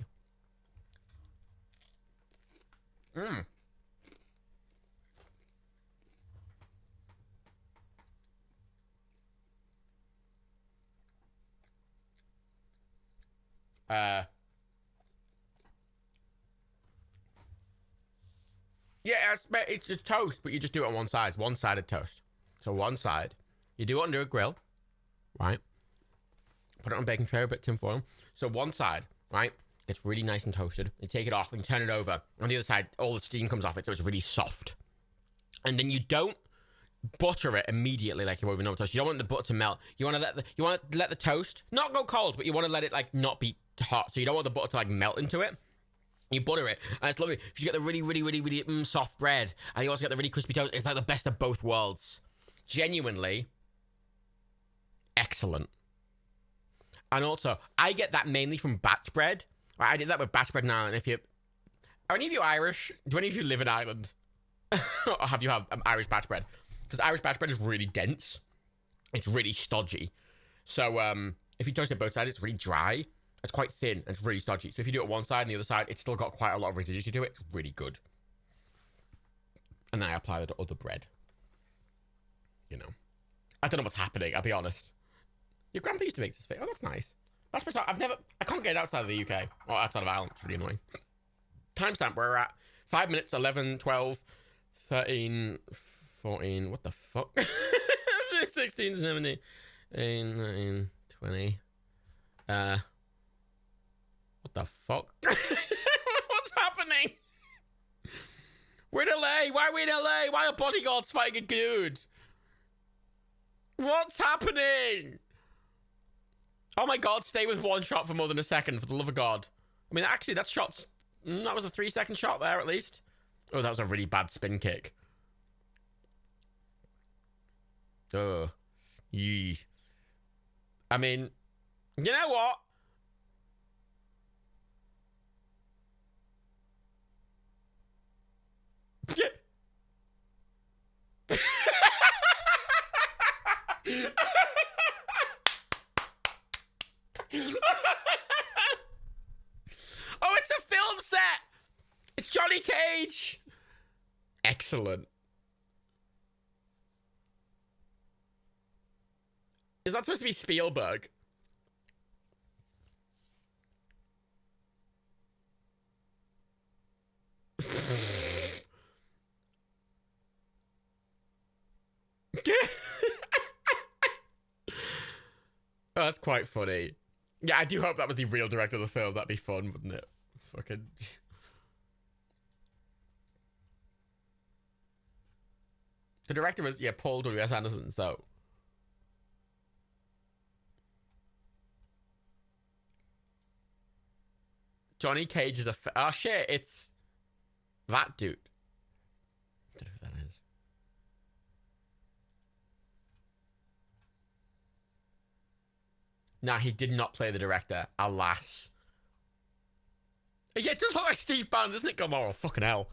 it's a toast, but you just do it on one side. It's one-sided toast. So one side, you do it under a grill, right? Put it on a baking tray, a bit of tin foil. So one side, right, gets really nice and toasted. You take it off and turn it over. On the other side, all the steam comes off it, so it's really soft. And then you don't butter it immediately like you would with normal toast. You don't want the butter to melt. You want to let the toast not go cold, but you want to let it like not be hot. So you don't want the butter to like melt into it. You butter it, and it's lovely because you get the really soft bread, and you also get the really crispy toast. It's like the best of both worlds. Genuinely excellent. And also, I get that mainly from batch bread. I did that with batch bread now. And if you, are any of you Irish? Do any of you live in Ireland? Or have you had Irish batch bread? Because Irish batch bread is really dense. It's really stodgy. So if you toast it both sides, it's really dry. It's quite thin and it's really stodgy. So if you do it one side and the other side, it's still got quite a lot of rigidity to it. It's really good. And then I apply that to other bread. You know, I don't know what's happening. I'll be honest. Your grandpa used to make this thing. Oh, that's nice. That's bizarre. I can't get it outside of the UK. Or outside of Ireland. It's really annoying. Timestamp, we're at 5 minutes, 11, 12, 13, 14. What the fuck? 16, 17, 18, 19, 20. What the fuck? What's happening? We're in LA. Why are we in LA? Why are bodyguards fighting a dude? What's happening? Oh my god, stay with one shot for more than a second, for the love of God. I mean, actually, that shot's... that was a 3-second shot there, at least. Oh, that was a really bad spin kick. Oh. Yee. I mean, you know what? Oh, it's a film set! It's Johnny Cage! Excellent. Is that supposed to be Spielberg? Oh, that's quite funny. Yeah, I do hope that was the real director of the film. That'd be fun, wouldn't it? Fucking... The director was, yeah, Paul W.S. Anderson, so... Johnny Cage is a... Oh, shit, it's... that dude. I don't know who that is. Nah, he did not play the director. Alas. Yeah, it does look like Steve Bannon, doesn't it, Gomorrah? Fucking hell.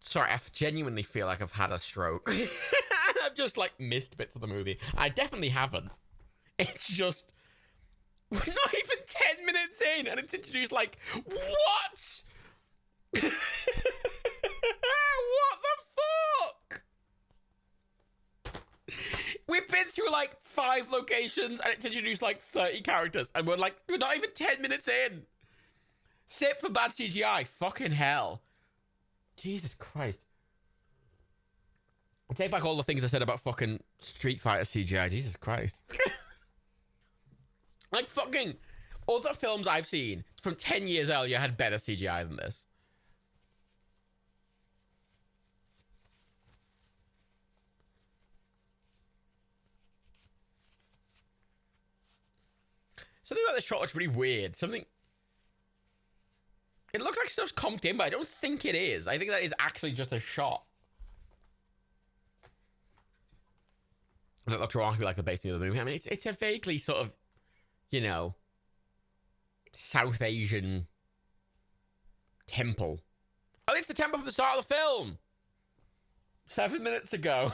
Sorry, I genuinely feel like I've had a stroke. I've just, like, missed bits of the movie. I definitely haven't. It's just... we're not even 10 minutes in, and it's introduced, like... What? What the fuck? We've been through, like, 5 locations, and it's introduced, like, 30 characters, and we're, like, we're not even 10 minutes in. Sip for bad CGI. Fucking hell. Jesus Christ. I take back all the things I said about fucking Street Fighter CGI. Jesus Christ. Like fucking other films I've seen from 10 years earlier had better CGI than this. Something about the shot looks really weird. Something... it looks like stuff's comped in, but I don't think it is. I think that is actually just a shot. That looks remarkably like the base of the movie. I mean, it's a vaguely sort of, you know, South Asian temple. Oh, it's the temple from the start of the film. 7 minutes ago.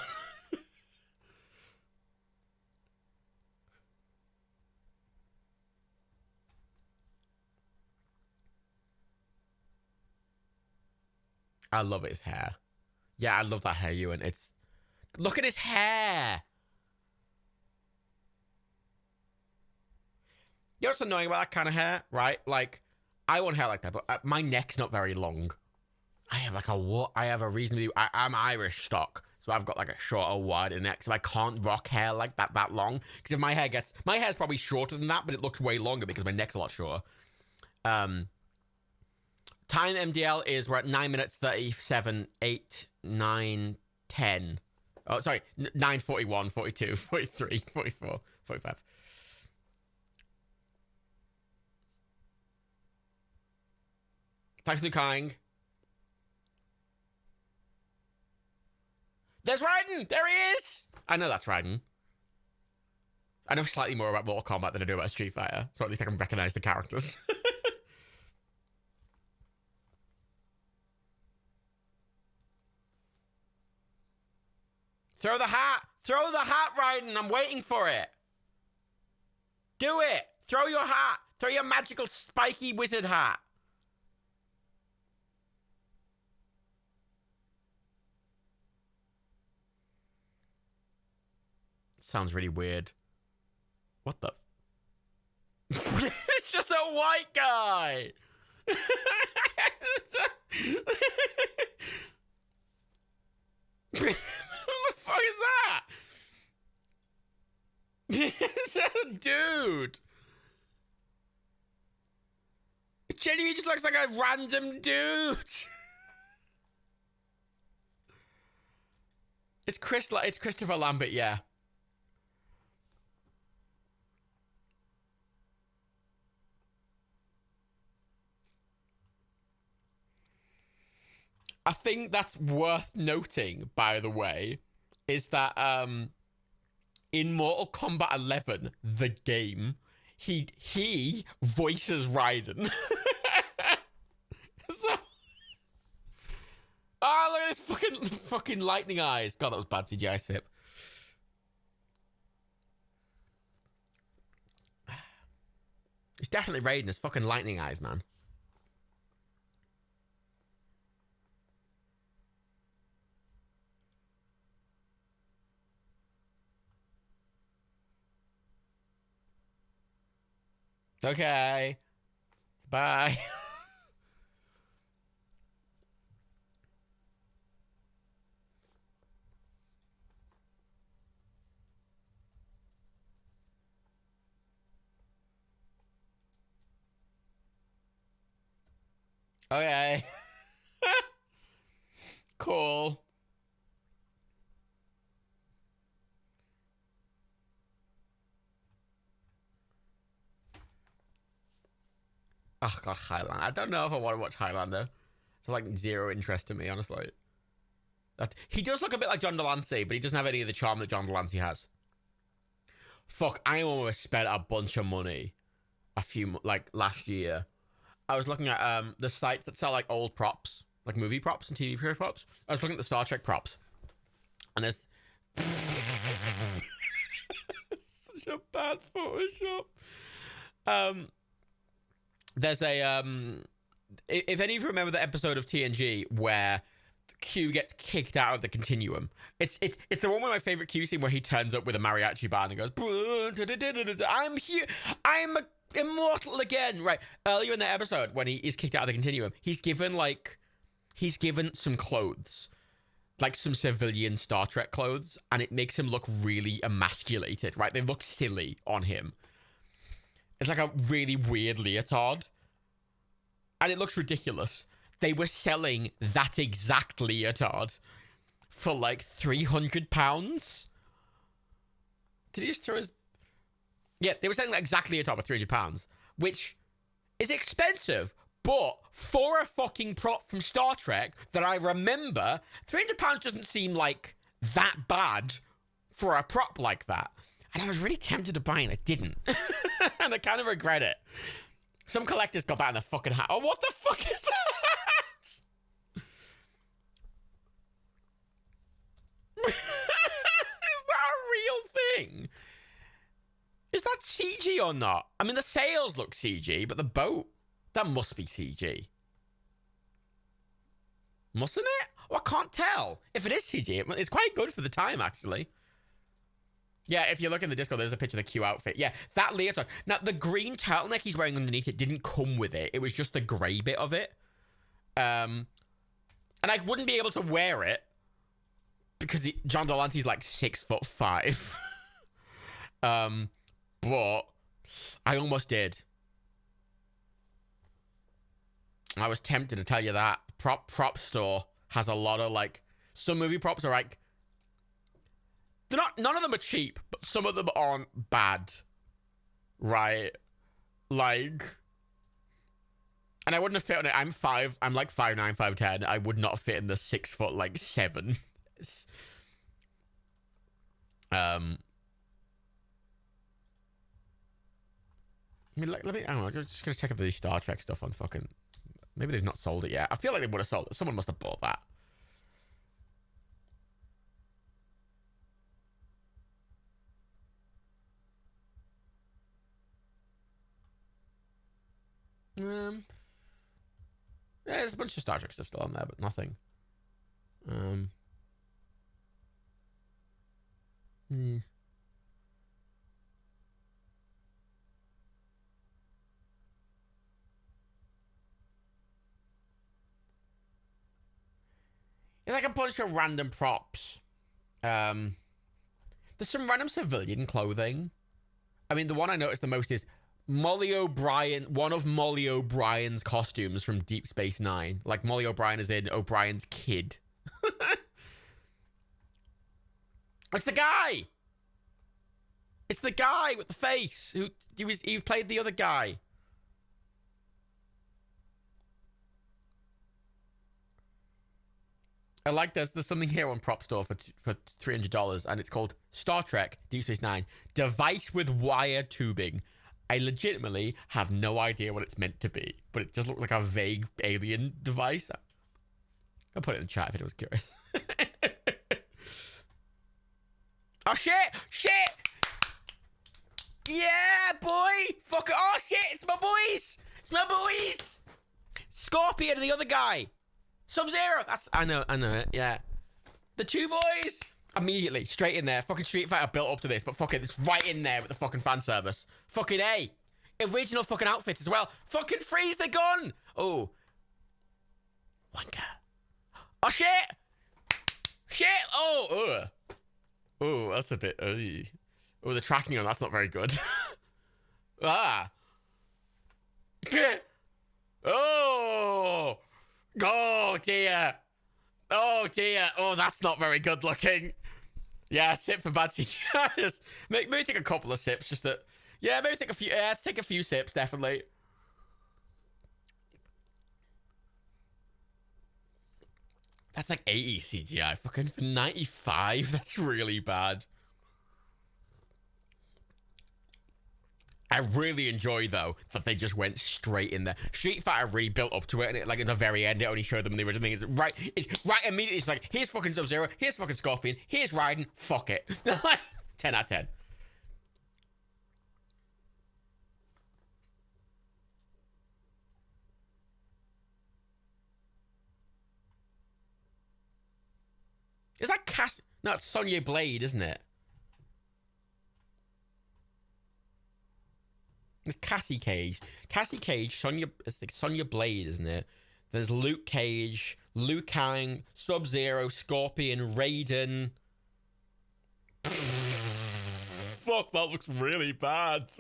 I love his hair. Yeah, I love that hair, Ewan. It's... Look at his hair! You know what's annoying about that kind of hair, right? Like, I want hair like that, but my neck's not very long. I have like a what? I have a reasonably... I'm Irish stock, so I've got like a shorter, wider neck, so I can't rock hair like that long. Because if my hair gets... My hair's probably shorter than that, but it looks way longer because my neck's a lot shorter. Time MDL is... We're at 9 minutes, 37, 8, 9, 10. Oh, sorry. 9, 41, 42, 43, 44, 45. Thanks, Luke Hang. There's Raiden! There he is! I know that's Raiden. I know slightly more about Mortal Kombat than I do about Street Fighter, so at least I can recognize the characters. Throw the hat! Throw the hat, Raiden! I'm waiting for it! Do it! Throw your hat! Throw your magical spiky wizard hat! Sounds really weird. What the? It's just a white guy! What the fuck is that? It's a dude! It genuinely just looks like a random dude! It's Christopher Lambert, yeah. I think that's worth noting, by the way, is that in Mortal Kombat 11, the game, he voices Raiden. So, oh, look at his fucking lightning eyes. God, that was bad CGI sip. It's definitely Raiden. His fucking lightning eyes, man. Okay. Bye. Okay. Cool. Oh god, Highlander. I don't know if I want to watch Highlander. It's like zero interest to me, honestly. He does look a bit like John Delancey, but he doesn't have any of the charm that John Delancey has. Fuck, I almost spent a bunch of money last year. I was looking at the sites that sell like old props, like movie props and TV show props. I was looking at the Star Trek props, and there's such a bad Photoshop. There's a if any of you remember the episode of TNG where Q gets kicked out of the continuum, it's the one with my favorite Q scene where he turns up with a mariachi band and goes, "I'm here, I'm immortal again." Right, earlier in the episode when he is kicked out of the continuum, he's given some clothes, like some civilian Star Trek clothes, and it makes him look really emasculated. Right, they look silly on him. It's like a really weird leotard. And it looks ridiculous. They were selling that exact leotard for like £300. Did he just throw his... Yeah, they were selling that exact leotard for £300, which is expensive. But for a fucking prop from Star Trek that I remember, £300 doesn't seem like that bad for a prop like that. And I was really tempted to buy it, and I didn't. And I kind of regret it. Some collectors got that in their fucking hat. Oh, what the fuck is that? Is that a real thing? Is that CG or not? I mean, the sails look CG, but the boat, that must be CG. Mustn't it? Oh, I can't tell. If it is CG, it's quite good for the time, actually. Yeah, if you look in the Discord, there's a picture of the Q outfit. Yeah, that leotard. Now, the green turtleneck he's wearing underneath it didn't come with it. It was just the grey bit of it. And I wouldn't be able to wear it because John Dolante's like 6'5". But I almost did. I was tempted to tell you that. Prop store has a lot of like, some movie props are like, none of them are cheap, but some of them aren't bad. Right? Like, and I wouldn't have fit on it. I'm like 5'9", 5'10". I would not fit in the 6 foot like 7. I mean, like, I don't know. I'm just gonna check if there's Star Trek stuff on fucking. Maybe they've not sold it yet. I feel like they would have sold it. Someone must have bought that. Yeah, there's a bunch of Star Trek stuff still on there, but nothing. Hmm. It's like a bunch of random props. There's some random civilian clothing. I mean, the one I noticed the most is Molly O'Brien, one of Molly O'Brien's costumes from Deep Space Nine. Like, Molly O'Brien is in O'Brien's kid. It's the guy! It's the guy with the face who he played the other guy. I like there's something here on Prop Store for $300, and it's called Star Trek Deep Space Nine device with wire tubing. I legitimately have no idea what it's meant to be, but it just looked like a vague alien device. I'll put it in the chat if anyone's curious. Oh shit! Shit! Yeah, boy! Fuck it! Oh shit! It's my boys! It's my boys! Scorpion and the other guy. Sub-Zero. I know it. Yeah. The two boys. Immediately, straight in there. Fucking Street Fighter built up to this, but fucking it's right in there with the fucking fan service. Fucking A. Original fucking outfit as well. Fucking freeze the gun. Oh. Wanker. Oh shit. Shit. Oh. Oh, that's a bit. Oh, the tracking on that's not very good. Ah. Oh. Oh dear. Oh dear. Oh, that's not very good looking. Yeah, sip for bad CGI. maybe take a couple of sips just to. Yeah, maybe take a few. Yeah, let's take a few sips, definitely. That's like 80 CGI. Fucking for 95. That's really bad. I really enjoy, though, that they just went straight in there. Street Fighter really built up to it, and it, like, at the very end, it only showed them the original thing. It's right immediately. It's like, here's fucking Sub-Zero, here's fucking Scorpion, here's Raiden, fuck it. 10 out of 10. Is that Cass? No, it's Sonya Blade, isn't it? It's Cassie Cage. Cassie Cage, it's like Sonya Blade, isn't it? There's Luke Cage, Liu Kang, Sub-Zero, Scorpion, Raiden. Fuck, that looks really bad.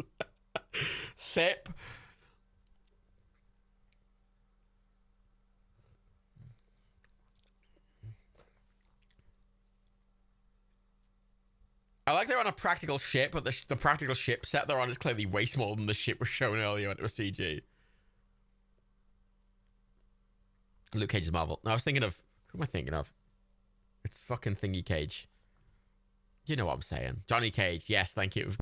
Sip. I like they're on a practical ship, but the practical ship set they're on is clearly way smaller than the ship was shown earlier when it was CG. Luke Cage is Marvel. No, I was thinking of... Who am I thinking of? It's fucking Thingy Cage. You know what I'm saying. Johnny Cage. Yes, thank you.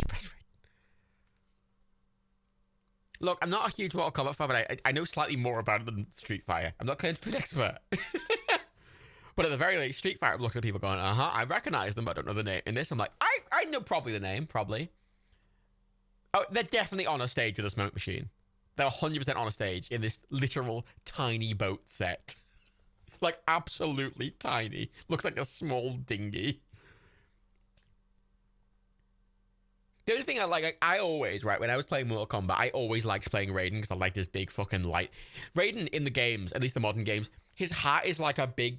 Look, I'm not a huge Mortal Kombat fan, but I know slightly more about it than Street Fighter. I'm not claiming to be an expert. But at the very least, Street Fighter, I'm looking at people going, I recognize them, but I don't know the name. In this, I'm like, I know probably the name, probably. Oh, they're definitely on a stage with a smoke machine. They're 100% on a stage in this literal tiny boat set. Like, absolutely tiny. Looks like a small dinghy. The only thing I like, I always, right, when I was playing Mortal Kombat, I always liked playing Raiden because I liked his big fucking light. Raiden in the games, at least the modern games, his hat is like a big,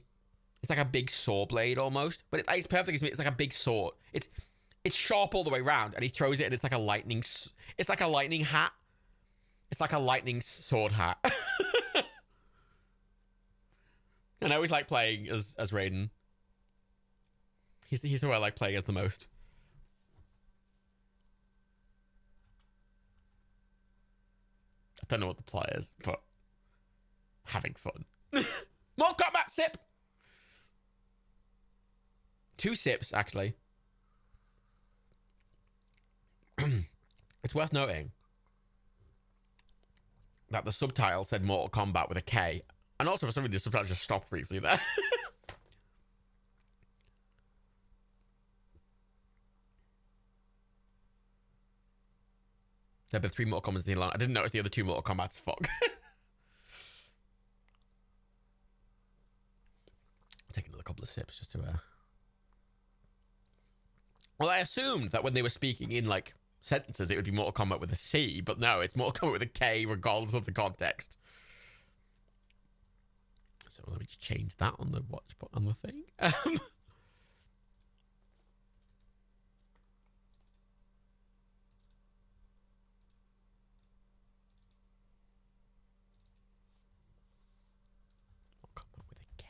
it's like a big saw blade almost, but it's perfect. It's like a big sword. It's sharp all the way around, and he throws it, and it's like a lightning. It's like a lightning hat. It's like a lightning sword hat. And I always like playing as Raiden. He's who I like playing as the most. I don't know what the plot is, but having fun. More combat sip. 2 sips actually. It's worth noting that the subtitle said Mortal Kombat with a K, and also for some reason the subtitle just stopped briefly there. There have been 3 Mortal Kombats in the long. I didn't notice the other 2 Mortal Kombats. Fuck. Take another couple of sips just to. Well, I assumed that when they were speaking in like sentences, it would be Mortal Kombat with a C, but no, it's Mortal Kombat with a K, regardless of the context. So let me just change that on the watch on the thing. With a K.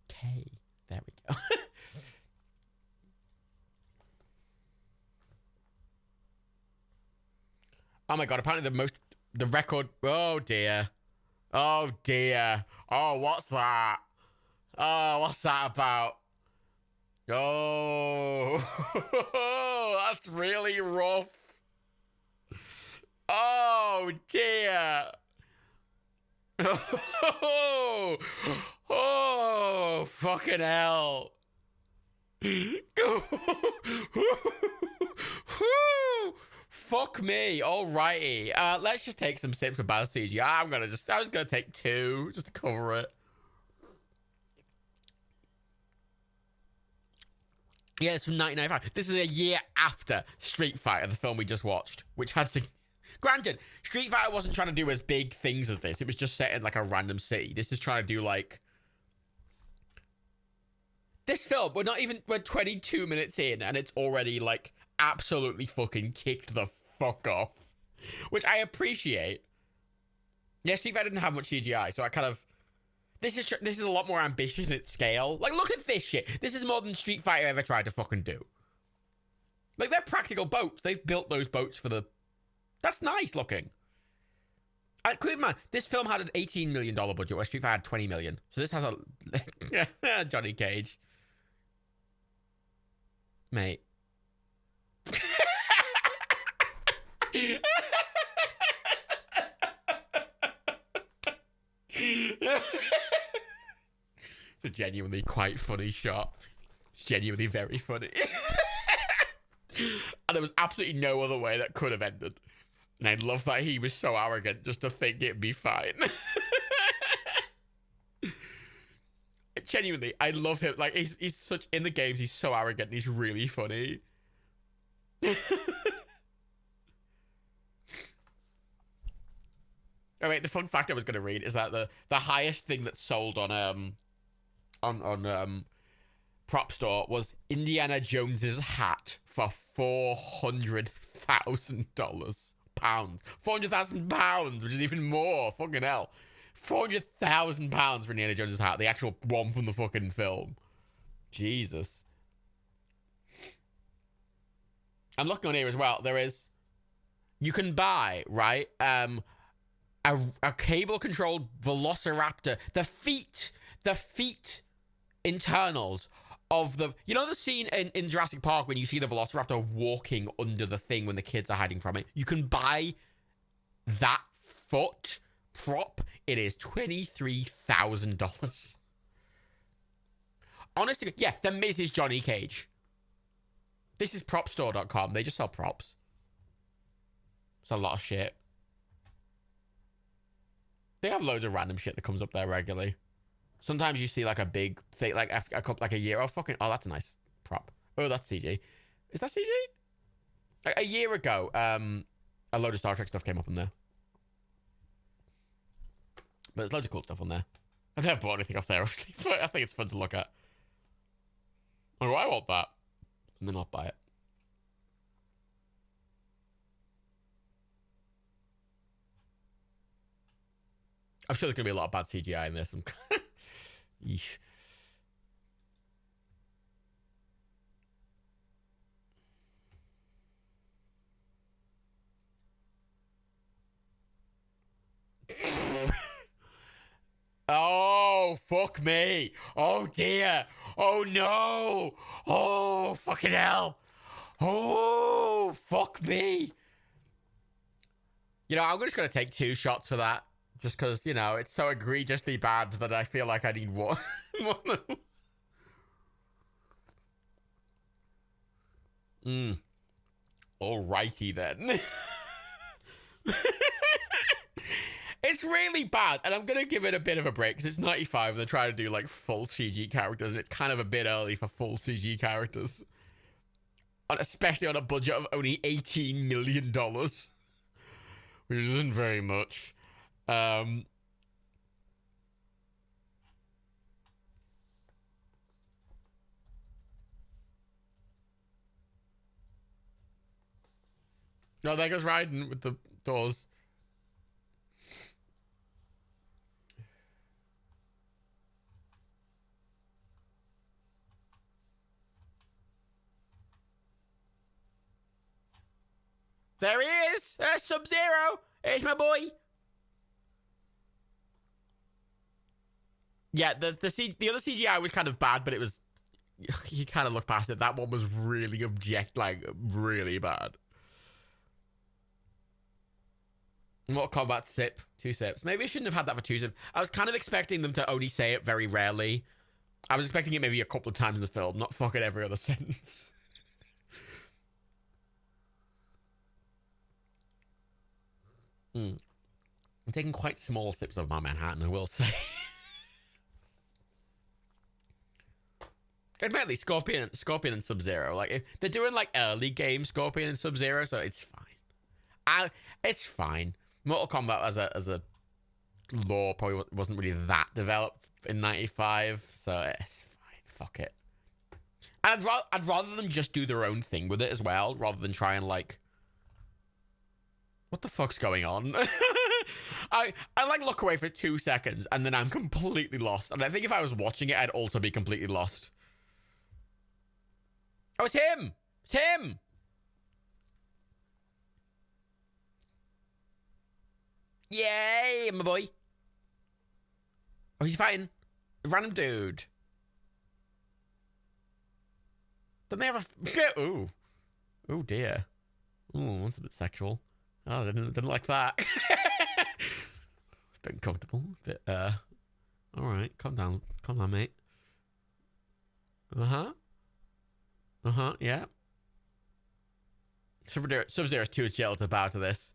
K. There we go. Oh my god, apparently the record. Oh dear. Oh dear. Oh, what's that? Oh, what's that about? Oh, that's really rough. Oh dear. Oh, oh, fucking hell. Fuck me. Alrighty. Let's just take some sips of bad CGI. I was gonna take 2 just to cover it. Yeah, it's from 1995. This is a year after Street Fighter, the film we just watched, which had to. Granted, Street Fighter wasn't trying to do as big things as this. It was just set in like a random city. This is trying to do like. This film, we're 22 minutes in, and it's already like absolutely fucking kicked the fuck off, which I appreciate. Yeah, Street Fighter didn't have much CGI, so I kind of. This is a lot more ambitious in its scale. Like, look at this shit. This is more than Street Fighter ever tried to fucking do. Like, they're practical boats. They've built those boats for the. That's nice looking. Keep in mind, this film had an $18 million budget, where Street Fighter had $20 million. So this has a Johnny Cage, mate. It's a genuinely quite funny shot. It's genuinely very funny. And there was absolutely no other way that could have ended. And I love that he was so arrogant just to think it'd be fine. Genuinely, I love him. Like, he's such, in the games, he's so arrogant and he's really funny. Oh wait, the fun fact I was going to read is that the highest thing that sold on Prop Store was Indiana Jones's hat for $400,000. £400,000, which is even more. Fucking hell. £400,000 for Indiana Jones's hat, the actual one from the fucking film. Jesus. I'm looking on here as well. There is, you can buy, right, a cable-controlled Velociraptor. The feet internals of the, you know the scene in Jurassic Park when you see the Velociraptor walking under the thing when the kids are hiding from it? You can buy that foot prop. It is $23,000. Honestly, yeah, the Miz is Johnny Cage. This is propstore.com. They just sell props. It's a lot of shit. They have loads of random shit that comes up there regularly. Sometimes you see like a big thing, like a couple, like a year. Oh fucking! Oh, that's a nice prop. Oh, that's CG. Is that CG? Like a year ago, a load of Star Trek stuff came up on there, but there's loads of cool stuff on there. I've never bought anything off there, obviously, but I think it's fun to look at. Oh, I want that, and then I'll buy it. I'm sure there's gonna be a lot of bad CGI in this. Yeesh. Oh, fuck me. Oh, dear. Oh, no. Oh, fucking hell. Oh, fuck me. You know, I'm just going to take 2 shots for that. Just because, you know, it's so egregiously bad that I feel like I need one. Alrighty then. It's really bad, and I'm gonna give it a bit of a break because it's 95 and they're trying to do like full CG characters, and it's kind of a bit early for full CG characters, and especially on a budget of only $18 million, which isn't very much. No, there goes Raiden with the doors. There he is! There's Sub-Zero! It's my boy! Yeah, the other CGI was kind of bad, but it was... You kind of look past it. That one was really really bad. Mortal Kombat sip. 2 sips. Maybe I shouldn't have had that for 2 sips. I was kind of expecting them to only say it very rarely. I was expecting it maybe a couple of times in the film, not fucking every other sentence. I'm taking quite small sips of my Manhattan, I will say. Admittedly, Scorpion and Sub-Zero, like, they're doing like early game Scorpion and Sub-Zero, so it's fine. It's fine. Mortal Kombat as a lore probably wasn't really that developed in 95, so it's fine. Fuck it. And I'd rather them just do their own thing with it as well, rather than try and like... What the fuck's going on? I like look away for 2 seconds and then I'm completely lost. And I think if I was watching it, I'd also be completely lost. Oh, it's him! It's him! Yay, my boy. Oh, he's fighting a random dude. Don't they have a... Ooh. Oh, dear. Ooh, that's a bit sexual. Oh, I didn't like that. A bit uncomfortable. A bit, Alright, calm down. Calm down, mate. Uh-huh. Uh-huh, yeah. Sub-Zero's too jailed to bow to this.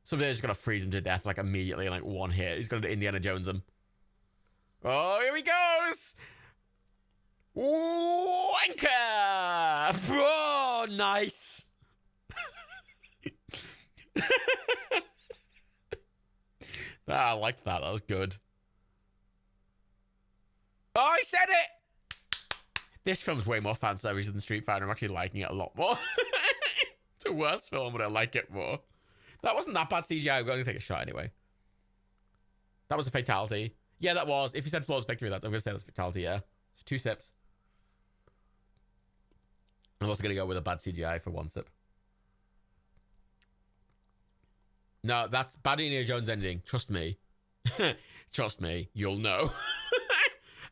Sub-Zero's gonna freeze him to death, like, immediately in, like, 1 hit. He's gonna Indiana Jones him. Oh, here he goes! Wanker! Oh, nice! I liked that. That was good. Oh, I said it! This film's way more fan service than Street Fighter. I'm actually liking it a lot more. It's a worse film, but I like it more. That wasn't that bad CGI. I'm going to take a shot anyway. That was a fatality. Yeah, that was. If you said flawless victory, I'm going to say that's fatality, yeah. So 2 sips. I'm also going to go with a bad CGI for 1 sip. No, that's bad Indiana Jones ending. Trust me. Trust me, you'll know.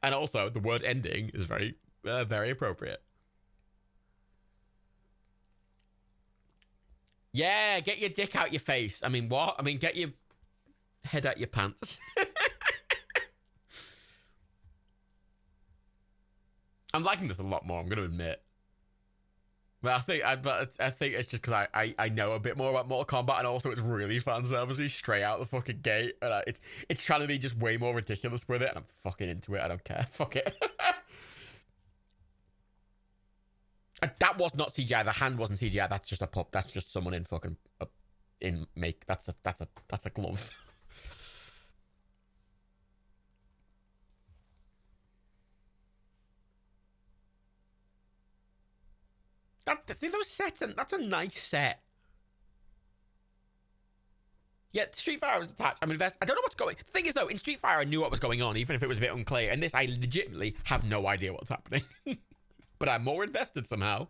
And also, the word ending is very, very appropriate. Yeah, get your dick out your face. I mean, what? I mean, get your head out your pants. I'm liking this a lot more, I'm going to admit. I think it's just because I know a bit more about Mortal Kombat, and also it's really fan servicey straight out the fucking gate, and it's trying to be just way more ridiculous with it, and I'm fucking into it. I don't care. Fuck it. That was not CGI. The hand wasn't CGI. That's just a pup. That's just someone in fucking in make. That's a glove. See those sets, and that's a nice set. Yeah, Street Fighter was attached. I mean, I don't know what's going. The thing is, though, in Street Fighter, I knew what was going on, even if it was a bit unclear. In this, I legitimately have no idea what's happening, but I'm more invested somehow.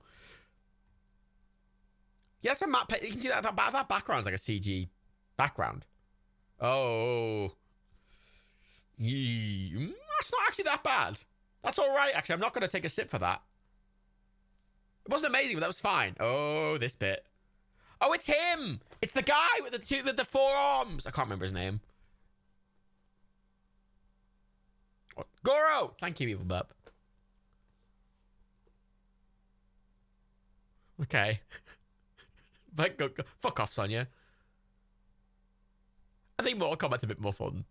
Yeah, that's a map. You can see that background's like a CG background. Oh, that's not actually that bad. That's all right. Actually, I'm not going to take a sip for that. It wasn't amazing, but that was fine. Oh, this bit. Oh, it's him. It's the guy with the forearms. I can't remember his name. What? Goro. Thank you, Evil Burp. Okay. But go, fuck off, Sonya. I think Mortal Kombat's a bit more fun.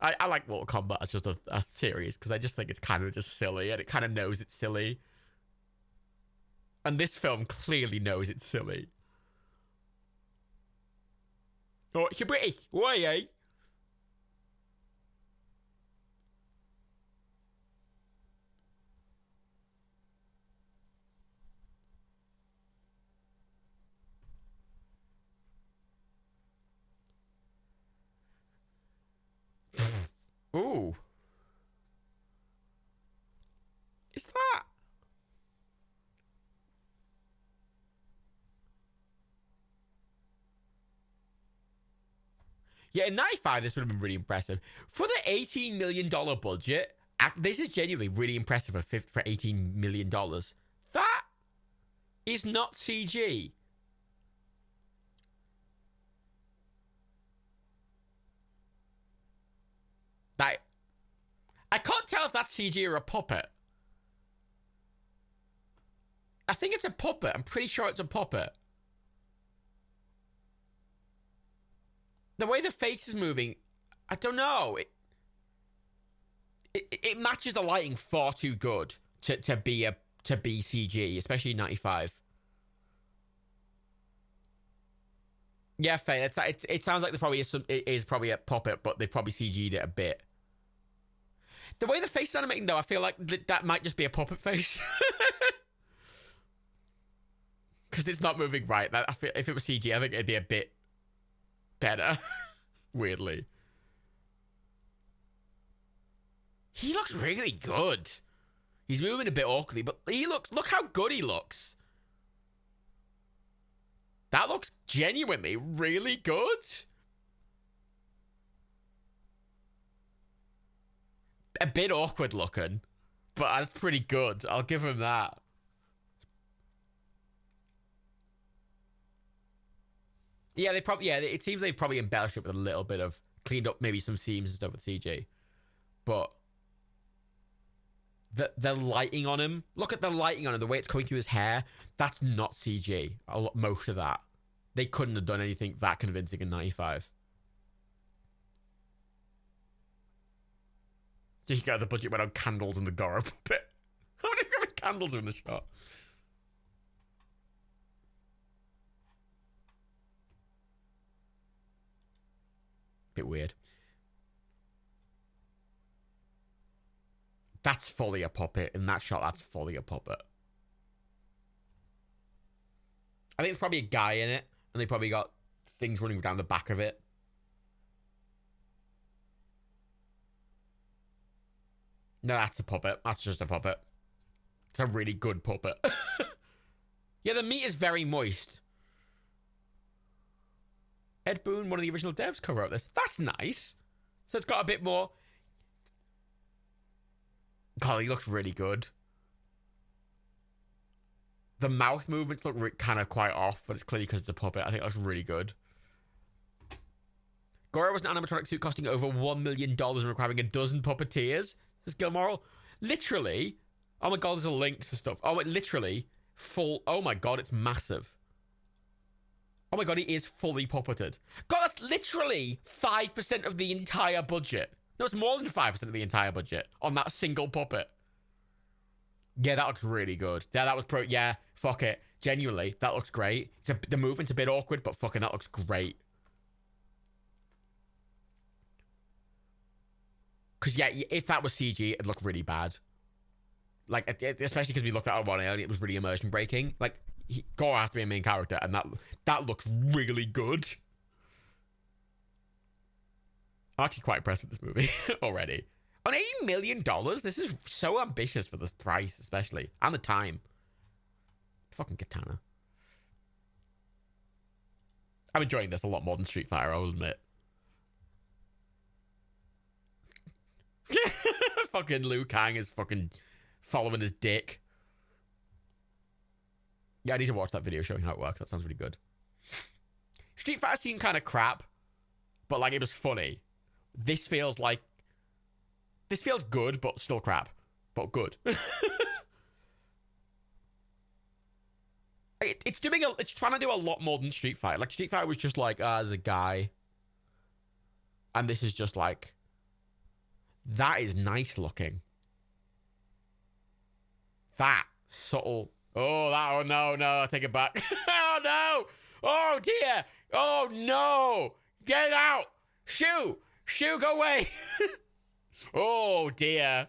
I like Mortal Kombat as just a series because I just think it's kind of just silly, and it kind of knows it's silly. And this film clearly knows it's silly. Oh, you're British. Why, eh? Ooh. Is that? Yeah, in 95, this would have been really impressive. For the $18 million budget, this is genuinely really impressive for $18 million. That is not CG. That, I can't tell if that's CG or a puppet. I think it's a puppet. I'm pretty sure it's a puppet. The way the face is moving, I don't know. It matches the lighting far too good to be CG, especially in 95. Yeah, fair. It sounds like there probably is probably a puppet, but they've probably CG'd it a bit. The way the face is animating, though, I feel like that might just be a puppet face. Because it's not moving right. I feel if it was CG, I think it'd be a bit better. Weirdly. He looks really good. He's moving a bit awkwardly, but look how good he looks. That looks genuinely really good. A bit awkward looking, but that's pretty good. I'll give him that. Yeah, it seems they probably embellished it with a little bit of cleaned up maybe some seams and stuff with CG. But the lighting on him, look at the lighting on him, the way it's coming through his hair, that's not CG. Most of that. They couldn't have done anything that convincing in 95. You got the budget went on candles and the Goro puppet. How many candles are in the shot? Bit weird. That's fully a puppet. In that shot, that's fully a puppet. I think it's probably a guy in it, and they probably got things running down the back of it. No, that's a puppet. That's just a puppet. It's a really good puppet. Yeah, the meat is very moist. Ed Boon, one of the original devs, co-wrote this. That's nice. So it's got a bit more. God, he looks really good. The mouth movements look kind of quite off, but it's clearly because it's a puppet. I think it looks really good. Goro was an animatronic suit costing over $1 million and requiring a dozen puppeteers. Says Gilmoral. Literally. Oh my god, there's a link to stuff. Oh, literally. full. Oh my god, it's massive. Oh my god, he is fully puppeted. God, that's literally 5% of the entire budget. No, it's more than 5% of the entire budget on that single puppet. Yeah, that looks really good. Yeah, that was pro. Yeah, fuck it. Genuinely, that looks great. The movement's a bit awkward, but fucking that looks great. Because, yeah, if that was CG, it'd look really bad. Like, especially because we looked at it one earlier, it was really immersion breaking. Like, Gore has to be a main character, and that looks really good. I'm actually quite impressed with this movie already. On $80 million, this is so ambitious for the price, especially, and the time. Fucking Katana. I'm enjoying this a lot more than Street Fighter, I will admit. Fucking Liu Kang is fucking following his dick. Yeah, I need to watch that video showing how it works. That sounds really good. Street Fighter seemed kind of crap, but like it was funny. This feels good, but still crap. But good. It's trying to do a lot more than Street Fighter. Like Street Fighter was just like, as a guy. And this is just like, that is nice looking. That subtle. Oh, no, I take it back. Oh, no. Oh, dear. Oh, no. Get it out. Shoo, go away. Oh, dear.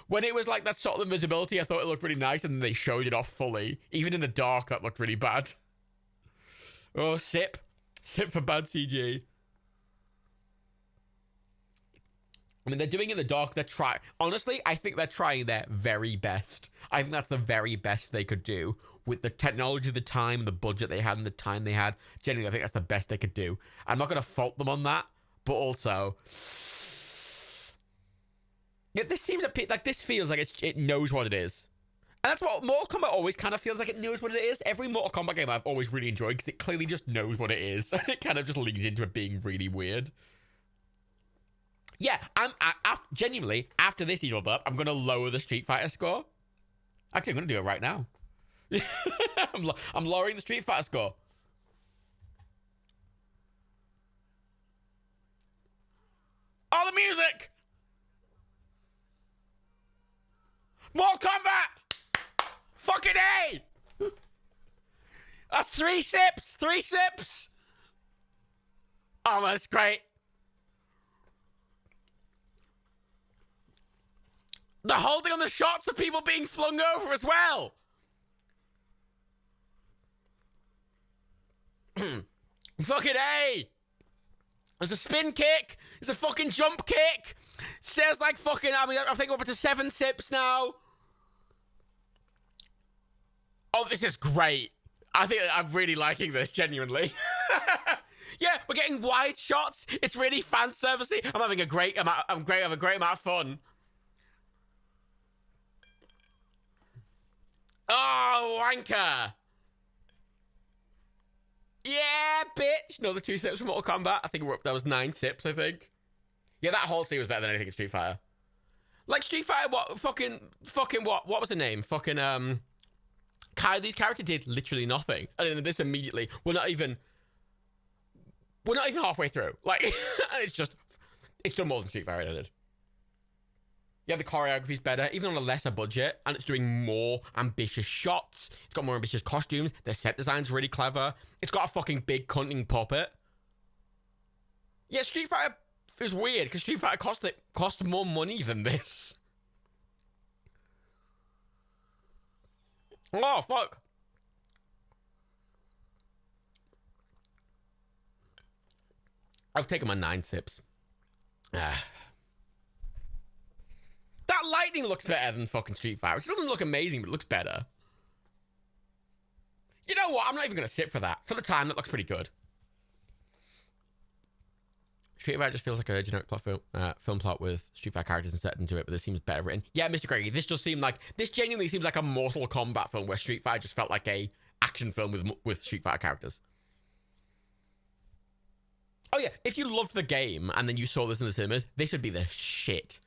When it was like that sort of invisibility, I thought it looked really nice, and then they showed it off fully. Even in the dark, that looked really bad. Oh, sip. Sip for bad CG. I mean, they're doing it in the dark. Honestly, I think they're trying their very best. I think that's the very best they could do with the technology of the time, the budget they had, and the time they had. Genuinely, I think that's the best they could do. I'm not going to fault them on that, but also, yeah, this seems like this feels like it knows what it is. And that's what Mortal Kombat always kind of feels like. It knows what it is. Every Mortal Kombat game I've always really enjoyed because it clearly just knows what it is. And it kind of just leans into it being really weird. Yeah, genuinely, after this Evil Burp, I'm going to lower the Street Fighter score. Actually, I'm going to do it right now. I'm lowering the Street Fighter score. Oh, the music! Mortal Kombat! Fucking A! That's 3 sips! 3 sips! Oh, that's great. They're holding on the shots of people being flung over as well. Fucking A. There's a spin kick. There's a fucking jump kick. Says like fucking, I think we're up to 7 sips now. Oh, this is great. I think I'm really liking this, genuinely. Yeah, we're getting wide shots. It's really fan servicey. I'm having a great amount of fun. Oh, wanker. Yeah, bitch. Another 2 sips from Mortal Kombat. I think that was 9 sips, I think. Yeah, that whole scene was better than anything in Street Fighter. Like, Street Fighter, what? Fucking what? What was the name? Fucking, Kylie's character did literally nothing. And then this immediately, we're not even halfway through. Like, it's done more than Street Fighter did. Yeah, the choreography's better, even on a lesser budget, and it's doing more ambitious shots. It's got more ambitious costumes. The set design's really clever. It's got a fucking big cunning puppet. Yeah, Street Fighter is weird, because Street Fighter cost more money than this. Oh, fuck. I've taken my 9 sips. That lightning looks better than fucking Street Fighter. It doesn't look amazing, but it looks better. You know what? I'm not even going to sit for that. For the time, that looks pretty good. Street Fighter just feels like a generic film plot with Street Fighter characters inserted into it, but this seems better written. Yeah, Mr. Gregory, this genuinely seems like a Mortal Kombat film where Street Fighter just felt like a action film with Street Fighter characters. Oh yeah, if you loved the game and then you saw this in the cinemas, this would be the shit.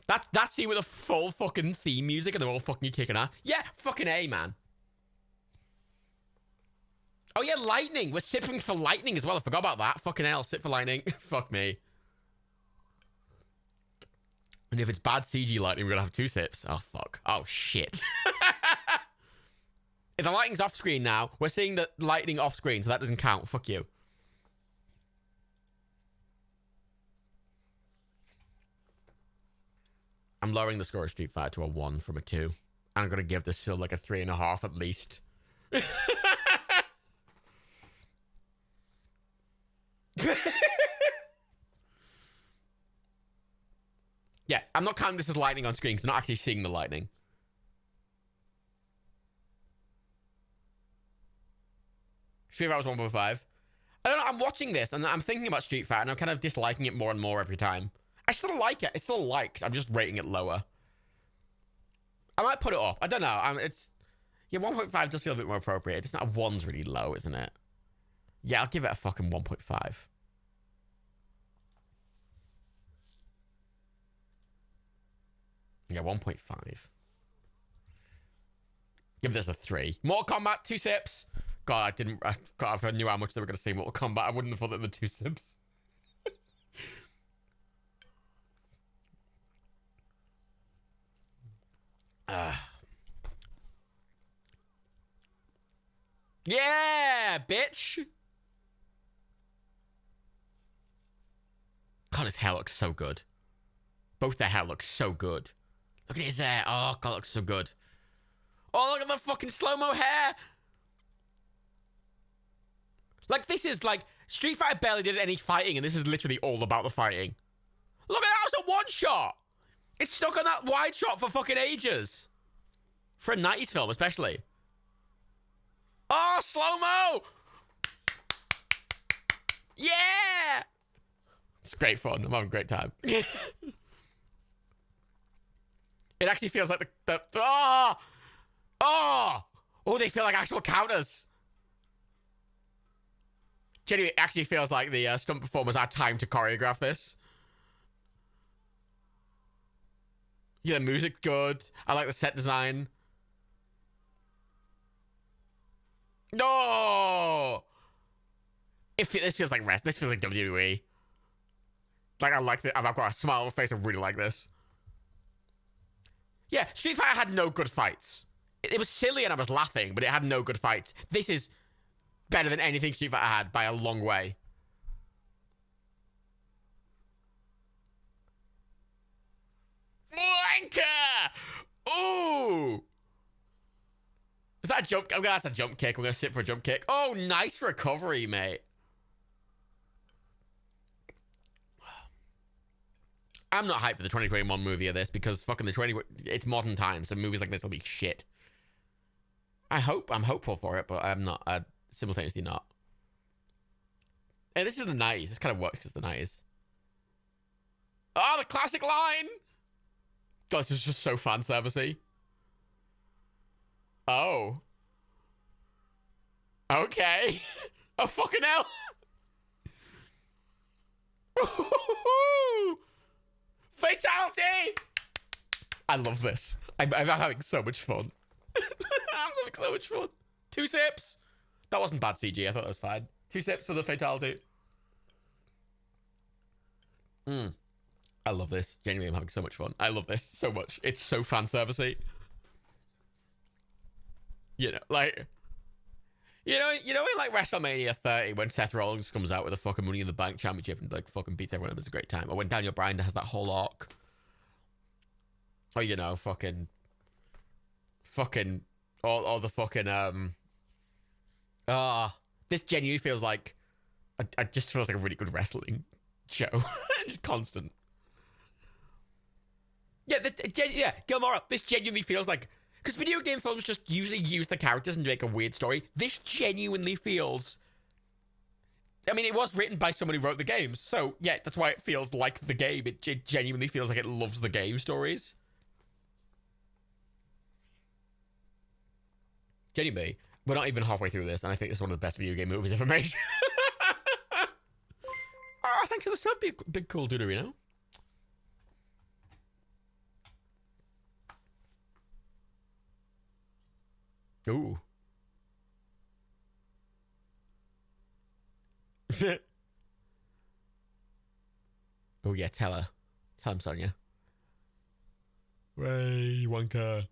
That scene with a full fucking theme music and they're all fucking kicking ass. Yeah, fucking A, man. Oh yeah, lightning. We're sipping for lightning as well. I forgot about that. Fucking hell, sip for lightning. Fuck me. And if it's bad CG lightning, we're gonna have 2 sips. Oh fuck. Oh shit. If the lightning's off screen now, we're seeing the lightning off screen, so that doesn't count. Fuck you. I'm lowering the score of Street Fighter to a 1 from a 2. I'm gonna give this film like a 3.5 at least. Yeah, I'm not counting this as lightning on screen because I'm not actually seeing the lightning. Street Fighter was 1.5. I don't know, I'm watching this and I'm thinking about Street Fighter and I'm kind of disliking it more and more every time. I still like it. It's still liked. I'm just rating it lower. I might put it up. I don't know. Yeah, 1.5 does feel a bit more appropriate. It's not a 1's really low, isn't it? Yeah, I'll give it a fucking 1.5. Yeah, 1.5. Give this a 3. Mortal Kombat, 2 sips. God, if I knew how much they were going to say Mortal Kombat, I wouldn't have thought that the 2 sips. Yeah, bitch. God, his hair looks so good. Both their hair looks so good. Look at his hair. Oh, God, it looks so good. Oh, look at the fucking slow-mo hair. Like, this is like, Street Fighter barely did any fighting, and this is literally all about the fighting. Look at that, it was a one-shot. It's stuck on that wide shot for fucking ages. For a 90s film, especially. Oh, slow-mo. Yeah. It's great fun. I'm having a great time. It actually feels like oh, they feel like actual counters. Genuinely, it actually feels like the stunt performers had time to choreograph this. Yeah, the music's good. I like the set design. No! This feels like rest. This feels like WWE. Like, I like it. I've got a smile on my face. I really like this. Yeah, Street Fighter had no good fights. It was silly and I was laughing, but it had no good fights. This is better than anything Street Fighter had by a long way. Wanker! Ooh! Is that a jump? I'm gonna ask a jump kick. I'm gonna sit for a jump kick. Oh, nice recovery, mate. I'm not hyped for the 2021 movie of this because fucking it's modern times, so movies like this will be shit. I'm hopeful for it, but I'm not. Simultaneously not. And this is the 90s. This kind of works because the 90s. Oh, the classic line! God, this is just so fan servicey. Oh. Okay. Oh, fucking hell. Fatality! I love this. I'm having so much fun. I'm having so much fun. 2 sips. That wasn't bad CG. I thought that was fine. 2 sips for the fatality. I love this. Genuinely, I'm having so much fun. I love this so much. It's so fan servicey. You know, like, you know, in like WrestleMania 30 when Seth Rollins comes out with a fucking Money in the Bank championship and like fucking beats everyone up. It's a great time. Or when Daniel Bryan has that whole arc. Or, you know, fucking all the fucking this genuinely feels like it just feels like a really good wrestling show. Just constant. Yeah, Gilmora, this genuinely feels like, because video game films just usually use the characters and make a weird story. This genuinely feels, I mean, it was written by someone who wrote the games, so yeah, that's why it feels like the game. It genuinely feels like it loves the game stories. Genuinely, we're not even halfway through this, and I think it's one of the best video game movies ever made. Oh, thanks for the sub, big cool Duderino. Ooh. Oh yeah, tell her. Tell him, Sonia. Ray Wanker.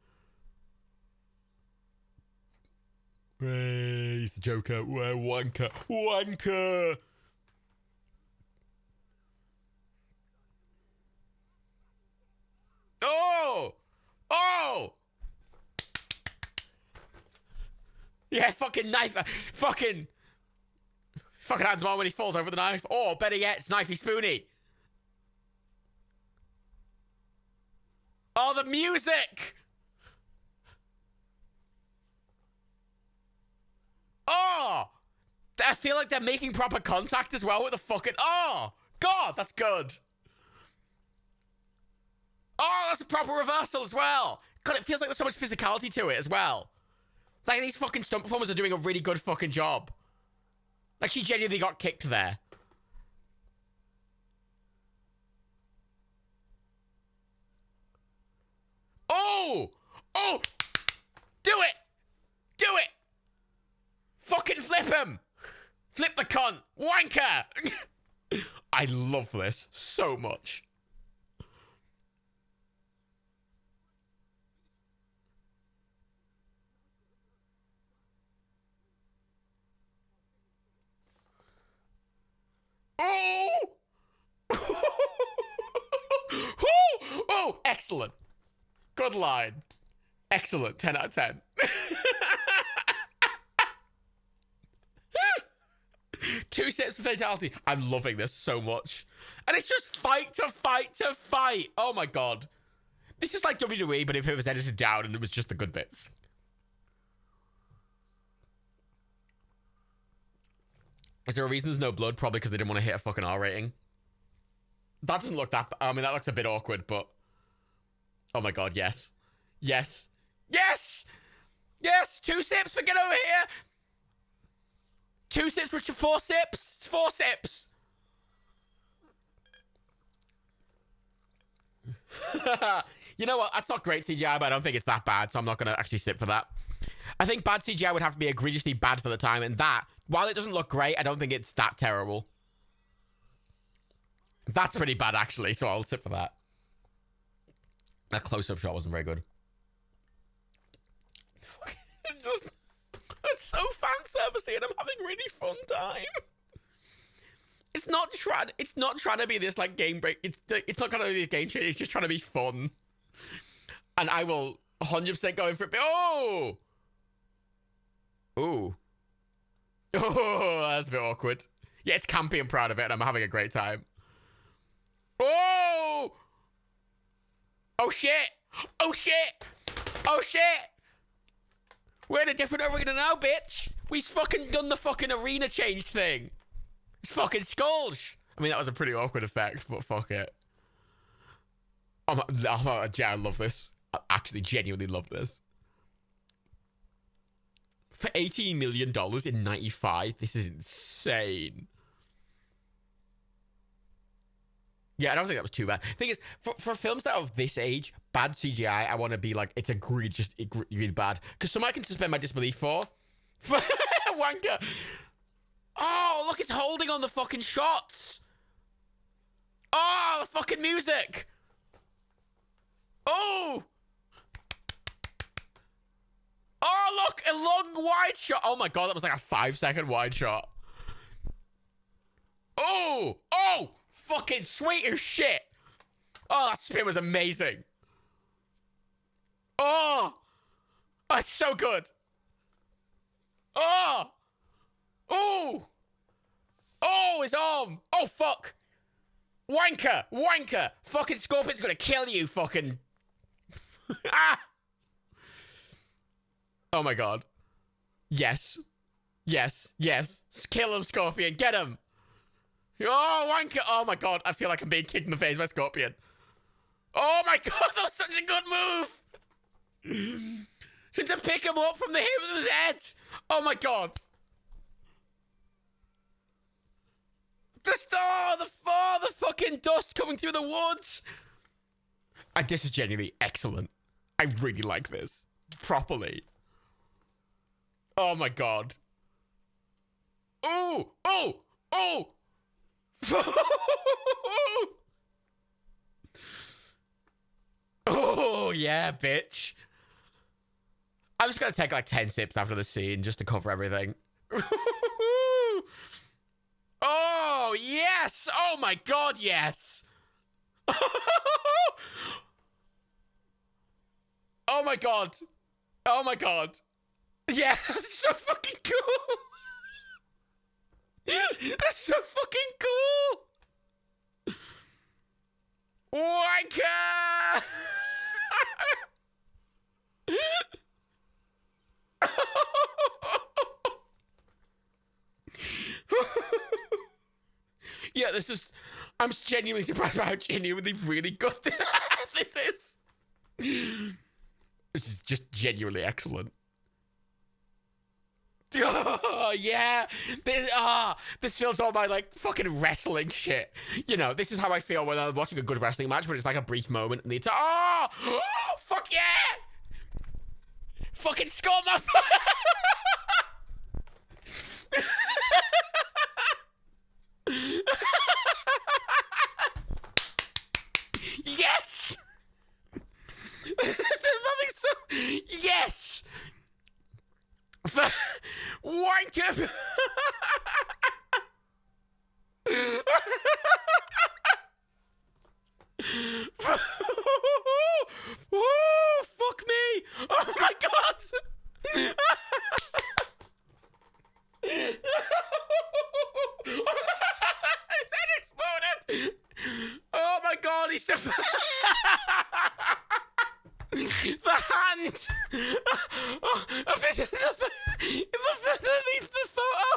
Ray, he's the Joker. Ray Wanker. Wanker. Oh! Oh! Yeah, fucking knife. Fucking hands him on when he falls over the knife. Or better yet, it's Knifey Spoony. Oh, the music! Oh! I feel like they're making proper contact as well with the fucking... Oh! God, that's good. Oh, that's a proper reversal as well. God, it feels like there's so much physicality to it as well. Like, these fucking stunt performers are doing a really good fucking job. Like, she genuinely got kicked there. Oh! Oh! Do it! Do it! Fucking flip him! Flip the cunt! Wanker! I love this so much. Oh! Oh! Excellent. Good line. Excellent. 10 out of 10. Two sets for fatality. I'm loving this so much. And it's just fight to fight to fight. Oh my god. This is like WWE, but if it was edited down and it was just the good bits. Is there a reason there's no blood? Probably because they didn't want to hit a fucking R rating. That doesn't look that... I mean, that looks a bit awkward, but... Oh my god, yes. Yes. Yes! Yes! 2 sips for get over here! 2 sips, which are 4 sips? It's 4 sips! You know what? That's not great CGI, but I don't think it's that bad, so I'm not going to actually sip for that. I think bad CGI would have to be egregiously bad for the time, and that, while it doesn't look great, I don't think it's that terrible. That's pretty bad, actually, so I'll sip for that. That close-up shot wasn't very good. It's so fan-servicey, and I'm having a really fun time. It's not trying to be this, like, game break. It's not going to be a game changer. It's just trying to be fun. And I will 100% go in for it. Oh! Ooh. Oh, that's a bit awkward. Yeah, it's campy and proud of it, and I'm having a great time. Oh! Oh, shit! Oh, shit! Oh, shit! We're in a different arena now, bitch! We've fucking done the fucking arena change thing. It's fucking Skulls. I mean, that was a pretty awkward effect, but fuck it. I love this. I actually genuinely love this. For $18 million in 95, this is insane. Yeah, I don't think that was too bad. Thing is, for films that are of this age, bad CGI, I want to be like, it's egregious, really bad. Because something I can suspend my disbelief for. Wanker. Oh, look, it's holding on the fucking shots. Oh, the fucking music. Oh. Oh, look, a long wide shot. Oh my god, that was like a 5-second wide shot. Oh, oh, fucking sweet as shit. Oh, that spin was amazing. Oh, that's so good. Oh, oh, oh, his arm. Oh, fuck. Wanker, wanker. Fucking Scorpion's gonna kill you, fucking. Ah. Oh my god. Yes. Yes. Yes. Kill him, Scorpion. Get him. Oh, wanker. Oh my god. I feel like I'm being kicked in the face by Scorpion. Oh my god. That was such a good move. To pick him up from the hip of his head. Oh my god. The fucking dust coming through the woods. This is genuinely excellent. I really like this. Properly. Oh my god. Oh! Oh! Oh! Oh, yeah, bitch. I'm just gonna take like 10 sips after the scene just to cover everything. Oh, yes! Oh my god, yes! Oh my god. Oh my god. Yeah, that's so fucking cool. That's so fucking cool. Wanker! Yeah, this is... I'm genuinely surprised by how genuinely really good this is. This is just genuinely excellent. Oh, yeah. This feels all my, like, fucking wrestling shit. You know, this is how I feel when I'm watching a good wrestling match, but it's like a brief moment and it's... Oh! Fuck yeah! Fucking Scott, my... Yes! There's nothing so... Yes! Wanker! Fuck me! Oh my god! His head exploded! Oh my god, he's the... The hand! Oh, the photo!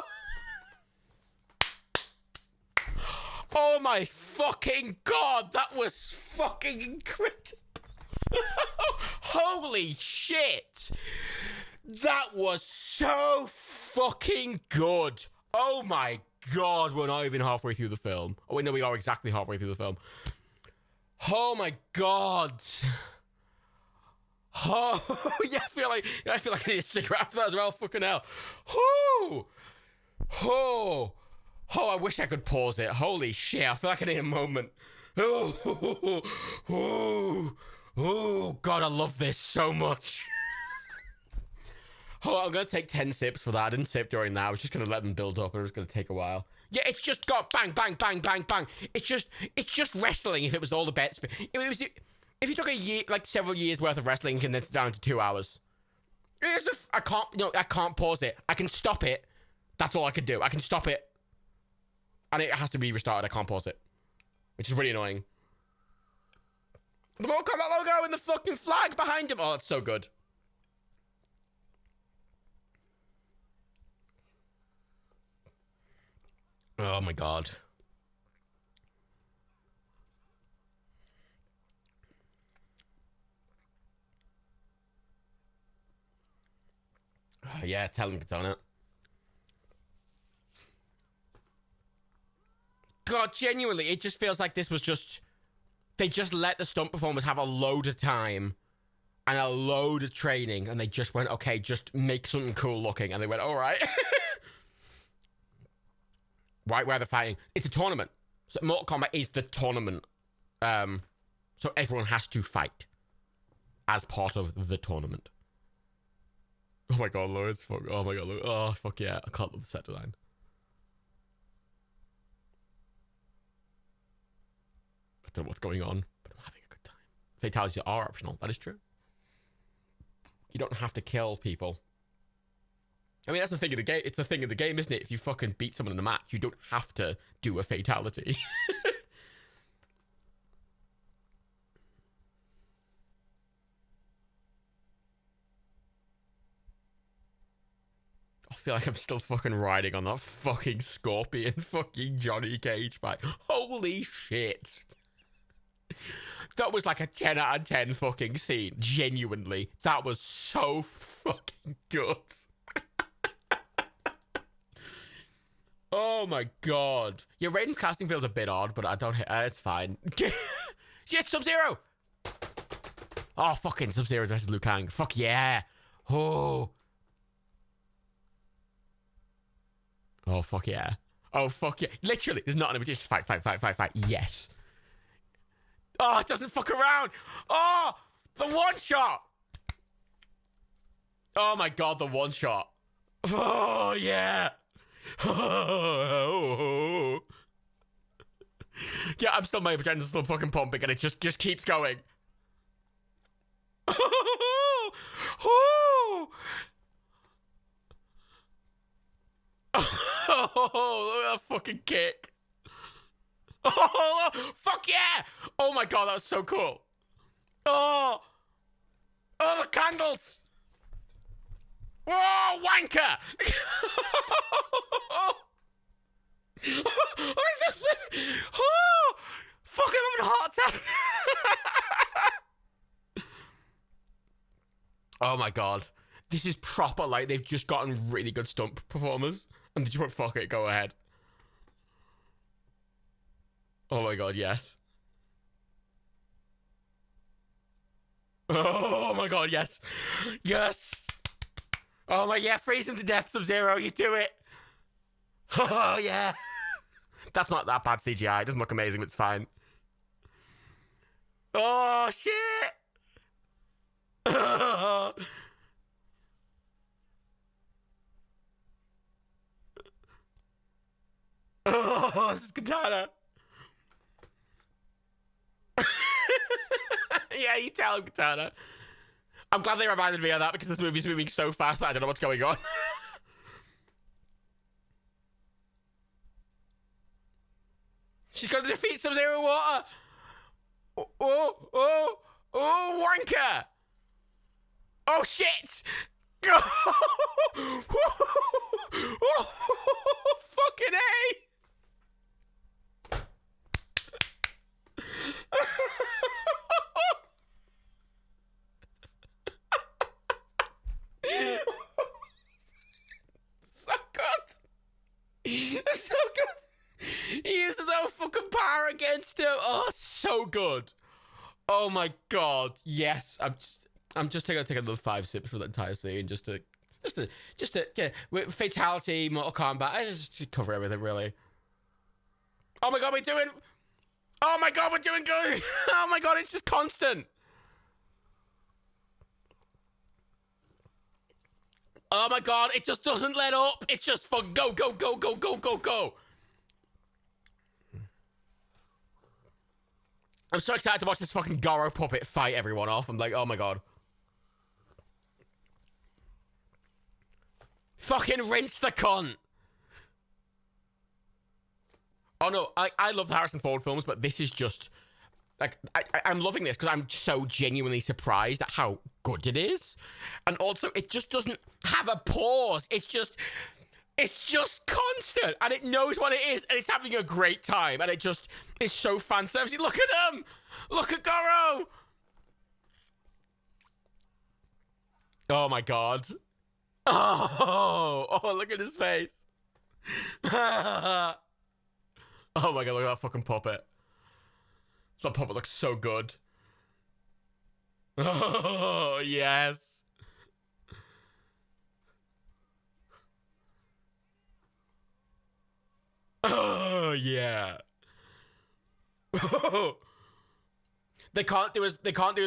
Oh my fucking god, that was fucking incredible! Holy shit! That was so fucking good! Oh my god, we're not even halfway through the film. Oh wait, no, we are exactly halfway through the film. Oh my god! Oh yeah, I feel like I need a cigarette after that as well. Fucking hell! Oh, oh, oh! I wish I could pause it. Holy shit! I feel like I need a moment. Oh, oh, oh! God, I love this so much. Oh, I'm gonna take 10 sips for that. I didn't sip during that. I was just gonna let them build up, and it was gonna take a while. Yeah, it's just got bang, bang, bang, bang, bang. It's just wrestling. If it was all the bets, if you took a year, like several years worth of wrestling, and condensed it down to 2 hours, I can't, I can't pause it. I can stop it. That's all I can do. I can stop it, and it has to be restarted. I can't pause it, which is really annoying. The Mortal Kombat logo and the fucking flag behind him. Oh, it's so good. Oh my god. Oh, yeah, tell him it's on it. God, genuinely, it just feels like this was just... They just let the stunt performers have a load of time and a load of training, and they just went, okay, just make something cool looking. And they went, all right. Right where they're fighting. It's a tournament. So Mortal Kombat is the tournament. So everyone has to fight as part of the tournament. Oh my god, Lord. Fuck. Oh my god, Lord. Oh, fuck yeah. I can't love the set design. I don't know what's going on, but I'm having a good time. Fatalities are optional. That is true. You don't have to kill people. I mean, that's the thing of the game. It's the thing of the game, isn't it? If you fucking beat someone in the match, you don't have to do a fatality. I feel like I'm still fucking riding on that fucking Scorpion fucking Johnny Cage fight. Holy shit. That was like a 10 out of 10 fucking scene. Genuinely. That was so fucking good. Oh my god. Yeah, Raiden's casting feels a bit odd, but I don't... it's fine. Shit, Sub-Zero! Oh, fucking Sub-Zero versus Liu Kang. Fuck yeah. Oh. Oh, fuck yeah. Oh, fuck yeah. Literally, there's not an just fight. Yes. Oh, it doesn't fuck around. Oh, the one shot. Oh my god, the one shot. Oh, yeah. Oh. Yeah, I'm still, my adrenaline's still fucking pumping and it just keeps going. Oh. Oh, look at that fucking kick. Oh, fuck yeah. Oh my god, that was so cool. Oh, the candles. Whoa, wanker. Oh, fucking having a heart attack. Oh my god. This is proper, like, they've just gotten really good stunt performers. And they just went, fuck it, go ahead. Oh my god, yes. Oh my god, yes. Yes. Oh my, yeah, freeze him to death, Sub-Zero, you do it. Oh yeah. That's not that bad CGI. It doesn't look amazing, but it's fine. Oh shit. Oh, this is Katana. Yeah, you tell him, Katana. I'm glad they reminded me of that because this movie's moving so fast that I don't know what's going on. She's going to defeat Sub-Zero Water. Oh, wanker. Oh, shit. Oh, fucking A. So good. It's so good. He uses his own fucking power against him. Oh, so good. Oh my god. Yes. I'm just gonna take another 5 sips for the entire scene just to get with fatality, Mortal Kombat. I just cover everything really. Oh my god, we're doing. Oh my god, we're doing good. Oh my god, it's just constant. Oh my god, it just doesn't let up. It's just for go. I'm so excited to watch this fucking Goro puppet fight everyone off. I'm like, oh my god. Fucking rinse the cunt. Oh no, I love the Harrison Ford films, but this is just... Like, I'm loving this because I'm so genuinely surprised at how good it is. And also, it just doesn't have a pause. It's just constant. And it knows what it is. And it's having a great time. And it just is so fan servicey. Look at him. Look at Goro. Oh, my God. Oh, look at his face. Oh, my God. Look at that fucking puppet. That puppet looks so good. Oh, yes. Oh, yeah. They can't do his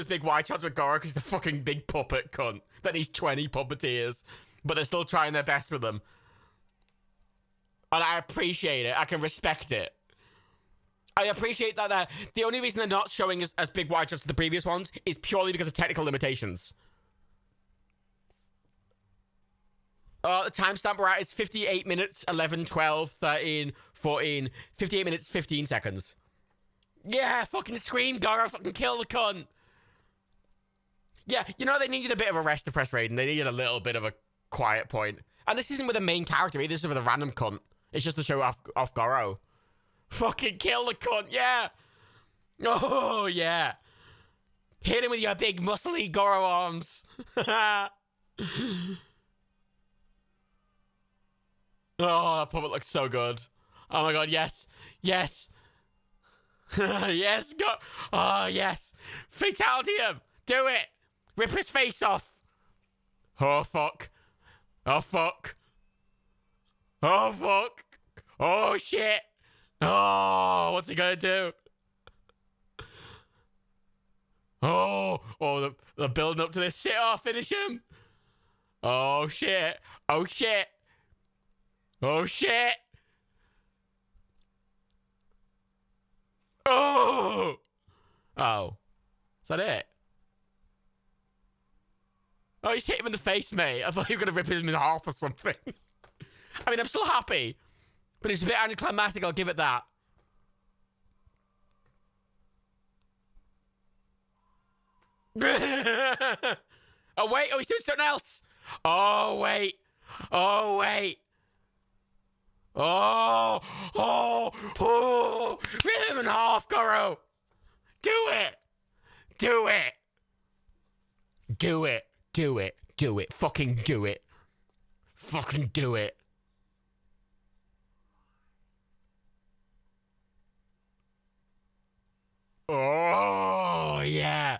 big wide shots with Goro because he's a fucking big puppet cunt that needs 20 puppeteers, but they're still trying their best with them. And I appreciate it. I can respect it. I appreciate that the only reason they're not showing as big wide shots as the previous ones is purely because of technical limitations. The timestamp we're at is 58 minutes, 11, 12, 13, 14, 58 minutes, 15 seconds. Yeah, fucking scream, Goro, fucking kill the cunt. Yeah, you know, they needed a bit of a rest to press Raiden. They needed a little bit of a quiet point. And this isn't with a main character either, this is with a random cunt. It's just to show off Goro. Fucking kill the cunt, yeah. Oh, yeah. Hit him with your big muscly Goro arms. Oh, that puppet looks so good. Oh my god, yes. Yes. Yes, go. Oh, yes. Fatality him. Do it. Rip his face off. Oh, fuck. Oh, fuck. Oh, fuck. Oh, shit. Oh, what's he gonna do? Oh, they're building up to this shit. Oh, finish him. Oh, shit. Oh, shit. Oh, shit. Oh. Oh. Is that it? Oh, he's hit him in the face, mate. I thought you were going to rip him in half or something. I mean, I'm still happy. But it's a bit anticlimactic, I'll give it that. Oh, wait. Oh, he's doing something else. Oh, wait. Oh, wait. Oh. Oh. Oh. Rip him in half, Goro. Do it. Do it. Do it. Do it. Do it. Fucking do it. Fucking do it. Oh, yeah.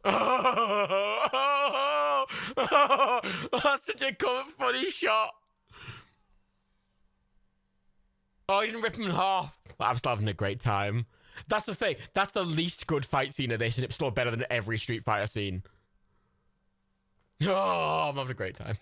Oh, oh, oh, that's such a cool, funny shot. Oh, he didn't rip him in half. I'm still having a great time. That's the thing. That's the least good fight scene of this, and it's still better than every Street Fighter scene. Oh, I'm having a great time.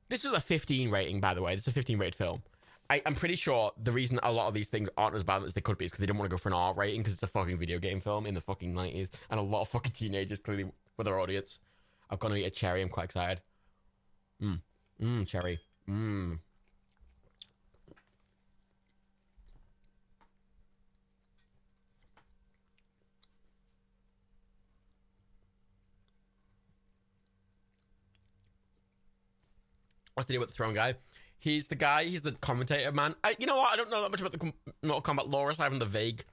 This was a 15 rating, by the way. This is a 15 rated film. I'm pretty sure the reason a lot of these things aren't as violent as they could be is because they didn't want to go for an R rating because it's a fucking video game film in the fucking 90s. And a lot of fucking teenagers clearly were their audience. I've gone to eat a cherry. I'm quite excited. Cherry. What's the deal with the Throne guy? He's the guy. He's the commentator, man. You know what? I don't know that much about the Mortal Kombat lore aside from the vague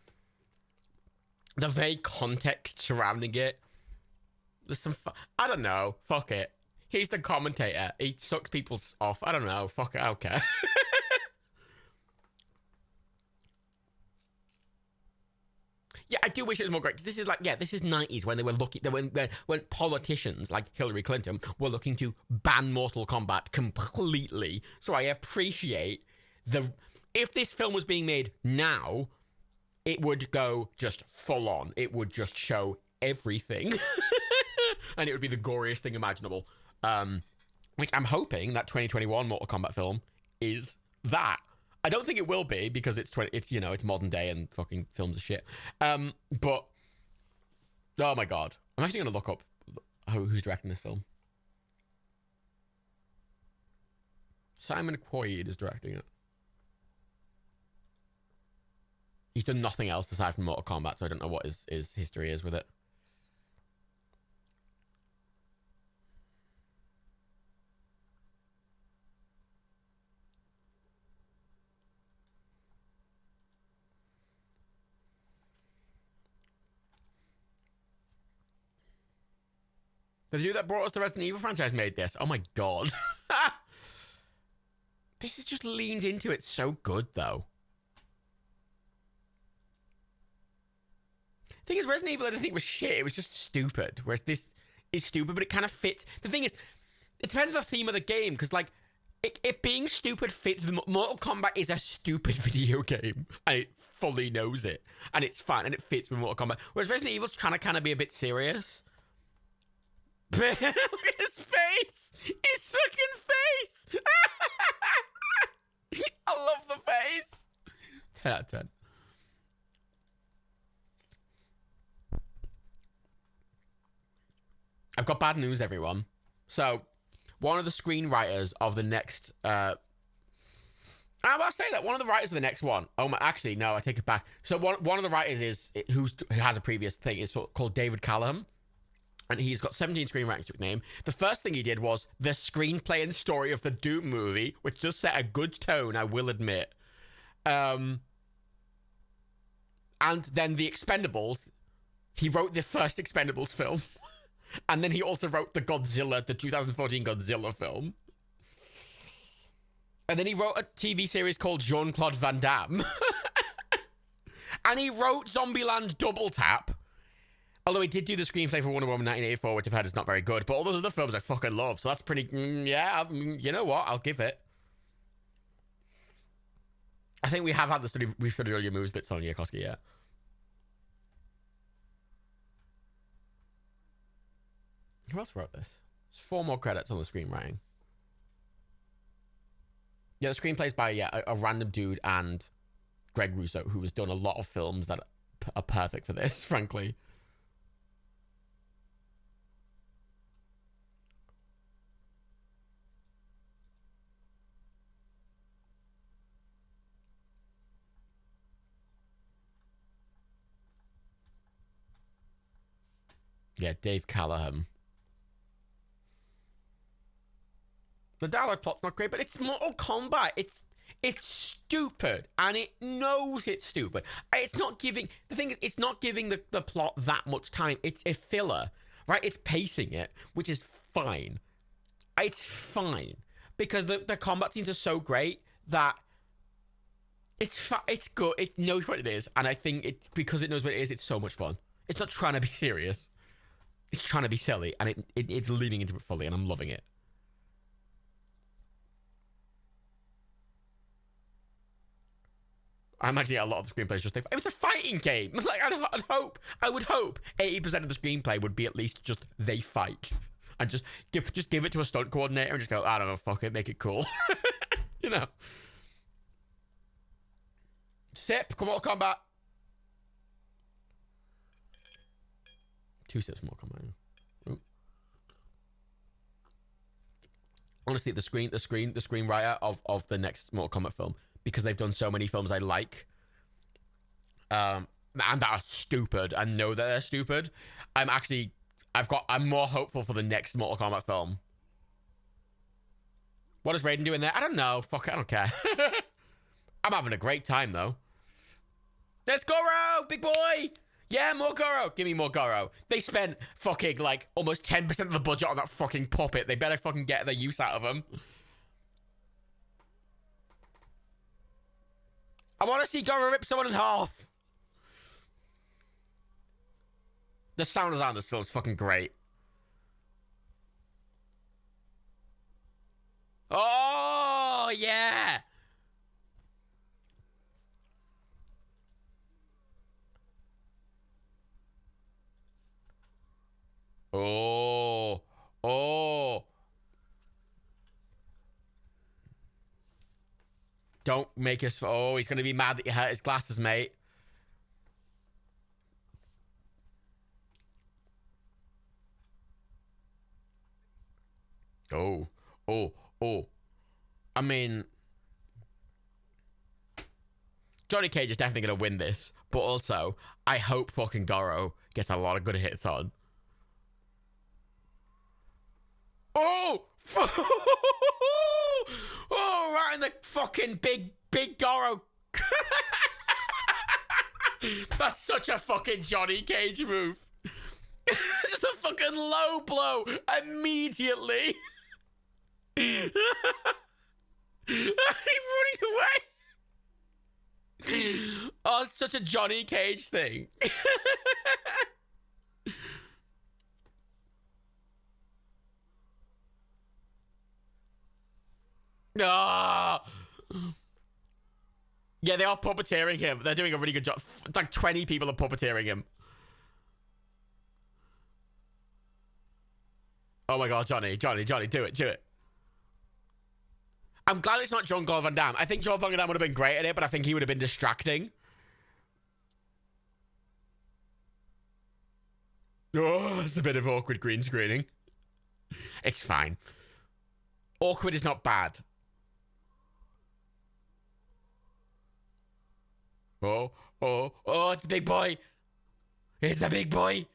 context surrounding it. There's some. I don't know. Fuck it. He's the commentator. He sucks people off. I don't know. Fuck it. I don't care. Yeah, I do wish it was more great because this is like, yeah, this is 90s when they were looking, when politicians like Hillary Clinton were looking to ban Mortal Kombat completely. So I appreciate if this film was being made now, it would go just full on. It would just show everything, and it would be the goriest thing imaginable. Which I'm hoping that 2021 Mortal Kombat film is that. I don't think it will be because it's modern day and fucking films of shit. But oh my god, I'm actually gonna look up who's directing this film. Simon Quaid is directing it. He's done nothing else aside from Mortal Kombat, so I don't know what his history is with it. The dude that brought us the Resident Evil franchise made this. Oh my god. This is just leans into it so good, though. The thing is, Resident Evil I didn't think was shit. It was just stupid. Whereas this is stupid, but it kind of fits. The thing is, it depends on the theme of the game, because, like, it being stupid fits. Mortal Kombat is a stupid video game, and it fully knows it. And it's fun, and it fits with Mortal Kombat. Whereas Resident Evil's trying to kind of be a bit serious. Look at his face! His fucking face! I love the face! 10 out of 10. I've got bad news, everyone. So, one of the screenwriters of the next... I'll say that. One of the writers of the next one... Oh, my... Actually, no, I take it back. So, one of the writers who has a previous thing is called David Callaham. And he's got 17 screenwritings to his name. The first thing he did was the screenplay and story of the Doom movie, which does set a good tone, I will admit. And then The Expendables. He wrote the first Expendables film. And then he also wrote the 2014 Godzilla film. And then he wrote a TV series called Jean-Claude Van Damme. And he wrote Zombieland Double Tap. Although he did do the screenplay for Wonder Woman 1984, which I've heard is not very good, but all those other films I fucking love, so that's pretty, yeah, you know what, I'll give it. I think we have had we've studied all your moves bits on Yakoski, yeah. Who else wrote this? There's 4 more credits on the screenwriting. Yeah, the screenplay's by, yeah, a random dude and Greg Russo, who has done a lot of films that are perfect for this, frankly. Yeah, Dave Callahan. The dialogue plot's not great, but it's Mortal Kombat. It's stupid, and it knows it's stupid. It's not giving... The thing is, it's not giving the plot that much time. It's a filler, right? It's pacing it, which is fine. It's fine. Because the combat scenes are so great that... It's good. It knows what it is, and I think because it knows what it is, it's so much fun. It's not trying to be serious. It's trying to be silly, and it's leaning into it fully, and I'm loving it. I imagine a lot of the screenplay is just it was a fighting game. Like I would hope 80% of the screenplay would be at least just they fight, and just give it to a stunt coordinator and just go, I don't know, fuck it, make it cool. You know. Sip, come on, combat. 2 sips more combat. Ooh. Honestly, the screenwriter of the next Mortal Kombat film, because they've done so many films I like, and that are stupid and know that they're stupid. I'm more hopeful for the next Mortal Kombat film. What is Raiden doing there? I don't know. Fuck it, I don't care. I'm having a great time though. There's Goro, big boy. Yeah, more Goro. Give me more Goro. They spent fucking like almost 10% of the budget on that fucking puppet. They better fucking get their use out of him. I want to see Goro rip someone in half. The sound design of this film is fucking great. Oh, yeah. Oh. Oh. Don't make us... Oh, he's going to be mad that you hurt his glasses, mate. Oh. Oh. Oh. I mean... Johnny Cage is definitely going to win this. But also, I hope fucking Goro gets a lot of good hits on. Oh! Oh, right in the fucking big Goro. That's such a fucking Johnny Cage move. Just a fucking low blow immediately. He's running away. Oh, it's such a Johnny Cage thing. Ah. Yeah, they are puppeteering him. They're doing a really good job. Like 20 people are puppeteering him. Oh my god, Johnny, do it. I'm glad it's not Jean-Claude Van Damme. I think Jean-Claude Van Damme would have been great at it, but I think he would have been distracting. Oh, it's a bit of awkward green screening. It's fine. Awkward is not bad. Oh, it's a big boy. It's a big boy.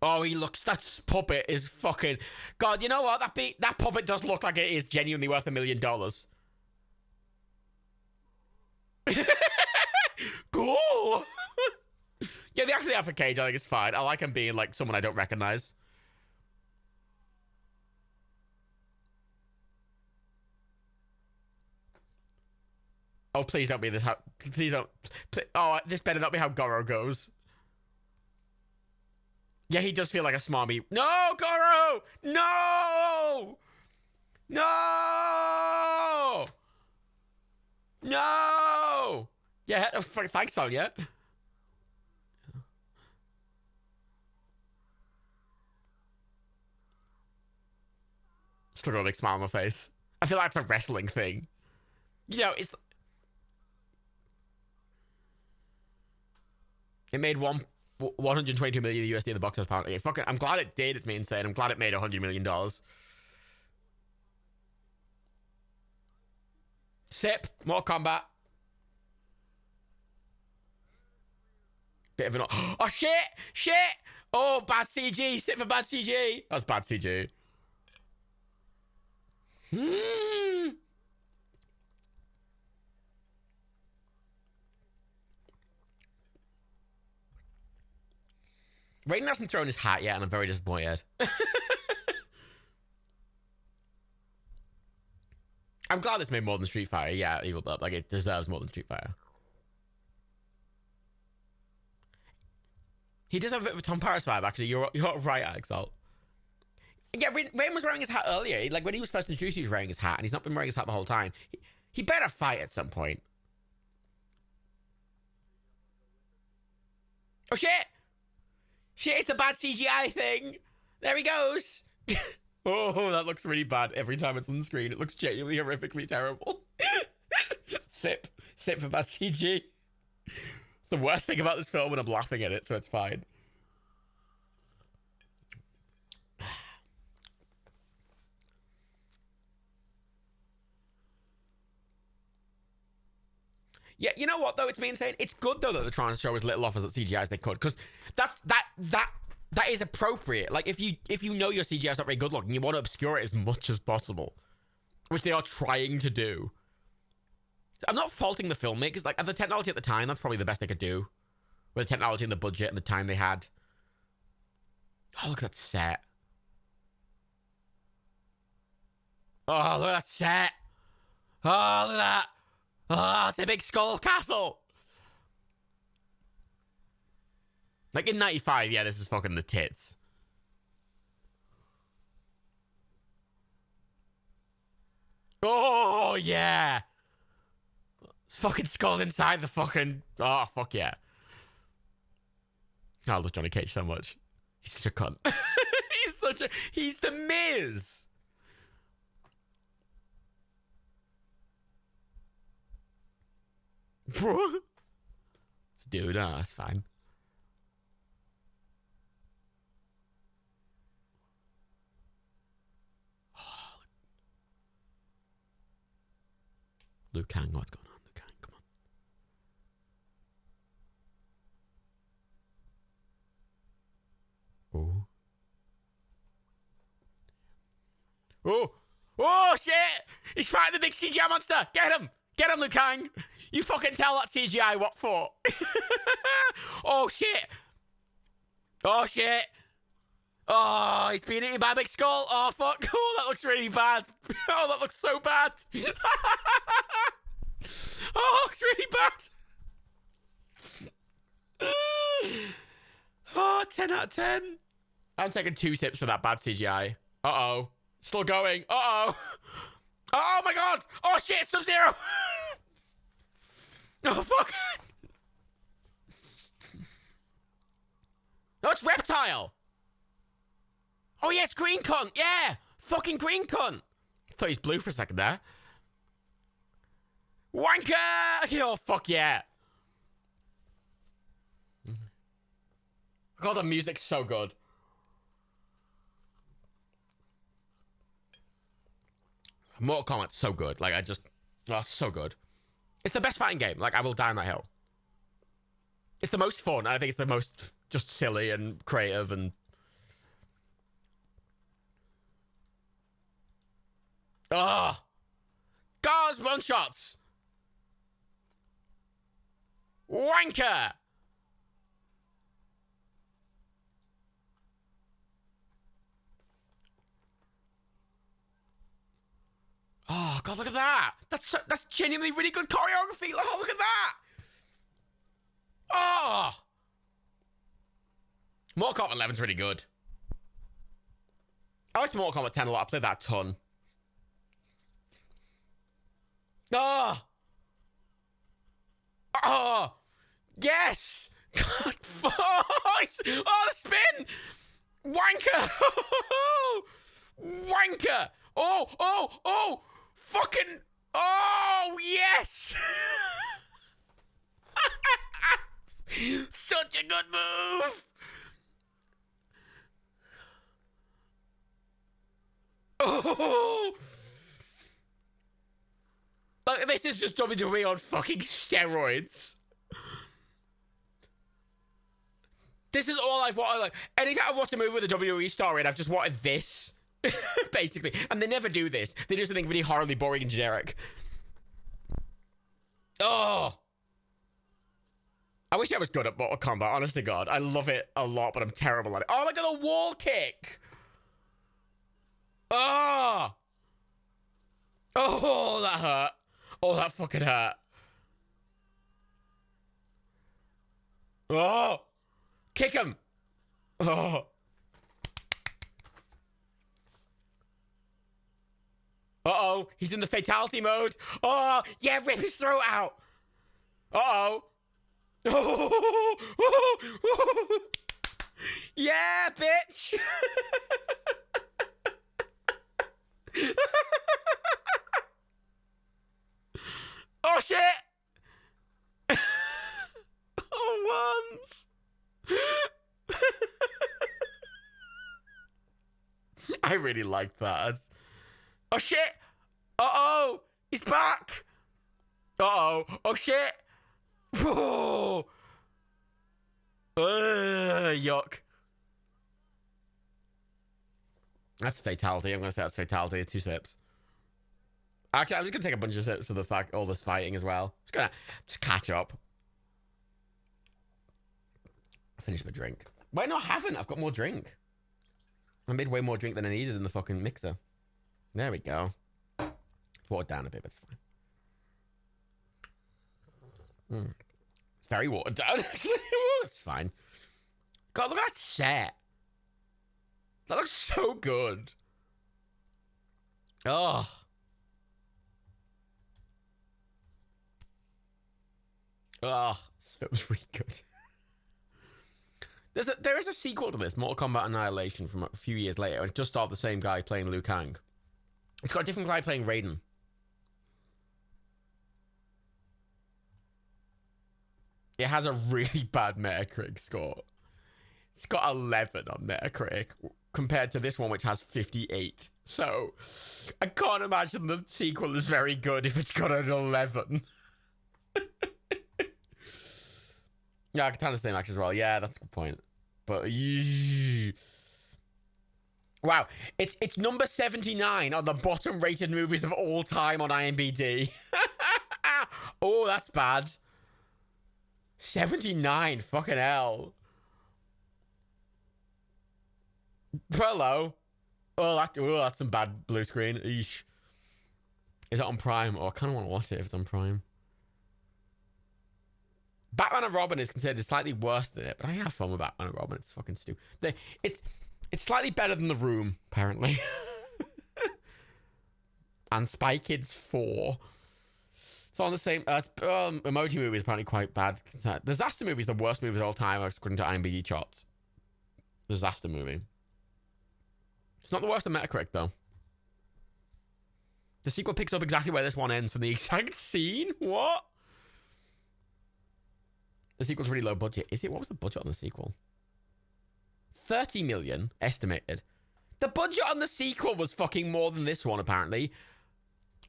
Oh, he looks... That puppet is fucking... God, you know what? That puppet does look like it is genuinely worth $1 million. Cool. Yeah, the acting for Cage, I think, is fine. I like him being, like, someone I don't recognize. Oh, please don't be this... Please don't... Oh, this better not be how Goro goes. Yeah, he does feel like a smarmy. No, Goro! No! No! No! Yeah, thanks, Sonya. Still got a big smile on my face. I feel like it's a wrestling thing. You know, it made 122 million USD in the box office. Apparently, fucking, I'm glad it did. It's me insane. I'm glad it made $100 million. Sip, more combat. Bit of an oh shit, shit. Oh, bad CG. Sit for bad CG. That's bad CG. Raiden hasn't thrown his hat yet, and I'm very disappointed. I'm glad it's made more than Street Fighter. Yeah, Evil Blood. Like, it deserves more than Street Fighter. He does have a bit of a Tom Paris vibe, actually. You're right, Axel. Yeah, Raiden was wearing his hat earlier. Like, when he was first introduced, he was wearing his hat, and he's not been wearing his hat the whole time. He better fight at some point. Oh, shit! Shit, it's the bad CGI thing! There he goes! Oh, that looks really bad every time it's on the screen. It looks genuinely horrifically terrible. Sip for bad CG. It's the worst thing about this film, and I'm laughing at it, so it's fine. Yeah, you know what though? It's me insane. It's good though that they're trying to show as little off as CGI as they could, because that is appropriate. Like, if you know your CGI is not very good looking, you want to obscure it as much as possible, which they are trying to do. I'm not faulting the filmmakers. Like, the technology at the time, that's probably the best they could do, with the technology and the budget and the time they had. Oh, look at that set. Oh, look at that set. Oh, look at that. Oh, it's a big skull castle. Like, in 95, yeah, this is fucking the tits. Oh, yeah. It's fucking skull inside the fucking... Oh, fuck yeah. I love Johnny Cage so much. He's such a cunt. He's the Miz. Bro. Dude, oh, that's fine. Liu Kang, what's going on? Liu Kang, come on. Oh. Oh, shit! He's fighting the big CGI monster! Get him! Get him, Liu Kang! You fucking tell that CGI what for. Oh, shit! Oh, shit! Oh, he's being eaten by a big skull! Oh, fuck! Oh, that looks really bad! Oh, that looks so bad! Oh, it looks really bad! Oh, 10 out of 10. I'm taking 2 sips for that bad CGI. Uh-oh. Still going. Uh-oh. Oh, my God! Oh, shit! Sub-Zero! Oh, fuck! No, it's Reptile! Oh, yeah, it's Green Cunt! Yeah! Fucking Green Cunt! I thought he's blue for a second there. Wanker! Oh, fuck yeah! God, the music's so good. Mortal Kombat's so good. Like, oh, so good. It's the best fighting game. Like, I will die on that hill. It's the most fun. I think it's the most just silly and creative and... Ugh! Guards, one shots! Wanker! Oh, God, look at that! That's genuinely really good choreography! Oh, look at that! Oh! Mortal Kombat 11's really good. I liked Mortal Kombat 10 a lot. I played that a ton. Oh! Oh! Yes! God, oh, the spin! Wanker! Wanker! Oh! Fucking... Oh, yes! Such a good move! Oh! Like, this is just WWE on fucking steroids. This is all I've wanted. Like, anytime I've watched a movie with a WWE star in, I've just wanted this. Basically. And they never do this. They do something really horribly boring and generic. Oh! I wish I was good at Mortal Kombat, honest to God. I love it a lot, but I'm terrible at it. Oh, look at the wall kick! Oh! Oh, that hurt. Oh, that fucking hurt. Oh! Kick him! Oh! Uh-oh, he's in the fatality mode. Oh, yeah, rip his throat out. Uh-oh. Oh, yeah, bitch. Oh, shit. Oh, once. I really like that. Oh, shit. Uh-oh. He's back. Uh-oh. Oh, shit. Oh. Yuck. That's fatality. I'm going to say that's fatality. 2 sips. Actually, I'm just going to take a bunch of sips for the fact all this fighting as well. Just going to catch up. I finished my drink. Wait, no, I haven't. I've got more drink. I made way more drink than I needed in the fucking mixer. There we go. It's watered down a bit, but it's fine. It's very watered down, actually. It's fine. God, look at that set. That looks so good. Oh. Oh, this was really good. There is a sequel to this, Mortal Kombat Annihilation, from a few years later. It just starred the same guy playing Liu Kang. It's got a different guy playing Raiden. It has a really bad Metacritic score. It's got 11 on Metacritic compared to this one, which has 58. So I can't imagine the sequel is very good if it's got an 11. Yeah, Katana's same actor as well. Yeah, that's a good point. But wow, it's number 79 on the bottom rated movies of all time on IMDb. Oh, that's bad. 79, fucking hell. Hello. Oh, that's some bad blue screen. Eesh. Is it on Prime? Oh, I kind of want to watch it if it's on Prime. Batman and Robin is considered slightly worse than it, but I have fun with Batman and Robin. It's fucking stupid. It's slightly better than The Room, apparently. And Spy Kids 4. It's on the same... Emoji Movie is apparently quite bad. Disaster Movie is the worst movie of all time, according to IMDb charts. Disaster Movie. It's not the worst on Metacritic, though. The sequel picks up exactly where this one ends from the exact scene? What? The sequel's really low budget. Is it? What was the budget on the sequel? 30 million estimated. The budget on the sequel was fucking more than this one, apparently.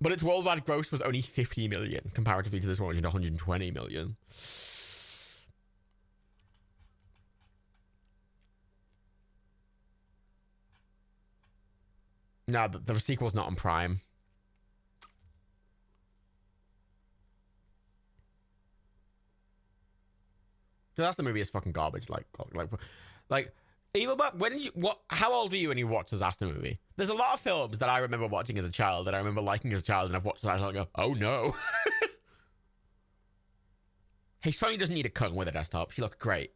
But its worldwide gross was only 50 million, comparatively to this one, which is 120 million. No, the sequel's not on Prime. So that's the movie is fucking garbage. Like, Evil Buck, when did you, how old were you when you watched Disaster Movie? There's a lot of films that I remember watching as a child, that I remember liking as a child, and I've watched and I go, oh no. Hey, Sony doesn't need a cunt with a desktop. She looks great.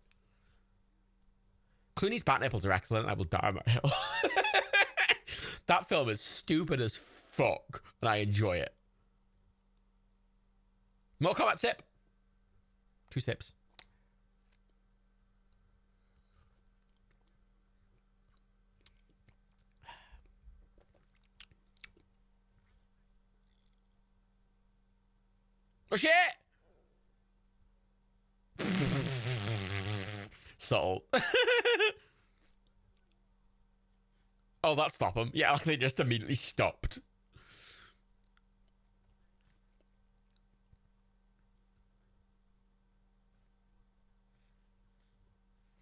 Clooney's bat nipples are excellent. I will die on that hill. That film is stupid as fuck, and I enjoy it. Mortal Kombat sip. 2 sips. Oh shit! Subtle. Oh, that stopped them. Yeah, like they just immediately stopped.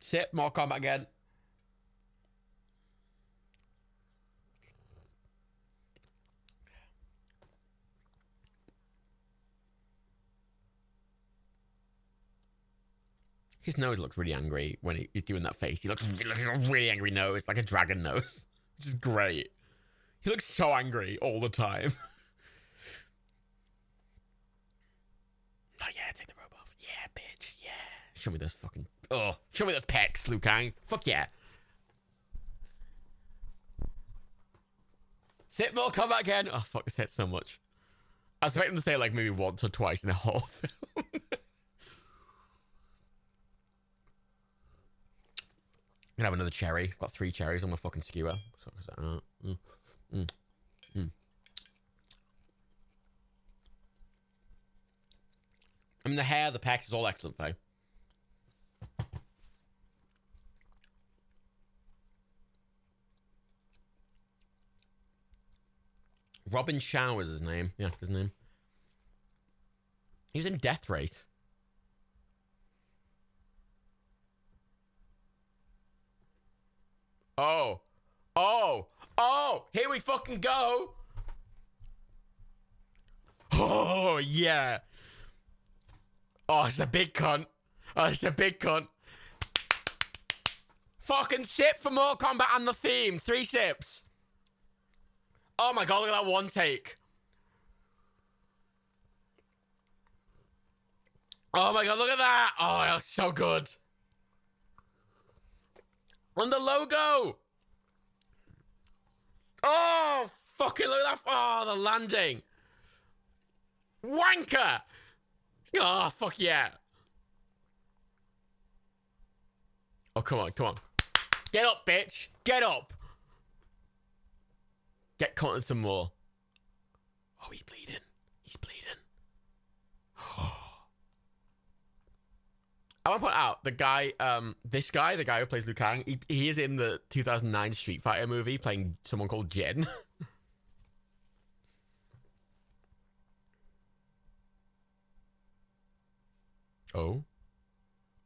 Sip, more combat again. His nose looks really angry when he's doing that face. He looks like a really angry nose, like a dragon nose, which is great. He looks so angry all the time. Oh yeah, take the robe off. Yeah, bitch. Yeah. Show me those fucking... Oh, show me those pecs, Liu Kang. Fuck yeah. Sit, more, come back again. Oh, fuck, this hits so much. I was expecting to say like maybe once or twice in the whole film. I'm gonna have another cherry. Got 3 cherries on my fucking skewer. I mean, the hair, the pecs is all excellent though. Robin Shaw was his name. Yeah, his name. He was in Death Race. Oh. Oh. Oh. Here we fucking go. Oh, yeah. Oh, it's a big cunt. Oh, it's a big cunt. Fucking sip for Mortal Kombat and the theme. 3 sips. Oh my god, look at that one take. Oh my god, look at that. Oh, it looks so good. And the logo. Oh, fucking look at that. Oh, the landing. Wanker. Oh, fuck yeah. Oh, come on, come on. Get up, bitch. Get up. Get caught in some more. Oh, he's bleeding. He's bleeding. I want to point out the guy, this guy, the guy who plays Liu Kang, he is in the 2009 Street Fighter movie playing someone called Jin. Oh.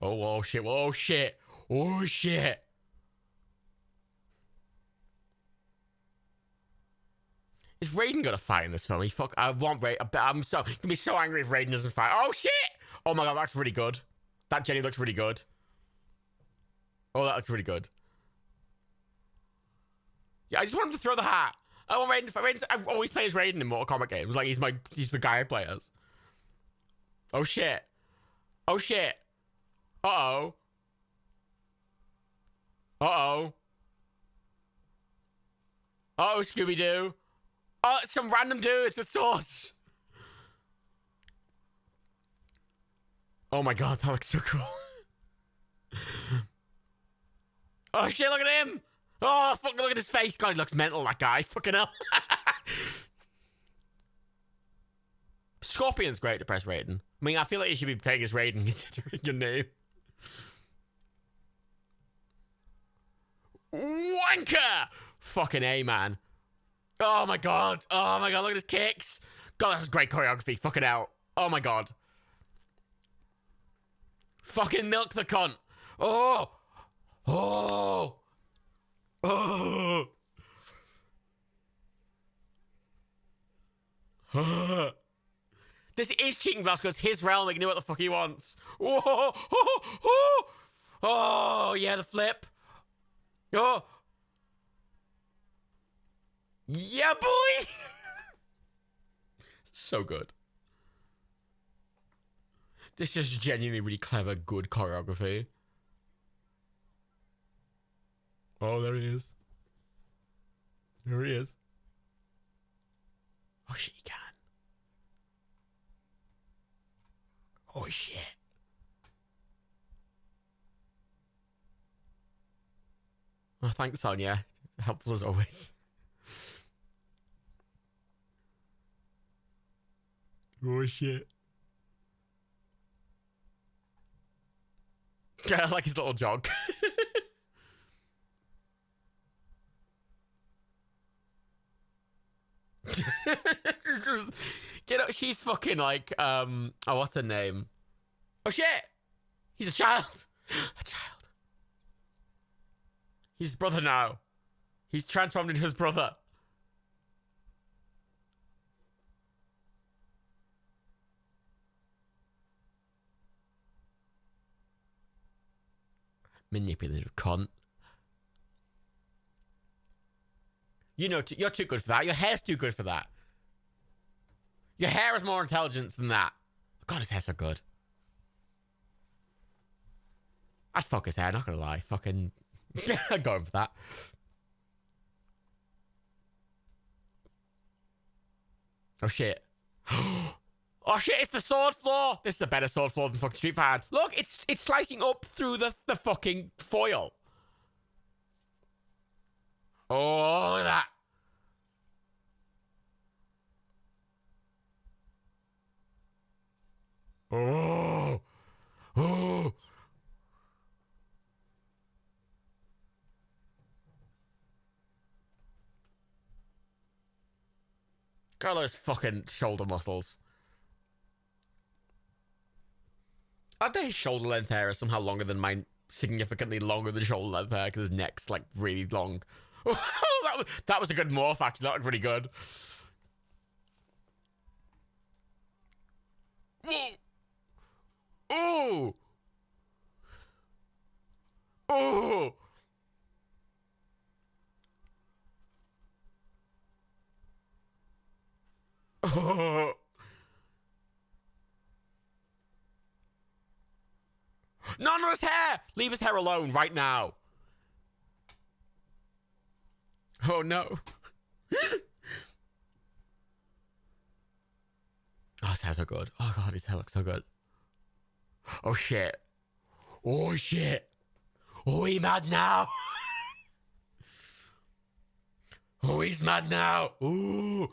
Oh, oh shit. Oh shit. Oh shit. Is Raiden gonna fight in this film? I want Raiden. I'm gonna be so angry if Raiden doesn't fight. Oh shit! Oh my god, that's really good. That Jenny looks really good. Oh, that looks really good. Yeah, I just want him to throw the hat. I want Raiden to fight. I always play as Raiden in Mortal Kombat games. Like he's the guy I play as. Oh shit. Oh shit. Uh-oh. Uh-oh. Uh-oh, Scooby-Doo. Oh, it's some random dudes with swords. Oh my god, that looks so cool. Oh shit, look at him. Oh, fucking look at his face. God, he looks mental, that guy. Fucking hell. Scorpion's great to press Raiden. I mean, I feel like you should be playing as Raiden considering your name. Wanker! Fucking A, man. Oh my god. Oh my god, look at his kicks. God, that's great choreography. Fucking hell. Oh my god. Fucking milk the cunt. Oh. Oh. Oh. This is cheating Blast because his realm, he can do what the fuck he wants. Oh, oh, oh, oh, yeah, the flip. Oh. Yeah, boy. So good. This is just genuinely really clever, good choreography. Oh, there he is. There he is. Oh, shit, he can. Oh, shit. Oh, thanks, Sonya. Helpful as always. Oh, shit. Yeah, I like his little jog. Get up, she's fucking like, oh, what's her name? Oh shit! He's a child! A child. He's his brother now. He's transformed into his brother. Manipulative cunt. You know, you're too good for that. Your hair's too good for that. Your hair is more intelligence than that. God, his hair's so good. I'd fuck his hair, not gonna lie. Fucking going for that. Oh shit. Oh shit, it's the sword floor. This is a better sword floor than fucking Street Fighter. Look, it's slicing up through the fucking foil. Oh, look at that. Oh. Oh. God, those fucking shoulder muscles. I bet his shoulder length hair is somehow longer than mine, significantly longer than shoulder length hair, because his neck's like really long. that was a good morph, actually. That looked really good. Ooh. Ooh. Oh. No, not his hair! Leave his hair alone right now. Oh, no. Oh, his hair's so good. Oh, God, his hair looks so good. Oh, shit. Oh, shit. Oh, he's mad now. Oh, he's mad now. Ooh.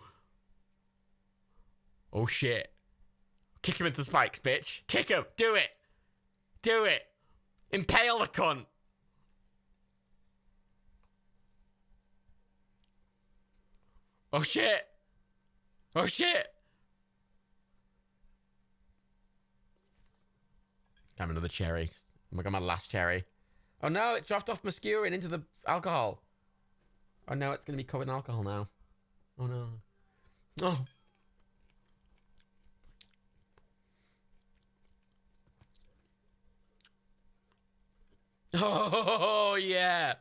Oh, shit. Kick him into the spikes, bitch. Kick him. Do it. Do it. Impale the cunt. Oh, shit. Oh, shit. Damn, another cherry. Oh my God, my last cherry. Oh, no, it dropped off my skewer and into the alcohol. Oh, no, it's going to be covered in alcohol now. Oh, no. Oh. Oh, yeah.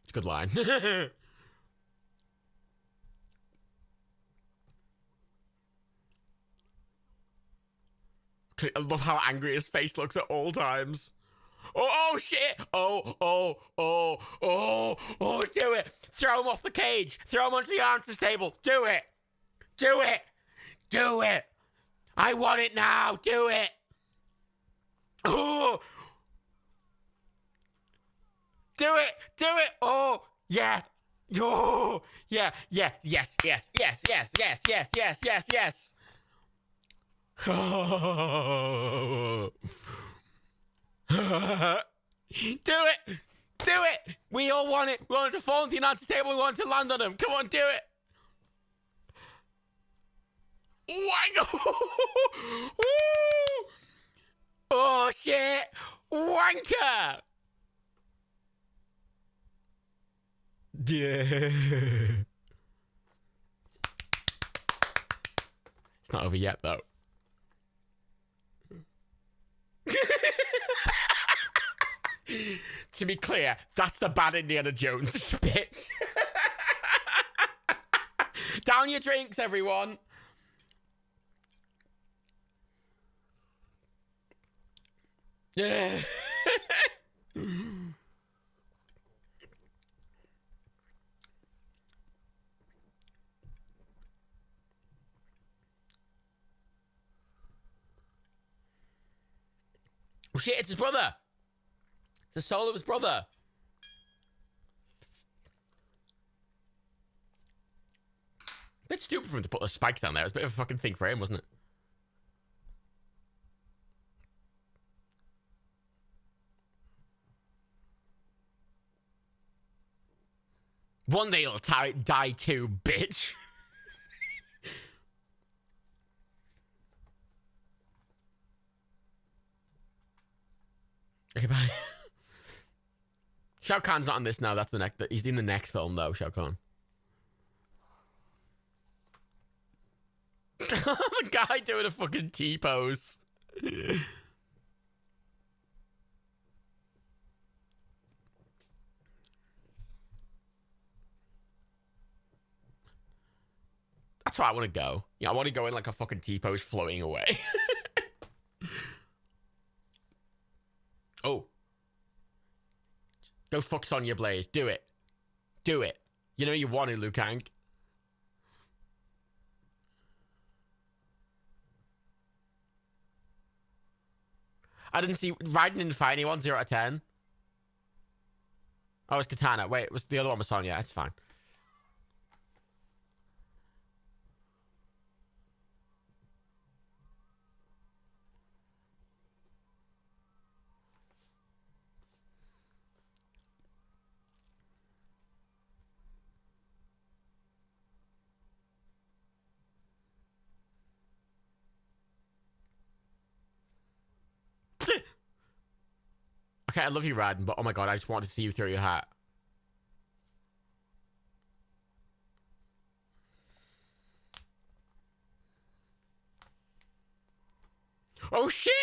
It's a good line. I love how angry his face looks at all times. Oh, oh shit! Oh, oh, oh, oh, oh, do it! Throw him off the cage! Throw him onto the answers table! Do it! Do it! Do it! I want it now! Do it! Oh! Do it! Do it! Oh! Yeah! Oh! Yeah! Yeah! Yes! Yes! Yes! Yes! Yes! Yes! Yes! Yes! Yes! Oh! Do it! Do it! We all want it! We want it to fall into the announcer's table. We want it to land on him. Come on, do it! Oh, shit! Wanker! Yeah. It's not over yet, though. To be clear, that's the bad Indiana Jones spit. Down your drinks, everyone. Yeah. Oh shit, it's his brother. It's the soul of his brother. A bit stupid for him to put those spikes down there. It was a bit of a fucking thing for him, wasn't it? One day you'll die too, bitch. Okay, bye. Shao Kahn's not on this now. That's the next. He's in the next film, though, Shao Kahn. The guy doing a fucking T-pose. That's why I want to go. Yeah, I want to go in like a fucking T-pose floating away. Oh. Go fuck Sonya Blade. Do it. Do it. You know you want it, Liu Kang. I didn't see Raiden didn't fight anyone 0 out of 10. Oh, it's Katana. Wait, was the other one was Sonya? It's fine. Okay, I love you, Raiden, but oh my god, I just wanted to see you throw your hat. Oh shit!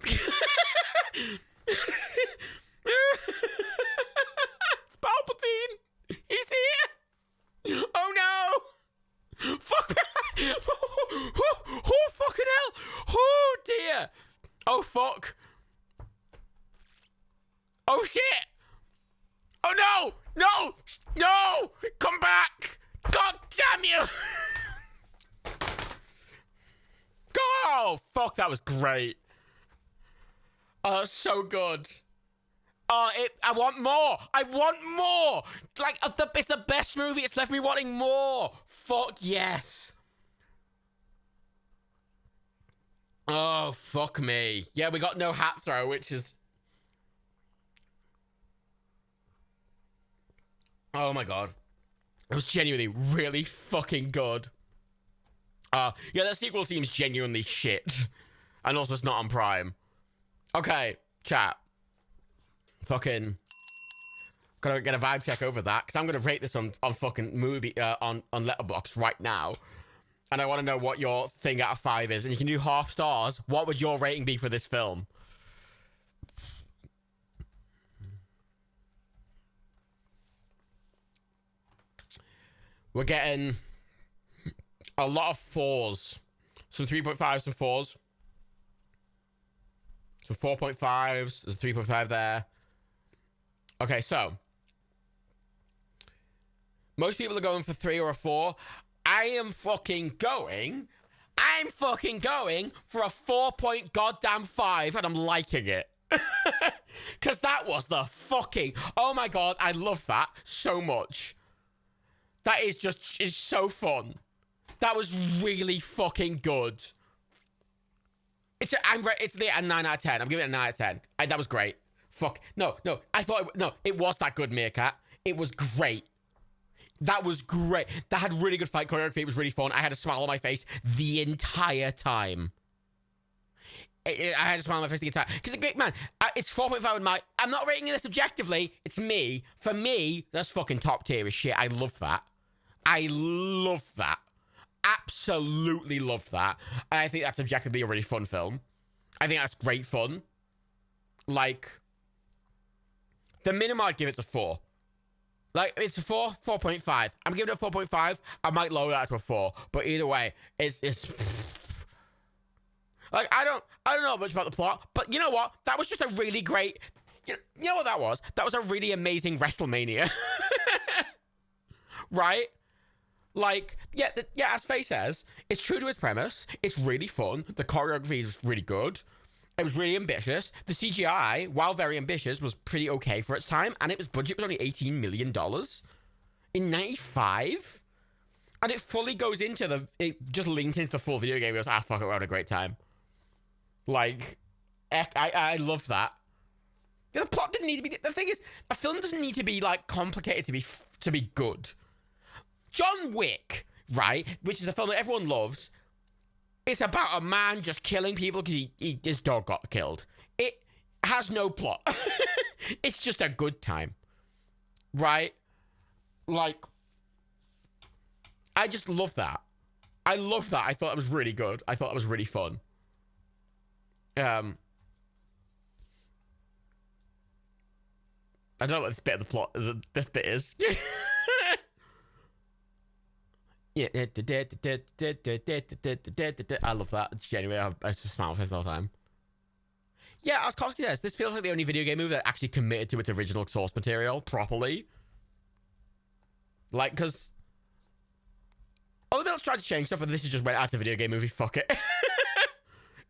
It's Palpatine! He's here! Oh no! Fuck! Oh, fucking hell! Oh dear! Oh fuck! Oh shit! Oh no! No! No! Come back! God damn you! Oh fuck! That was great. Oh, so good. Oh, I want more. I want more. Like, it's the best movie. It's left me wanting more. Fuck yes. Oh, fuck me. Yeah, we got no hat throw, which is... Oh my god. It was genuinely really fucking good. Yeah, that sequel seems genuinely shit. And also it's not on Prime. Okay, chat. Fucking... Gotta get a vibe check over that, because I'm gonna rate this on fucking movie, on Letterboxd right now. And I want to know what your thing out of 5 is. And you can do half stars. What would your rating be for this film? We're getting a lot of 4s. Some 3.5s, some 4s. Some 4.5s. There's a 3.5 there. Okay, so. Most people are going for 3 or a 4. I'm fucking going for a 4.5, and I'm liking it. Because that was the fucking... Oh my god, I love that so much. That is so fun. That was really fucking good. It's a 9 out of 10. I'm giving it a 9 out of 10. That was great. Fuck. No. I thought... it was that good, Meerkat. It was great. That was great. That had really good fight choreography. It was really fun. I had a smile on my face the entire time. I had a smile on my face the entire time. Because, man, it's 4.5 with my... I'm not rating this objectively. It's me. For me, that's fucking top tier as shit. I love that. I love that. Absolutely love that. I think that's objectively a really fun film. I think that's great fun. Like, the minimum I'd give it's a 4. Like, it's a 4, 4.5. I'm giving it a 4.5. I might lower that to a 4. But either way, it's... Like, I don't know much about the plot, but you know what? That was just a really great. You know what that was? That was a really amazing WrestleMania, right? Like, yeah, as Faye says, it's true to its premise. It's really fun. The choreography is really good. It was really ambitious. The CGI, while very ambitious, was pretty okay for its time, and its budget was only $18 million in '95. And it fully goes into it just leans into the full video game. It goes, fuck it, we had a great time. Like, I love that. The plot didn't need to be. The thing is, a film doesn't need to be like complicated to be good. John Wick, right, which is a film that everyone loves, it's about a man just killing people because his dog got killed. It has no plot. It's just a good time, right? Like, I just love that. I love that. I thought it was really good. I thought it was really fun. I don't know what this bit of the plot, this bit is. Yeah, I love that. Genuinely, I just smile face the whole time. Yeah, as Kowski says, this feels like the only video game movie that actually committed to its original source material properly. Like, because other builds tried to change stuff, and this is just went, it's a video game movie, fuck it.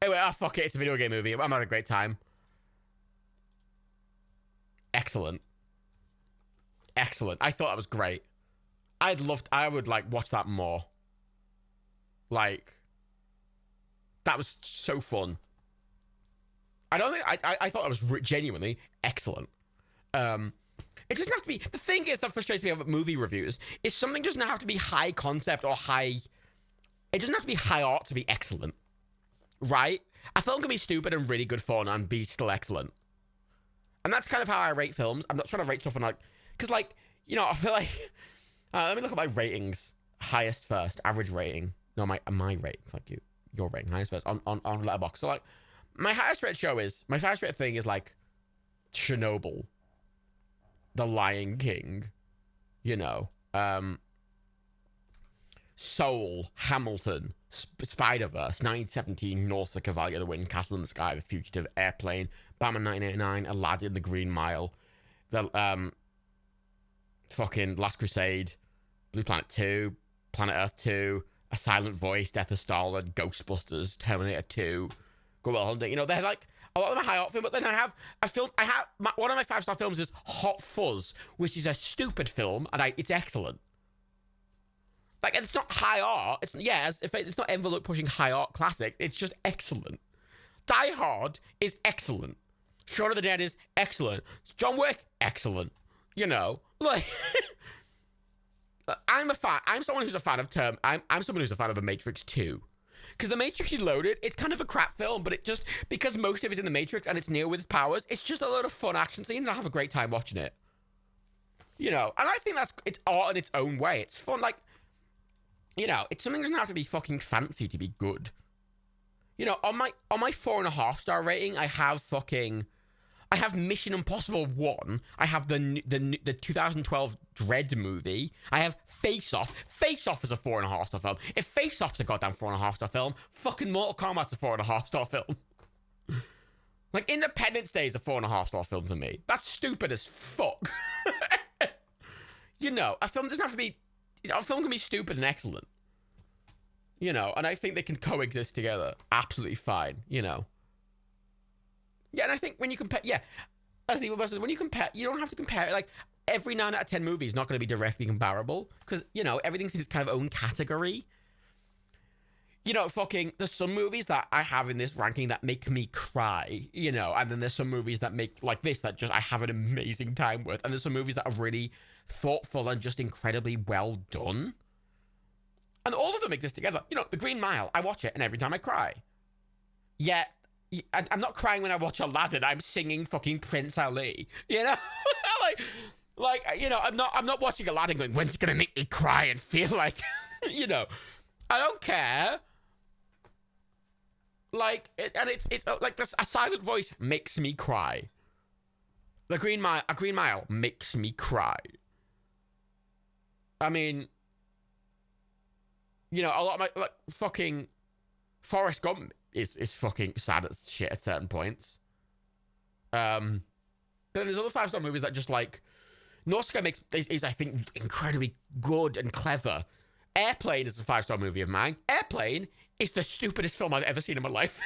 Anyway, fuck it, it's a video game movie. I'm having a great time. Excellent. Excellent. I thought that was great. I would, like, watch that more. Like, that was so fun. I don't think, I thought that was genuinely excellent. It doesn't have to be, the thing is that frustrates me about movie reviews, is something doesn't have to be high concept or high, it doesn't have to be high art to be excellent. Right? A film can be stupid and really good fun and be still excellent. And that's kind of how I rate films. I'm not trying to rate stuff on, like, because, like, you know, I feel like, let me look at my ratings. Highest first, average rating. No, my rate. Fuck you. Your rating, highest first on Letterboxd. So, like, my highest rated show is, my highest rated thing is, like, Chernobyl, The Lion King, you know, Soul, Hamilton, Spider-Verse, 1917, North, The Cavalier of the Wind, Castle in the Sky, The Fugitive, Airplane, Batman 1989, Aladdin, The Green Mile, the fucking Last Crusade, Blue Planet 2, Planet Earth 2, A Silent Voice, Death of Stalin, Ghostbusters, Terminator 2, Good Will Hunting. You know, they're like a lot of them are high art film, but then I have a film. One of my 5-star films is Hot Fuzz, which is a stupid film, and it's excellent. Like, it's not high art. It's not envelope pushing high art classic. It's just excellent. Die Hard is excellent. Shaun of the Dead is excellent. John Wick, excellent. You know, like, I'm a fan. I'm someone who's a fan of I'm someone who's a fan of The Matrix 2. Because The Matrix Reloaded, it's kind of a crap film, but it just, because most of it's in The Matrix and it's Neo with his powers, it's just a load of fun action scenes and I have a great time watching it. You know, and I think it's art in its own way. It's fun, like, you know, it's something that doesn't have to be fucking fancy to be good. You know, on my 4.5-star rating, I have Mission Impossible 1. I have the 2012 Dread movie. I have Face Off. Face Off is a 4.5-star film. If Face Off's a goddamn 4.5-star film, fucking Mortal Kombat's a 4.5-star film. Like, Independence Day is a 4.5-star film for me. That's stupid as fuck. You know, a film doesn't have to be... A film can be stupid and excellent. You know, and I think they can coexist together absolutely fine, you know. Yeah, and I think when you compare... Yeah, as Evil Busters, when you compare... You don't have to compare... Like, every 9 out of 10 movie is not going to be directly comparable. Because, you know, everything's in its kind of own category. You know, there's some movies that I have in this ranking that make me cry, you know, and then there's some movies that make, like this, that just I have an amazing time with, and there's some movies that are really thoughtful and just incredibly well done. And all of them exist together. You know, The Green Mile, I watch it, and every time I cry. Yet, I'm not crying when I watch Aladdin, I'm singing fucking Prince Ali, you know? like, you know, I'm not watching Aladdin going, when's it gonna make me cry and feel like, you know, I don't care. Like, it's like this, A Silent Voice makes me cry. A Green Mile makes me cry. I mean, you know, a lot of my, like, fucking, Forrest Gump is fucking sad as shit at certain points. But then there's other 5-star movies that just like Nausicaa is I think incredibly good and clever. Airplane is a 5-star movie of mine. Airplane is the stupidest film I've ever seen in my life.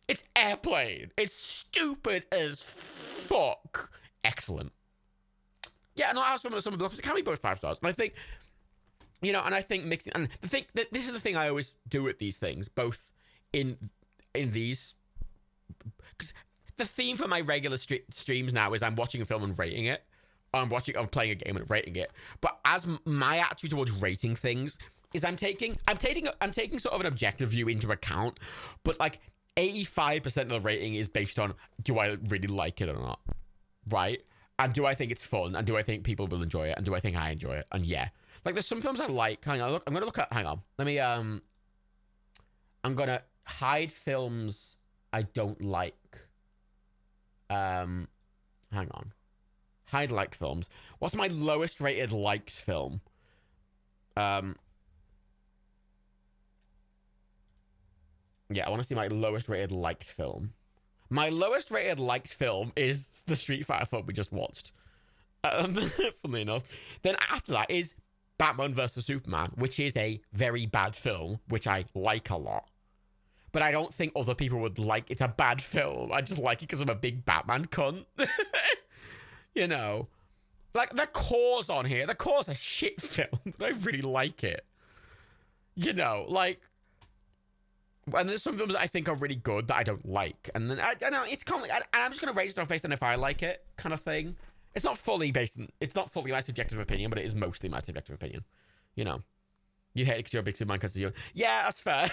It's Airplane. It's stupid as fuck. Excellent. Yeah, and I have some of the blocks. It can be both 5 stars. And I think, and I think mixing, and the thing that this is the thing I always do with these things, both in these, because the theme for my regular streams now is I'm watching a film and rating it. I'm playing a game and rating it. But as my attitude towards rating things is I'm taking sort of an objective view into account, but like 85% of the rating is based on, do I really like it or not? Right? And do I think it's fun? And do I think people will enjoy it? And do I think I enjoy it? And yeah. Like there's some films I like. Hang on, I'm gonna look at, hang on. Let me, I'm gonna hide films I don't like. Hang on. Hide liked films. What's my lowest rated liked film? Yeah, I want to see my lowest rated liked film. My lowest rated liked film is the Street Fighter film we just watched. Funnily enough. Then after that is Batman vs. Superman, which is a very bad film, which I like a lot. But I don't think other people would like it's a bad film. I just like it because I'm a big Batman cunt. Like The Core's on here. The Core's a shit film, but I really like it. Like, and there's some films that I think are really good that I don't like. And then I don't know, it's kind of like, I'm just gonna rate stuff based on if I like it, kind of thing. It's not fully my subjective opinion, but it is mostly my subjective opinion. You hate it because you're a big Superman because you're... Yeah, that's fair.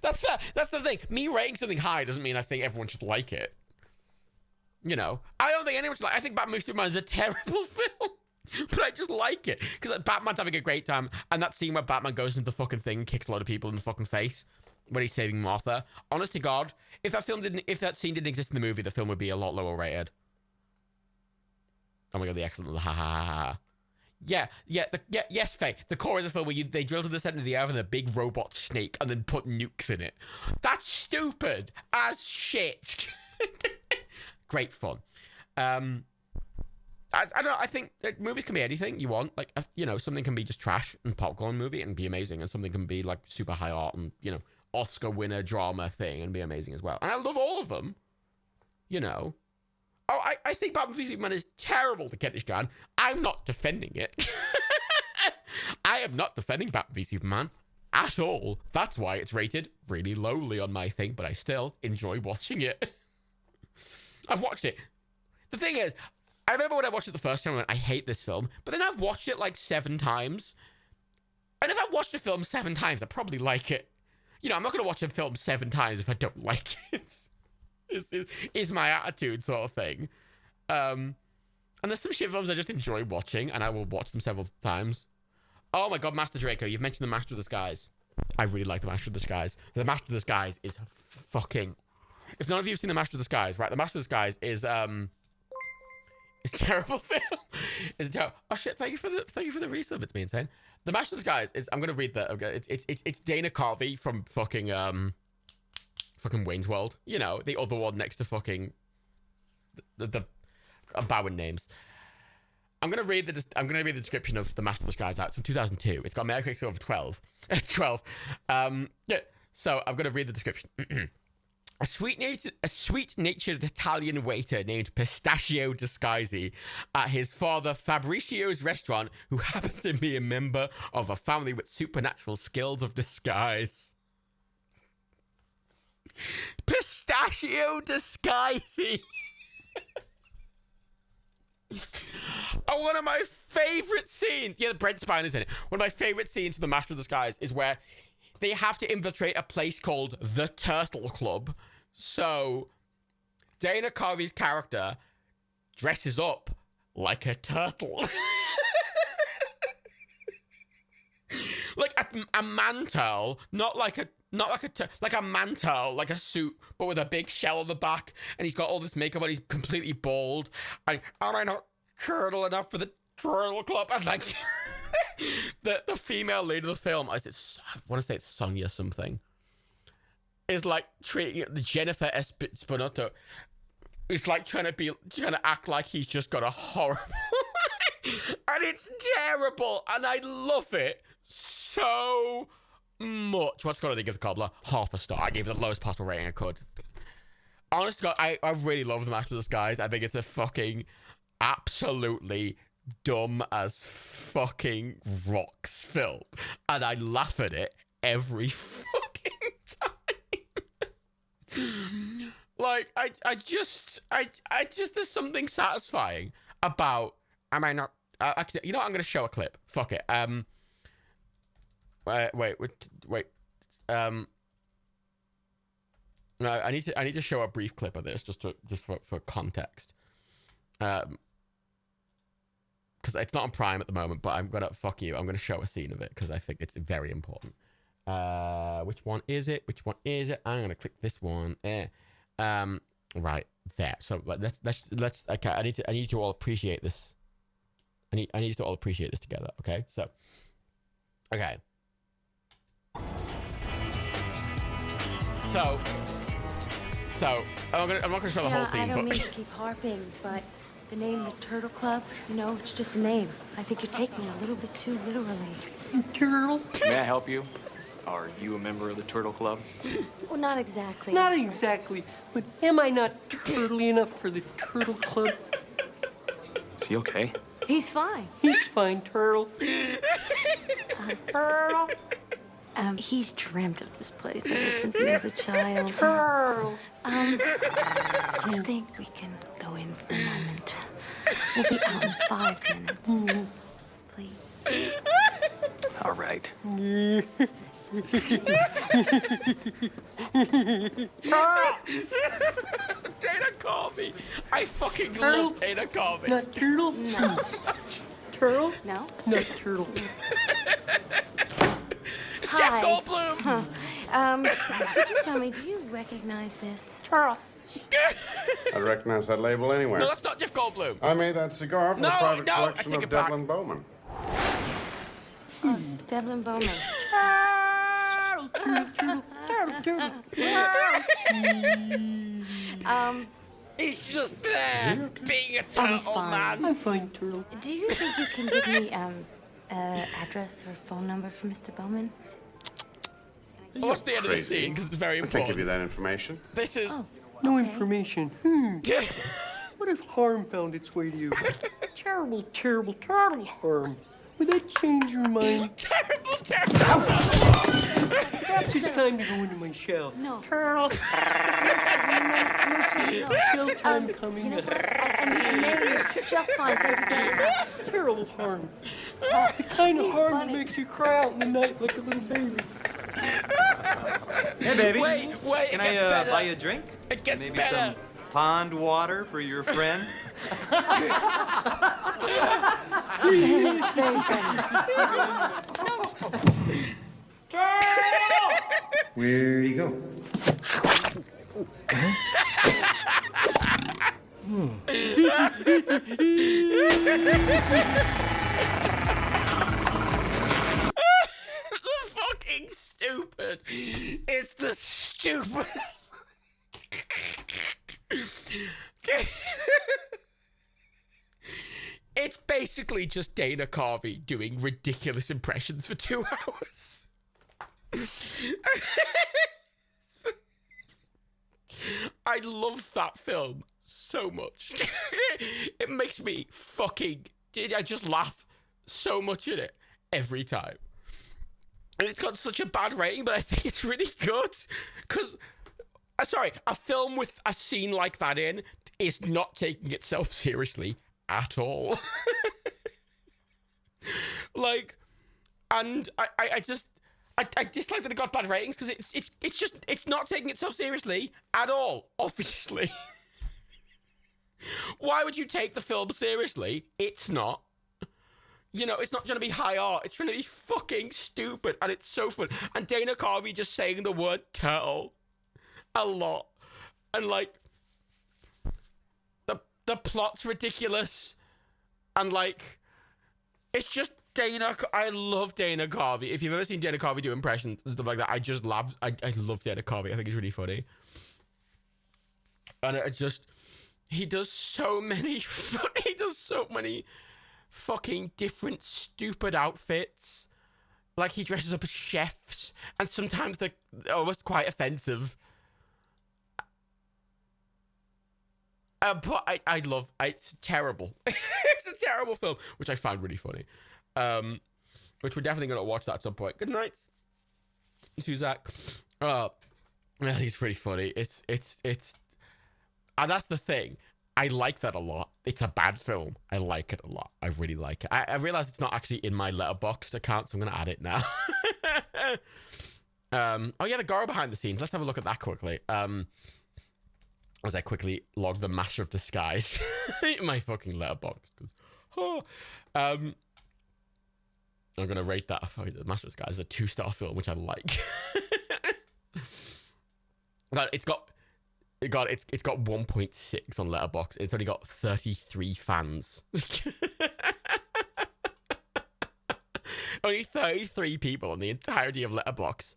That's fair. That's the thing. Me rating something high doesn't mean I think everyone should like it. I don't think anyone should like... I think Batman vs. Superman is a terrible film. But I just like it. Because Batman's having a great time. And that scene where Batman goes into the fucking thing and kicks a lot of people in the fucking face when he's saving Martha. Honest to God, if that scene didn't exist in the movie, the film would be a lot lower rated. Oh my God, the excellent... Ha ha ha ha. Yes, Faye. The Core is a film where they drill to the center of the earth and a big robot snake and then put nukes in it. That's stupid as shit. Great fun. I don't know. I think movies can be anything you want. Like, something can be just trash and popcorn movie and be amazing, and something can be like super high art and Oscar winner drama thing and be amazing as well. And I love all of them. Oh, I think Batman v Superman is terrible to Kentish Jan. I'm not defending it. I am not defending Batman v Superman at all. That's why it's rated really lowly on my thing, but I still enjoy watching it. I've watched it. The thing is, I remember when I watched it the first time, I went, I hate this film. But then I've watched it like 7 times. And if I watched a film 7 times, I'd probably like it. I'm not going to watch a film 7 times if I don't like it. Is my attitude sort of thing. And there's some shit films I just enjoy watching, and I will watch them several times. Oh my God, Master Draco, you've mentioned The Master of the Skies. I really like The Master of the Skies. The Master of the Skies is fucking... If none of you have seen The Master of the Skies, right, The Master of the Skies is it's a terrible film. It's terrible. Oh shit, thank you for the resub. It's me insane. The Master of the Skies is... I'm gonna read the... Okay, it's Dana Carvey from fucking Wayne's World, the other one next to fucking the Bowen names. I'm gonna read the description of The Master of the Skies out. It's from 2002. It's got Metacritic over 12. 12. Yeah. So I'm gonna read the description. A sweet-natured Italian waiter named Pistachio Disguisi at his father Fabrizio's restaurant, who happens to be a member of a family with supernatural skills of disguise. Pistachio Disguisi. One of my favorite scenes. Yeah, Brent Spiner's in it. One of my favorite scenes of The Master of the Skies is where they have to infiltrate a place called the Turtle Club. So Dana Carvey's character dresses up like a turtle. Like a mantle, not like a mantle, like a suit, but with a big shell on the back, and he's got all this makeup on, he's completely bald. Am I not turtle enough for the Turtle Club? And like the female lead of the film, I want to say it's Sonia something. is like treating it, the Jennifer Espinotto is like trying to act like he's just got a horrible, and it's terrible, and I love it so much. What's going to give the cobbler? Half a star. I gave it the lowest possible rating I could. Honest to God, I really love the match with this, guys. I think it's a fucking absolutely dumb as fucking rocks film, and I laugh at it every fucking time. Like, I just there's something satisfying about. Am I not? Actually, you know what? I'm gonna show a clip. Fuck it. Wait. No, I need to show a brief clip of this just for context. Because it's not on Prime at the moment, but I'm gonna I'm gonna show a scene of it because I think it's very important. Which one is it? I'm gonna click this one. Right there. So let's. Okay, I need you to all appreciate this. I need you to all appreciate this together. Okay, so. Okay. So I'm not gonna show the whole scene, I don't but mean to keep harping, but the name, the Turtle Club, you know, it's just a name. I think you're taking it a little bit too literally. Turtle? May I help you? Are you a member of the Turtle Club? Well, not exactly. Not exactly, but am I not turtly enough for the Turtle Club? Is he okay? He's fine. He's fine, Turtle. Turtle. He's dreamt of this place ever since he was a child. Turtle. Do you think we can go in for a moment? We'll be out in 5 minutes. Please. All right. Dana Carvey. I fucking Turtle? love Dana Carvey. Not turtle? No. Turtle? No? Not turtle. Jeff Hi. Goldblum. Could you tell me, do you recognize this? Turtle. I'd recognize that label anywhere. No, that's not Jeff Goldblum. I made that cigar for the No, private no, I collection take of it back. Devlin Bowman. Devlin Bowman. He's just there, being a turtle fine. man. I'm fine, Turtle. Do you think you can give me, address or phone number for Mr. Bowman? What's the end of the Crazy. scene? Because it's very I can't give you important. that information. This is. Oh. No Okay. information. What if harm found its way to you? Terrible, terrible, terrible harm. Would that change your mind? terrible. Perhaps it's time to go into my shell. No. Turtle. No. Shell time coming. You know what? And the name is just fine. Thank you very much. Terrible harm. The kind of He's harm funny. that makes you cry out in the night like a little baby. Hey, baby. Wait, Can it I gets better. buy you a drink? It gets Maybe better. some pond water for your friend? Very funny. Where'd he go? It's fucking stupid. It's the stupid. It's basically just Dana Carvey doing ridiculous impressions for 2 hours. I love that film so much. It makes me fucking. I just laugh so much at it every time. And it's got such a bad rating, but I think it's really good. Because, sorry, a film with a scene like that in is not taking itself seriously at all. Like, and I dislike that it got bad ratings because it's not taking itself seriously at all, obviously. Why would you take the film seriously? It's not. You know, it's not trying to be high art. It's trying to be fucking stupid, and it's so fun. And Dana Carvey just saying the word turtle a lot. And, like, the plot's ridiculous. And, like, it's just I love Dana Carvey. If you've ever seen Dana Carvey do impressions and stuff like that, I love Dana Carvey. I think he's really funny. And he does so many fucking different stupid outfits. Like, he dresses up as chefs, and sometimes they're almost quite offensive. But I love, it's terrible. It's a terrible film, which I find really funny. Which we're definitely going to watch that at some point. Good night, Suzak. Yeah, he's pretty funny. It's, and that's the thing. I like that a lot. It's a bad film. I like it a lot. I really like it. I realize it's not actually in my Letterboxd account, so I'm going to add it now. Oh yeah, the Goro behind the scenes. Let's have a look at that quickly. As I quickly log the Master of Disguise in my fucking Letterboxd. I'm going to rate that. The Master of Disguise is a 2-star film, which I like. But it's got 1.6 on Letterboxd. It's only got 33 fans. Only 33 people on the entirety of Letterboxd.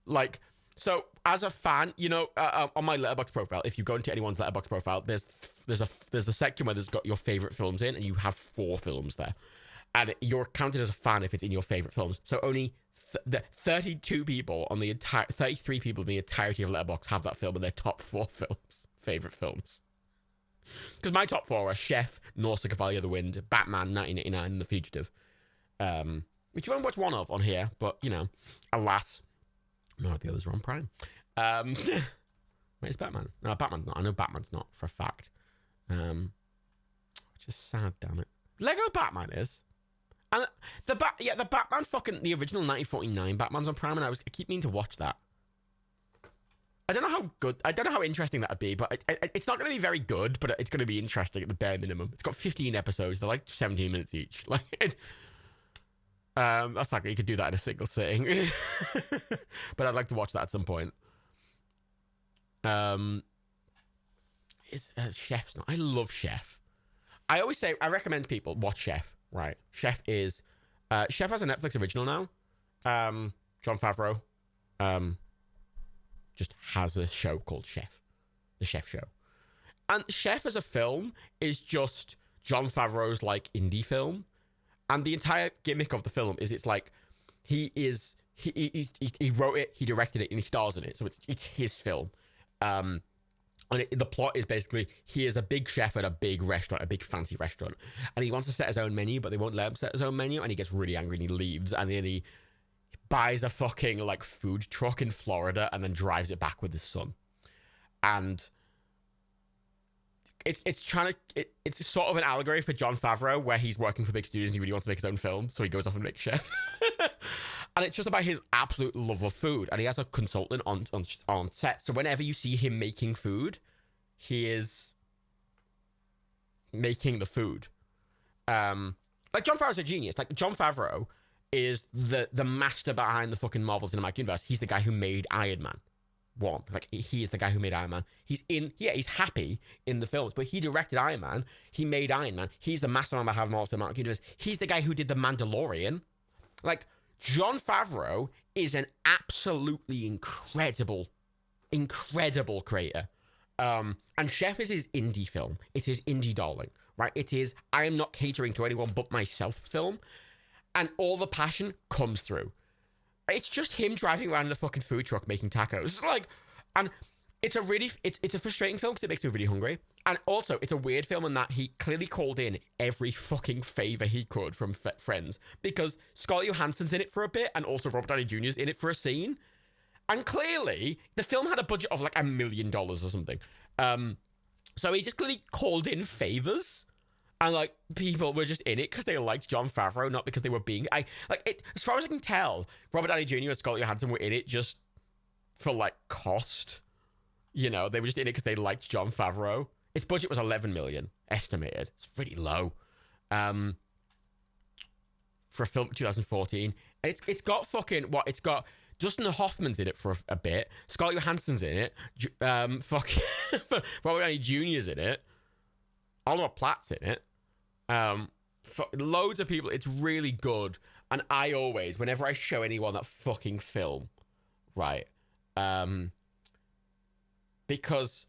Like, so as a fan, you know, on my Letterboxd profile, if you go into anyone's Letterboxd profile, there's a section where there's got your favorite films in, and you have 4 films there, and you're counted as a fan if it's in your favorite films. So only the 32 people on the entire 33 people in the entirety of Letterboxd have that film in their top 4 favorite films. Because my top 4 are Chef, Norse Cavalier of the Wind, Batman 1989, and The Fugitive. Which you won't watch one of on here, but you know, alas, none of the others are on Prime. Where's Batman? No, Batman's not. I know Batman's not for a fact. Which is sad, damn it. Lego Batman is. And the Batman the original 1949 Batman's on Prime, and I keep meaning to watch that. I don't know how interesting that would be, but it's not going to be very good, but it's going to be interesting at the bare minimum. It's got 15 episodes. They're like 17 minutes each. Like, that's like, you could do that in a single sitting. But I'd like to watch that at some point. Chef's not. I love Chef. I always say, I recommend people watch Chef. Right. Chef has a Netflix original now. Jon Favreau just has a show called Chef. The Chef Show. And Chef as a film is just Jon Favreau's like indie film. And the entire gimmick of the film is it's like he wrote it, he directed it, and he stars in it. So it's his film. And the plot is basically, he is a big chef at a big restaurant, a big fancy restaurant. And he wants to set his own menu, but they won't let him set his own menu. And he gets really angry and he leaves. And then he buys a fucking like food truck in Florida and then drives it back with his son. And it's sort of an allegory for Jon Favreau, where he's working for big studios and he really wants to make his own film. So he goes off and makes Chef. And it's just about his absolute love of food. And he has a consultant on set. So whenever you see him making food, he is making the food. Like, Jon Favreau's a genius. Like, Jon Favreau is the master behind the fucking Marvel Cinematic Universe. He's the guy who made Iron Man 1. Like, he is the guy who made Iron Man. He's happy in the films, but he directed Iron Man. He made Iron Man. He's the mastermind behind Marvel Cinematic Universe. He's the guy who did The Mandalorian. Like, Jon Favreau is an absolutely incredible creator. And Chef is his indie film. It's his indie darling, right? It is, I am not catering to anyone but myself film. And all the passion comes through. It's just him driving around in a fucking food truck making tacos. Like, and it's a frustrating film because it makes me really hungry. And also, it's a weird film in that he clearly called in every fucking favor he could from friends, because Scarlett Johansson's in it for a bit, and also Robert Downey Jr.'s in it for a scene. And clearly, the film had a budget of like $1 million or something. So he just clearly called in favors. And like, people were just in it because they liked Jon Favreau, not because they were being... as far as I can tell, Robert Downey Jr. and Scarlett Johansson were in it just for like cost. You know, they were just in it because they liked Jon Favreau. Its budget was $11 million, estimated. It's pretty low. For a film in 2014. And it's got fucking... It's got... Dustin Hoffman's in it for a bit. Scarlett Johansson's in it. Robert Downey Jr.'s in it. Oliver Platt's in it. loads of people. It's really good. And I always, whenever I show anyone that fucking film, right, because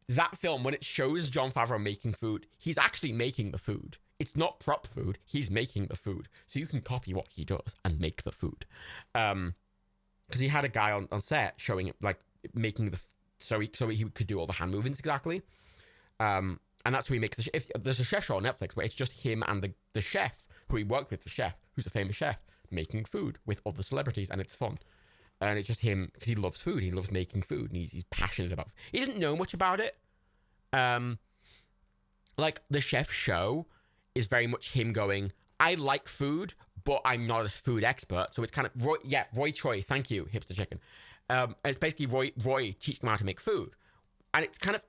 that film, when it shows Jon Favreau making food, he's actually making the food. It's not prop food. He's making the food. So you can copy what he does and make the food. Because he had a guy on set showing it, like, making so he could do all the hand movements exactly. And that's who he makes there's a chef show on Netflix where it's just him and the chef who he worked with, the chef, who's a famous chef, making food with other celebrities, and it's fun. And it's just him, because he loves food. He loves making food, and he's passionate about He doesn't know much about it. Like, the chef show is very much him going, I like food, but I'm not a food expert. So it's kind of, Roy Choi, thank you, Hipster Chicken. And it's basically Roy teaching him how to make food. And it's kind of,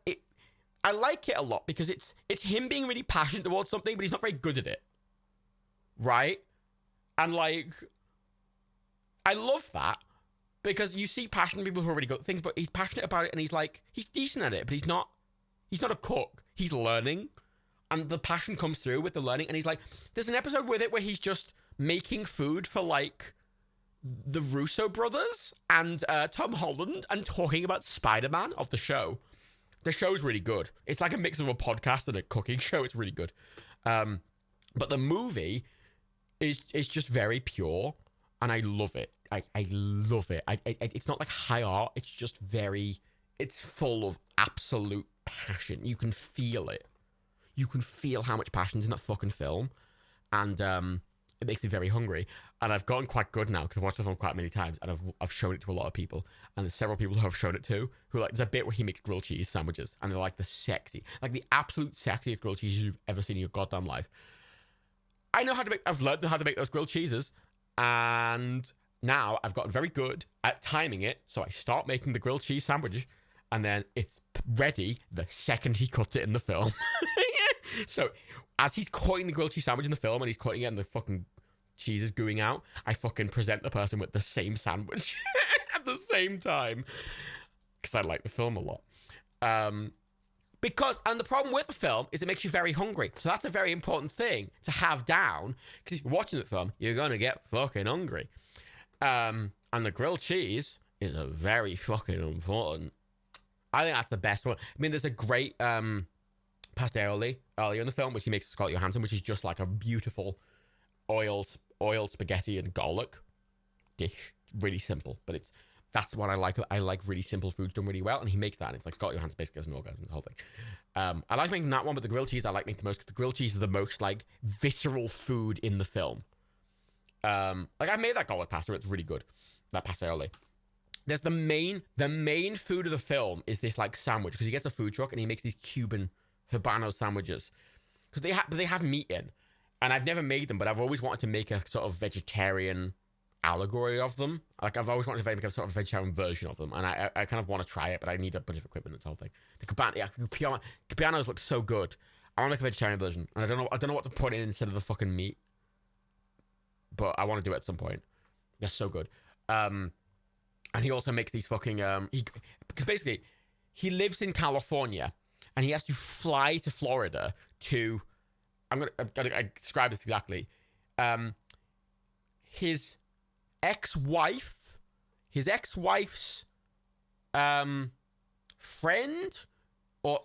I like it a lot because it's him being really passionate towards something, but he's not very good at it. Right? And, like, I love that because you see passionate people who are really good at things, but he's passionate about it and he's like, he's decent at it, but he's not a cook. He's learning. And the passion comes through with the learning. And he's like, there's an episode with it where he's just making food for, like, the Russo brothers and Tom Holland and talking about Spider-Man of the show. The show's really good. It's like a mix of a podcast and a cooking show. It's really good. But the movie is just very pure, and I love it. I love it. It's not like high art. It's just it's full of absolute passion. You can feel it. You can feel how much passion's in that fucking film. And it makes me very hungry. And I've gotten quite good now because I've watched the film quite many times, and I've shown it to a lot of people. And there's several people who I've shown it to who are like, there's a bit where he makes grilled cheese sandwiches, and they're like the absolute sexiest grilled cheese you've ever seen in your goddamn life. I've learned how to make those grilled cheeses, and now I've gotten very good at timing it. So I start making the grilled cheese sandwich, and then it's ready the second he cuts it in the film. So as he's cutting the grilled cheese sandwich in the film and he's cutting it and the fucking cheese is gooing out, I fucking present the person with the same sandwich at the same time. Because I like the film a lot. And the problem with the film is it makes you very hungry. So that's a very important thing to have down. Because if you're watching the film, you're going to get fucking hungry. And the grilled cheese is a very fucking important. I think that's the best one. I mean, there's a great pastiaioli earlier in the film, which he makes with Scarlett Johansson, which is just like a beautiful oil spaghetti and garlic dish. Really simple, but that's what I like. I like really simple foods done really well, and he makes that. And it's like Scarlett Johansson basically has an orgasm, the whole thing. I like making that one, but the grilled cheese I like making the most because the grilled cheese is the most like visceral food in the film. Like I made that garlic pasta; it's really good. That pastiaioli. There's the main food of the film is this like sandwich because he gets a food truck and he makes these Cuban Habano sandwiches because they have meat in, and I've never made them, but I've always wanted to make a sort of vegetarian allegory of them. Like I've always wanted to make a sort of vegetarian version of them, and I kind of want to try it, but I need a bunch of equipment and the whole thing. The Cabanos look so good. I want to make a vegetarian version, and I don't know what to put in instead of the fucking meat, but I want to do it at some point. They're so good. And he also makes these fucking because basically he lives in California and he has to fly to Florida to I'm gonna describe this exactly. His ex-wife's friend or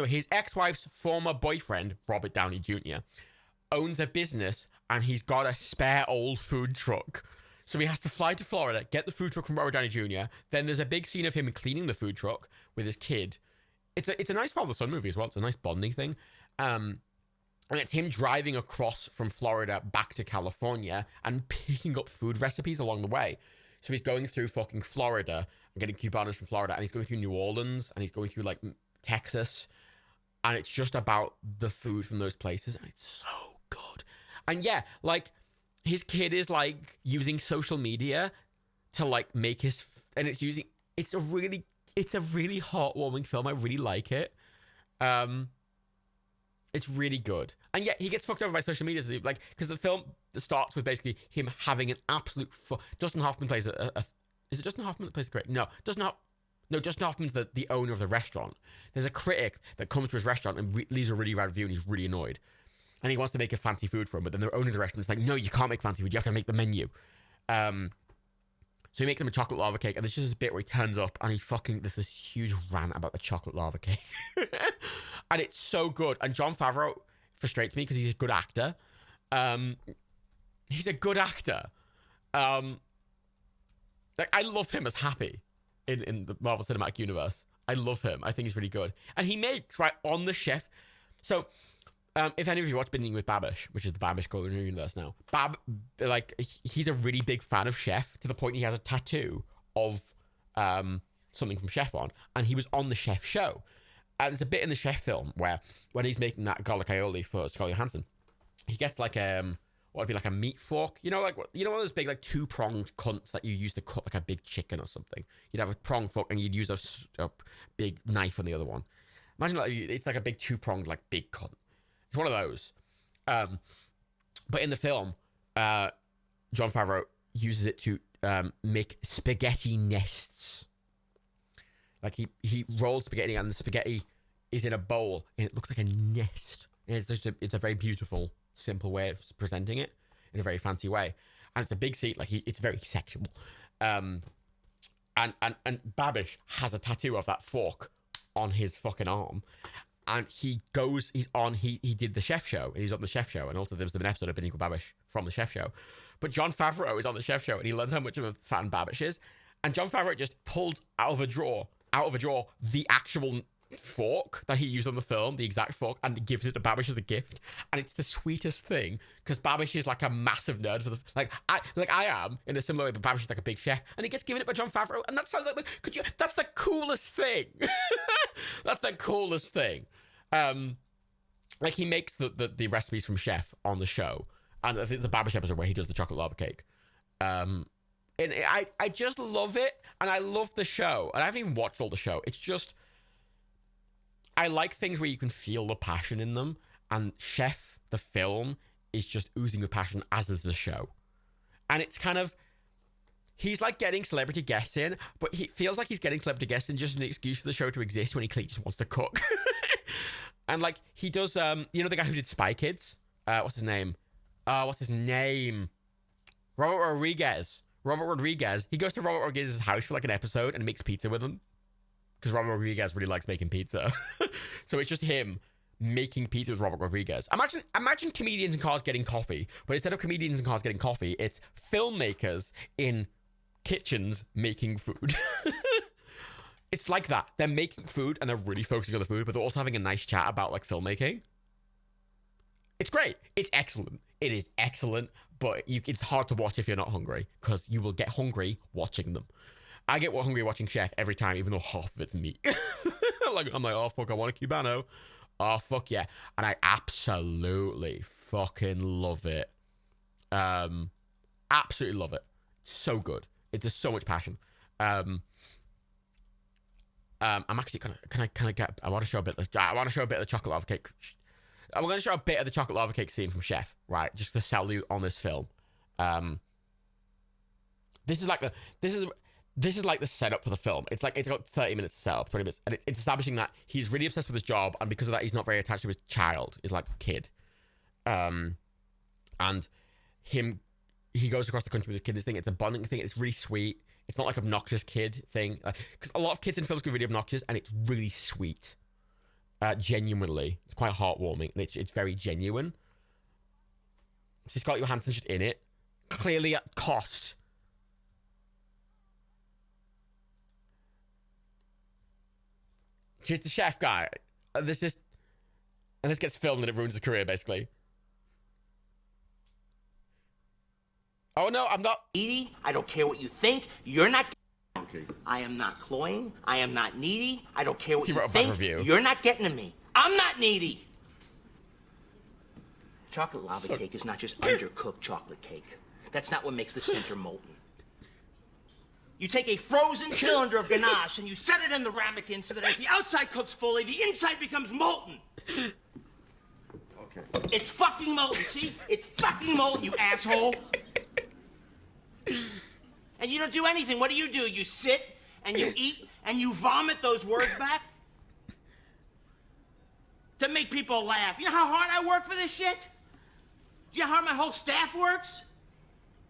his ex-wife's former boyfriend, Robert Downey Jr., owns a business and he's got a spare old food truck. So he has to fly to Florida, get the food truck from Robert Downey Jr. Then there's a big scene of him cleaning the food truck with his kid. It's a nice father-son movie as well. It's a nice bonding thing. And it's him driving across from Florida back to California and picking up food recipes along the way. So he's going through fucking Florida and getting Cubanos from Florida. And he's going through New Orleans and he's going through like Texas. And it's just about the food from those places. And it's so good. And yeah, like his kid is like using social media to like make his, and it's a really heartwarming film. I really like it. It's really good. And yet he gets fucked over by social media, like, because the film starts with basically him having an absolute Dustin Hoffman plays is it Dustin Hoffman that plays the critic? No, Dustin Hoffman's the owner of the restaurant. There's a critic that comes to his restaurant and leaves a really bad review and he's really annoyed. and he wants to make a fancy food for him, but then their owner direction is like, no, you can't make fancy food. You have to make the menu. So he makes him a chocolate lava cake, and there's just this bit where he turns up and there's this huge rant about the chocolate lava cake. And it's so good. And Jon Favreau frustrates me because he's a good actor. He's a good actor. Like, I love him as Happy in the Marvel Cinematic Universe. I love him. I think he's really good. And he makes, right, on the chef. So, if any of you watch Binging with Babish, which is the Babish Golden Universe now, he's a really big fan of Chef to the point he has a tattoo of something from Chef on, and he was on the Chef show. And there's a bit in the Chef film where when he's making that garlic aioli for Scarlett Johansson, he gets like what would be like a meat fork, one of those big like 2-pronged cunts that you use to cut like a big chicken or something. You'd have a prong fork and you'd use a big knife on the other one. Imagine it's like a big 2-pronged like big cunt. It's one of those. But in the film, Jon Favreau uses it to make spaghetti nests. Like he rolls spaghetti and the spaghetti is in a bowl and it looks like a nest. And it's a very beautiful, simple way of presenting it in a very fancy way. And it's a big seat, like it's very sexual. And Babish has a tattoo of that fork on his fucking arm. And he did the Chef show, and he's on the Chef show, and also there's an episode of Binging with Babish from the Chef show. But Jon Favreau is on the Chef show, and he learns how much of a fan Babish is. And Jon Favreau just pulled out of a drawer, the actual fork that he used on the film, the exact fork, and gives it to Babish as a gift. And it's the sweetest thing, because Babish is like a massive nerd for I am in a similar way, but Babish is like a big chef, and he gets given it by Jon Favreau, and that sounds like that's the coolest thing. That's the coolest thing. Like he makes the recipes from Chef on the show, and I think it's a Babish episode where he does the chocolate lava cake. And I just love it, and I love the show, and I haven't even watched all the show. It's just, I like things where you can feel the passion in them, and Chef, the film, is just oozing with passion, as is the show. And it's kind of, he's like getting celebrity guests in, but he feels like he's getting celebrity guests in just an excuse for the show to exist when he clearly just wants to cook. And like, he does, the guy who did Spy Kids? What's his name? Robert Rodriguez. He goes to Robert Rodriguez's house for like an episode and makes pizza with him. Because Robert Rodriguez really likes making pizza. So it's just him making pizza with Robert Rodriguez. Imagine comedians in cars getting coffee, but instead of comedians in cars getting coffee, it's filmmakers in kitchens making food. It's like that. They're making food and they're really focusing on the food, but they're also having a nice chat about like filmmaking. It's great. It's excellent. It is excellent, but it's hard to watch if you're not hungry, because you will get hungry watching them. I get hungry watching Chef every time, even though half of it's meat. I'm like, oh fuck, I want a Cubano. Oh fuck yeah. And I absolutely fucking love it. Absolutely love it. It's so good. There's so much passion. I'm actually I want to show a bit of the chocolate lava cake. I'm going to show a bit of the chocolate lava cake scene from Chef, right? Just to sell you on this film. This is like the setup for the film. It's got 30 minutes to set up, 20 minutes, and it's establishing that he's really obsessed with his job, and because of that, he's not very attached to his child, his like kid. And he goes across the country with his kid. This thing, it's a bonding thing. It's really sweet. It's not like obnoxious kid thing, because a lot of kids in films can be really obnoxious, and it's really sweet. Genuinely, it's quite heartwarming, and it's very genuine. See, Scarlett Johansson's just in it, clearly at cost. She's the chef guy. This gets filmed and it ruins his career, basically. Oh no, I'm not. Needy? I don't care what you think. You're not. Okay. I am not cloying. I am not needy. I don't care what He you wrote a bad think. review. You're not getting to me. I'm not needy. Chocolate lava cake is not just undercooked chocolate cake. That's not what makes the center molten. You take a frozen cylinder of ganache and you set it in the ramekin so that as the outside cooks fully, the inside becomes molten. Okay. It's fucking molten, see? It's fucking molten, you asshole. And you don't do anything. What do? You sit and you eat and you vomit those words back to make people laugh. You know how hard I work for this shit? Do you know how my whole staff works?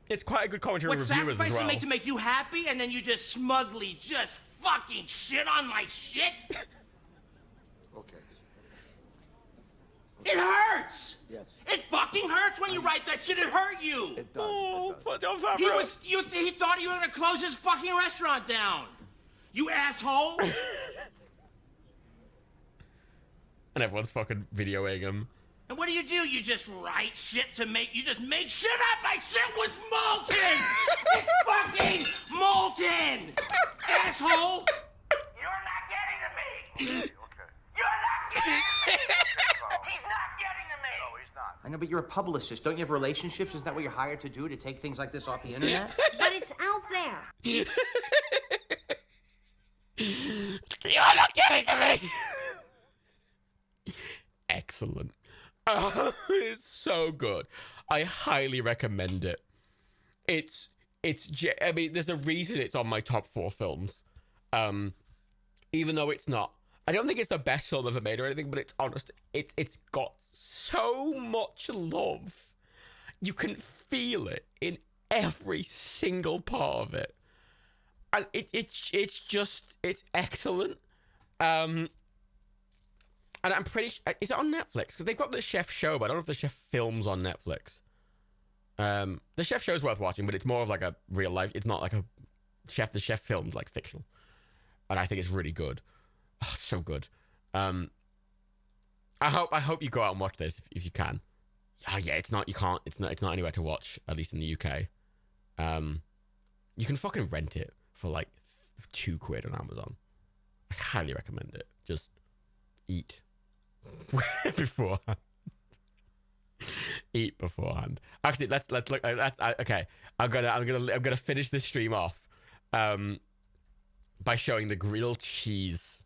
It's quite a good commentary What on reviewers as sacrifice I well. make to make you happy, and then you just smugly just fucking shit on my shit? Okay. It hurts! Yes. It fucking hurts when you write that shit. It hurt you. It does. Oh, It does. poor Jon Favreau. He thought you were gonna close his fucking restaurant down. You asshole. And everyone's fucking videoing him. And what do? You just write shit to make, you just make shit up. My shit was molten. It's fucking molten. Asshole. You're not getting to me. Okay. You're not getting to me. He's not getting to me. No, he's not. I know, but you're a publicist. Don't you have relationships? Isn't that what you're hired to do, to take things like this off the internet? But it's out there. You're not getting to me. Excellent. It's so good. I highly recommend it. I mean, there's a reason it's on my top 4 films. Even though it's not. I don't think it's the best film ever made or anything, but it's honest. It's got so much love. You can feel it in every single part of it. And it's excellent. And I'm pretty sure, is it on Netflix? Because they've got the Chef show, but I don't know if the Chef film's on Netflix. The Chef show is worth watching, but it's more of like a real life. It's not like a Chef. The Chef film's like fictional, and I think it's really good. Oh, so good. I hope you go out and watch this if you can. Oh yeah, it's not. You can't. It's not anywhere to watch, at least in the UK. You can fucking rent it for like £2 on Amazon. I highly recommend it. Just eat beforehand. Eat beforehand. Actually, let's look. Okay, I'm gonna finish this stream off by showing the grilled cheese.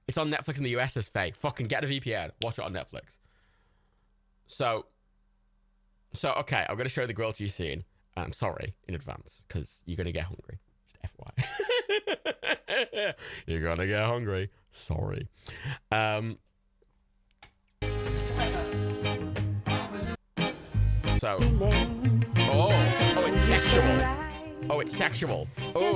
It's on Netflix in the US as fake. Fucking get a VPN. Watch it on Netflix. So okay, I'm gonna show the grilled cheese scene. I'm sorry in advance because you're gonna get hungry. Just FYI. You're gonna get hungry. Sorry. So, it's sexual. Oh, it's sexual. Oh,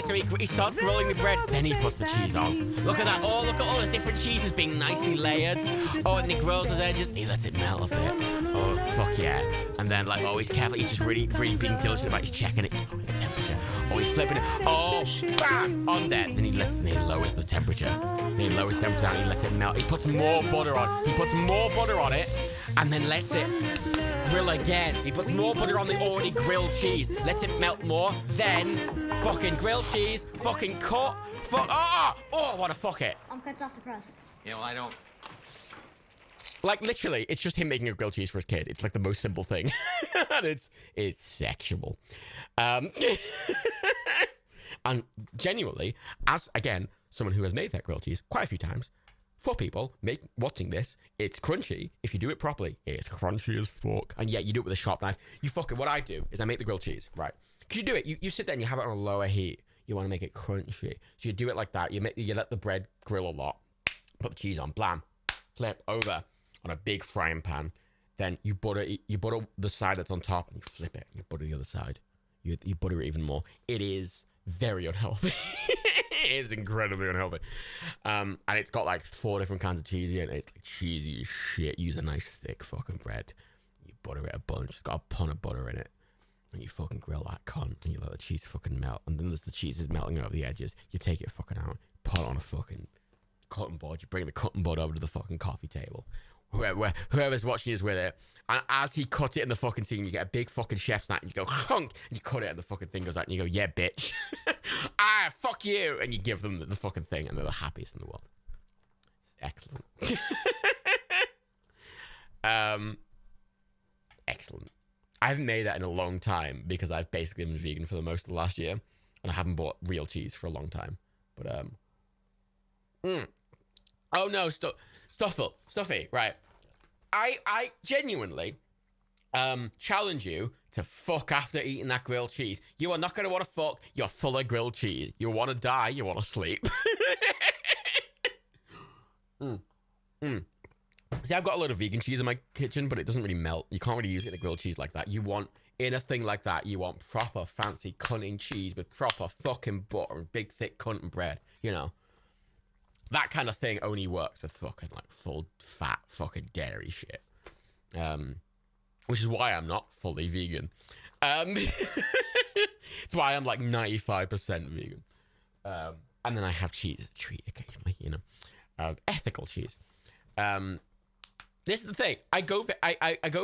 so he starts grilling the bread, then he puts the cheese on. Look at that. Oh, look at all those different cheeses being nicely layered. Oh, and he grills his edges. He lets it melt a bit. Oh, fuck yeah. And then, like, oh, he's careful. He's just really being diligent about he's checking it. Oh, the temperature. Oh, he's flipping it. Oh, bam! On there. Then he lowers the temperature. Then he lowers the temperature and he lets it melt. He puts more butter on. He puts more butter on it and then lets it grill again. He puts more butter on the already grilled cheese. Lets it melt more. Then fucking grilled cheese. Fucking cut. I want to fuck it. Cuts off the crust. You know, I don't... Like, literally, it's just him making a grilled cheese for his kid. It's like the most simple thing. And it's sexual. And genuinely, as, again, someone who has made that grilled cheese quite a few times, for people watching this, it's crunchy. If you do it properly, it's crunchy as fuck. And yeah, you do it with a sharp knife. What I do is I make the grilled cheese, right? Because you do it, you sit there and you have it on a lower heat. You want to make it crunchy. So you do it like that. You let the bread grill a lot. Put the cheese on, blam, flip over on a big frying pan. Then you butter the side that's on top and you flip it. You butter the other side. You butter it even more. It is very unhealthy. It is incredibly unhealthy. And it's got like 4 different kinds of cheese in it. It's like cheesy as shit. Use a nice thick fucking bread. You butter it a bunch. It's got a ton of butter in it. And you fucking grill that cunt. And you let the cheese fucking melt. And then as the cheese is melting over the edges, you take it fucking out. Put it on a fucking cutting board. You bring the cutting board over to the fucking coffee table. Whoever's watching is with it. And as he cuts it in the fucking scene, you get a big fucking chef's knife and you go clunk and you cut it and the fucking thing goes out and you go, yeah, bitch. Fuck you. And you give them the fucking thing and they're the happiest in the world. It's excellent. Excellent. I haven't made that in a long time because I've basically been vegan for the most of the last year and I haven't bought real cheese for a long time. But, oh no, Stuffy, right. I genuinely challenge you to fuck after eating that grilled cheese. You are not going to want to fuck. You're full of grilled cheese. You want to die. You want to sleep. See, I've got a lot of vegan cheese in my kitchen, but it doesn't really melt. You can't really use it in a grilled cheese like that. You want, in a thing like that, you want proper fancy cunning cheese with proper fucking butter and big thick cunting bread. You know, that kind of thing only works with fucking like full fat fucking dairy shit. Which is why I'm not fully vegan. It's why I'm like 95% vegan. And then I have cheese as a treat occasionally, you know, ethical cheese. This is the thing. I go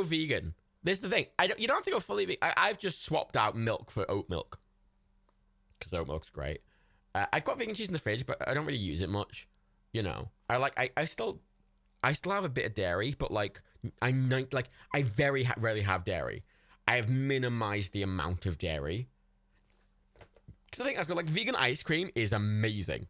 vegan. This is the thing. You don't have to go fully vegan. I've just swapped out milk for oat milk because oat milk's great. I've got vegan cheese in the fridge, but I don't really use it much. You know, I still have a bit of dairy, but like I very rarely have dairy. I have minimized the amount of dairy. Because I think that's good. Like, vegan ice cream is amazing,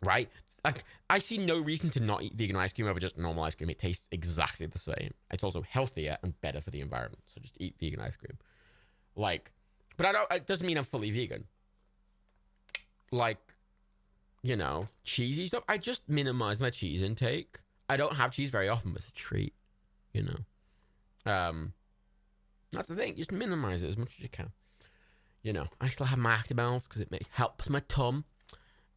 right? Like, I see no reason to not eat vegan ice cream over just normal ice cream. It tastes exactly the same. It's also healthier and better for the environment. So just eat vegan ice cream. Like, but it doesn't mean I'm fully vegan. Like, you know, cheesy stuff. I just minimize my cheese intake. I don't have cheese very often, but it's a treat, you know. That's the thing. Just minimize it as much as you can. You know, I still have my Actimels because it helps my tum.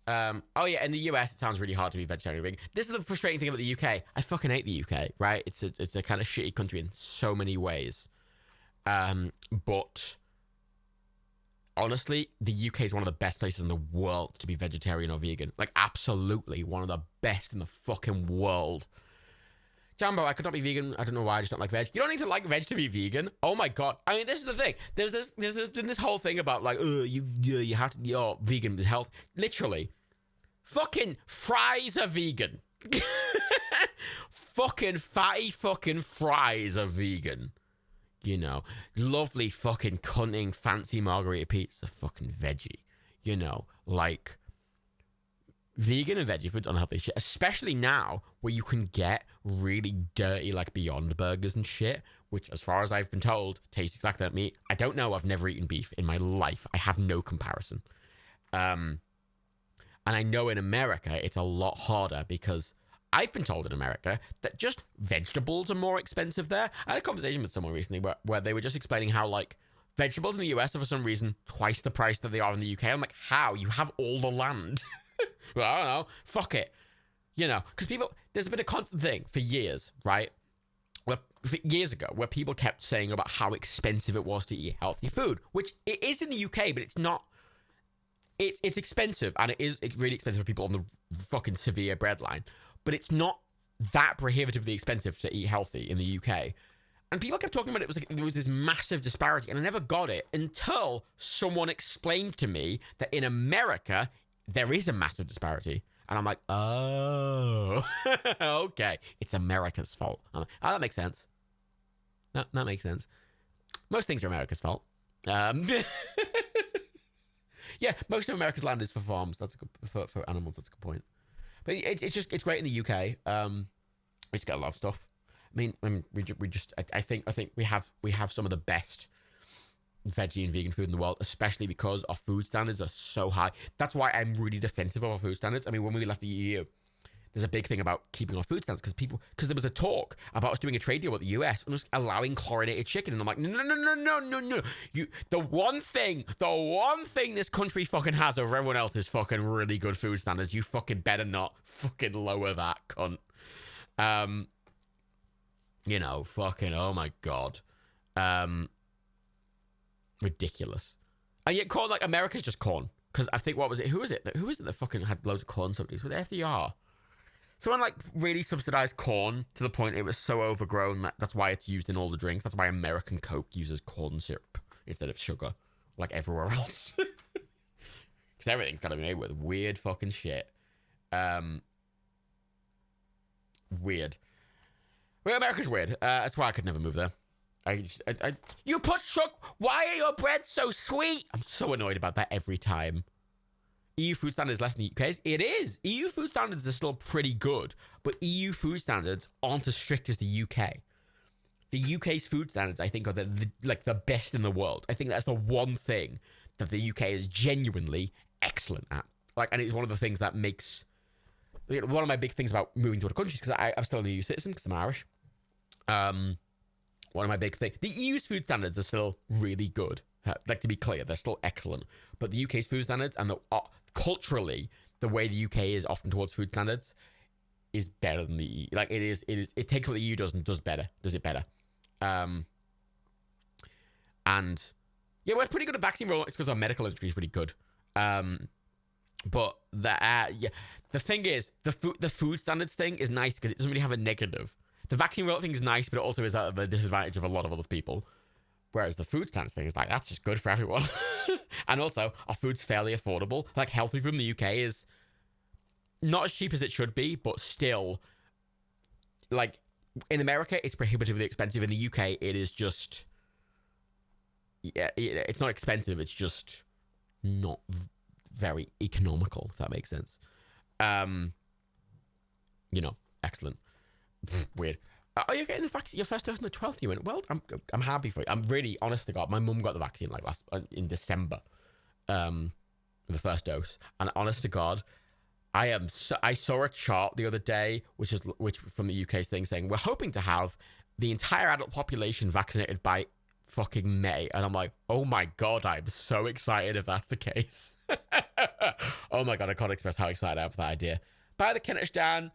Oh yeah, in the US, it sounds really hard to be vegetarian or vegan. This is the frustrating thing about the UK. I fucking hate the UK, right? It's a kind of shitty country in so many ways. But honestly, the UK is one of the best places in the world to be vegetarian or vegan. Like, absolutely one of the best in the fucking world. Jambo, I could not be vegan. I don't know why I just don't like veg. You don't need to like veg to be vegan. Oh my god. I mean, this is the thing. There's this whole thing about like, you have to, you're vegan with health. Literally, fucking fries are vegan. Fucking fatty fucking fries are vegan. You know, lovely fucking cunning fancy margarita pizza, fucking veggie. You know, like. Vegan and veggie food's unhealthy shit, especially now where you can get really dirty like Beyond Burgers and shit, which as far as I've been told tastes exactly like meat. I don't know. I've never eaten beef in my life. I have no comparison. And I know in America it's a lot harder because I've been told in America that just vegetables are more expensive there. I had a conversation with someone recently where they were just explaining how like vegetables in the US are for some reason twice the price that they are in the UK. I'm like, how? You have all the land. Well, I don't know. Fuck it. You know, because there's been a constant thing for years, right? Years ago, where people kept saying about how expensive it was to eat healthy food, which it is in the UK, but it's not. It's expensive, and it's really expensive for people on the fucking severe breadline, but it's not that prohibitively expensive to eat healthy in the UK. And people kept talking about it was like there was this massive disparity, and I never got it until someone explained to me that in America there is a massive disparity. And I'm like, oh, okay. It's America's fault. I'm like, oh, that makes sense. No, that makes sense. Most things are America's fault. Yeah, most of America's land is for farms. That's a good, for animals. That's a good point. But it's great in the UK. We just get a lot of stuff. I mean I think we have some of the best veggie and vegan food in the world, especially because our food standards are so high. That's why I'm really defensive of our food standards. I mean, when we left the EU, there's a big thing about keeping our food standards because there was a talk about us doing a trade deal with the US and us allowing chlorinated chicken, and I'm like, no. The one thing this country fucking has over everyone else is fucking really good food standards. You fucking better not fucking lower that, cunt. You know, fucking, oh my god. Ridiculous. And yet corn, like, America's just corn. Because I think, what was it? Who was it that fucking had loads of corn subsidies? With FDR. Someone, like, really subsidized corn to the point it was so overgrown that's why it's used in all the drinks. That's why American Coke uses corn syrup instead of sugar, like everywhere else. Because everything's got to be made with weird fucking shit. Weird. Well, America's weird. That's why I could never move there. You put sugar. Why are your breads so sweet? I'm so annoyed about that every time. EU food standards less than the UK's. It is. EU food standards are still pretty good, but EU food standards aren't as strict as the UK. The UK's food standards, I think, are the best in the world. I think that's the one thing that the UK is genuinely excellent at. Like, and it's one of the things that makes one of my big things about moving to other countries, because I'm still an EU citizen because I'm Irish. One of my big things, the EU's food standards are still really good. Like, to be clear, they're still excellent. But the UK's food standards and culturally, the way the UK is often towards food standards is better than the EU. Like, it takes what the EU does and does it better. And yeah, we're pretty good at vaccine rollout. It's because our medical industry is really good. But the thing is, the food standards thing is nice because it doesn't really have a negative. The vaccine rollout thing is nice, but it also is at the disadvantage of a lot of other people. Whereas the food standards thing is like, that's just good for everyone. And also, our food's fairly affordable. Like, healthy food in the UK is not as cheap as it should be, but still, like, in America, it's prohibitively expensive. In the UK, it is just, yeah, it's not expensive. It's just not very economical, if that makes sense. Excellent. Weird. Are you getting the vaccine? Your first dose on the 12th, you went, well, I'm happy for you. I'm really, honest to God, my mum got the vaccine like in December, the first dose. And honest to God, I saw a chart the other day, which from the UK's thing saying, we're hoping to have the entire adult population vaccinated by fucking May. And I'm like, oh my God, I'm so excited if that's the case. Oh my God, I can't express how excited I am for that idea. By the Kentish Dan,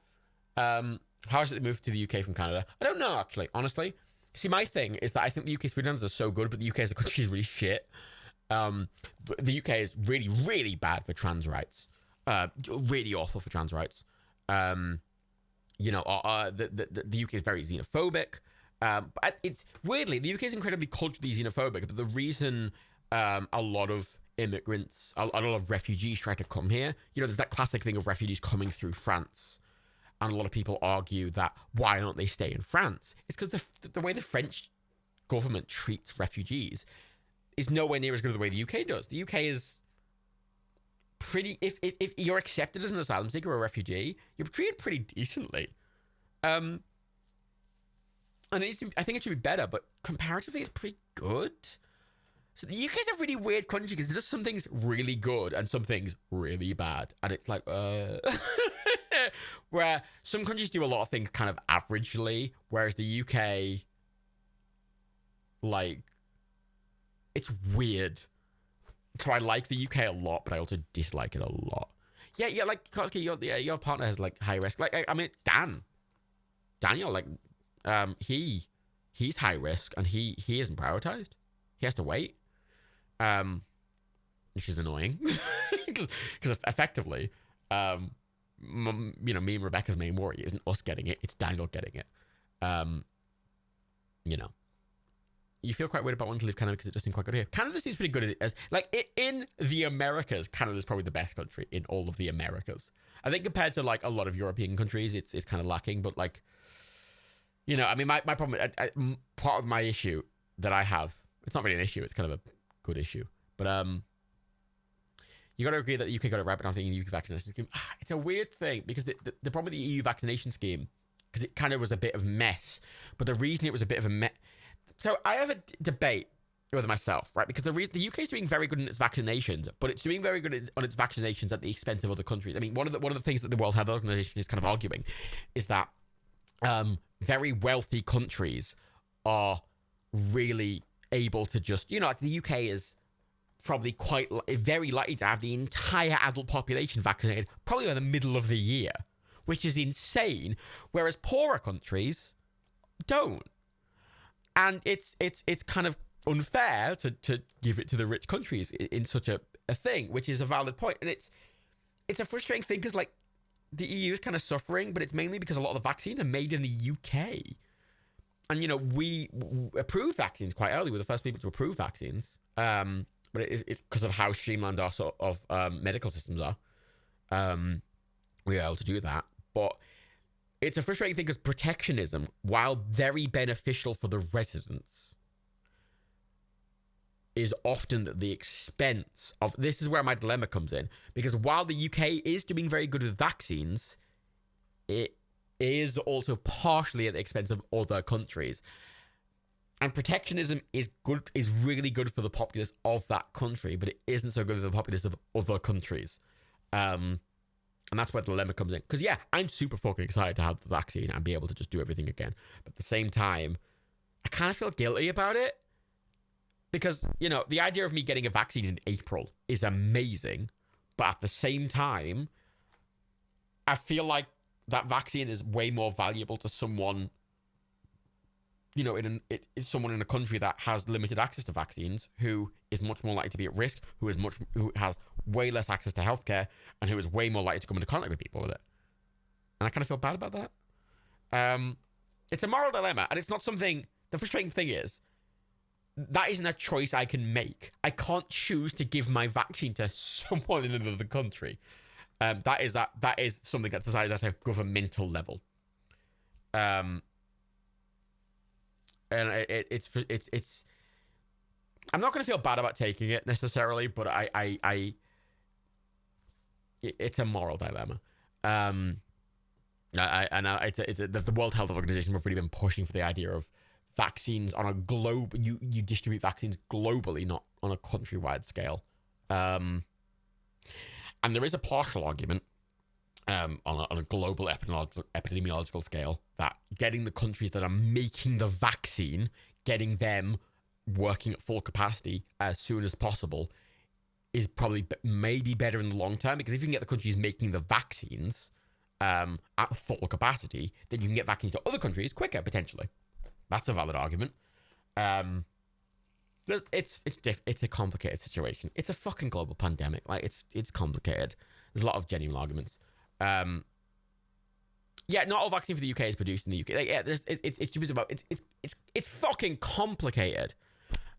how is it moved to the UK from Canada? I don't know, actually, honestly. See, my thing is that I think the UK's food standards are so good, but the UK as a country is really shit. The UK is really, really bad for trans rights. Really awful for trans rights. The UK is very xenophobic. But it's weirdly, the UK is incredibly culturally xenophobic, but the reason a lot of immigrants, a lot of refugees try to come here, there's that classic thing of refugees coming through France. And a lot of people argue that why don't they stay in France? It's because the way the French government treats refugees is nowhere near as good as the way the UK does. The UK is pretty... If you're accepted as an asylum seeker or a refugee, you're treated pretty decently. And I think it should be better, but comparatively, it's pretty good. So the UK is a really weird country because it does some things really good and some things really bad. And it's like, where some countries do a lot of things kind of averagely, whereas the UK, like, it's weird. So I like the UK a lot, but I also dislike it a lot. Yeah, like, Kotsky, your partner has, like, high risk. Like, I mean, Daniel, like, he's high risk, and he isn't prioritized. He has to wait. Which is annoying. Because effectively, me and Rebecca's main worry isn't us getting it, it's Daniel getting it. You feel quite weird about wanting to leave Canada because it just seems quite good here. Canada seems pretty good in the Americas. Canada's probably the best country in all of the Americas. I think compared to like a lot of European countries, it's kind of lacking. But like, I mean, my problem, part of my issue that I have, it's not really an issue. It's kind of a good issue, but you got to agree that the UK got it right, but I'm thinking the UK vaccination scheme. It's a weird thing because the problem with the EU vaccination scheme, because it kind of was a bit of a mess, but the reason it was a bit of a mess. So I have a debate with myself, right? Because the UK is doing very good in its vaccinations, but it's doing very good on its vaccinations at the expense of other countries. I mean, one of the things that the World Health Organization is kind of arguing is that very wealthy countries are really able to just, like the UK is probably very likely to have the entire adult population vaccinated probably by the middle of the year, which is insane, whereas poorer countries don't. And it's kind of unfair to give it to the rich countries in such a thing, which is a valid point. And it's a frustrating thing because like the EU is kind of suffering, but it's mainly because a lot of the vaccines are made in the UK. And, we approved vaccines quite early. We were the first people to approve vaccines. But it's because of how streamlined our sort of medical systems are. We were able to do that. But it's a frustrating thing because protectionism, while very beneficial for the residents, is often at the expense of... This is where my dilemma comes in. Because while the UK is doing very good with vaccines, it is also partially at the expense of other countries. And protectionism is really good for the populace of that country, but it isn't so good for the populace of other countries. And that's where the dilemma comes in. Because, yeah, I'm super fucking excited to have the vaccine and be able to just do everything again. But at the same time, I kind of feel guilty about it. Because, you know, the idea of me getting a vaccine in April is amazing. But at the same time, I feel like that vaccine is way more valuable to someone, you know, it's someone in a country that has limited access to vaccines, who is much more likely to be at risk, who has way less access to healthcare, and who is way more likely to come into contact with people with it. And I kind of feel bad about that. It's a moral dilemma, and it's not something. The frustrating thing is, that isn't a choice I can make. I can't choose to give my vaccine to someone in another country. That is something that's decided at a governmental level. And it's. I'm not going to feel bad about taking it necessarily, but it's a moral dilemma. The World Health Organization have really been pushing for the idea of vaccines on a globe. You distribute vaccines globally, not on a countrywide scale. And there is a partial argument on a global epidemiological scale that getting the countries that are making the vaccine, getting them working at full capacity as soon as possible is probably maybe better in the long term, because if you can get the countries making the vaccines at full capacity, then you can get vaccines to other countries quicker, potentially. That's a valid argument. It's a complicated situation. It's a fucking global pandemic. Like, it's complicated. There's a lot of genuine arguments. Yeah, not all vaccine for the UK is produced in the UK. Like, yeah, it's fucking complicated.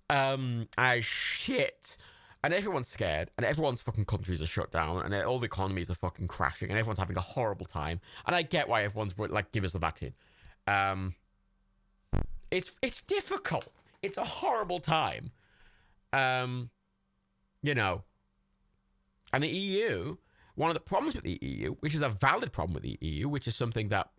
As shit. And everyone's scared, and everyone's fucking countries are shut down, and all the economies are fucking crashing, and everyone's having a horrible time. And I get why everyone's like, give us the vaccine. It's difficult. It's a horrible time. You know. And the EU, one of the problems with the EU, which is a valid problem with the EU, which is something that,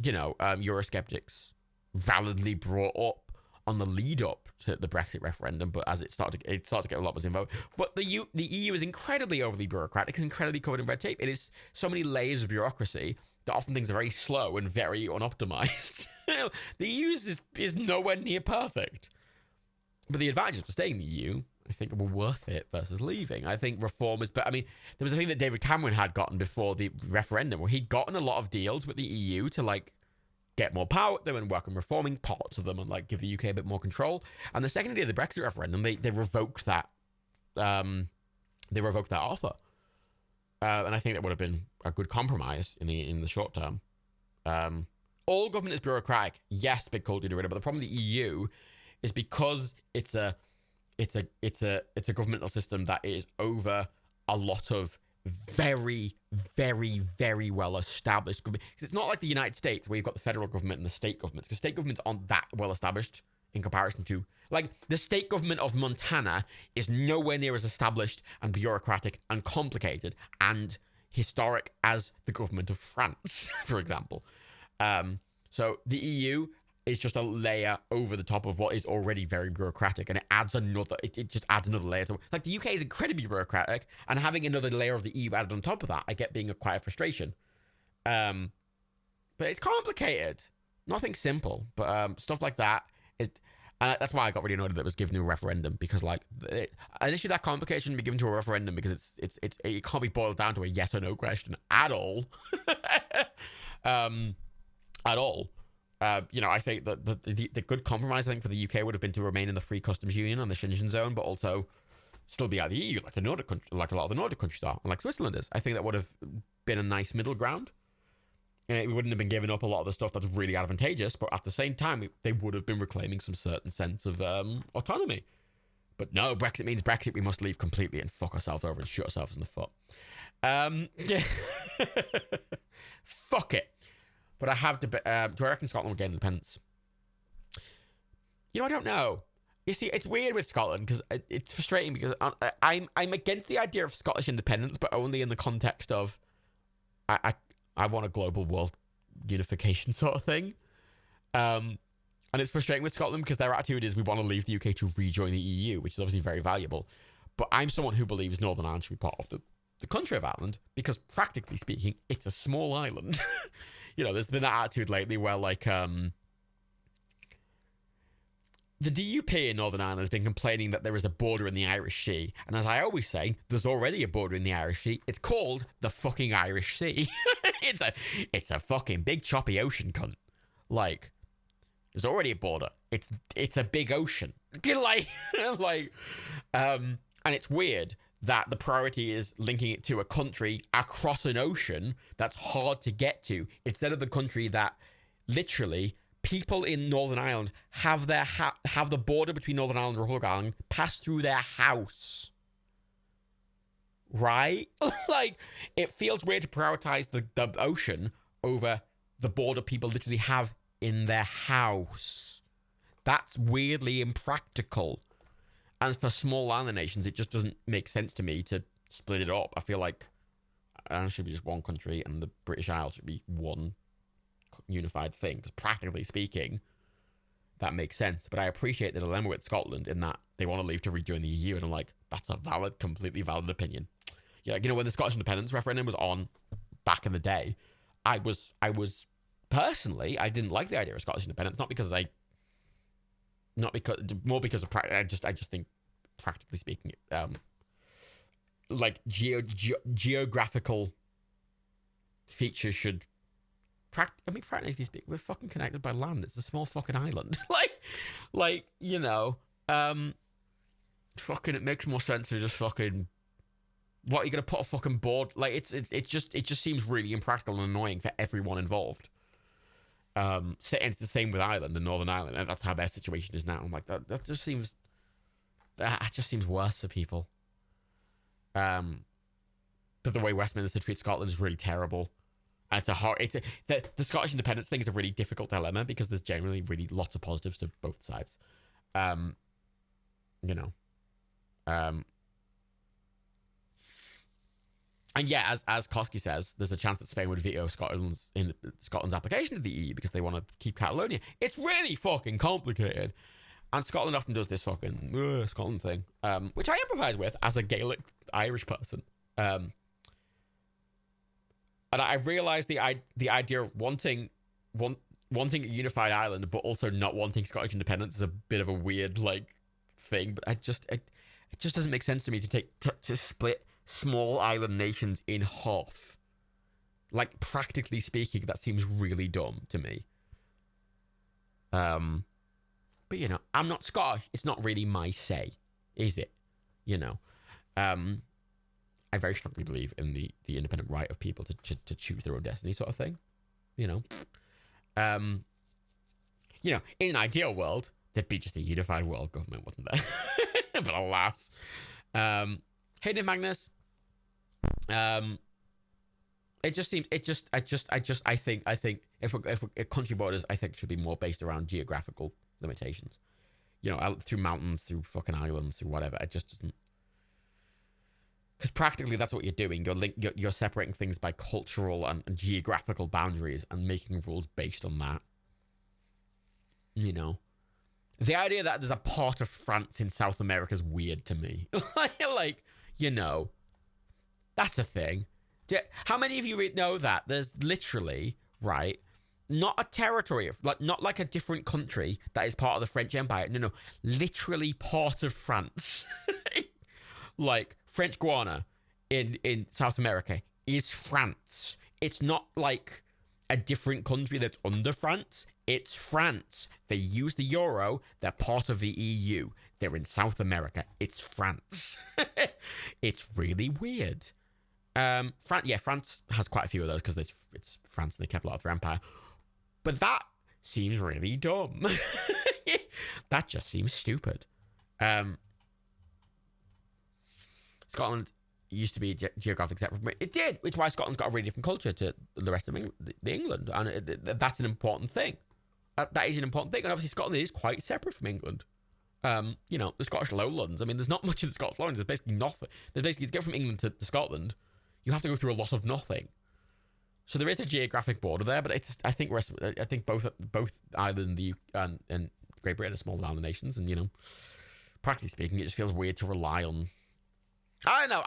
you know, Eurosceptics validly brought up on the lead up to the Brexit referendum, but as it started to get a lot more involved. But the EU is incredibly overly bureaucratic and incredibly covered in red tape. It is so many layers of bureaucracy that often things are very slow and very unoptimized. The EU is nowhere near perfect. But the advantages of staying in the EU, I think, were worth it versus leaving. I think reform is... But I mean, there was a thing that David Cameron had gotten before the referendum, where he'd gotten a lot of deals with the EU to, like, get more power with them and work on reforming parts of them and, like, give the UK a bit more control. And the second day of the Brexit referendum, they revoked that. They revoked that offer. And I think that would have been a good compromise in the short term. All government is bureaucratic. Yes, big cold to do it. But the problem with the EU is because it's a governmental system that is over a lot of very, very, very well established government. Because it's not like the United States where you've got the federal government and the state governments. Because state governments aren't that well established in comparison to, like, the state government of Montana is nowhere near as established and bureaucratic and complicated and historic as the government of France, for example. So the EU is just a layer over the top of what is already very bureaucratic, and it adds another. It just adds another layer to, like, the UK is incredibly bureaucratic, and having another layer of the EU added on top of that, I get being quite a frustration. But it's complicated. Nothing simple, but stuff like that is. And that's why I got really annoyed that it was given to a referendum, because, like, an issue that complicated shouldn't be given to a referendum, because it can't be boiled down to a yes or no question at all. At all. You know, I think that the good compromise, I think, for the UK would have been to remain in the free customs union and the Schengen zone, but also still be out of the EU, like the Nordic country, like a lot of the Nordic countries are, and like Switzerland is. I think that would have been a nice middle ground. We wouldn't have been giving up a lot of the stuff that's really advantageous, but at the same time, they would have been reclaiming some certain sense of autonomy. But no, Brexit means Brexit. We must leave completely and fuck ourselves over and shoot ourselves in the foot. Fuck it. But I have to. Do I reckon Scotland will gain independence? You know, I don't know. You see, it's weird with Scotland because it's frustrating, because I'm against the idea of Scottish independence, but only in the context of I want a global world unification sort of thing. And it's frustrating with Scotland because their attitude is we want to leave the UK to rejoin the EU, which is obviously very valuable. But I'm someone who believes Northern Ireland should be part of the country of Ireland because, practically speaking, it's a small island. You know, there's been that attitude lately where, like, the DUP in Northern Ireland has been complaining that there is a border in the Irish Sea. And as I always say, there's already a border in the Irish Sea. It's called the fucking Irish Sea. It's a fucking big choppy ocean, cunt. Like, there's already a border. It's a big ocean. And it's weird that the priority is linking it to a country across an ocean that's hard to get to, instead of the country that literally people in Northern Ireland have their have the border between Northern Ireland and Republic of Ireland pass through their house. Right? Like, it feels weird to prioritize the ocean over the border people literally have in their house. That's weirdly impractical. And for small island nations, it just doesn't make sense to me to split it up. I feel like Ireland should be just one country and the British Isles should be one unified thing. Because practically speaking, that makes sense. But I appreciate the dilemma with Scotland in that they want to leave to rejoin the EU. And I'm like, that's a valid, completely valid opinion. Yeah, you know, when the Scottish independence referendum was on back in the day, I was personally, I didn't like the idea of Scottish independence, more because of I just think, practically speaking, like geographical features should practically speaking, we're fucking connected by land. It's a small fucking island. like you know, fucking, it makes more sense to just fucking, what, you're gonna put a fucking board, like, it just seems really impractical and annoying for everyone involved. And it's the same with Ireland and Northern Ireland, and that's how their situation is now. I'm like, that just seems worse for people. But the way Westminster treats Scotland is really terrible. And the Scottish independence thing is a really difficult dilemma because there's generally really lots of positives to both sides. You know. And yeah, as Koski says, there's a chance that Spain would veto Scotland's application to the EU because they want to keep Catalonia. It's really fucking complicated. And Scotland often does this fucking Scotland thing, which I empathise with as a Gaelic Irish person. And I realise the idea of wanting a unified Ireland, but also not wanting Scottish independence is a bit of a weird, like, thing. But it just doesn't make sense to me to split small island nations in half. Like, practically speaking, that seems really dumb to me. But you know, I'm not Scottish. It's not really my say, is it? You know, I very strongly believe in the independent right of people to choose their own destiny, sort of thing. You know, in an ideal world, there'd be just a unified world government, wouldn't there? But alas, hey, Magnus. It just seems. I think if country borders, I think, should be more based around geographical limitations. You know, through mountains, through fucking islands, through whatever. It just doesn't. Because practically, that's what you're doing. You're separating things by cultural and geographical boundaries and making rules based on that. You know, the idea that there's a part of France in South America is weird to me. Like, you know, that's a thing. How many of you know that there's literally, right, not a territory, not like a different country that is part of the French Empire. No, literally part of France. Like, French Guiana in South America is France. It's not like a different country that's under France. It's France. They use the euro. They're part of the EU. They're in South America. It's France. It's really weird. France has quite a few of those because it's France and they kept a lot of their empire. But that seems really dumb. That just seems stupid. Scotland used to be geographic separate. It did, which is why Scotland's got a really different culture to the rest of England. And that's an important thing. That is an important thing. And obviously Scotland is quite separate from England. You know, the Scottish lowlands. I mean, there's not much of the Scottish lowlands. There's basically nothing. There's basically, to get from England to Scotland, you have to go through a lot of nothing. So there is a geographic border there, but I think both Ireland and Great Britain are small island nations, and you know, practically speaking, it just feels weird to rely on I don't know.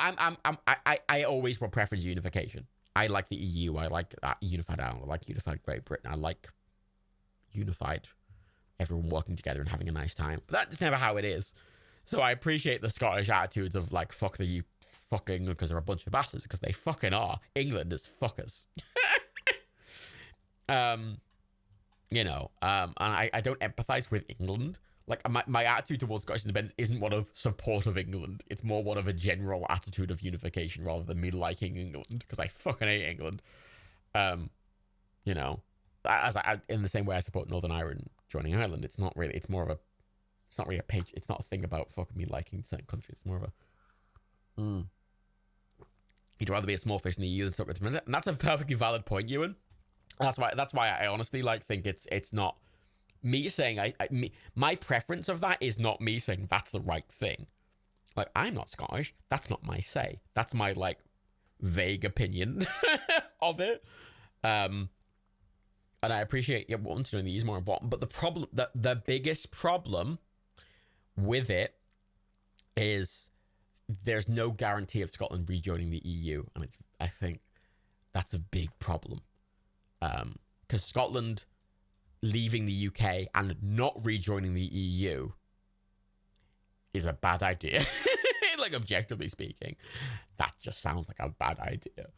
I always will preference unification. I like the EU. I like unified Ireland. I like unified Great Britain. I like unified everyone working together and having a nice time. But that's never how it is. So I appreciate the Scottish attitudes of like, fuck England because they're a bunch of bastards, because they fucking are. England is fuckers. You know, and I don't empathize with England. Like, my attitude towards Scottish independence isn't one of support of England. It's more one of a general attitude of unification rather than me liking England, because I fucking hate England. You know, in the same way I support Northern Ireland joining Ireland. It's not really. It's more of a. It's not really a page. It's not a thing about fucking me liking certain countries. It's more of a. You'd rather be a small fish in the EU than separate, and that's a perfectly valid point, Ewan. That's why I honestly like think it's not me saying my preference of that is not me saying that's the right thing. Like, I'm not Scottish. That's not my say. That's my like vague opinion of it. And I appreciate wanting to know the is more important. But the problem, the biggest problem with it is there's no guarantee of Scotland rejoining the EU, and I think that's a big problem. Because Scotland leaving the UK and not rejoining the EU is a bad idea. Like, objectively speaking, that just sounds like a bad idea.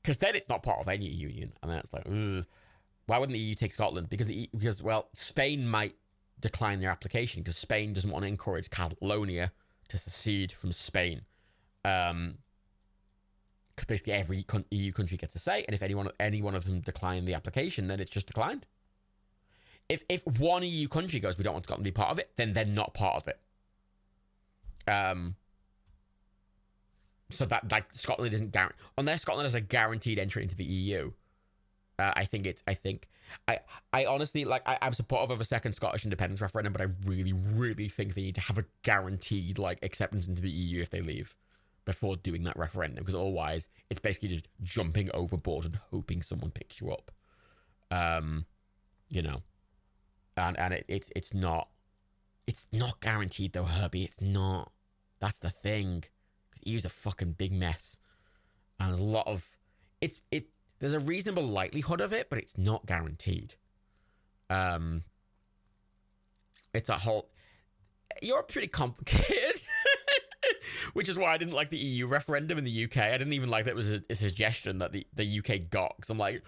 Because then it's not part of any union, and then it's like, ugh. Why wouldn't the EU take Scotland? Because well, Spain might decline their application because Spain doesn't want to encourage Catalonia to secede from Spain. Because basically every EU country gets a say, and if any one of them decline the application, then it's just declined. If one EU country goes, we don't want Scotland to be part of it, then they're not part of it. So that, like, Scotland isn't guaranteed, unless Scotland has a guaranteed entry into the EU. I honestly, like, I'm supportive of a second Scottish independence referendum, but I really, really think they need to have a guaranteed, like, acceptance into the EU if they leave before doing that referendum, because otherwise it's basically just jumping overboard and hoping someone picks you up. You know, and it's not guaranteed though, Herbie. It's not. That's the thing. EU's a fucking big mess, and there's a lot of there's a reasonable likelihood of it, but it's not guaranteed. It's a whole. You're pretty complicated, which is why I didn't like the EU referendum in the UK. I didn't even like that it was a suggestion that the UK got, because I'm like,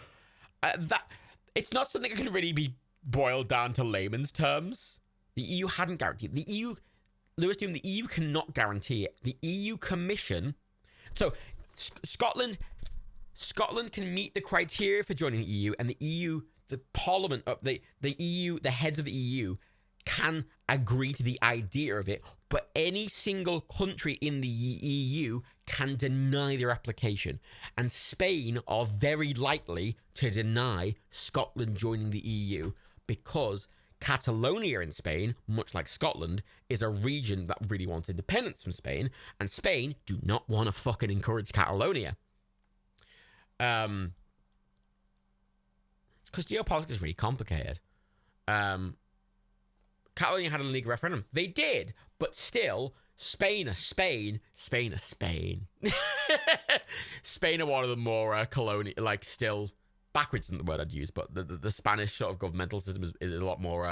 that it's not something that can really be boiled down to layman's terms. The EU hadn't guaranteed. The EU, Lewis Doom, the EU cannot guarantee it. The EU Commission. So Scotland can meet the criteria for joining the EU, and the EU, the Parliament of the EU, the heads of the EU can agree to the idea of it, but any single country in the EU can deny their application. And Spain are very likely to deny Scotland joining the EU because Catalonia in Spain, much like Scotland, is a region that really wants independence from Spain, and Spain do not want to fucking encourage Catalonia. Because geopolitics is really complicated. Catalonia had a legal referendum. They did, but still, Spain are Spain. Spain are one of the more colonial, like, still backwards isn't the word I'd use, but the Spanish sort of governmental system is a lot more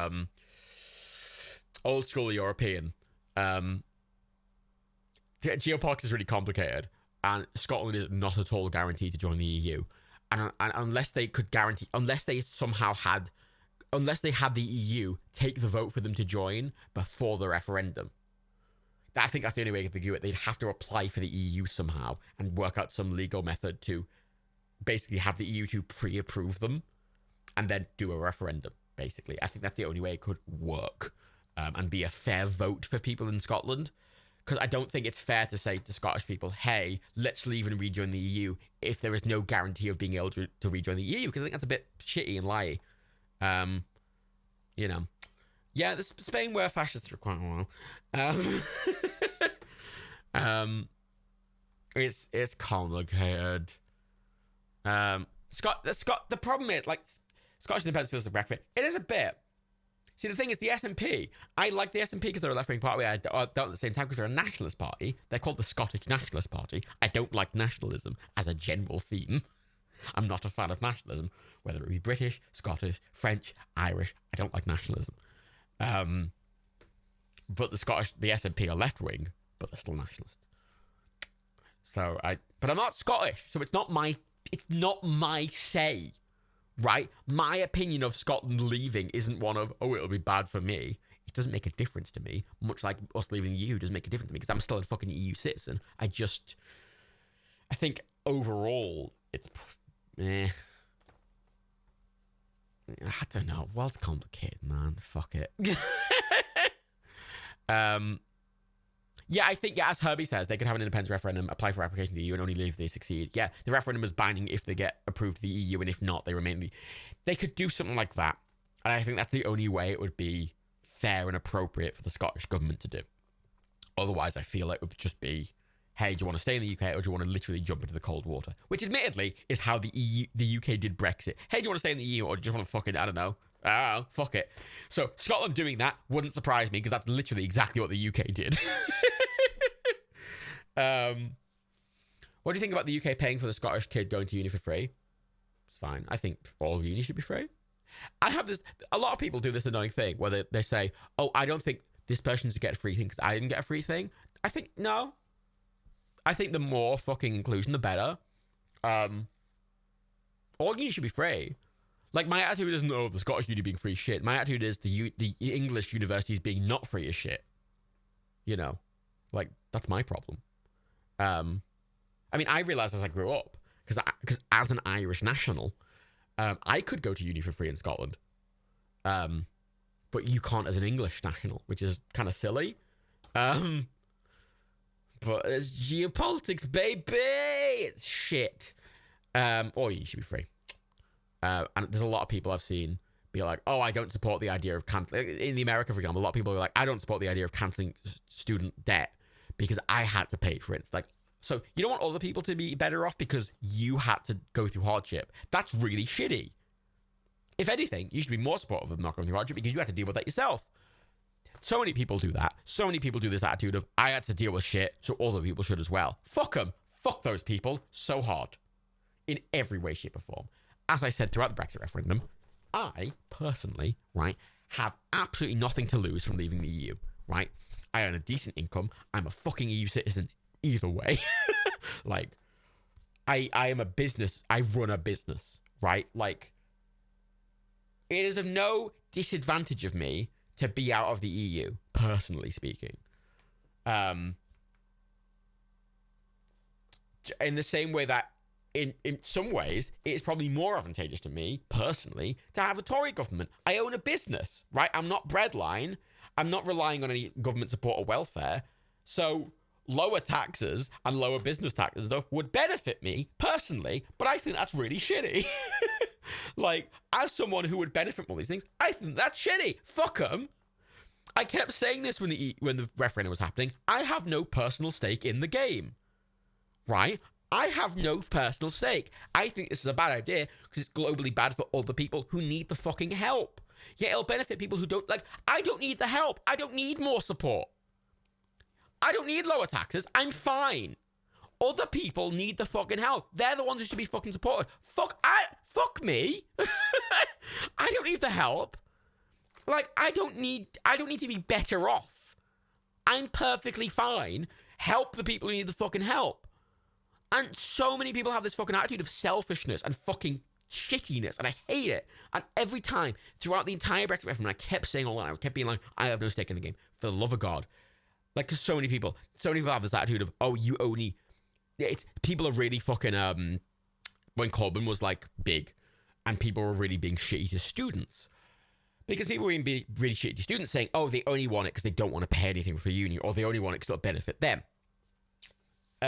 old school European. Geopolitics is really complicated, and Scotland is not at all guaranteed to join the EU. And unless they could guarantee, unless they had the EU take the vote for them to join before the referendum, I think that's the only way they could do it. They'd have to apply for the EU somehow and work out some legal method to basically have the EU to pre-approve them and then do a referendum, basically. I think that's the only way it could work and be a fair vote for people in Scotland. Because I don't think it's fair to say to Scottish people, hey, let's leave and rejoin the EU if there is no guarantee of being able to rejoin the EU, because I think that's a bit shitty and liey. You know. Yeah, Spain were fascists for quite a while. It's complicated. The problem is, like, Scottish independence feels like breakfast. It is a bit. See, the thing is, the SNP, I like the SNP because they're a left-wing party. I don't at the same time because they're a nationalist party. They're called the Scottish Nationalist Party. I don't like nationalism as a general theme. I'm not a fan of nationalism, whether it be British, Scottish, French, Irish. I don't like nationalism. But the SNP are left-wing, but they're still nationalist. But I'm not Scottish, so it's not my say, right? My opinion of Scotland leaving isn't one of, oh, it'll be bad for me. It doesn't make a difference to me, much like us leaving the EU doesn't make a difference to me because I'm still a fucking EU citizen. I think overall, it's, I don't know. World's complicated, man. Fuck it. Yeah, I think, as Herbie says, they could have an independence referendum, apply for application to the EU, and only leave if they succeed. Yeah, the referendum is binding if they get approved to the EU, and if not, they remain. They could do something like that, and I think that's the only way it would be fair and appropriate for the Scottish government to do. Otherwise, I feel like it would just be, hey, do you want to stay in the UK, or do you want to literally jump into the cold water? Which, admittedly, is how the UK did Brexit. Hey, do you want to stay in the EU, or do you just want to fucking, I don't know, fuck it. So, Scotland doing that wouldn't surprise me, because that's literally exactly what the UK did. What do you think about the UK paying for the Scottish kid going to uni for free? It's fine. I think all uni should be free. I have this, a lot of people do this annoying thing where they say, oh, I don't think this person should get a free thing because I didn't get a free thing. I think, no. I think the more fucking inclusion, the better. All uni should be free. Like, my attitude isn't, oh, the Scottish uni being free shit. My attitude is the English universities being not free as shit. You know? Like, that's my problem. I mean, I realised as I grew up, because as an Irish national, I could go to uni for free in Scotland. But you can't as an English national, which is kind of silly. But it's geopolitics, baby! It's shit. Or you should be free. And there's a lot of people I've seen be like, oh, I don't support the idea of cancelling. In the America, for example, a lot of people are like, I don't support the idea of cancelling student debt because I had to pay for it. It's like, so you don't want other people to be better off because you had to go through hardship. That's really shitty. If anything, you should be more supportive of not going through hardship because you had to deal with that yourself. So many people do that. So many people do this attitude of, I had to deal with shit, so other people should as well. Fuck them. Fuck those people so hard. In every way, shape, or form. As I said throughout the Brexit referendum, I, personally, right, have absolutely nothing to lose from leaving the EU, right? I earn a decent income. I'm a fucking EU citizen either way. Like, I am a business. I run a business, right? Like, it is of no disadvantage of me to be out of the EU, personally speaking. In the same way that in some ways, it is probably more advantageous to me, personally, to have a Tory government. I own a business, right? I'm not breadline. I'm not relying on any government support or welfare. So lower taxes and lower business taxes and stuff would benefit me, personally, but I think that's really shitty. Like, as someone who would benefit from all these things, I think that's shitty. Fuck them. I kept saying this when the referendum was happening. I have no personal stake in the game, right? I have no personal stake. I think this is a bad idea because it's globally bad for other people who need the fucking help. Yeah, it'll benefit people who don't, like, I don't need the help. I don't need more support. I don't need lower taxes. I'm fine. Other people need the fucking help. They're the ones who should be fucking supported. Fuck me. I don't need the help. Like, I don't need to be better off. I'm perfectly fine. Help the people who need the fucking help. And so many people have this fucking attitude of selfishness and fucking shittiness, and I hate it. And every time, throughout the entire Brexit referendum, I kept saying all that. I kept being like, I have no stake in the game. For the love of God. Like, because so many people have this attitude of, oh, you only... people are really fucking... when Corbyn was, like, big, and people were really being shitty to students. Because people were being really shitty to students, saying, oh, they only want it because they don't want to pay anything for uni, or they only want it because it'll benefit them.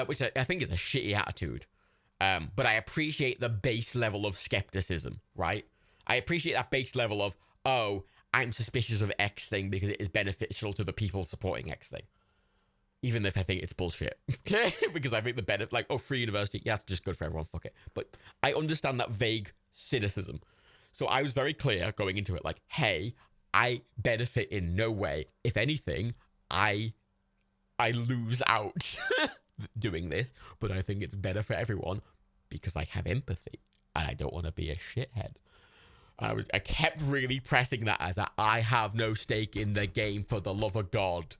Which I think is a shitty attitude. But I appreciate the base level of skepticism, right? I appreciate that base level of, oh, I'm suspicious of X thing because it is beneficial to the people supporting X thing. Even if I think it's bullshit. Because I think the benefit, like, oh, free university, yeah, it's just good for everyone, fuck it. But I understand that vague cynicism. So I was very clear going into it, like, hey, I benefit in no way. If anything, I lose out doing this, but I think it's better for everyone because I have empathy and I don't want to be a shithead. I kept really pressing that as I have no stake in the game, for the love of God.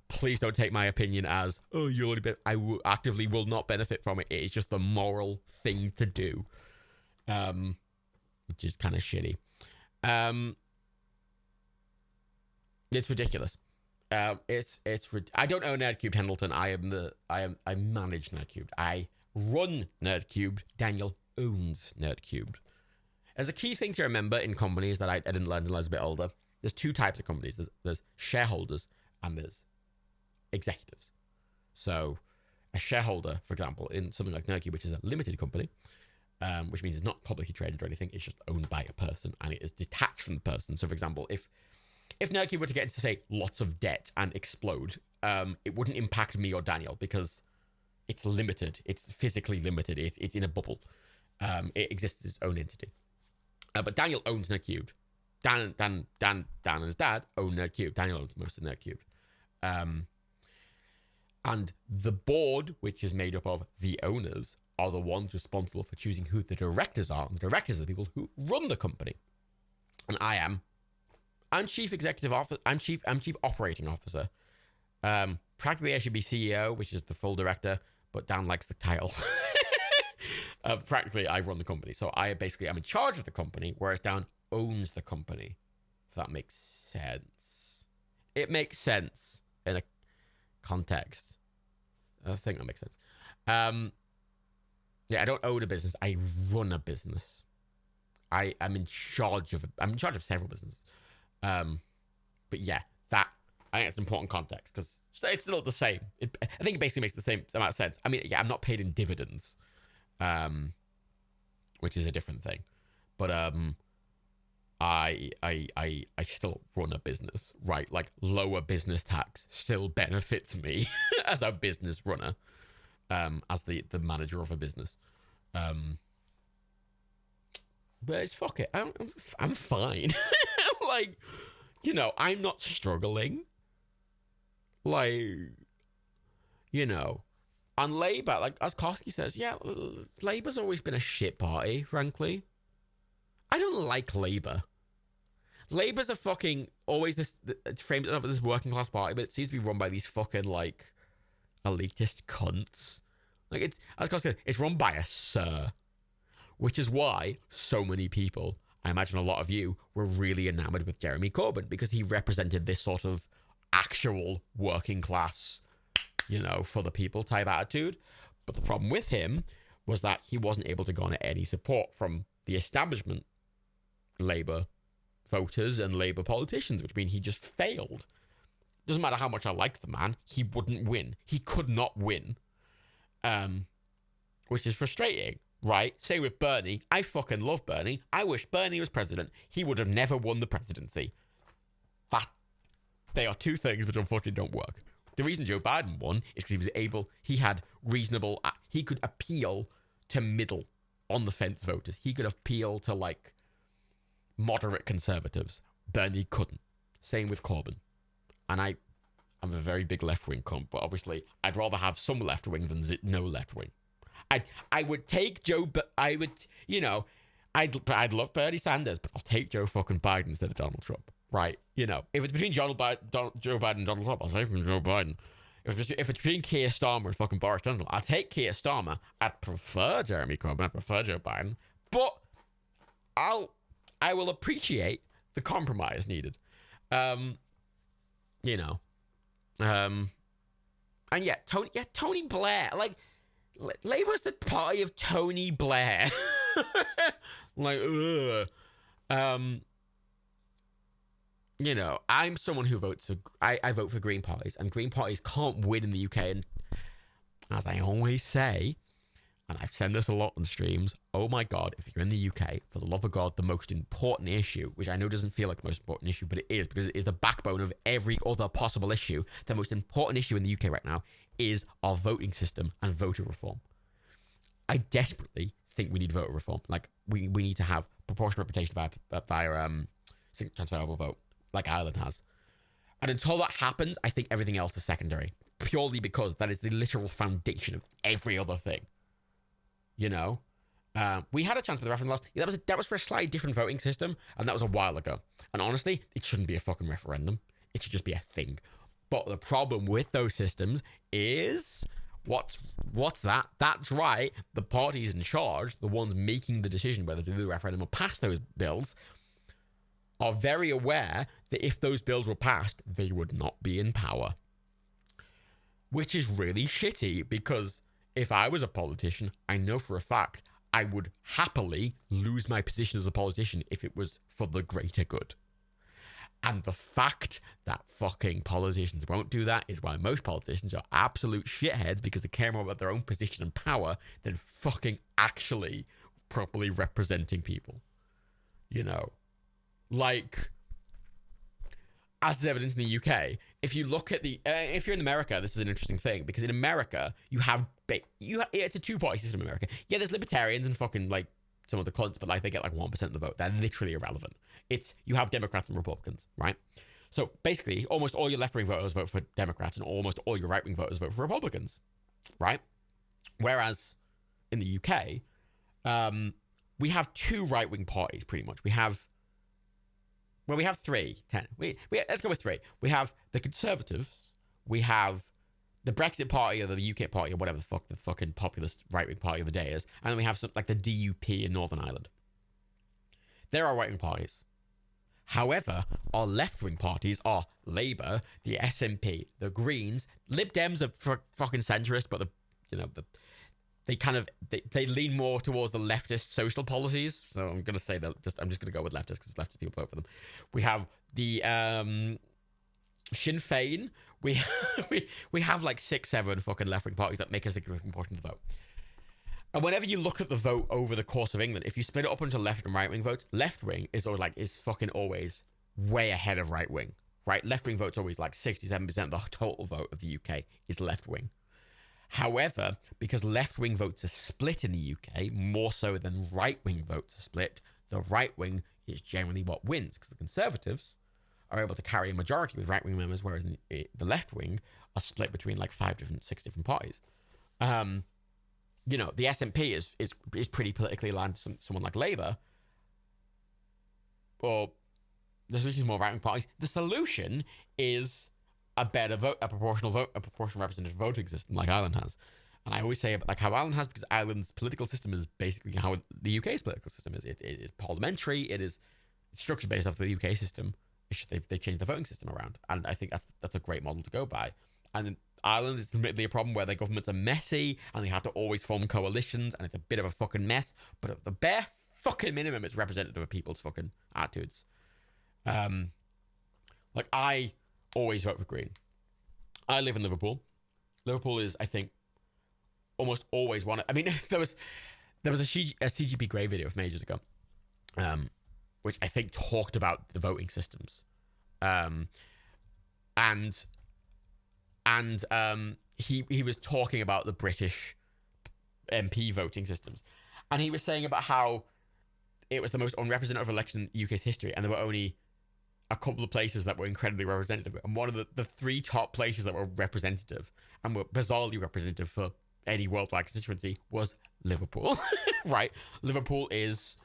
Please don't take my opinion as, oh, you'll only actively will not benefit from it. It is just the moral thing to do. Which is kind of shitty. It's ridiculous. I don't own Nerdcubed, Pendleton. I manage Nerdcubed. I run Nerdcubed. Daniel owns Nerdcubed. There's a key thing to remember in companies that I didn't learn until I was a bit older. There's two types of companies. There's shareholders and there's executives. So a shareholder, for example, in something like Nerdcube, which is a limited company, which means it's not publicly traded or anything, it's just owned by a person and it is detached from the person. So, for example, if Nerdcube were to get into, say, lots of debt and explode, it wouldn't impact me or Daniel because it's limited. It's physically limited. It's in a bubble. It exists as its own entity. But Daniel owns Nerdcube. Dan and his dad own Nerdcube. Daniel owns most of Nerdcube. And the board, which is made up of the owners, are the ones responsible for choosing who the directors are. And the directors are the people who run the company. And I'm chief executive officer. I'm chief operating officer. Practically, I should be CEO, which is the full director, but Dan likes the title. Practically, I run the company. So I'm in charge of the company, whereas Dan owns the company. If that makes sense. It makes sense in a context. I think that makes sense. Yeah, I don't own a business. I run a business. I'm in charge of several businesses. But yeah, I think it's an important context because it's still the same. I think it basically makes the same amount of sense. I mean, yeah, I'm not paid in dividends, which is a different thing. But I still run a business, right? Like lower business tax still benefits me as a business runner, as the manager of a business. But it's fuck it. I'm fine. Like, you know, I'm not struggling. Like, you know, on Labour, like as Koski says, yeah, Labour's always been a shit party, frankly. I don't like Labour. Labour's a fucking always it's framed as this working class party, but it seems to be run by these fucking like elitist cunts. Like it's as Koski says, it's run by a sir. Which is why so many people, I imagine a lot of you, were really enamored with Jeremy Corbyn because he represented this sort of actual working class, you know, for the people type attitude. But the problem with him was that he wasn't able to garner any support from the establishment Labour voters and Labour politicians, which means he just failed. Doesn't matter how much I like the man, he wouldn't win. He could not win. Which is frustrating. Right? Same with Bernie. I fucking love Bernie. I wish Bernie was president. He would have never won the presidency. They are two things which unfortunately don't work. The reason Joe Biden won is because he could appeal to middle on the fence voters. He could appeal to like moderate conservatives. Bernie couldn't. Same with Corbyn. And I'm a very big left-wing cunt, but obviously I'd rather have some left-wing than no left-wing. I would take Joe, but I would, you know, I'd love Bernie Sanders, but I'll take Joe fucking Biden instead of Donald Trump, right? You know, if it's between Joe Biden and Donald Trump, I'll take Joe Biden. If it's between Keir Starmer and fucking Boris Johnson, I'll take Keir Starmer. I'd prefer Jeremy Corbyn. I'd prefer Joe Biden, but I will appreciate the compromise needed. You know, and Tony Blair, like. Labour's the party of Tony Blair. Like, ugh. You know, I'm someone who votes for... I vote for Green parties, and Green parties can't win in the UK. And as I always say, and I've said this a lot on streams, oh my God, if you're in the UK, for the love of God, the most important issue, which I know doesn't feel like the most important issue, but it is, because it is the backbone of every other possible issue. The most important issue in the UK right now is our voting system and voter reform. I desperately think we need voter reform. Like, we need to have proportional representation via transferable vote. like Ireland has. And until that happens, I think everything else is secondary, purely because that is the literal foundation of every other thing. You know? We had a chance with the referendum last. Yeah, that was for a slightly different voting system, and that was a while ago. And honestly, it shouldn't be a fucking referendum. It should just be a thing. But the problem with those systems is what's that? That's right. The parties in charge, the ones making the decision whether to do the referendum or pass those bills, are very aware that if those bills were passed, they would not be in power. Which is really shitty, because if I was a politician, I know for a fact I would happily lose my position as a politician if it was for the greater good. And the fact that fucking politicians won't do that is why most politicians are absolute shitheads, because they care more about their own position and power than fucking actually properly representing people. You know? Like, as is evident in the UK, if you look at the... if you're in America, this is an interesting thing, because in America, it's a two-party system in America. Yeah, there's libertarians and fucking, like, some of the cunts, but, like, they get, like, 1% of the vote. They're literally irrelevant. You have Democrats and Republicans, right? So, basically, almost all your left-wing voters vote for Democrats, and almost all your right-wing voters vote for Republicans, right? Whereas, in the UK, we have two right-wing parties, pretty much. We have three. Let's go with three. We have the Conservatives. We have the Brexit Party, or the UK Party, or whatever the fuck the fucking populist right-wing party of the day is. And then we have some, like the DUP in Northern Ireland. There are right-wing parties. However, our left-wing parties are Labour, the SNP, the Greens. Lib Dems are fucking centrist, but they lean more towards the leftist social policies. So I'm gonna say that I'm just gonna go with leftists, because leftist people vote for them. We have the Sinn Féin. We have like 6-7 fucking left-wing parties that make a significant portion of the vote. And whenever you look at the vote over the course of England, if you split it up into left and right-wing votes, left-wing is fucking always way ahead of right-wing. Right? Left-wing votes always like 67% of the total vote of the UK is left-wing. However, because left-wing votes are split in the UK more so than right-wing votes are split, the right-wing is generally what wins, because the Conservatives are able to carry a majority with right-wing members, whereas the left-wing are split between like 6 different parties. You know, the SNP is pretty politically aligned to someone like Labour, or the solution is more right-wing parties. The solution is a better vote, a proportional representative voting system like Ireland has. And I always say like how Ireland has, because Ireland's political system is basically how the UK's political system is. It is parliamentary. It's structured based off the UK system. They changed the voting system around, and I think that's a great model to go by. And in Ireland, it's admittedly a problem where their governments are messy and they have to always form coalitions, and it's a bit of a fucking mess. But at the bare fucking minimum, it's representative of people's fucking attitudes. Like I always vote for Green. I live in Liverpool. Liverpool is, I think, almost always one. I mean, there was a CGP Grey video from ages ago, which I think talked about the voting systems, he was talking about the British MP voting systems, and he was saying about how it was the most unrepresentative election in UK's history, and there were only a couple of places that were incredibly representative, and one of the 3 top places that were representative and were bizarrely representative for any worldwide constituency was Liverpool. Right? Liverpool is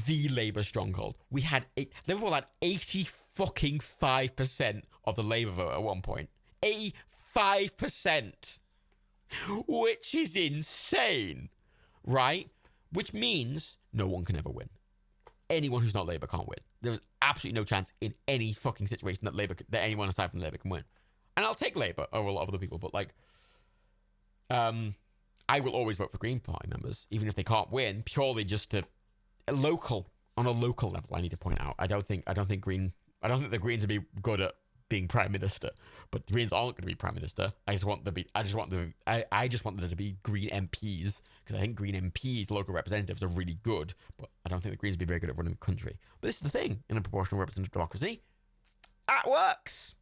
the Labour stronghold. Liverpool had 85% of the Labour vote at one point. 85%, which is insane, right? Which means no one can ever win. Anyone who's not Labour can't win. There's absolutely no chance in any fucking situation that anyone aside from Labour can win. And I'll take Labour over a lot of other people, but like, I will always vote for Green Party members, even if they can't win, purely just to on a local level. I need to point out, I don't think the Greens would be good at being Prime Minister, but the Greens aren't going to be Prime Minister. I just want there to be Green MPs, because I think Green MPs, local representatives, are really good, but I don't think the Greens would be very good at running the country. But this is the thing, in a proportional representative democracy, that works.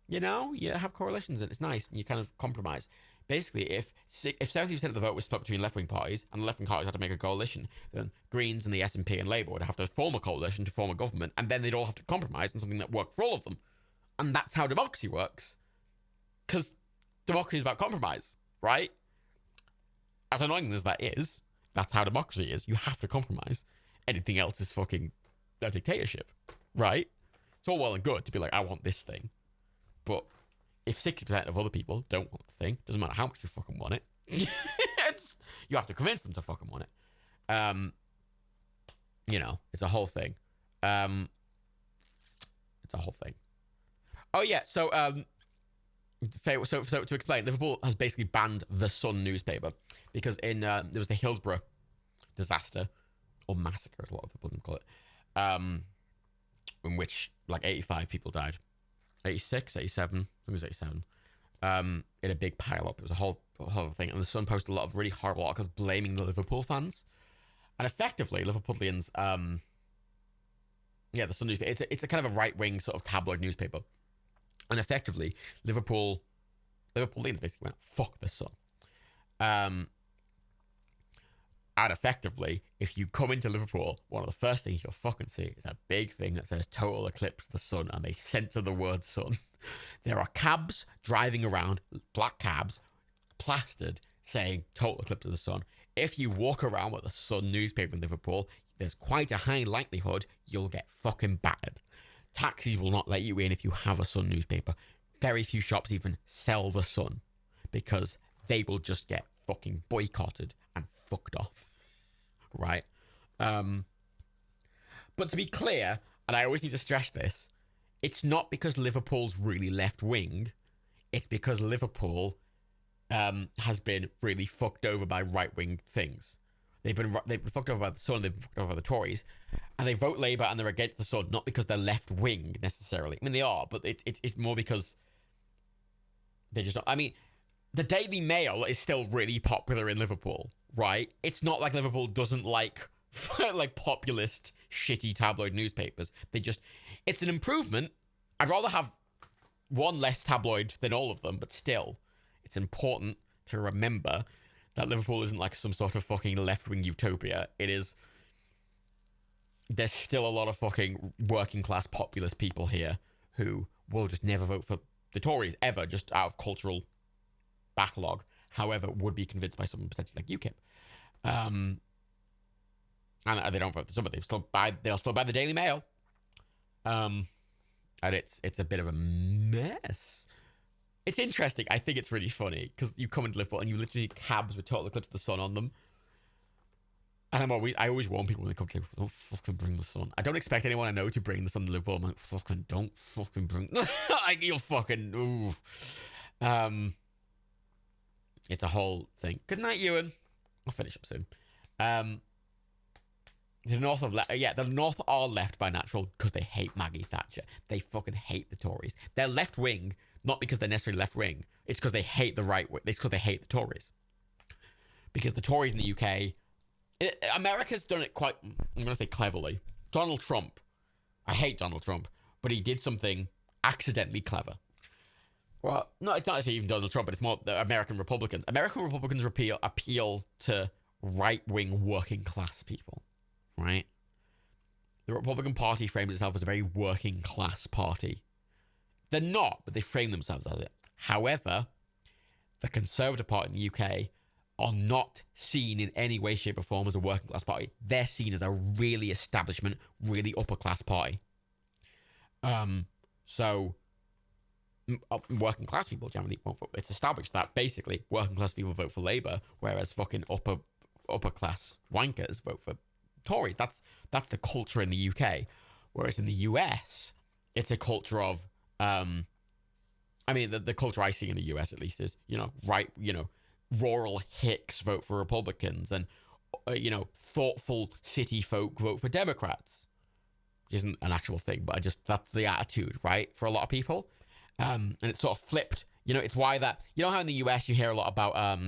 you know, you have coalitions and it's nice and you kind of compromise. Basically, if 70% of the vote was split between left-wing parties and the left-wing parties had to make a coalition, then Greens and the SNP and Labour would have to form a coalition to form a government, and then they'd all have to compromise on something that worked for all of them. And that's how democracy works. Because democracy is about compromise, right? As annoying as that is, that's how democracy is. You have to compromise. Anything else is fucking a dictatorship, right? It's all well and good to be like, I want this thing. But if 60% of other people don't want the thing, doesn't matter how much you fucking want it, you have to convince them to fucking want it. You know, it's a whole thing. It's a whole thing. Oh, yeah, so to explain, Liverpool has basically banned the Sun newspaper because there was the Hillsborough disaster, or massacre, as a lot of people call it, in which like 85 people died. 86, 87, I think it was 87, in a big pile-up. It was a whole thing, and the Sun posted a lot of really horrible articles blaming the Liverpool fans, and effectively, Liverpudlians, the Sun newspaper, it's a kind of a right-wing sort of tabloid newspaper, and effectively, Liverpoolians basically went, fuck the Sun. And effectively, if you come into Liverpool, one of the first things you'll fucking see is a big thing that says total eclipse of the sun, and they censor the word sun. There are cabs driving around, black cabs, plastered, saying total eclipse of the sun. If you walk around with a Sun newspaper in Liverpool, there's quite a high likelihood you'll get fucking battered. Taxis will not let you in if you have a Sun newspaper. Very few shops even sell the Sun, because they will just get fucking boycotted and fucked off. Right? But to be clear, and I always need to stress this, it's not because Liverpool's really left-wing, it's because Liverpool has been really fucked over by right-wing things. They've been fucked over by the Sun, they've been fucked over by the Tories, and they vote Labour and they're against the Sun, not because they're left-wing, necessarily. I mean, they are, but it's more because they're just not... I mean, the Daily Mail is still really popular in Liverpool, right? It's not like Liverpool doesn't like populist, shitty tabloid newspapers. It's an improvement. I'd rather have one less tabloid than all of them, but still, it's important to remember that Liverpool isn't like some sort of fucking left-wing utopia. There's still a lot of fucking working-class populist people here who will just never vote for the Tories, ever, just out of cultural backlog, however, would be convinced by someone potentially like UKIP. And they don't vote for somebody. They'll still buy the Daily Mail. And it's a bit of a mess. It's interesting. I think it's really funny because you come into Liverpool and you literally see cabs with total eclipse of the sun on them. And I always warn people when they come to Liverpool, don't fucking bring the sun. I don't expect anyone I know to bring the sun to Liverpool. I'm like, fucking don't fucking bring... like, you'll fucking... Ooh. It's a whole thing. Good night, Ewan. I'll finish up soon. The North are left by natural because they hate Maggie Thatcher. They fucking hate the Tories. They're left wing, not because they're necessarily left wing. It's because they hate the right wing. It's because they hate the Tories. Because the Tories in the UK, America's done it quite, I'm going to say cleverly. Donald Trump, I hate Donald Trump, but he did something accidentally clever. Well, no, it's not even Donald Trump, but it's more the American Republicans. American Republicans appeal to right-wing working-class people, right? The Republican Party frames itself as a very working-class party. They're not, but they frame themselves as it. However, the Conservative Party in the UK are not seen in any way, shape, or form as a working-class party. They're seen as a really establishment, really upper-class party. So... working class people generally won't vote. It's established that basically working class people vote for Labour, whereas fucking upper class wankers vote for Tories. That's the culture in the UK. Whereas in the US, it's a culture of the culture I see in the US at least is, rural hicks vote for Republicans and thoughtful city folk vote for Democrats. Which isn't an actual thing, but that's the attitude, right? For a lot of people. And it's sort of flipped. It's why that... how in the US you hear a lot about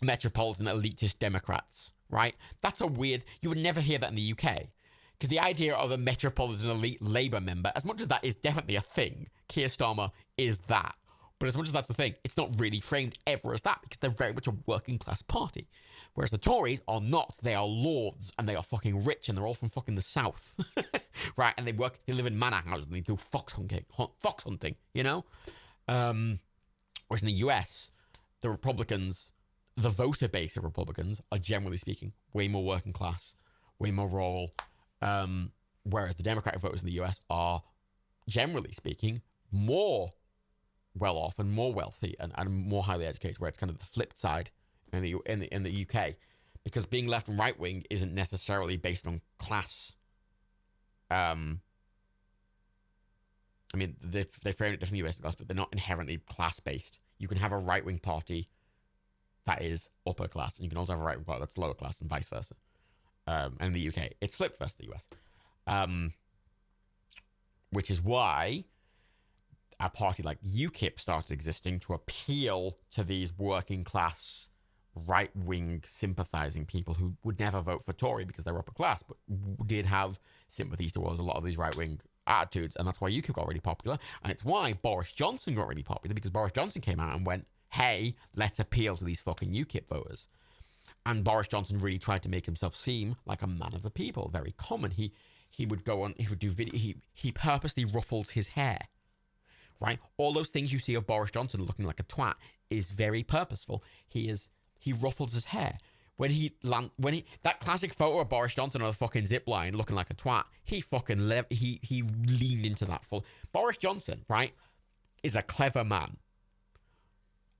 metropolitan elitist Democrats, right? That's a weird... You would never hear that in the UK. Because the idea of a Metropolitan Elite Labour member, as much as that is definitely a thing, Keir Starmer is that. But as much as that's a thing, it's not really framed ever as that because they're very much a working class party. Whereas the Tories are not. They are lords and they are fucking rich and they're all from fucking the south. Right? And they live in manor houses and they do fox hunting, you know? Whereas in the US, the Republicans, the voter base of Republicans are generally speaking way more working class, way more rural. Whereas the Democratic voters in the US are generally speaking more well off and more wealthy and more highly educated, where it's kind of the flip side in the UK, because being left and right wing isn't necessarily based on class. I mean, they frame it differently in the US and US, but they're not inherently class based. You can have a right wing party that is upper class, and you can also have a right wing party that's lower class, and vice versa. And in the UK, it's flipped versus the US, which is why a party like UKIP started existing to appeal to these working class, right-wing sympathising people who would never vote for Tory because they're upper class, but did have sympathies towards a lot of these right-wing attitudes, and that's why UKIP got really popular, and it's why Boris Johnson got really popular, because Boris Johnson came out and went, hey, let's appeal to these fucking UKIP voters. And Boris Johnson really tried to make himself seem like a man of the people, very common. He would go on, he would do video, he purposely ruffles his hair. Right? All those things you see of Boris Johnson looking like a twat is very purposeful. He ruffles his hair. That classic photo of Boris Johnson on a fucking zip line looking like a twat, he leaned into that full. Boris Johnson, right, is a clever man.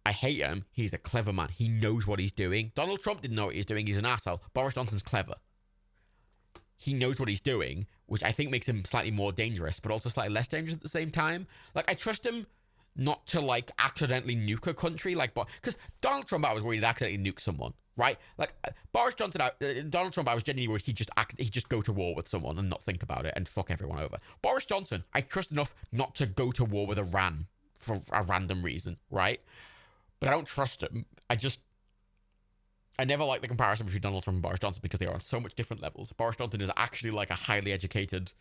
I hate him. He's a clever man. He knows what he's doing. Donald Trump didn't know what he's doing. He's an asshole. Boris Johnson's clever. He knows what he's doing, which I think makes him slightly more dangerous, but also slightly less dangerous at the same time. Like, I trust him not to, like, accidentally nuke a country, like, because Donald Trump, I was worried he'd accidentally nuke someone, right? Like, Boris Johnson, Donald Trump, I was genuinely worried he'd just go to war with someone and not think about it and fuck everyone over. Boris Johnson, I trust enough not to go to war with Iran for a random reason, right? But I don't trust him. I never like the comparison between Donald Trump and Boris Johnson because they are on so much different levels. Boris Johnson is actually like a highly educated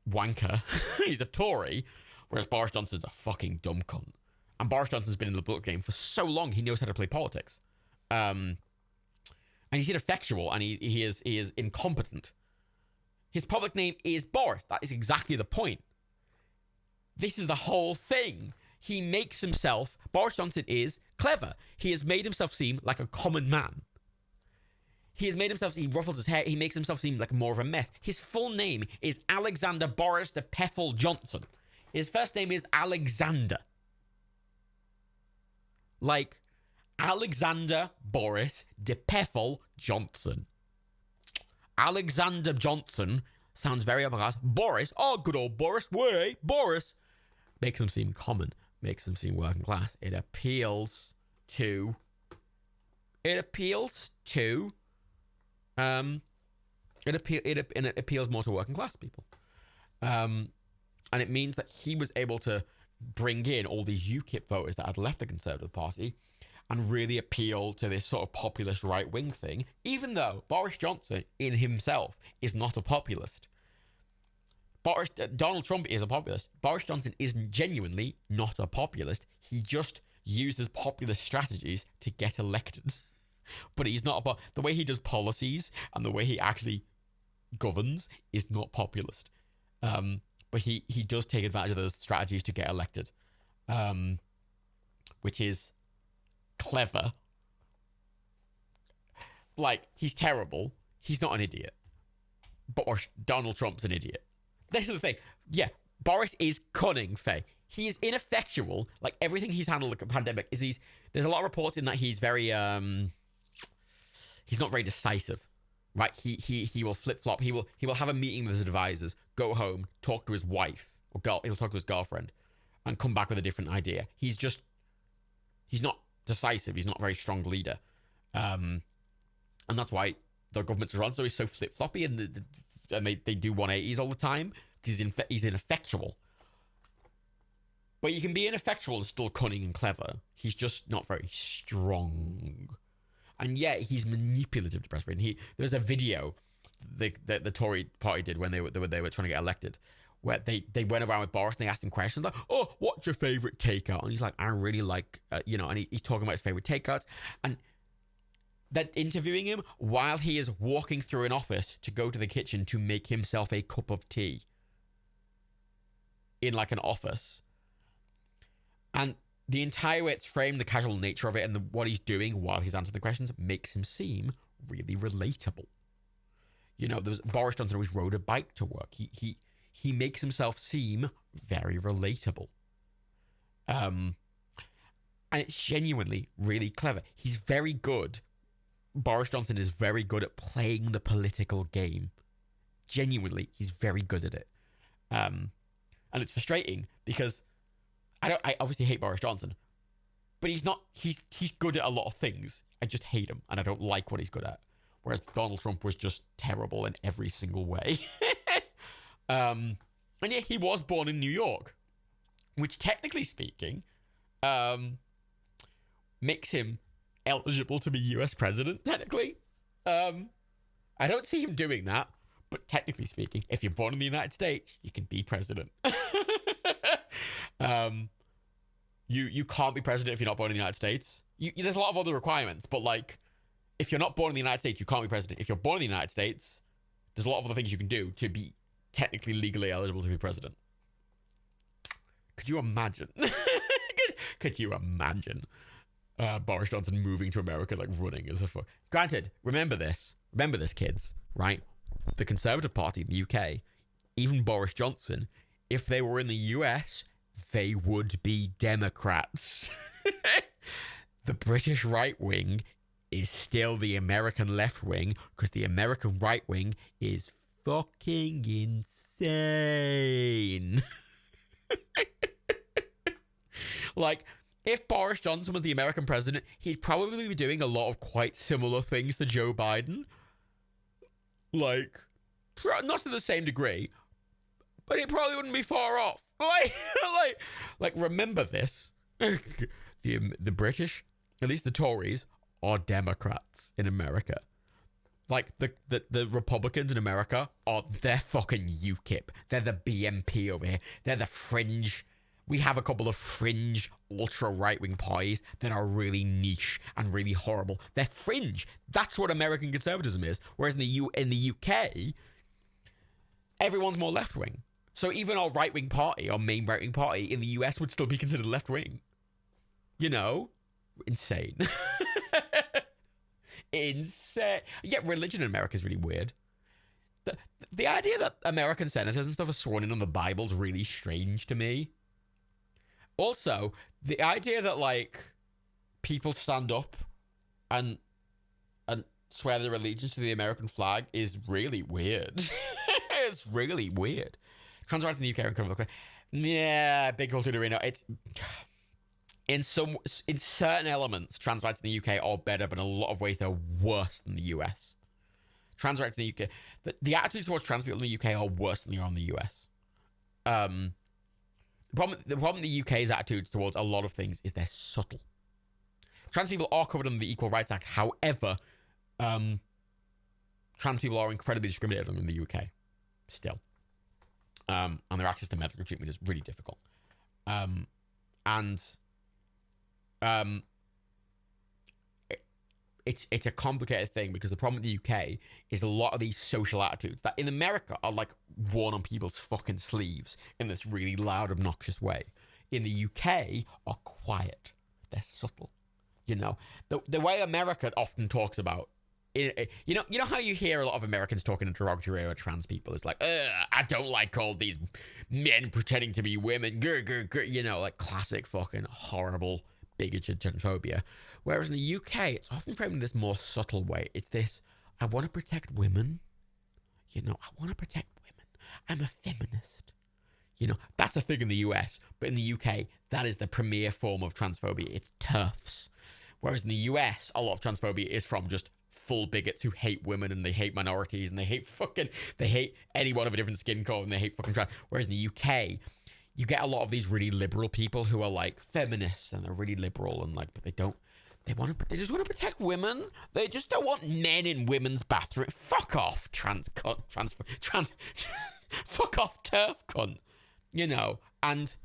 wanker. He's a Tory, whereas Boris Johnson's a fucking dumb cunt. And Boris Johnson's been in the political game for so long, he knows how to play politics. And he's ineffectual, and he is incompetent. His public name is Boris. That is exactly the point. This is the whole thing. He makes himself, Boris Johnson is clever. He has made himself seem like a common man. He ruffles his hair, he makes himself seem like more of a mess. His full name is Alexander Boris de Pfeffel Johnson. His first name is Alexander. Like, Alexander Boris de Pfeffel Johnson. Alexander Johnson sounds very upper class. Boris, oh, good old Boris, way, Boris. Makes him seem common. Makes them seem working class. It appeals to it appeals more to working class people. And it means that he was able to bring in all these UKIP voters that had left the Conservative Party and really appeal to this sort of populist right-wing thing, even though Boris Johnson in himself is not a populist. Donald Trump is a populist. Boris Johnson is genuinely not a populist. He just uses populist strategies to get elected. But he's not the way he does policies and the way he actually governs is not populist. But he does take advantage of those strategies to get elected, which is clever. Like, he's terrible. He's not an idiot. But Donald Trump's an idiot. This is the thing. Yeah, Boris is cunning, Faye. He is ineffectual. Like, everything he's handled like a pandemic is there's a lot of reports in that he's very he's not very decisive. Right? He will flip-flop. He will have a meeting with his advisors, go home, talk to his wife, or he'll talk to his girlfriend, and come back with a different idea. He's not decisive. He's not a very strong leader. And that's why the government's run, so he's so flip-floppy, and they do 180s all the time because he's ineffectual. But you can be ineffectual and still cunning and clever. He's just not very strong. And yet he's manipulative to press for it. There's a video the Tory party did when they were trying to get elected, where they went around with Boris and they asked him questions like, oh, what's your favorite takeout? And he's like, I really like, and he's talking about his favorite takeouts. And that interviewing him while he is walking through an office to go to the kitchen to make himself a cup of tea in like an office. And the entire way it's framed, the casual nature of it, and what he's doing while he's answering the questions makes him seem really relatable. Boris Johnson always rode a bike to work. He makes himself seem very relatable. And it's genuinely really clever. He's very good. Boris Johnson is very good at playing the political game. Genuinely, he's very good at it. And it's frustrating because I obviously hate Boris Johnson, but he's good at a lot of things. I just hate him, and I don't like what he's good at. Whereas Donald Trump was just terrible in every single way. And yeah, he was born in New York, which technically speaking, makes him eligible to be US president, technically. I don't see him doing that, but technically speaking, if you're born in the United States, you can be president. You can't be president if you're not born in the United States. There's a lot of other requirements, but like, if you're not born in the United States, you can't be president. If you're born in the United States, there's a lot of other things you can do to be technically legally eligible to be president. Could you imagine? Could you imagine Boris Johnson moving to America, like running as a fuck? Granted, remember this, kids, right? The Conservative Party in the UK, even Boris Johnson, if they were in the US, they would be Democrats. The British right wing is still the American left wing because the American right wing is fucking insane. Like, if Boris Johnson was the American president, he'd probably be doing a lot of quite similar things to Joe Biden. Like, not to the same degree, but it probably wouldn't be far off. Like remember this. The British, at least the Tories, are Democrats in America. Like, the Republicans in America they're fucking UKIP. They're the BNP over here. They're the fringe. We have a couple of fringe ultra right-wing parties that are really niche and really horrible. They're fringe. That's what American conservatism is. Whereas in the UK, everyone's more left-wing. So even our right-wing party, our main right-wing party in the US would still be considered left-wing. Insane. Insane. Yet religion in America is really weird. The idea that American senators and stuff are sworn in on the Bible is really strange to me. Also, the idea that, like, people stand up and swear their allegiance to the American flag is really weird. It's really weird. Trans rights in the UK are incredible. Yeah, big culture arena. It's in certain elements, trans rights in the UK are better, but in a lot of ways they're worse than the US. Trans rights in the UK, the attitudes towards trans people in the UK are worse than they are in the US. The problem in the UK's attitudes towards a lot of things is they're subtle. Trans people are covered under the Equal Rights Act. However, trans people are incredibly discriminated on in the UK still. And their access to medical treatment is really difficult. It's a complicated thing because the problem with the UK is a lot of these social attitudes that in America are like worn on people's fucking sleeves in this really loud, obnoxious way. In the UK are quiet. They're subtle. The way America often talks about you know how you hear a lot of Americans talking in derogatory about trans people? It's like, I don't like all these men pretending to be women. Grr, grr, grr. Like classic fucking horrible bigoted transphobia. Whereas in the UK, it's often framed in this more subtle way. It's this, I want to protect women. I want to protect women. I'm a feminist. That's a thing in the US. But in the UK, that is the premier form of transphobia. It's TERFs. Whereas in the US, a lot of transphobia is from just full bigots who hate women and they hate minorities and they hate anyone of a different skin color and they hate fucking trans. Whereas in the UK, you get a lot of these really liberal people who are like feminists and they're really liberal and like, but they They just want to protect women. They just don't want men in women's bathroom. Fuck off, trans. Fuck off, turf cunt. You know, and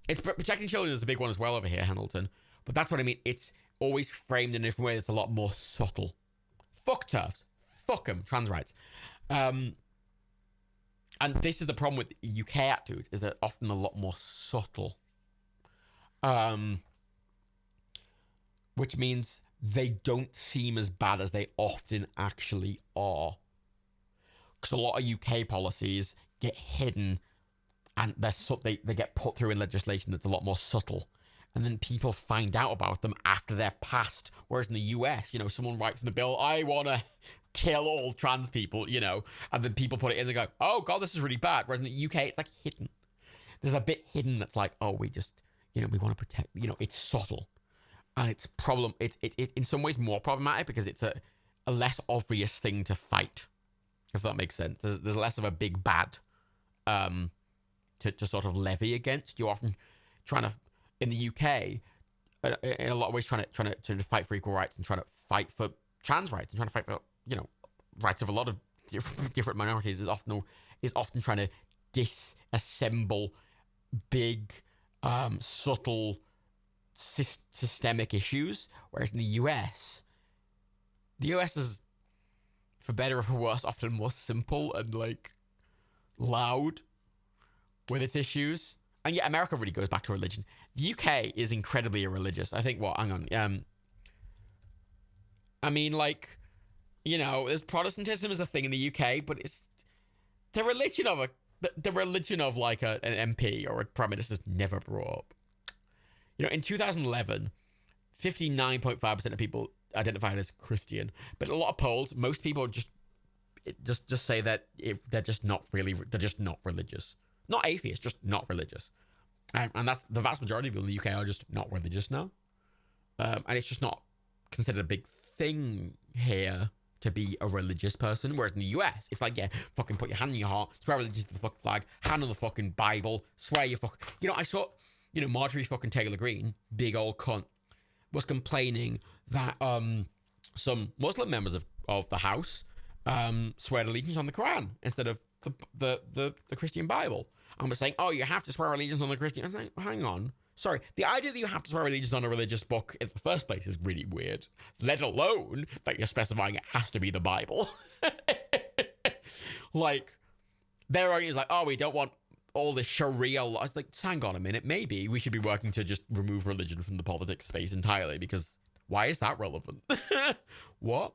it's protecting children is a big one as well over here, Hamilton. But that's what I mean. It's always framed in a different way that's a lot more subtle. Fuck turfs. Fuck them. Trans rights. And this is the problem with UK attitude, is they're often a lot more subtle. Which means they don't seem as bad as they often actually are. Because a lot of UK policies get hidden and they get put through in legislation that's a lot more subtle. And then people find out about them after they're passed. Whereas in the US, you know, someone writes in the bill, I want to kill all trans people, you know, and then people put it in and go, oh God, this is really bad. Whereas in the UK, it's like hidden. There's a bit hidden that's like, oh, we just, you know, we want to protect, you know, it's subtle. And it's in some ways more problematic because it's a less obvious thing to fight, if that makes sense. There's less of a big bad to sort of levy against. You're often trying to, in the UK, in a lot of ways, trying to fight for equal rights and trying to fight for trans rights and trying to fight for, you know, rights of a lot of different minorities is often trying to disassemble big, subtle, systemic issues, whereas in the US is, for better or for worse, often more simple and like loud with its issues. And yeah, America really goes back to religion. The UK is incredibly irreligious. I think I mean, like, you know, there's Protestantism is a thing in the UK, but it's the religion of like an MP or a prime minister's never brought up. You know, in 2011, 59.5% of people identified as Christian, but a lot of polls, most people just say that they're just not religious. Not atheists, just not religious. And that's the vast majority of people in the UK are just not religious now. And it's just not considered a big thing here to be a religious person. Whereas in the US, it's like, yeah, fucking put your hand in your heart, swear allegiance to the fucking flag, hand on the fucking Bible, swear you fucking... You know, I saw... You know, Marjorie fucking Taylor Greene, big old cunt, was complaining that some Muslim members of the House swear allegiance on the Quran instead of the Christian Bible. And was saying, oh, you have to swear allegiance on the Christian. I was like, hang on. Sorry, the idea that you have to swear allegiance on a religious book in the first place is really weird. Let alone that you're specifying it has to be the Bible. Like, their argument is like, oh, we don't want all this Sharia law. It's like, hang on a minute. Maybe we should be working to just remove religion from the politics space entirely, because why is that relevant? What?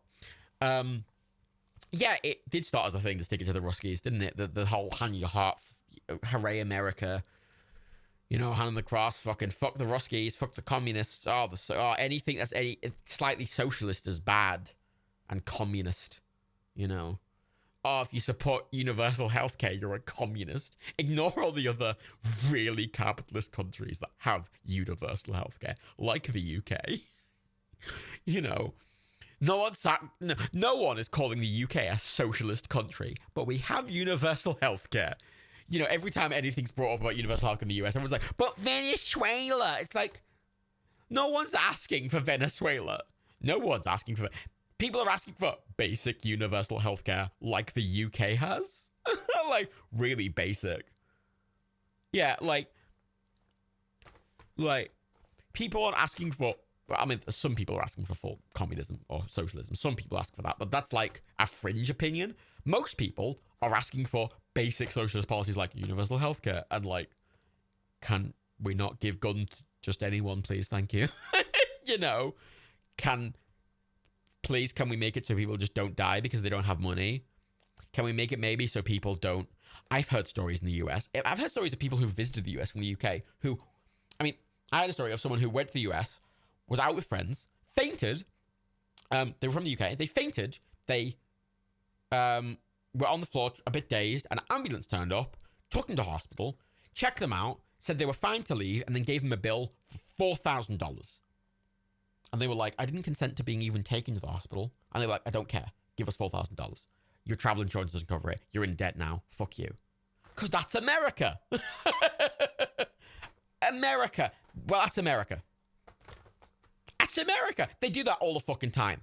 Yeah, it did start as a thing to stick it to the Ruskies, didn't it? The whole hand your heart, hooray America, you know, hand on the cross, fucking fuck the Ruskies, fuck the communists, anything that's any slightly socialist is bad, and communist, you know. Oh, if you support universal healthcare, you're a communist. Ignore all the other really capitalist countries that have universal healthcare, like the UK. You know, no one is calling the UK a socialist country, but we have universal healthcare. You know, every time anything's brought up about universal health in the US, everyone's like, but Venezuela. It's like, no one's asking for Venezuela. No one's asking for... People are asking for basic universal healthcare like the UK has. Like, really basic. Yeah, like, people are asking for... I mean, some people are asking for full communism or socialism. Some people ask for that, but that's like a fringe opinion. Most people are asking for basic socialist policies like universal healthcare and like, can we not give guns to just anyone, please? Thank you. You know, can we make it so people just don't die because they don't have money? Can we make it maybe so people don't... I've heard stories in the US. I've heard stories of people who visited the US from the UK who... I mean, I had a story of someone who went to the US, was out with friends, fainted. They were from the UK. They fainted. They were on the floor, a bit dazed. An ambulance turned up, took them to hospital, checked them out, said they were fine to leave, and then gave them a bill for $4,000. And they were like, I didn't consent to being even taken to the hospital. And they were like, I don't care. Give us $4,000. Your travel insurance doesn't cover it. You're in debt now. Fuck you. Because that's America. America. Well, that's America. That's America. They do that all the fucking time.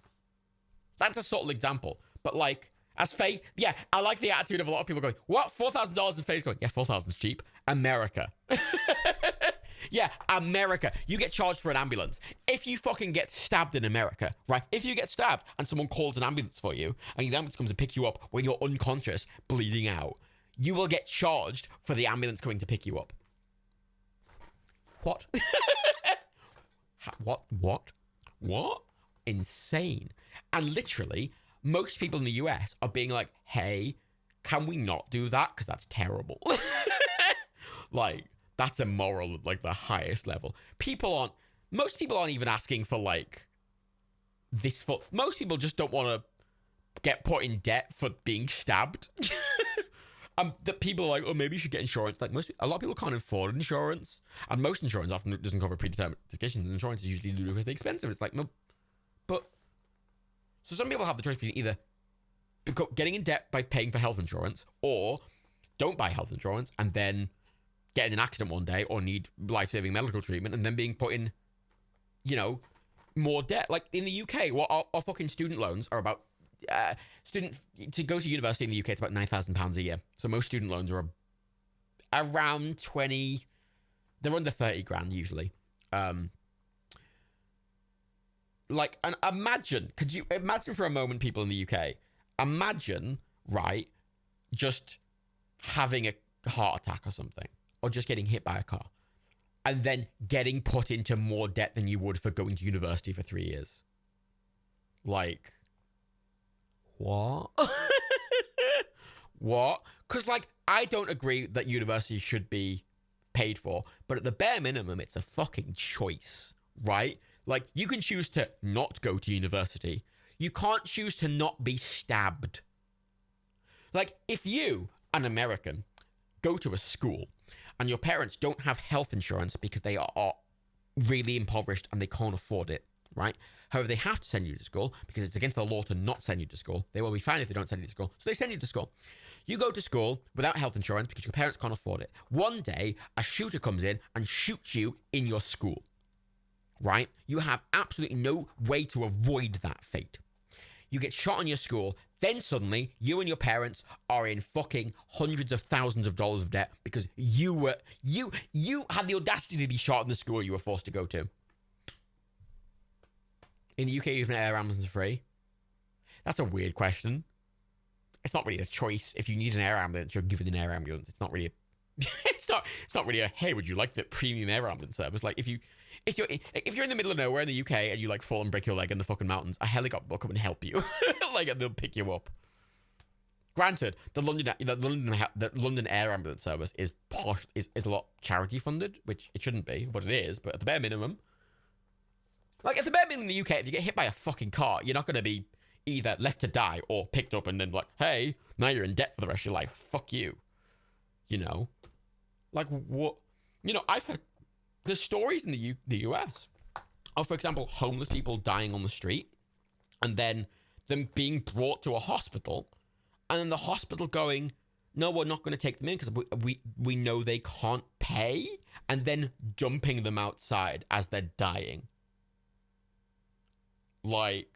That's a subtle example. But like, as Faye, yeah, I like the attitude of a lot of people going, what? $4,000 in Faye's going, yeah, 4,000 is cheap. America. Yeah, America. You get charged for an ambulance. If you fucking get stabbed in America, right? If you get stabbed and someone calls an ambulance for you and the ambulance comes and picks you up when you're unconscious, bleeding out, you will get charged for the ambulance coming to pick you up. What? What? Insane. And literally, most people in the US are being like, hey, can we not do that? Because that's terrible. Like, that's immoral at like the highest level. Most people aren't even asking for like this full. Most people just don't want to get put in debt for being stabbed. That people are like, oh, maybe you should get insurance. Like a lot of people can't afford insurance, and most insurance often doesn't cover predetermined conditions. Insurance is usually ludicrously expensive. It's like, no, but so some people have the choice between either getting in debt by paying for health insurance, or don't buy health insurance and then get in an accident one day or need life-saving medical treatment and then being put in, you know, more debt. Like in the UK, what our fucking student loans are about. To go to university in the UK, it's about £9,000 a year. So most student loans are around 20. They're under 30 grand usually. Like, and imagine, could you imagine for a moment, people in the UK, imagine, right, just having a heart attack or something, or just getting hit by a car, and then getting put into more debt than you would for going to university for 3 years. Like, what? What? Because, like, I don't agree that university should be paid for, but at the bare minimum, it's a fucking choice, right? Like, you can choose to not go to university. You can't choose to not be stabbed. Like, if you, an American, go to a school and your parents don't have health insurance because they are really impoverished and they can't afford it, right? However, they have to send you to school because it's against the law to not send you to school. They will be fine if they don't send you to school. So they send you to school. You go to school without health insurance because your parents can't afford it. One day, a shooter comes in and shoots you in your school, right? You have absolutely no way to avoid that fate. You get shot in your school. Then suddenly, you and your parents are in fucking hundreds of thousands of dollars of debt because you had the audacity to be shot in the school you were forced to go to. In the UK, even air ambulance free. That's a weird question. It's not really a choice. If you need an air ambulance, you're given an air ambulance. It's not really it's not really a, hey, would you like the premium air ambulance service? Like if you're in the middle of nowhere in the UK and you like fall and break your leg in the fucking mountains, a helicopter will come and help you. Like, and they'll pick you up. Granted, the London Air Ambulance Service is a lot charity funded, which it shouldn't be, but it is. But at the bare minimum, like at the bare minimum in the UK, if you get hit by a fucking car, you're not going to be either left to die or picked up and then like, hey, now you're in debt for the rest of your life. Fuck you. You know, like what? You know, I've heard the stories in the US of, for example, homeless people dying on the street, and then them being brought to a hospital, and then the hospital going, no, we're not going to take them in because we know they can't pay, and then dumping them outside as they're dying. Like,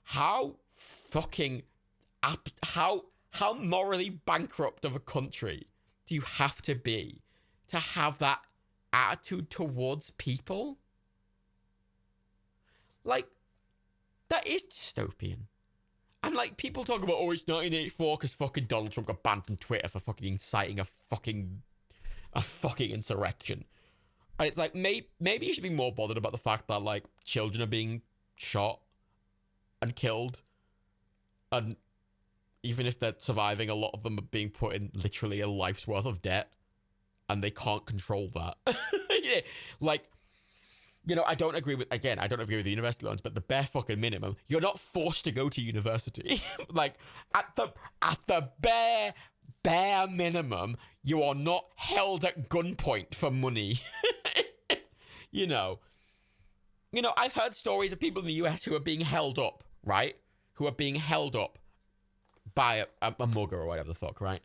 how fucking how morally bankrupt of a country do you have to be to have that attitude towards people? Like, that is dystopian. And like, people talk about, oh, it's 1984 because fucking Donald Trump got banned from Twitter for fucking inciting a fucking insurrection. And it's like, maybe you should be more bothered about the fact that like children are being shot and killed, and even if they're surviving, a lot of them are being put in literally a life's worth of debt, and they can't control that. Yeah, like, you know, I don't agree with the university loans, but the bare fucking minimum, you're not forced to go to university. Like, at the bare minimum, you are not held at gunpoint for money. You know, I've heard stories of people in the US who are being held up, right? Who are being held up by a mugger or whatever the fuck, right?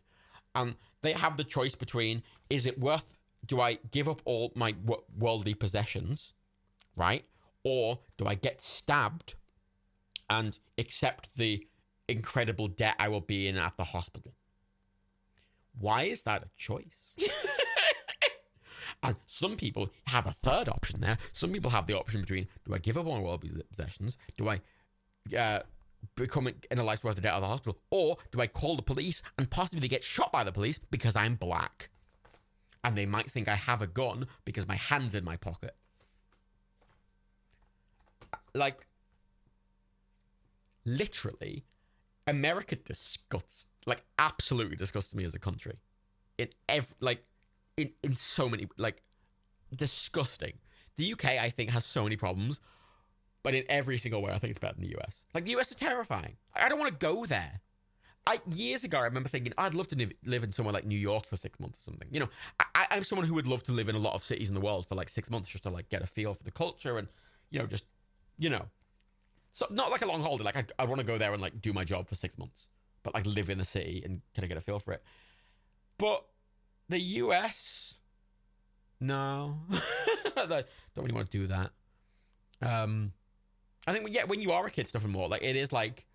And they have the choice between, is it worth, do I give up all my worldly possessions right? Or do I get stabbed and accept the incredible debt I will be in at the hospital? Why is that a choice? And some people have a third option there. Some people have the option between, do I give up on worldly possessions? Do I become in a life's worth of debt out of the hospital? Or do I call the police and possibly get shot by the police because I'm black? And they might think I have a gun because my hand's in my pocket. Like, literally, America disgusts, like, absolutely disgusts me as a country. In so many, like, disgusting. The UK, I think, has so many problems, but in every single way, I think it's better than the US. Like, the US is terrifying. I don't want to go there. Years ago, I remember thinking, I'd love to live in somewhere like New York for 6 months or something. You know, I'm someone who would love to live in a lot of cities in the world for, like, 6 months just to, like, get a feel for the culture and, you know, just, you know. So, not like a long holiday. Like, I want to go there and, like, do my job for 6 months. But, like, live in the city and kind of get a feel for it. But the US, no. I don't really want to do that. I think, yeah, when you are a kid, stuff and more, like, it is like,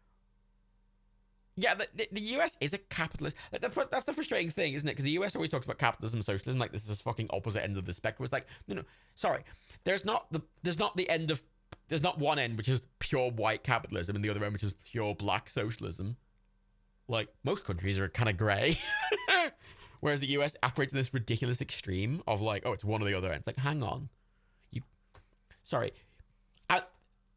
yeah, the US is a capitalist. That's the frustrating thing, isn't it? Because the US always talks about capitalism and socialism, like this is fucking opposite ends of the spectrum. It's like, no, sorry. There's not one end which is pure white capitalism and the other end which is pure black socialism. Like, most countries are kind of grey. Whereas the US operates in this ridiculous extreme of like, oh, it's one or the other end. It's like, hang on.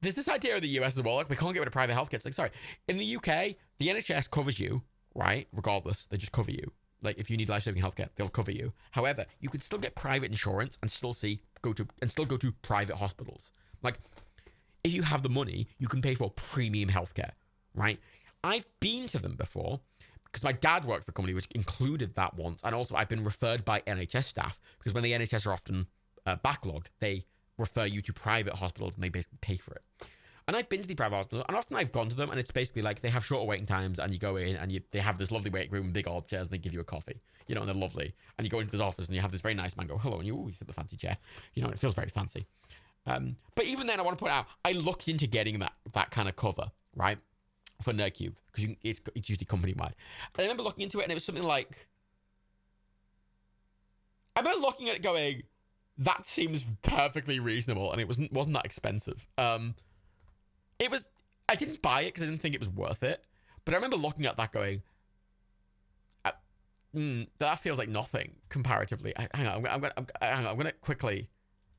There's this idea of the US as well, like, we can't get rid of private healthcare. It's like, sorry. In the UK, the NHS covers you, right? Regardless, they just cover you. Like, if you need life-saving healthcare, they'll cover you. However, you could still get private insurance and still go to private hospitals. Like, if you have the money, you can pay for premium healthcare, right? I've been to them before because my dad worked for a company which included that once. And also, I've been referred by NHS staff because when the NHS are often backlogged, they refer you to private hospitals and they basically pay for it. And I've been to the private hospitals and often I've gone to them and it's basically like they have shorter waiting times and you go in and they have this lovely waiting room, big old chairs, and they give you a coffee, you know, and they're lovely. And you go into this office and you have this very nice man go, hello, and you sit in the fancy chair, you know, it feels very fancy. But even then, I want to point out, I looked into getting that kind of cover, right, for Nerdcube, because it's usually company-wide. And I remember looking into it and it was something like, I remember looking at it going, that seems perfectly reasonable, and it wasn't that expensive. I didn't buy it because I didn't think it was worth it, but I remember looking at that going, that feels like nothing comparatively. Hang on, I'm gonna quickly,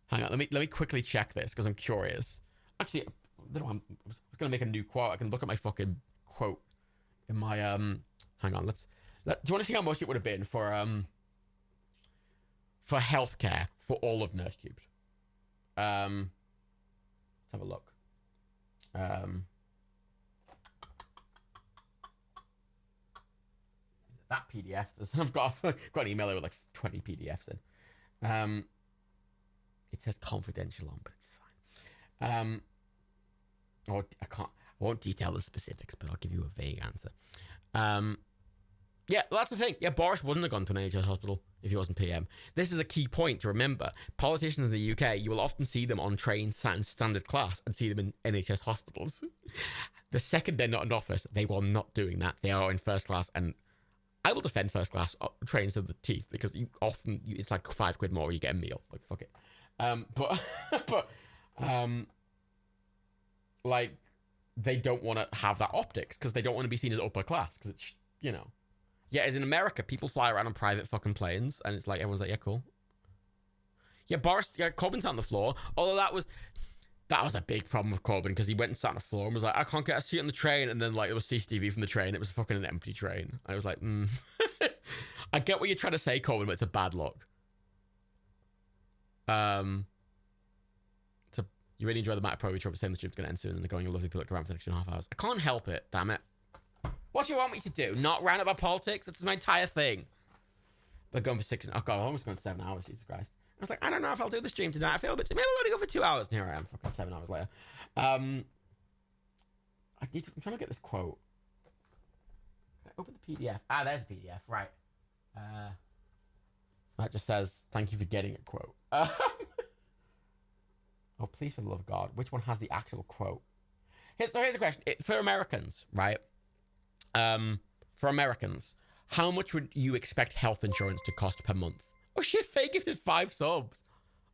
hang on, let me quickly check this because I'm curious. Actually, I don't know, I was gonna make a new quote. I can look at my fucking quote in my hang on, do you want to see how much it would have been for healthcare for all of Nerdcube? Let's have a look. That PDF. I've got an email there with like 20 PDFs in. It says confidential on, but it's fine. I won't detail the specifics, but I'll give you a vague answer. Yeah, well, that's the thing. Yeah, Boris wouldn't have gone to an NHS hospital if he wasn't PM. This is a key point to remember. Politicians in the UK, you will often see them on trains sat in standard class and see them in NHS hospitals. The second they're not in office, they will not doing that. They are in first class, and I will defend first class trains to the teeth because it's like £5 more, you get a meal. Like, fuck it. Like, they don't want to have that optics because they don't want to be seen as upper class because it's, you know. Yeah, as in America, people fly around on private fucking planes, and it's like, everyone's like, yeah, cool. Yeah, Corbyn sat on the floor, although that was a big problem with Corbyn, because he went and sat on the floor and was like, I can't get a seat on the train, and then, like, it was CCTV from the train, it was fucking an empty train. And I was like, I get what you're trying to say, Corbyn, but it's a bad look. So, you really enjoy the Matt Pro, Trump saying the stream's going to end soon, and they're going a lovely public around for the next 2.5 hours. I can't help it, damn it. What do you want me to do? Not rant about politics? That's my entire thing. We're going for 6... Oh, God, I'm almost going 7 hours, Jesus Christ. I was like, I don't know if I'll do the stream tonight. I feel a bit... Maybe I'll only go for 2 hours. And here I am, fucking 7 hours later. I'm trying to get this quote. Can I open the PDF? Ah, there's a PDF. Right. That just says, thank you for getting a quote. Oh, please, for the love of God, which one has the actual quote? Here's a question. For Americans, right? For Americans, how much would you expect health insurance to cost per month? Oh shit, Faye gifted 5 subs.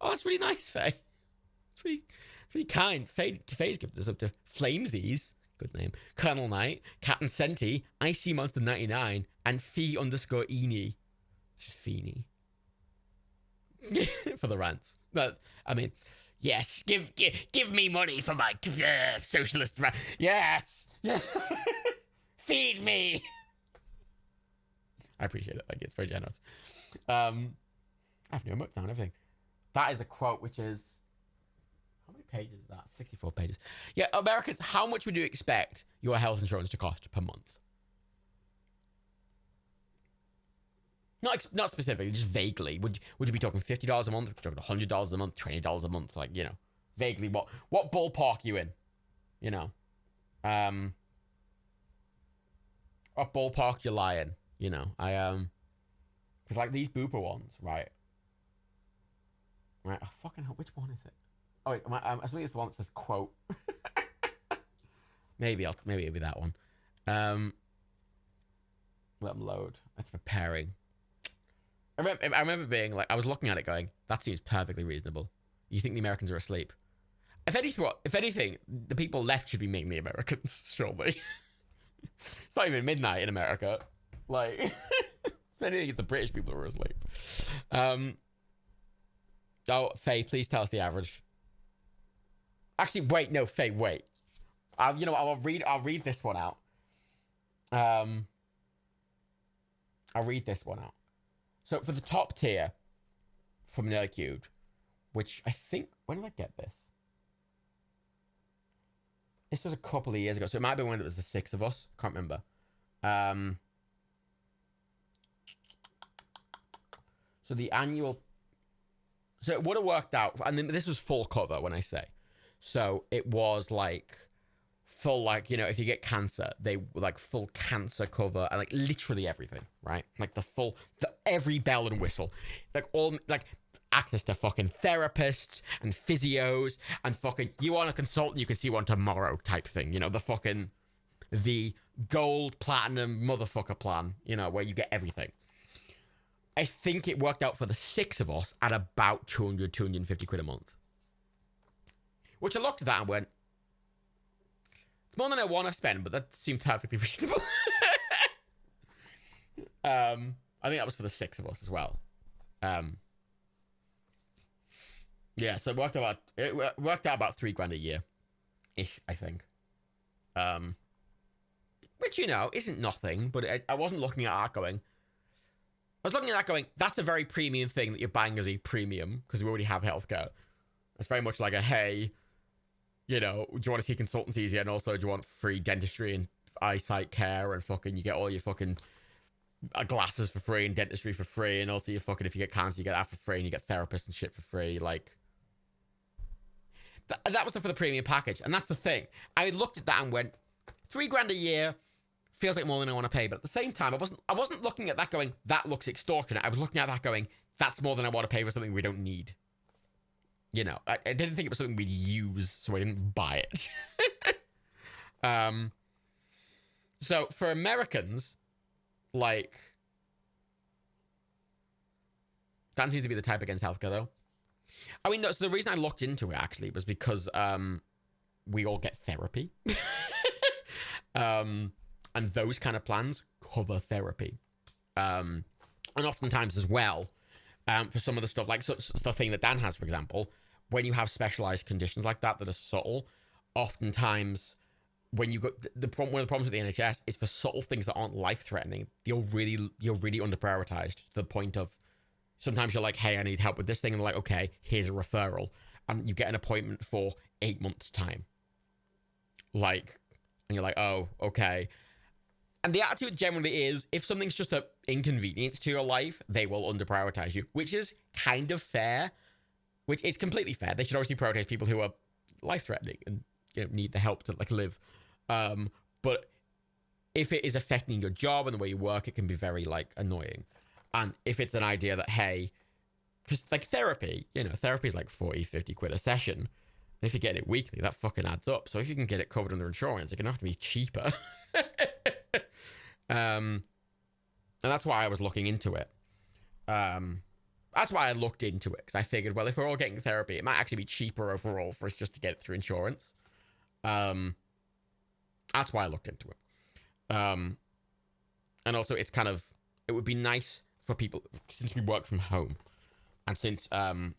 Oh, that's really nice, Faye. It's really kind. Faye's gifted us up to Flamesies, good name, Colonel Knight, Captain Senti, Icy Monster 99, and Fee_Eni. Just Feeny. For the rants. But, I mean, yes, give me money for my socialist rant. Yes! Feed me! I appreciate it. Like, it's very generous. I have no notes down everything. That is a quote which is... How many pages is that? 64 pages. Yeah, Americans, how much would you expect your health insurance to cost per month? Not specifically, just vaguely. Would you be talking $50 a month? Would you be talking $100 a month? $20 a month? Like, you know, vaguely. What ballpark you in? You know, what ballpark you lying? You know, because like these Booper ones, right? Right. Oh, fucking hell, which one is it? Oh wait, I think it's the one that says quote. maybe it'll be that one. Let them load. It's preparing. I remember being like, I was looking at it going, that seems perfectly reasonable. You think the Americans are asleep? If anything, the people left should be making the Americans, surely. It's not even midnight in America. Like, if anything, it's the British people who are asleep. Oh, Faye, please tell us the average. Actually, wait, no, Faye, wait. You know what, I'll read this one out. I'll read this one out. So for the top tier from Nerdcube, which I think, when did I get this? This was a couple of years ago, so it might be when it was the 6 of us. Can't remember. So the annual... So it would have worked out, and then this was full cover when I say. So it was like full, like, you know, if you get cancer, they like full cancer cover and like literally everything, right? Like every bell and whistle, like all, like access to fucking therapists and physios and fucking, you want a consultant, you can see one tomorrow type thing, you know, the gold platinum motherfucker plan, you know, where you get everything. I think it worked out for the 6 of us at about 250 quid a month. Which I looked at that and went, it's more than I want to spend, but that seemed perfectly reasonable. I think that was for the 6 of us as well. Yeah, so it worked out about $3,000 a year, ish, I think. Which, you know, isn't nothing, but I wasn't looking at that going. I was looking at that going, that's a very premium thing that you're buying as a premium because we already have healthcare. It's very much like a, hey, you know, do you want to see consultancies yet? And also, do you want free dentistry and eyesight care and fucking, you get all your fucking glasses for free and dentistry for free. And also, you fucking, if you get cancer, you get that for free and you get therapists and shit for free. Like, that was for the premium package. And that's the thing. I looked at that and went, $3,000 a year feels like more than I want to pay. But at the same time, I wasn't looking at that going, that looks extortionate. I was looking at that going, that's more than I want to pay for something we don't need. You know, I didn't think it was something we'd use, so I didn't buy it. So for Americans, like, Dan seems to be the type against healthcare, though. I mean, no, so the reason I looked into it, actually, was because we all get therapy. And those kind of plans cover therapy. And oftentimes as well, for some of the stuff, like the thing that Dan has, for example, when you have specialized conditions like that are subtle, oftentimes when you go, one of the problems with the NHS is for subtle things that aren't life-threatening, you're really under-prioritized to the point of sometimes you're like, hey, I need help with this thing, and they're like, okay, here's a referral, and you get an appointment for 8 months' time. Like, and you're like, oh, okay. And the attitude generally is, if something's just an inconvenience to your life, they will under-prioritize you, which is kind of fair, which is completely fair. They should obviously prioritize people who are life-threatening and, you know, need the help to, like, live. But if it is affecting your job and the way you work, it can be very, like, annoying. And if it's an idea that, hey, because, like, therapy, you know, therapy is like 40, 50 quid a session. And if you're getting it weekly, that fucking adds up. So if you can get it covered under insurance, it's going to have to be cheaper. And that's why I was looking into it. That's why I looked into it, because I figured, well, if we're all getting therapy, it might actually be cheaper overall for us just to get it through insurance. That's why I looked into it. And also, it's kind of, it would be nice for people, since we work from home, and since Dan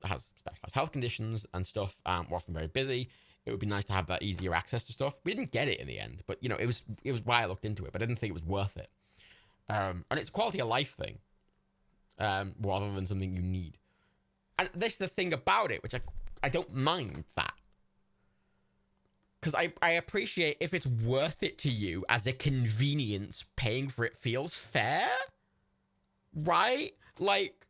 has specialized health conditions and stuff, we're often very busy, it would be nice to have that easier access to stuff. We didn't get it in the end, but, you know, it was why I looked into it, but I didn't think it was worth it. And it's a quality of life thing, rather than something you need. And that's the thing about it, which I don't mind that. Because I appreciate if it's worth it to you as a convenience, paying for it feels fair, right? Like,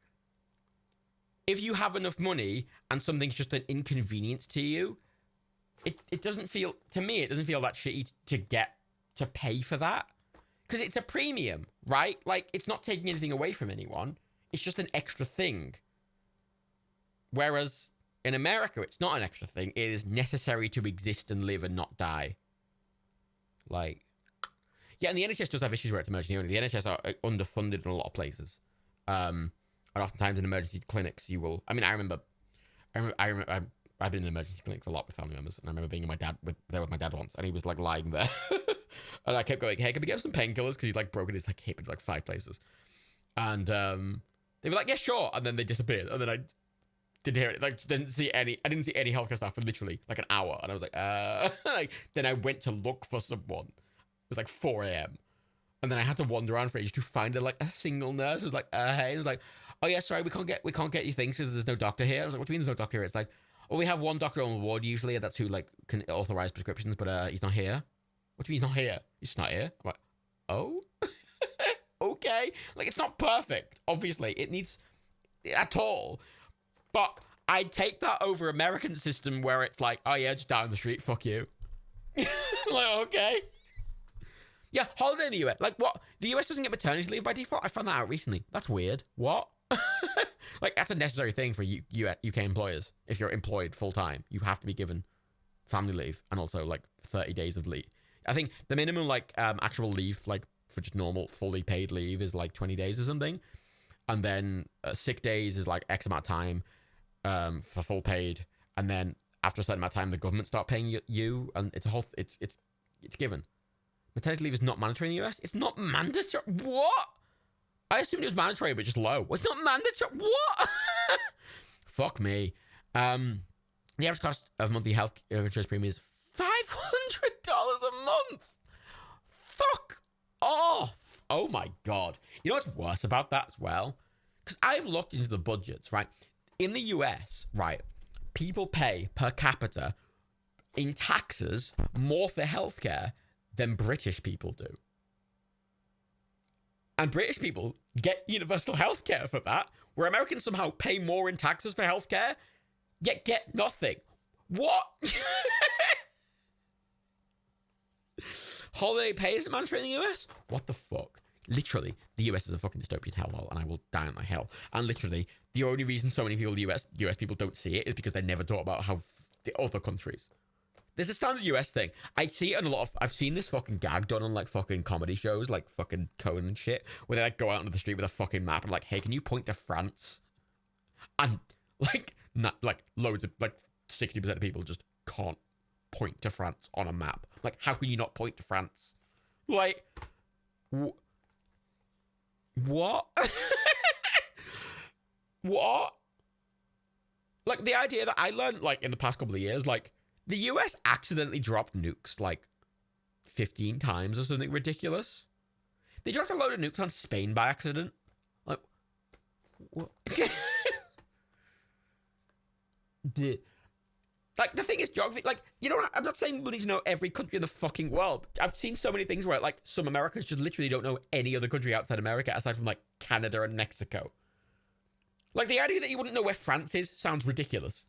if you have enough money and something's just an inconvenience to you, it doesn't feel, to me, it doesn't feel that shitty to pay for that. Because it's a premium, right? Like, it's not taking anything away from anyone. It's just an extra thing. Whereas in America, it's not an extra thing. It is necessary to exist and live and not die. Like, yeah, and the NHS does have issues where it's emergency only. The NHS are underfunded in a lot of places. And oftentimes in emergency clinics, you will, I mean, I remember I've been in emergency clinics a lot with family members, and I remember being there with my dad once, and he was like lying there. And I kept going, hey, can we get him some painkillers? Because he's like broken his like hip in like 5 places. And they were like, yeah, sure. And then they disappeared. And then I didn't hear it. Like, I didn't see any healthcare staff for literally like an hour. And I was like, then I went to look for someone. It was like 4 a.m. And then I had to wander around for ages to find a single nurse. It was like, hey. It was like, oh yeah, sorry, we can't get you things because there's no doctor here. I was like, what do you mean there's no doctor here? It's like, well, we have one doctor on the ward usually, and that's who like can authorize prescriptions, but he's not here. What do you mean he's not here? He's just not here. I'm like, oh, okay. Like, it's not perfect. Obviously, it needs at all. But I'd take that over American system where it's like, oh yeah, just down the street, fuck you. Like, okay. Yeah, holiday in the US. Like, what? The US doesn't get maternity leave by default? I found that out recently. That's weird. What? Like, that's a necessary thing for UK employers. If you're employed full-time, you have to be given family leave and also, like, 30 days of leave. I think the minimum, like, actual leave, like, for just normal, fully paid leave is, like, 20 days or something. And then sick days is, like, X amount of time for full paid. And then after a certain amount of time, the government start paying you. And it's a whole... It's given. Maternity leave is not mandatory in the US. It's not mandatory. What? I assumed it was mandatory, but just low. It's not mandatory. What? Fuck me. The average cost of monthly health insurance premium is $500 a month. Fuck off. Oh my God. You know what's worse about that as well? Because I've looked into the budgets, right? In the US, right, people pay per capita in taxes more for healthcare than British people do. And British people get universal healthcare for that, where Americans somehow pay more in taxes for healthcare, yet get nothing. What? Holiday pay isn't mandatory in the US? What the fuck? Literally, the US is a fucking dystopian hellhole, and I will die in my hell. And literally, the only reason so many people in the US people don't see it is because they're never taught about how the other countries. There's a standard US thing. I see it in a lot of... I've seen this fucking gag done on, like, fucking comedy shows, like fucking Conan and shit, where they, like, go out into the street with a fucking map and, like, hey, can you point to France? And, like, not, like, loads of, like, 60% of people just can't point to France on a map. Like, how can you not point to France? Like, what? What? Like, the idea that I learned, like, in the past couple of years, like, the US accidentally dropped nukes, like, 15 times or something ridiculous. They dropped a load of nukes on Spain by accident. Like, what? Like, the thing is, geography, like, you know, I'm not saying we need to know every country in the fucking world. I've seen so many things where, like, some Americans just literally don't know any other country outside America, aside from, like, Canada and Mexico. Like, the idea that you wouldn't know where France is sounds ridiculous.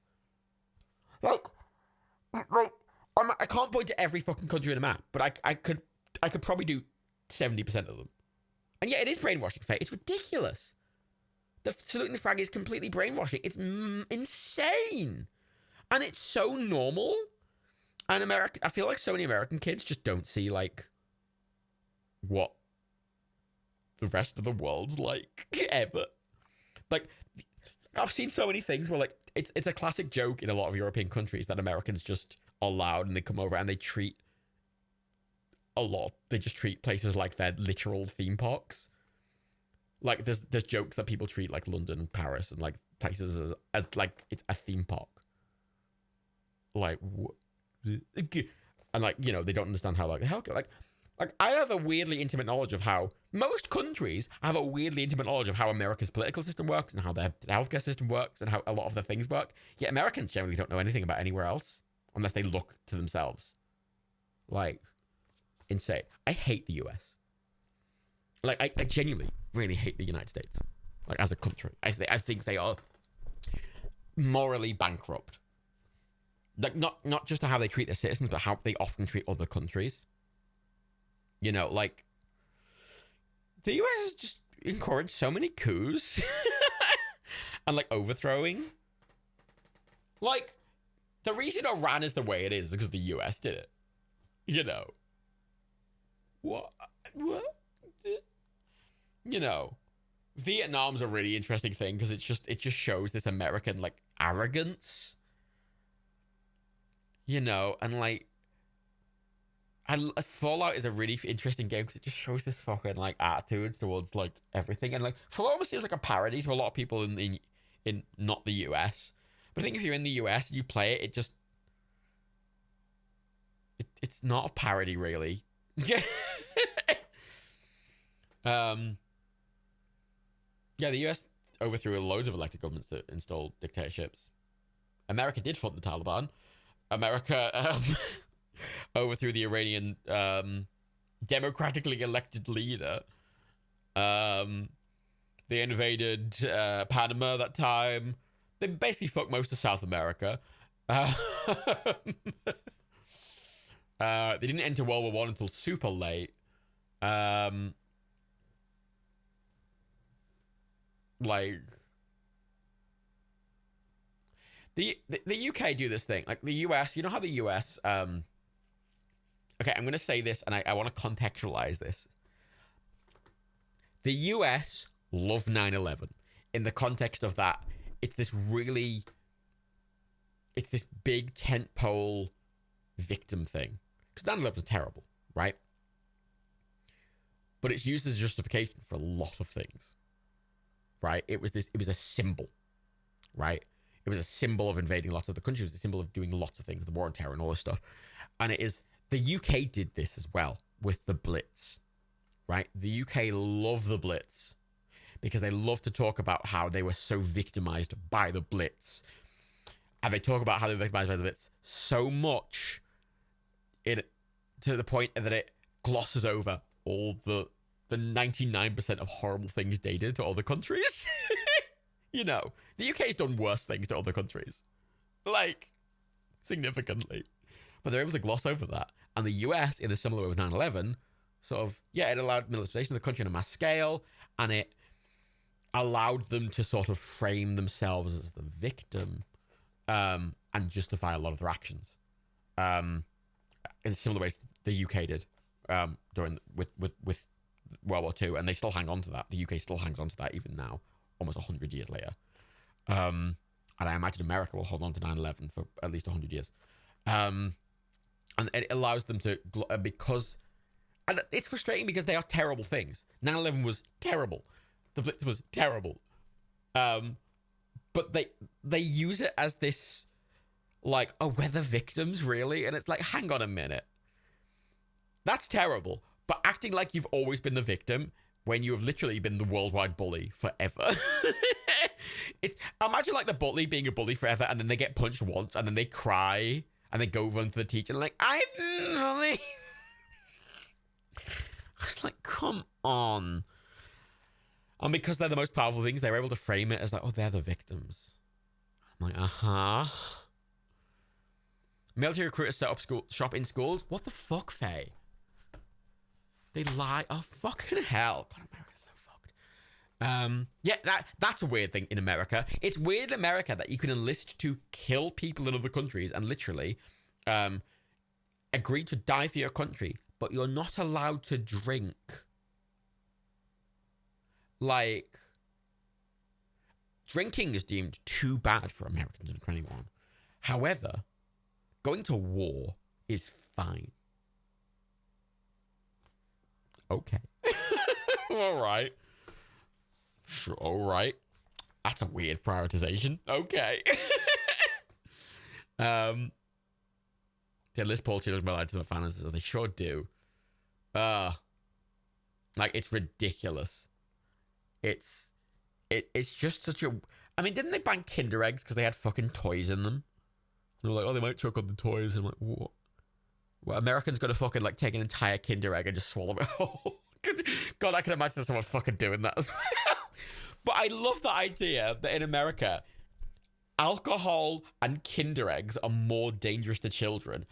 Like, I can't point to every fucking country on a map, but I could probably do 70% of them. And yeah, it is brainwashing, Faye. It's ridiculous. The Saluting the Frag is completely brainwashing. It's insane. And it's so normal. And I feel like so many American kids just don't see, like, what the rest of the world's like, ever. Like, I've seen so many things where, like, it's a classic joke in a lot of European countries that Americans just are loud and they come over and they just treat places like they're literal theme parks. Like, there's jokes that people treat, like, London and Paris and, like, places as like, it's a theme park. Like, and, like, you know, they don't understand how, like, like, I have a weirdly intimate knowledge of how most countries have a weirdly intimate knowledge of how America's political system works and how their healthcare system works and how a lot of their things work. Yet Americans generally don't know anything about anywhere else unless they look to themselves. Like, insane. I hate the US. Like, I genuinely really hate the United States. Like, as a country. I think they are morally bankrupt. Like, not just how they treat their citizens, but how they often treat other countries. You know, like, the US has just encouraged so many coups and, like, overthrowing. Like, the reason Iran is the way it is because the US did it. You know. What? You know. Vietnam's a really interesting thing because it just shows this American, like, arrogance. You know, and, like, Fallout is a really interesting game because it just shows this fucking, like, attitude towards, like, everything. And, like, Fallout almost seems like a parody to a lot of people in not the US. But I think if you're in the US and you play it, it's not a parody, really. Yeah. Yeah, the US overthrew loads of elected governments that installed dictatorships. America did fund the Taliban. America overthrew the Iranian democratically elected leader. They invaded Panama that time. They basically fucked most of South America. They didn't enter World War I until super late. Like, the UK do this thing. Like, the US, you know how the US... Okay, I'm going to say this, and I want to contextualize this. The US love 9/11 in the context of that. It's this big tentpole victim thing. Because 9/11 was terrible, right? But it's used as a justification for a lot of things, right? It was a symbol, right? It was a symbol of invading lots of the country. It was a symbol of doing lots of things, the war on terror and all this stuff. And it is... The UK did this as well with the Blitz, right? The UK love the Blitz because they love to talk about how they were so victimized by the Blitz. And they talk about how they were victimized by the Blitz so much to the point that it glosses over all the 99% of horrible things they did to other countries. You know, the UK's done worse things to other countries. Like, significantly. But they're able to gloss over that. And the US, in a similar way with 9/11, sort of, yeah, it allowed militarization of the country on a mass scale, and it allowed them to sort of frame themselves as the victim, and justify a lot of their actions. In similar ways the UK did with World War II, and they still hang on to that. The UK still hangs on to that even now, almost 100 years later. And I imagine America will hold on to 9/11 for at least 100 years. And it allows them to, because, and it's frustrating because they are terrible things. 9/11 was terrible. The Blitz was terrible. But they use it as this, like, oh, we're the victims, really? And it's like, hang on a minute. That's terrible. But acting like you've always been the victim when you have literally been the worldwide bully forever. Imagine, like, the bully being a bully forever, and then they get punched once, and then they cry, and they go run to the teacher, and like, I'm bully. It's like, come on. And because they're the most powerful things, they're able to frame it as like, oh, they're the victims. I'm like, uh-huh. Military recruiters set up shop in schools? What the fuck, Faye? They lie. Oh, fucking hell. God, America's so fucked. Yeah, that's a weird thing in America. It's weird in America that you can enlist to kill people in other countries and literally agree to die for your country, but you're not allowed to drink. Like, drinking is deemed too bad for Americans in 21. However, going to war is fine. Okay. All right. Sure, all right. That's a weird prioritization. Okay. They list Paul children by to the finances. They sure do. Like, it's ridiculous. It's just such a... I mean, didn't they ban Kinder Eggs because they had fucking toys in them? They were like, oh, they might choke on the toys. And I'm like, what? Well, Americans got to fucking, like, take an entire Kinder Egg and just swallow it whole. God, I can imagine someone fucking doing that as well. But I love the idea that in America, alcohol and Kinder Eggs are more dangerous to children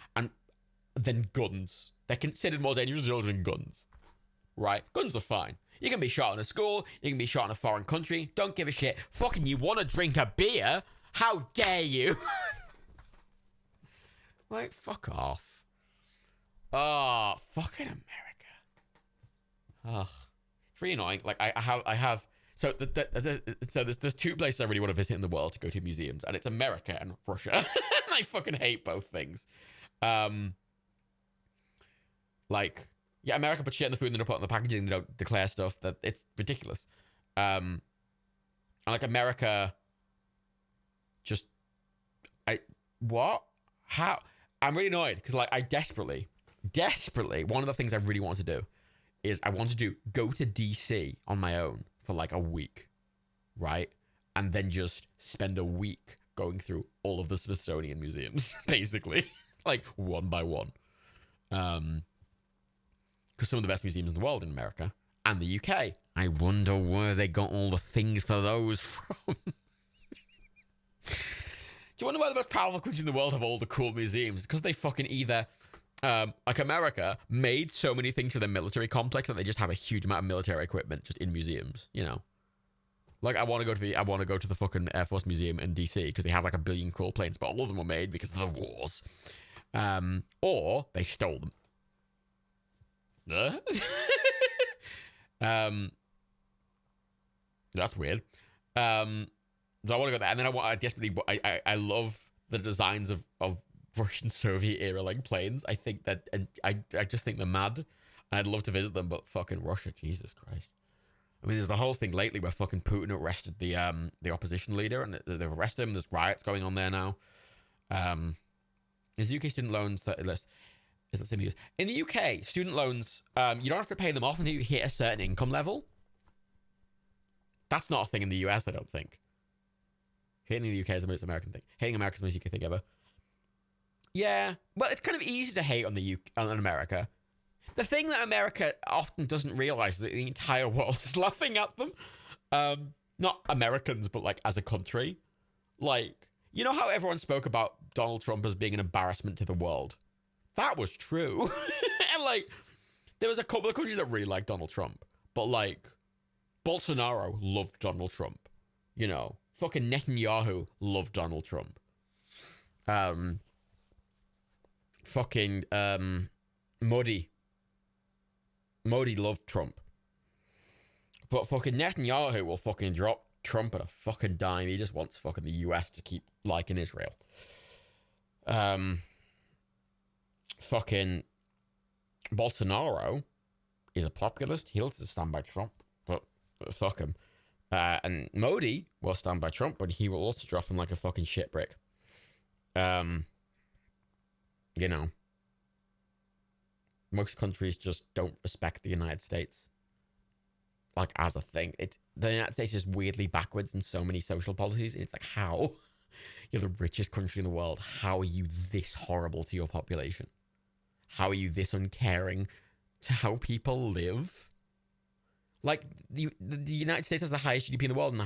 than guns. They're considered more dangerous to children than guns. Right? Guns are fine. You can be shot in a school. You can be shot in a foreign country. Don't give a shit. Fucking you want to drink a beer? How dare you? Like, fuck off. Oh, fucking America. Ugh. It's really annoying. Like, I have... So, there's two places I really want to visit in the world to go to museums, and it's America and Russia. I fucking hate both things. Like... Yeah, America puts shit in the food and they don't put it in the packaging. They don't declare stuff. That it's ridiculous. And like America, just what? How? I'm really annoyed because like I desperately, one of the things I really want to do is I want to go to DC on my own for like a week, right? And then just spend a week going through all of the Smithsonian museums, basically, like one by one. Because some of the best museums in the world in America and the UK. I wonder where they got all the things for those from. Do you wonder why the most powerful countries in the world have all the cool museums? Because they fucking either, like America, made so many things for their military complex that they just have a huge amount of military equipment just in museums, you know? Like, I want to go to the fucking Air Force Museum in DC because they have like a billion cool planes, but all of them were made because of the wars. Or they stole them. That's weird. So I want to go there, and then I love the designs of Russian Soviet era like planes. I think that, and I just think they're mad, and I'd love to visit them, but fucking Russia, Jesus Christ. I mean, there's the whole thing lately where fucking Putin arrested the opposition leader, and they've arrested him. There's riots going on there now. Is the UK student loans that list? In the UK, student loans, you don't have to pay them off until you hit a certain income level. That's not a thing in the US, I don't think. Hating the UK is the most American thing. Hating America is the most UK thing ever. Yeah, well, it's kind of easy to hate on on America. The thing that America often doesn't realize is that the entire world is laughing at them. Not Americans, but like as a country. Like, you know how everyone spoke about Donald Trump as being an embarrassment to the world? That was true. And like, there was a couple of countries that really liked Donald Trump, but like, Bolsonaro loved Donald Trump. You know, fucking Netanyahu loved Donald Trump. Modi loved Trump. But fucking Netanyahu will fucking drop Trump at a fucking dime. He just wants fucking the US to keep liking Israel. Fucking Bolsonaro is a populist. He'll stand by Trump, but fuck him. And Modi will stand by Trump, but he will also drop him like a fucking shit brick. You know, most countries just don't respect the United States, like as a thing. The United States is weirdly backwards in so many social policies. And it's like, how? You're the richest country in the world. How are you this horrible to your population? How are you this uncaring to how people live? Like, the United States has the highest GDP in the world and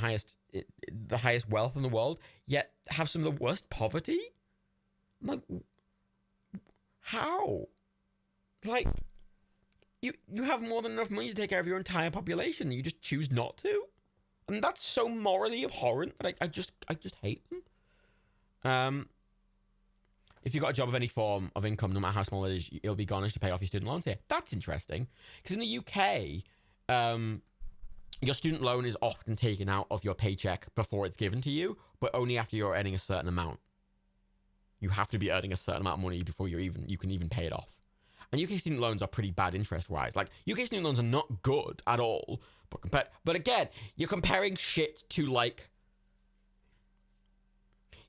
the highest wealth in the world, yet have some of the worst poverty? I'm like, how? Like, you have more than enough money to take care of your entire population. You just choose not to? And that's so morally abhorrent that I just hate them. If you've got a job of any form of income, no matter how small it is, it'll be garnished to pay off your student loans here. That's interesting. Because in the UK, your student loan is often taken out of your paycheck before it's given to you, but only after you're earning a certain amount. You have to be earning a certain amount of money before you can even pay it off. And UK student loans are pretty bad interest-wise. Like, UK student loans are not good at all. But again, you're comparing shit to, like...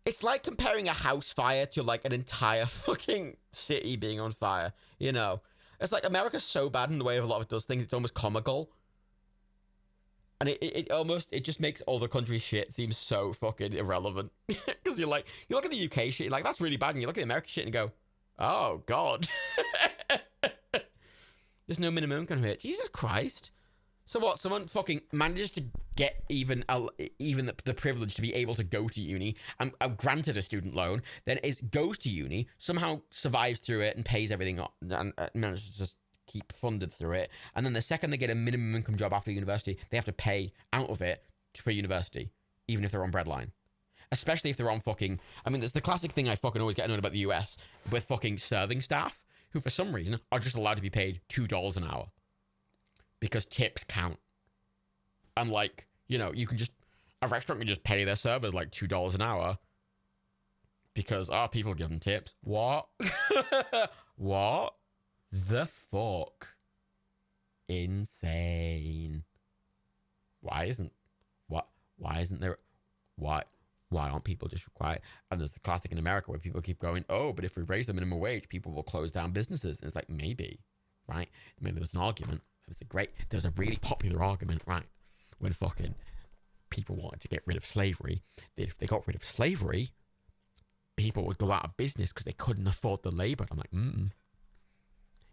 It's like comparing a house fire to, like, an entire fucking city being on fire, you know? It's like, America's so bad in the way of a lot of it does things, it's almost comical. And it just makes all the country's shit seem so fucking irrelevant. Because you look at the UK shit, you're like, that's really bad. And you look at the American shit and you go, oh, God. There's no minimum income here. Jesus Christ. So what? Someone fucking manages to get even the privilege to be able to go to uni and granted a student loan, then goes to uni, somehow survives through it and pays everything up and manages to just keep funded through it. And then the second they get a minimum income job after university, they have to pay out of it for university, even if they're on breadline. Especially if they're on fucking... I mean, there's the classic thing I fucking always get annoyed about the US with fucking serving staff, who for some reason are just allowed to be paid $2 an hour. Because tips count. And like, you know, you can just... A restaurant can just pay their servers like $2 an hour. Because, people give them tips. What? What? The fuck? Insane. Why isn't there... Why aren't people just required? And there's the classic in America where people keep going, oh, but if we raise the minimum wage, people will close down businesses. And it's like, maybe, right? Maybe there was an argument. There's a really popular argument, right? When fucking people wanted to get rid of slavery, that if they got rid of slavery, people would go out of business because they couldn't afford the labor. I'm like,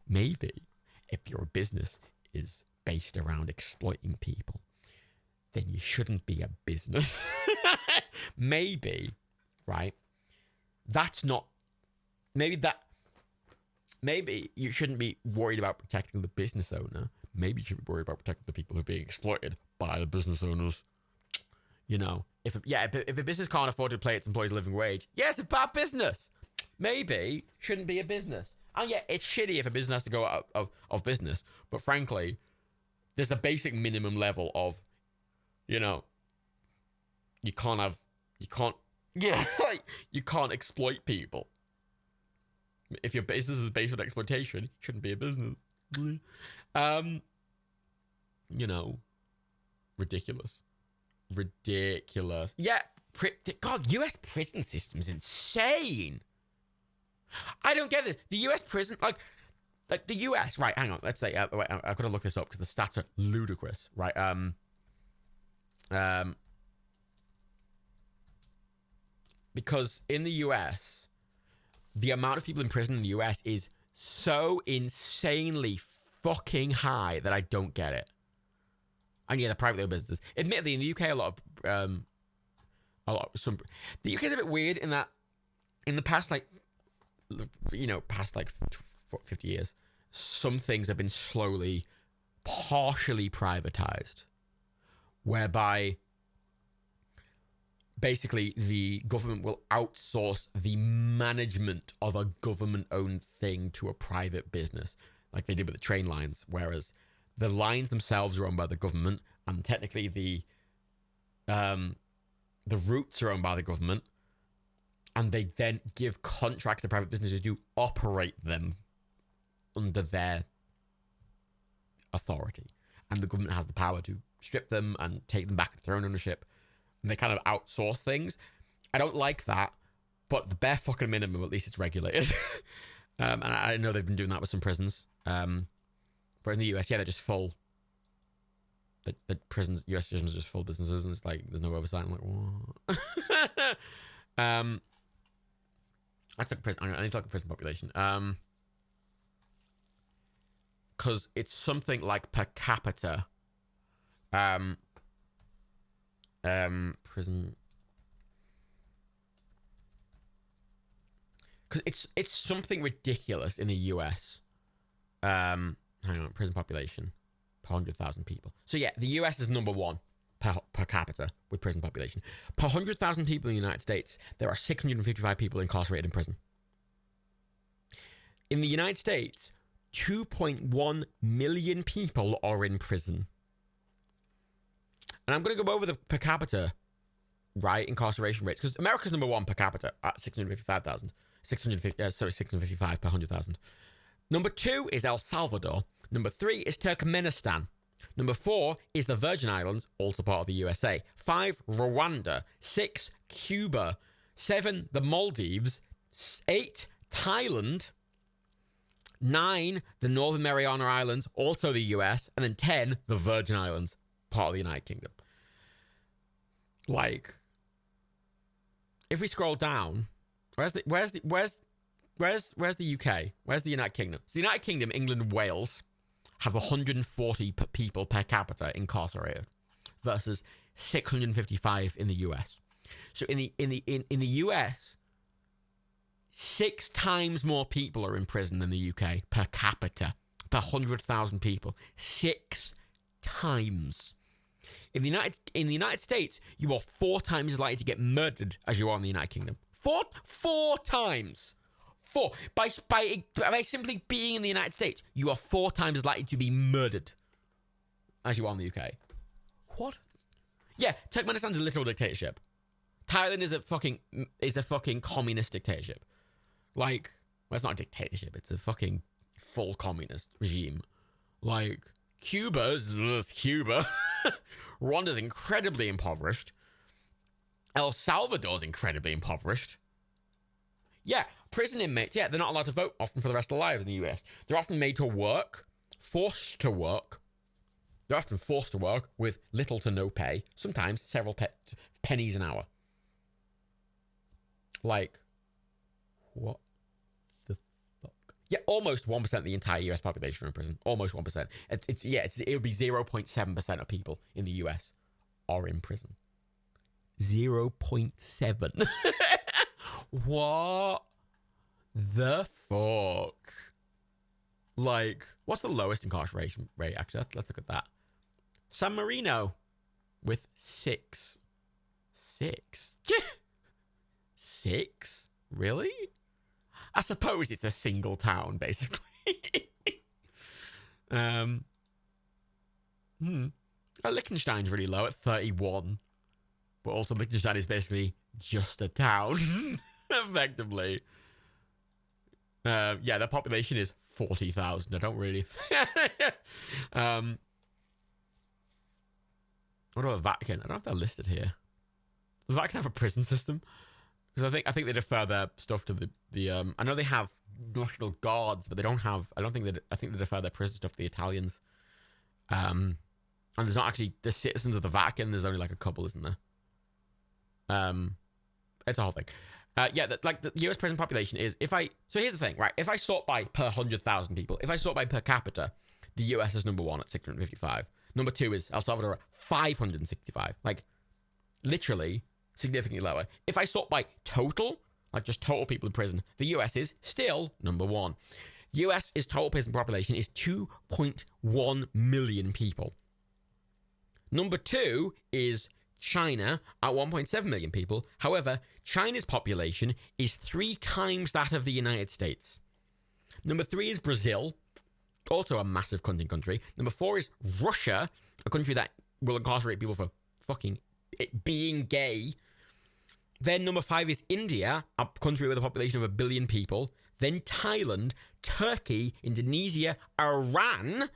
maybe if your business is based around exploiting people, then you shouldn't be a business. Maybe, right? Maybe you shouldn't be worried about protecting the business owner. Maybe you should be worried about protecting the people who are being exploited by the business owners. You know, if a business can't afford to pay its employees a living wage, yeah, it's a bad business. Maybe shouldn't be a business. And yeah, it's shitty if a business has to go out of business. But frankly, there's a basic minimum level of, you know, you can't exploit people. If your business is based on exploitation, it shouldn't be a business. You know, ridiculous. Yeah, God, US prison system's insane. I don't get this. The US prison, like the US, right? Hang on, let's say, wait, I've got to look this up because the stats are ludicrous, right? Because in the US, the amount of people in prison in the US is so insanely fucking high that I don't get it. And yeah, they're privately owned businesses. Admittedly, in the UK, the UK is a bit weird in that in the past, like, you know, past like 50 years, some things have been slowly, partially privatized, whereby basically the government will outsource the management of a government-owned thing to a private business, like they did with the train lines, whereas the lines themselves are owned by the government, and technically the routes are owned by the government, and they then give contracts to private businesses to operate them under their authority. And the government has the power to strip them and take them back into their own ownership. And they kind of outsource things. I don't like that, but the bare fucking minimum, at least it's regulated. And I know they've been doing that with some prisons. But in the US, yeah, they're just full. The prisons, US prisons are just full businesses, and it's like, there's no oversight. I'm like, what? I need to look at prison population. Because it's something like per capita. Prison. Because it's something ridiculous in the US. Hang on, prison population per 100,000 people. So yeah, the US is number one per capita with prison population. Per 100,000 people in the United States, there are 655 people incarcerated in prison. In the United States, 2.1 million people are in prison. And I'm going to go over the per capita, right, incarceration rates, because America's number one per capita at 655,000. 655 per 100,000. Number 2 is El Salvador. Number 3 is Turkmenistan. Number 4 is the Virgin Islands, also part of the USA. 5, Rwanda. 6, Cuba. 7, the Maldives. 8, Thailand. 9, the Northern Mariana Islands, also the US. And then 10, the Virgin Islands, part of the United Kingdom. Like, if we scroll down, where's the UK? Where's the United Kingdom? So the United Kingdom, England, Wales have 140 people per capita incarcerated versus 655 in the US. So in the US, 6 times more people are in prison than the UK per capita, per 100,000 people. 6 times. In the United States, you are 4 times as likely to get murdered as you are in the United Kingdom. 4 times. 4. By simply being in the United States, you are 4 times as likely to be murdered as you are in the UK. What? Yeah, Turkmenistan's a literal dictatorship. Thailand is a fucking communist dictatorship. Like, well, it's not a dictatorship, it's a fucking full communist regime. Like, Cuba's Cuba. Rwanda's incredibly impoverished. El Salvador's incredibly impoverished. Yeah, prison inmates, yeah, they're not allowed to vote often for the rest of their lives in the US. They're often made to work, forced to work. They're often forced to work with little to no pay, sometimes several pennies an hour. Like, what the fuck? Yeah, almost 1% of the entire US population are in prison. Almost 1%. It would be 0.7% of people in the US are in prison. 0.7. What the fuck? Like, what's the lowest incarceration rate? Actually, let's look at that. San Marino with 6. 6? 6? Really? I suppose it's a single town, basically. Liechtenstein's really low at 31. But also Liechtenstein is basically just a town, effectively. Yeah, their population is 40,000. I don't really... What about the Vatican? I don't know if they're listed here. Does the Vatican have a prison system? Because I think they defer their stuff to the I know they have national guards, but they don't have... I think they defer their prison stuff to the Italians. And there's not actually... The citizens of the Vatican, there's only like a couple, isn't there? It's a whole thing. Yeah, the US prison population is... So here's the thing, right? If I sort by per 100,000 people, if I sort by per capita, the US is number 1 at 655. Number 2 is El Salvador at 565. Like, literally, significantly lower. If I sort by total, like just total people in prison, the US is still number 1. US's total prison population is 2.1 million people. Number 2 is China at 1.7 million people. However, China's population is 3 times that of the United States. Number 3 is Brazil, also a massive cunting country. Number 4 is Russia, a country that will incarcerate people for fucking being gay. Then number 5 is India, a country with a population of 1 billion people. Then Thailand, Turkey, Indonesia, Iran.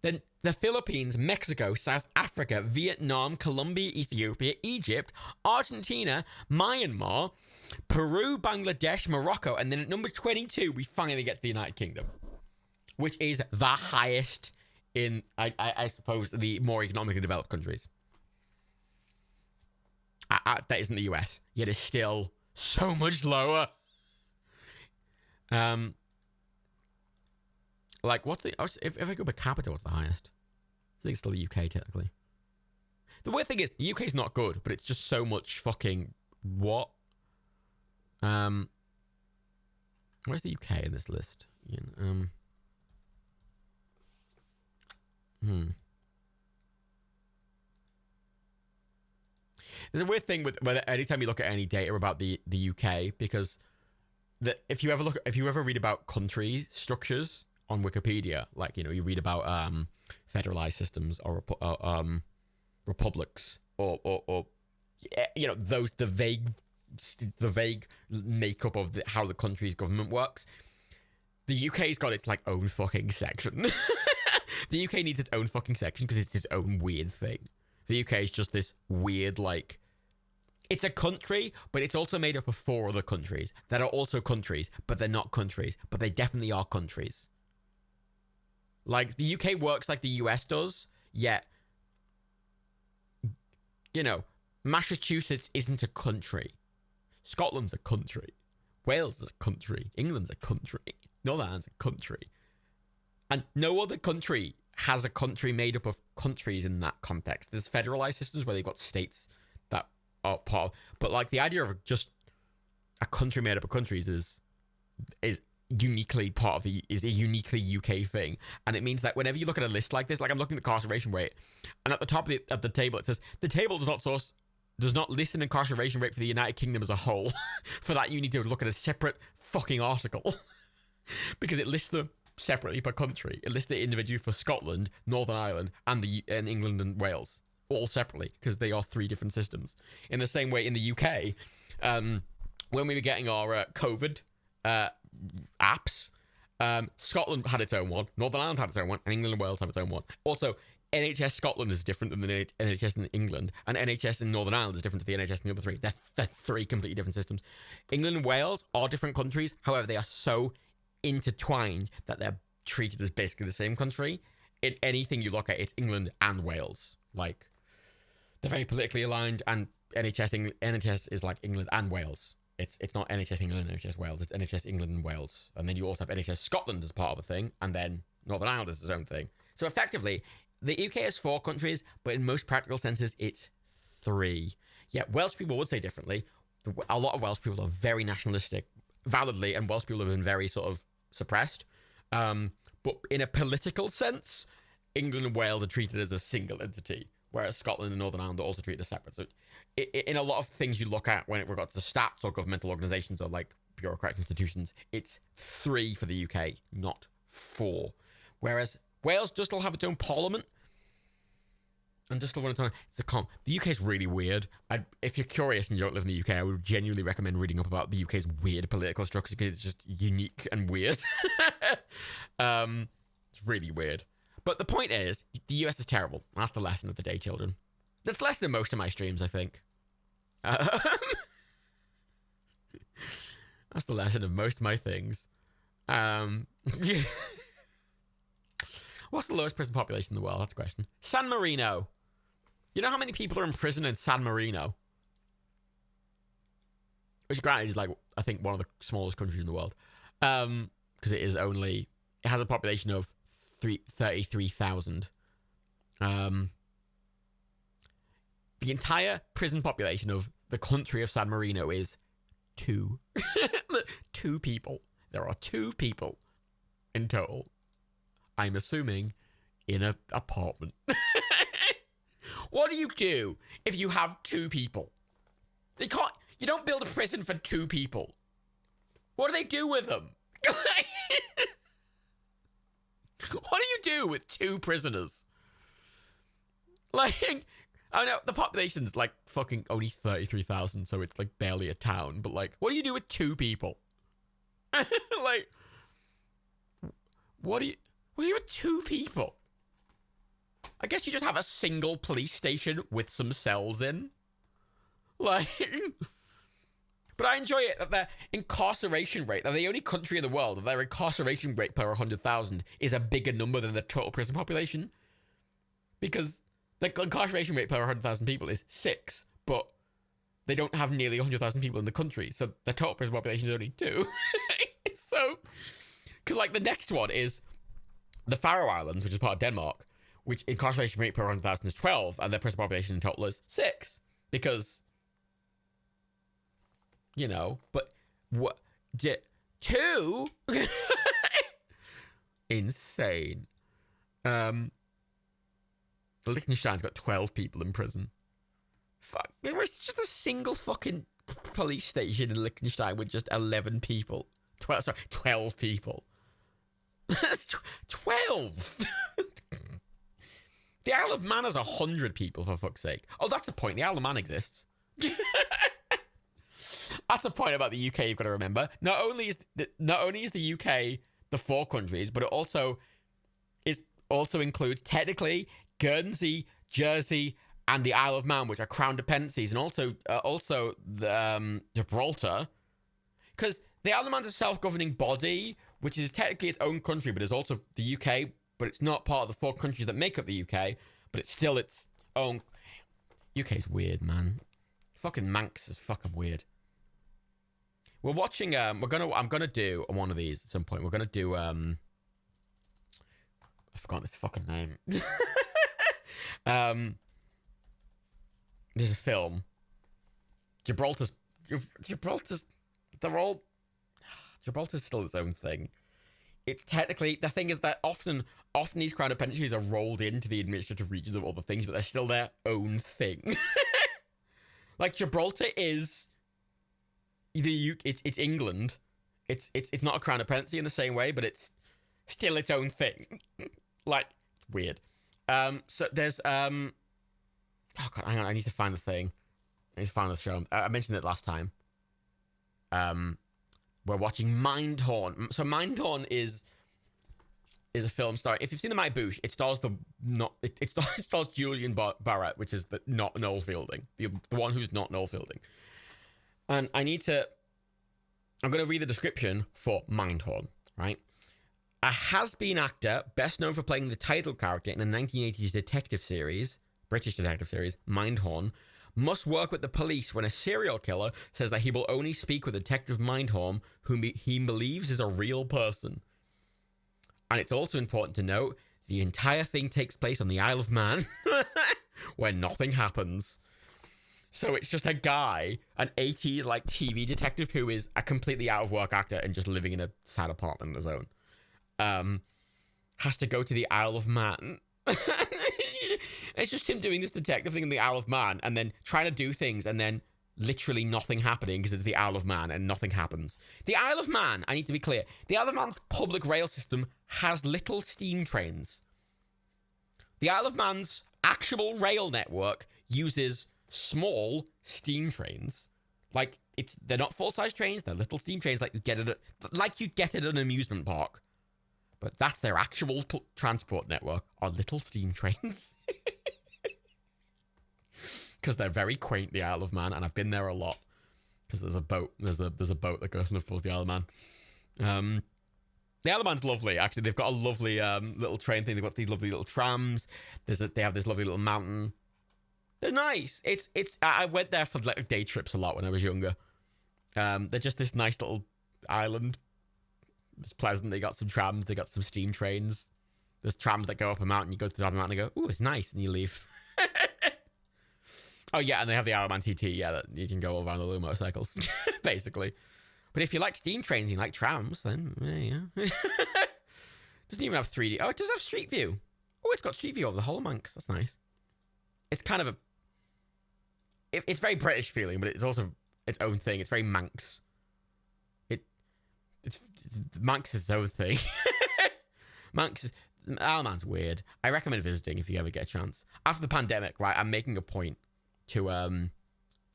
Then the Philippines, Mexico, South Africa, Vietnam, Colombia, Ethiopia, Egypt, Argentina, Myanmar, Peru, Bangladesh, Morocco, and then at number 22, we finally get to the United Kingdom, which is the highest in, I suppose, the more economically developed countries. That isn't the US, yet it's still so much lower. Like, what's the... If I go per capita, what's the highest? I think it's still the UK, technically. The weird thing is, the UK's not good, but it's just so much fucking... What? Where's the UK in this list? there's a weird thing with anytime you look at any data about the UK, because if you ever read about country structures on Wikipedia, like, you know, you read about federalized systems or republics or you know, those the vague makeup of how the country's government works. The UK's got its like own fucking section. The UK needs its own fucking section because it's its own weird thing. The UK is just this weird, like, it's a country, but it's also made up of 4 other countries that are also countries, but they're not countries, but they definitely are countries. Like, the UK works like the US does, yet, you know, Massachusetts isn't a country. Scotland's a country. Wales is a country. England's a country. Northern Ireland's a country. And no other country has a country made up of countries in that context. There's federalized systems where they've got states that are part of, but like the idea of just a country made up of countries is uniquely part of is a uniquely UK thing. And it means that whenever you look at a list like this, like I'm looking at the incarceration rate, and at the top of the table it says the table does not list an incarceration rate for the United Kingdom as a whole. For that, you need to look at a separate fucking article because it lists them separately per country. It lists it individually for Scotland, Northern Ireland, and England and Wales, all separately, because they are 3 different systems. In the same way, in the UK, when we were getting our COVID apps, Scotland had its own one, Northern Ireland had its own one, and England and Wales have its own one. Also, NHS Scotland is different than the NHS in England, and NHS in Northern Ireland is different to the NHS in the other 3. They're 3 completely different systems. England and Wales are different countries. However, they are so intertwined that they're treated as basically the same country. In anything you look at, it's England and Wales. Like, they're very politically aligned, and NHS is like England and Wales. It's not NHS England and NHS Wales. It's NHS England and Wales. And then you also have NHS Scotland as part of a thing, and then Northern Ireland is its own thing. So effectively, the UK has 4 countries, but in most practical senses, it's 3. Yet Welsh people would say differently. A lot of Welsh people are very nationalistic, validly, and Welsh people have been very sort of suppressed. But in a political sense, England and Wales are treated as a single entity, whereas Scotland and Northern Ireland are also treated as separate. So in a lot of things you look at when it regards to stats or governmental organizations or like bureaucratic institutions, it's 3 for the UK, not 4. Whereas Wales does still have its own parliament and just still run its own. It's a The UK is really weird. If you're curious and you don't live in the UK, I would genuinely recommend reading up about the UK's weird political structure because it's just unique and weird. It's really weird. But the point is, the US is terrible. That's the lesson of the day, children. That's less than most of my streams, I think. That's the lesson of most of my things. Yeah. What's the lowest prison population in the world? That's a question. San Marino. You know how many people are in prison in San Marino? Which, granted, is like, I think, one of the smallest countries in the world. Because it has a population of 33,000. The entire prison population of the country of San Marino is 2. 2 people. There are 2 people in total. I'm assuming in an apartment. What do you do if you have 2 people? You don't build a prison for 2 people. What do they do with them? What do you do with 2 prisoners? Like, I know the population's like fucking only 33,000, so it's like barely a town. But like, what do you do with 2 people? Like, what do you with 2 people? I guess you just have a single police station with some cells in. Like, but I enjoy it that their incarceration rate, they're the only country in the world that their incarceration rate per 100,000 is a bigger number than the total prison population. Because the incarceration rate per 100,000 people is 6, but they don't have nearly 100,000 people in the country, so the total prison population is only 2. So, because like the next one is the Faroe Islands, which is part of Denmark, which incarceration rate per 100,000 is 12, and their prison population in total is 6. Because, you know, but what? 2? Insane. Liechtenstein's got 12 people in prison. Fuck. There was just a single fucking police station in Liechtenstein with just 11 people. 12 people. That's 12! The Isle of Man has 100 people, for fuck's sake. Oh, that's a point. The Isle of Man exists. That's a point about the UK you've got to remember. Not only is the UK the 4 countries, but it also includes technically Guernsey, Jersey, and the Isle of Man, which are crown dependencies, and also the Gibraltar, because the Isle of Man's a self-governing body, which is technically its own country, but is also the UK, but it's not part of the 4 countries that make up the UK, but it's still its own. UK's weird, man. Fucking Manx is fucking weird. We're watching. I'm gonna do one of these at some point. We're gonna do. I forgot this fucking name. There's a film. Gibraltar's. Gibraltar's still its own thing. It's technically, the thing is that often these crown dependencies are rolled into the administrative regions of other things, but they're still their own thing. Like Gibraltar is it's England. It's not a crown dependency in the same way, but it's still its own thing. Like, weird. So there's oh god, hang on, I need to find the thing. I need to find the show. I mentioned it last time. We're watching Mindhorn. So Mindhorn is a film starring. If you've seen the Mike Boosh, it stars it stars Julian Barrett, which is not Noel Fielding, the one who's not Noel Fielding. And I'm going to read the description for Mindhorn, right? A has-been actor, best known for playing the title character in the 1980s British detective series, Mindhorn, must work with the police when a serial killer says that he will only speak with Detective Mindhorn, whom he believes is a real person. And it's also important to note, the entire thing takes place on the Isle of Man, where nothing happens. So it's just a guy, an 80s like TV detective who is a completely out of work actor and just living in a sad apartment on his own. Has to go to the Isle of Man. It's just him doing this detective thing in the Isle of Man and then trying to do things and then literally nothing happening because it's the Isle of Man and nothing happens. The Isle of Man, I need to be clear, the Isle of Man's public rail system has little steam trains. The Isle of Man's actual rail network uses small steam trains. Like, they're not full-size trains, they're little steam trains like you'd get at an amusement park. But that's their actual transport network, are little steam trains. Because they're very quaint, the Isle of Man, and I've been there a lot. Because there's a boat, there's a boat that goes towards the Isle of Man. The Isle of Man's lovely, actually. They've got a lovely little train thing. They've got these lovely little trams. They have this lovely little mountain. They're nice. I went there for like day trips a lot when I was younger. They're just this nice little island. It's pleasant. They got some trams. They got some steam trains. There's trams that go up a mountain. You go to the top of the mountain and go, ooh, it's nice. And you leave. Oh, yeah. And they have the Isle of Man TT. Yeah, that you can go all around the little motorcycles, basically. But if you like steam trains and you like trams, then yeah. Doesn't even have 3D. Oh, it does have Street View. Oh, it's got Street View over the whole of Manx. That's nice. It's kind of it's very British feeling, but it's also its own thing. It's very Manx. Manx is its own thing. Isle of Man's weird. I recommend visiting if you ever get a chance. After the pandemic, right, I'm making a point to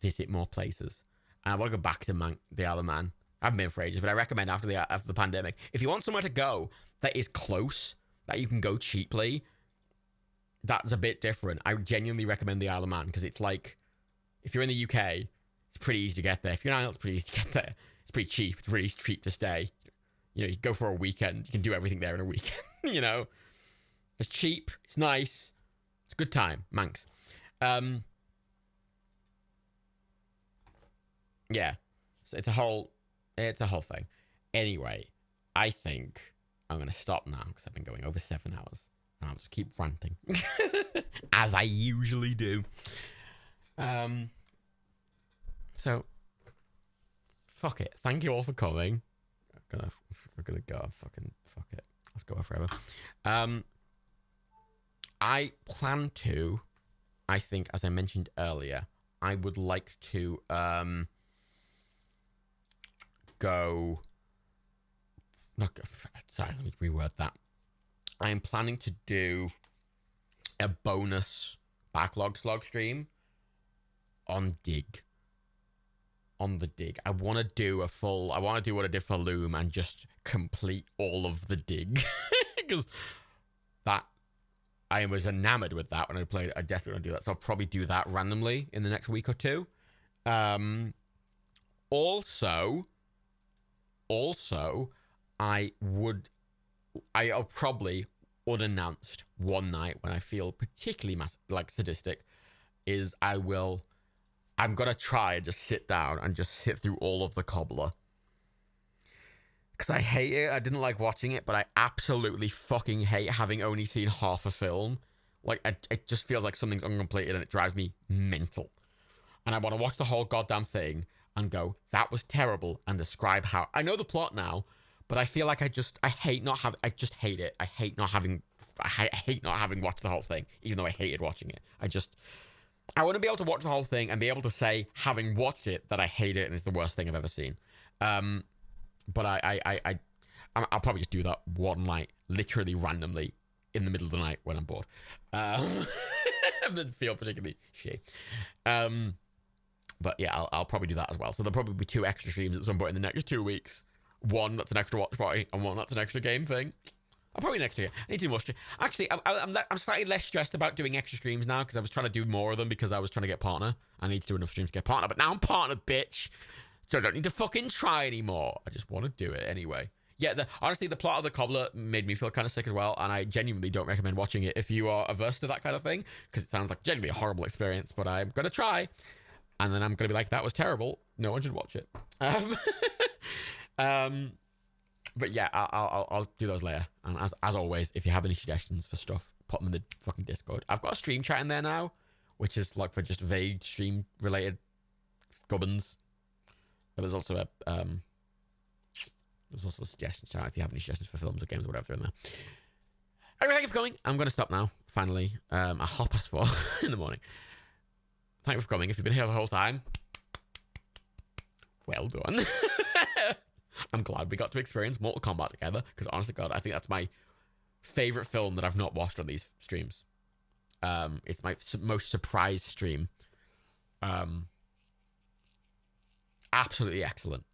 visit more places. And I want to go back to the Isle of Man. I haven't been for ages, but I recommend after the pandemic, if you want somewhere to go that is close, that you can go cheaply, that's a bit different. I genuinely recommend the Isle of Man because it's like, if you're in the UK, it's pretty easy to get there. If you're in Ireland, it's pretty easy to get there. It's pretty cheap. It's really cheap to stay. You know, you go for a weekend. You can do everything there in a weekend. You know, it's cheap. It's nice. It's a good time. Manx. Yeah. So it's a whole thing. Anyway, I think I'm going to stop now because I've been going over 7 hours. And I'll just keep ranting. As I usually do. So, fuck it. Thank you all for coming. We're gonna go. Fucking fuck it. Let's go forever. I plan to, I think, as I mentioned earlier, I would like to go. Sorry, let me reword that. I am planning to do a bonus backlog slog stream on Dig. On the Dig. I want to do what I did for Loom and just complete all of the Dig. Because that, I was enamored with that when I played. I definitely want to do that. So I'll probably do that randomly in the next week or two. Also, I'll probably unannounced one night when I feel particularly sadistic is I'm gonna try and just sit down and just sit through all of the Cobbler, because I hate it. I didn't like watching it, but I absolutely fucking hate having only seen half a film. Like, it just feels like something's uncompleted and it drives me mental. And I want to watch the whole goddamn thing and go, that was terrible, and describe how I know the plot now, but I feel like I hate not having. I just hate it. I hate not having watched the whole thing, even though I hated watching it. I want to be able to watch the whole thing and be able to say, having watched it, that I hate it and it's the worst thing I've ever seen. But I'll probably just do that one night, literally randomly, in the middle of the night when I'm bored. I didn't feel particularly shitty. But yeah, I'll probably do that as well. So there'll probably be 2 extra streams at some point in the next 2 weeks. One that's an extra watch party, and one that's an extra game thing. I'll probably next year. I need to do more streams. Actually, I'm slightly less stressed about doing extra streams now, because I was trying to do more of them because I was trying to get partner. I need to do enough streams to get partner, but now I'm partner, bitch. So I don't need to fucking try anymore. I just want to do it anyway. Yeah, honestly, the plot of the Cobbler made me feel kind of sick as well, and I genuinely don't recommend watching it if you are averse to that kind of thing, because it sounds like genuinely a horrible experience, but I'm going to try, and then I'm going to be like, that was terrible. No one should watch it. But yeah, I'll do those later. And as always, if you have any suggestions for stuff, put them in the fucking Discord. I've got a stream chat in there now, which is like for just vague stream related gubbins. But there's also a suggestion chat if you have any suggestions for films or games or whatever in there. Anyway, thank you for coming. I'm going to stop now. Finally, at 4:30 in the morning. Thank you for coming. If you've been here the whole time, well done. I'm glad we got to experience Mortal Kombat together, because honestly, God, I think that's my favorite film that I've not watched on these streams. It's my most surprised stream. Absolutely excellent.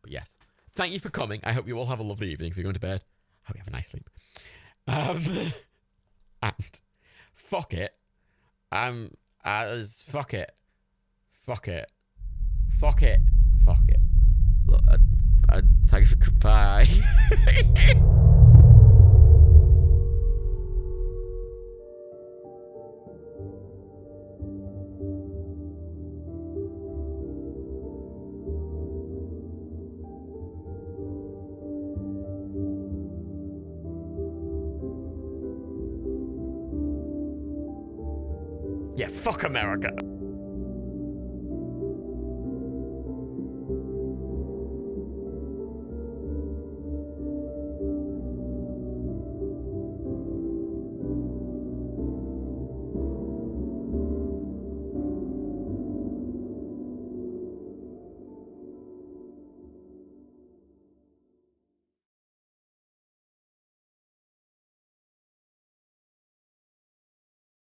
But yes, thank you for coming. I hope you all have a lovely evening. If you're going to bed, I hope you have a nice sleep. And fuck it. Fuck it. Fuck it. Fuck it. Fuck it. Look, thanks for goodbye. Yeah, fuck America.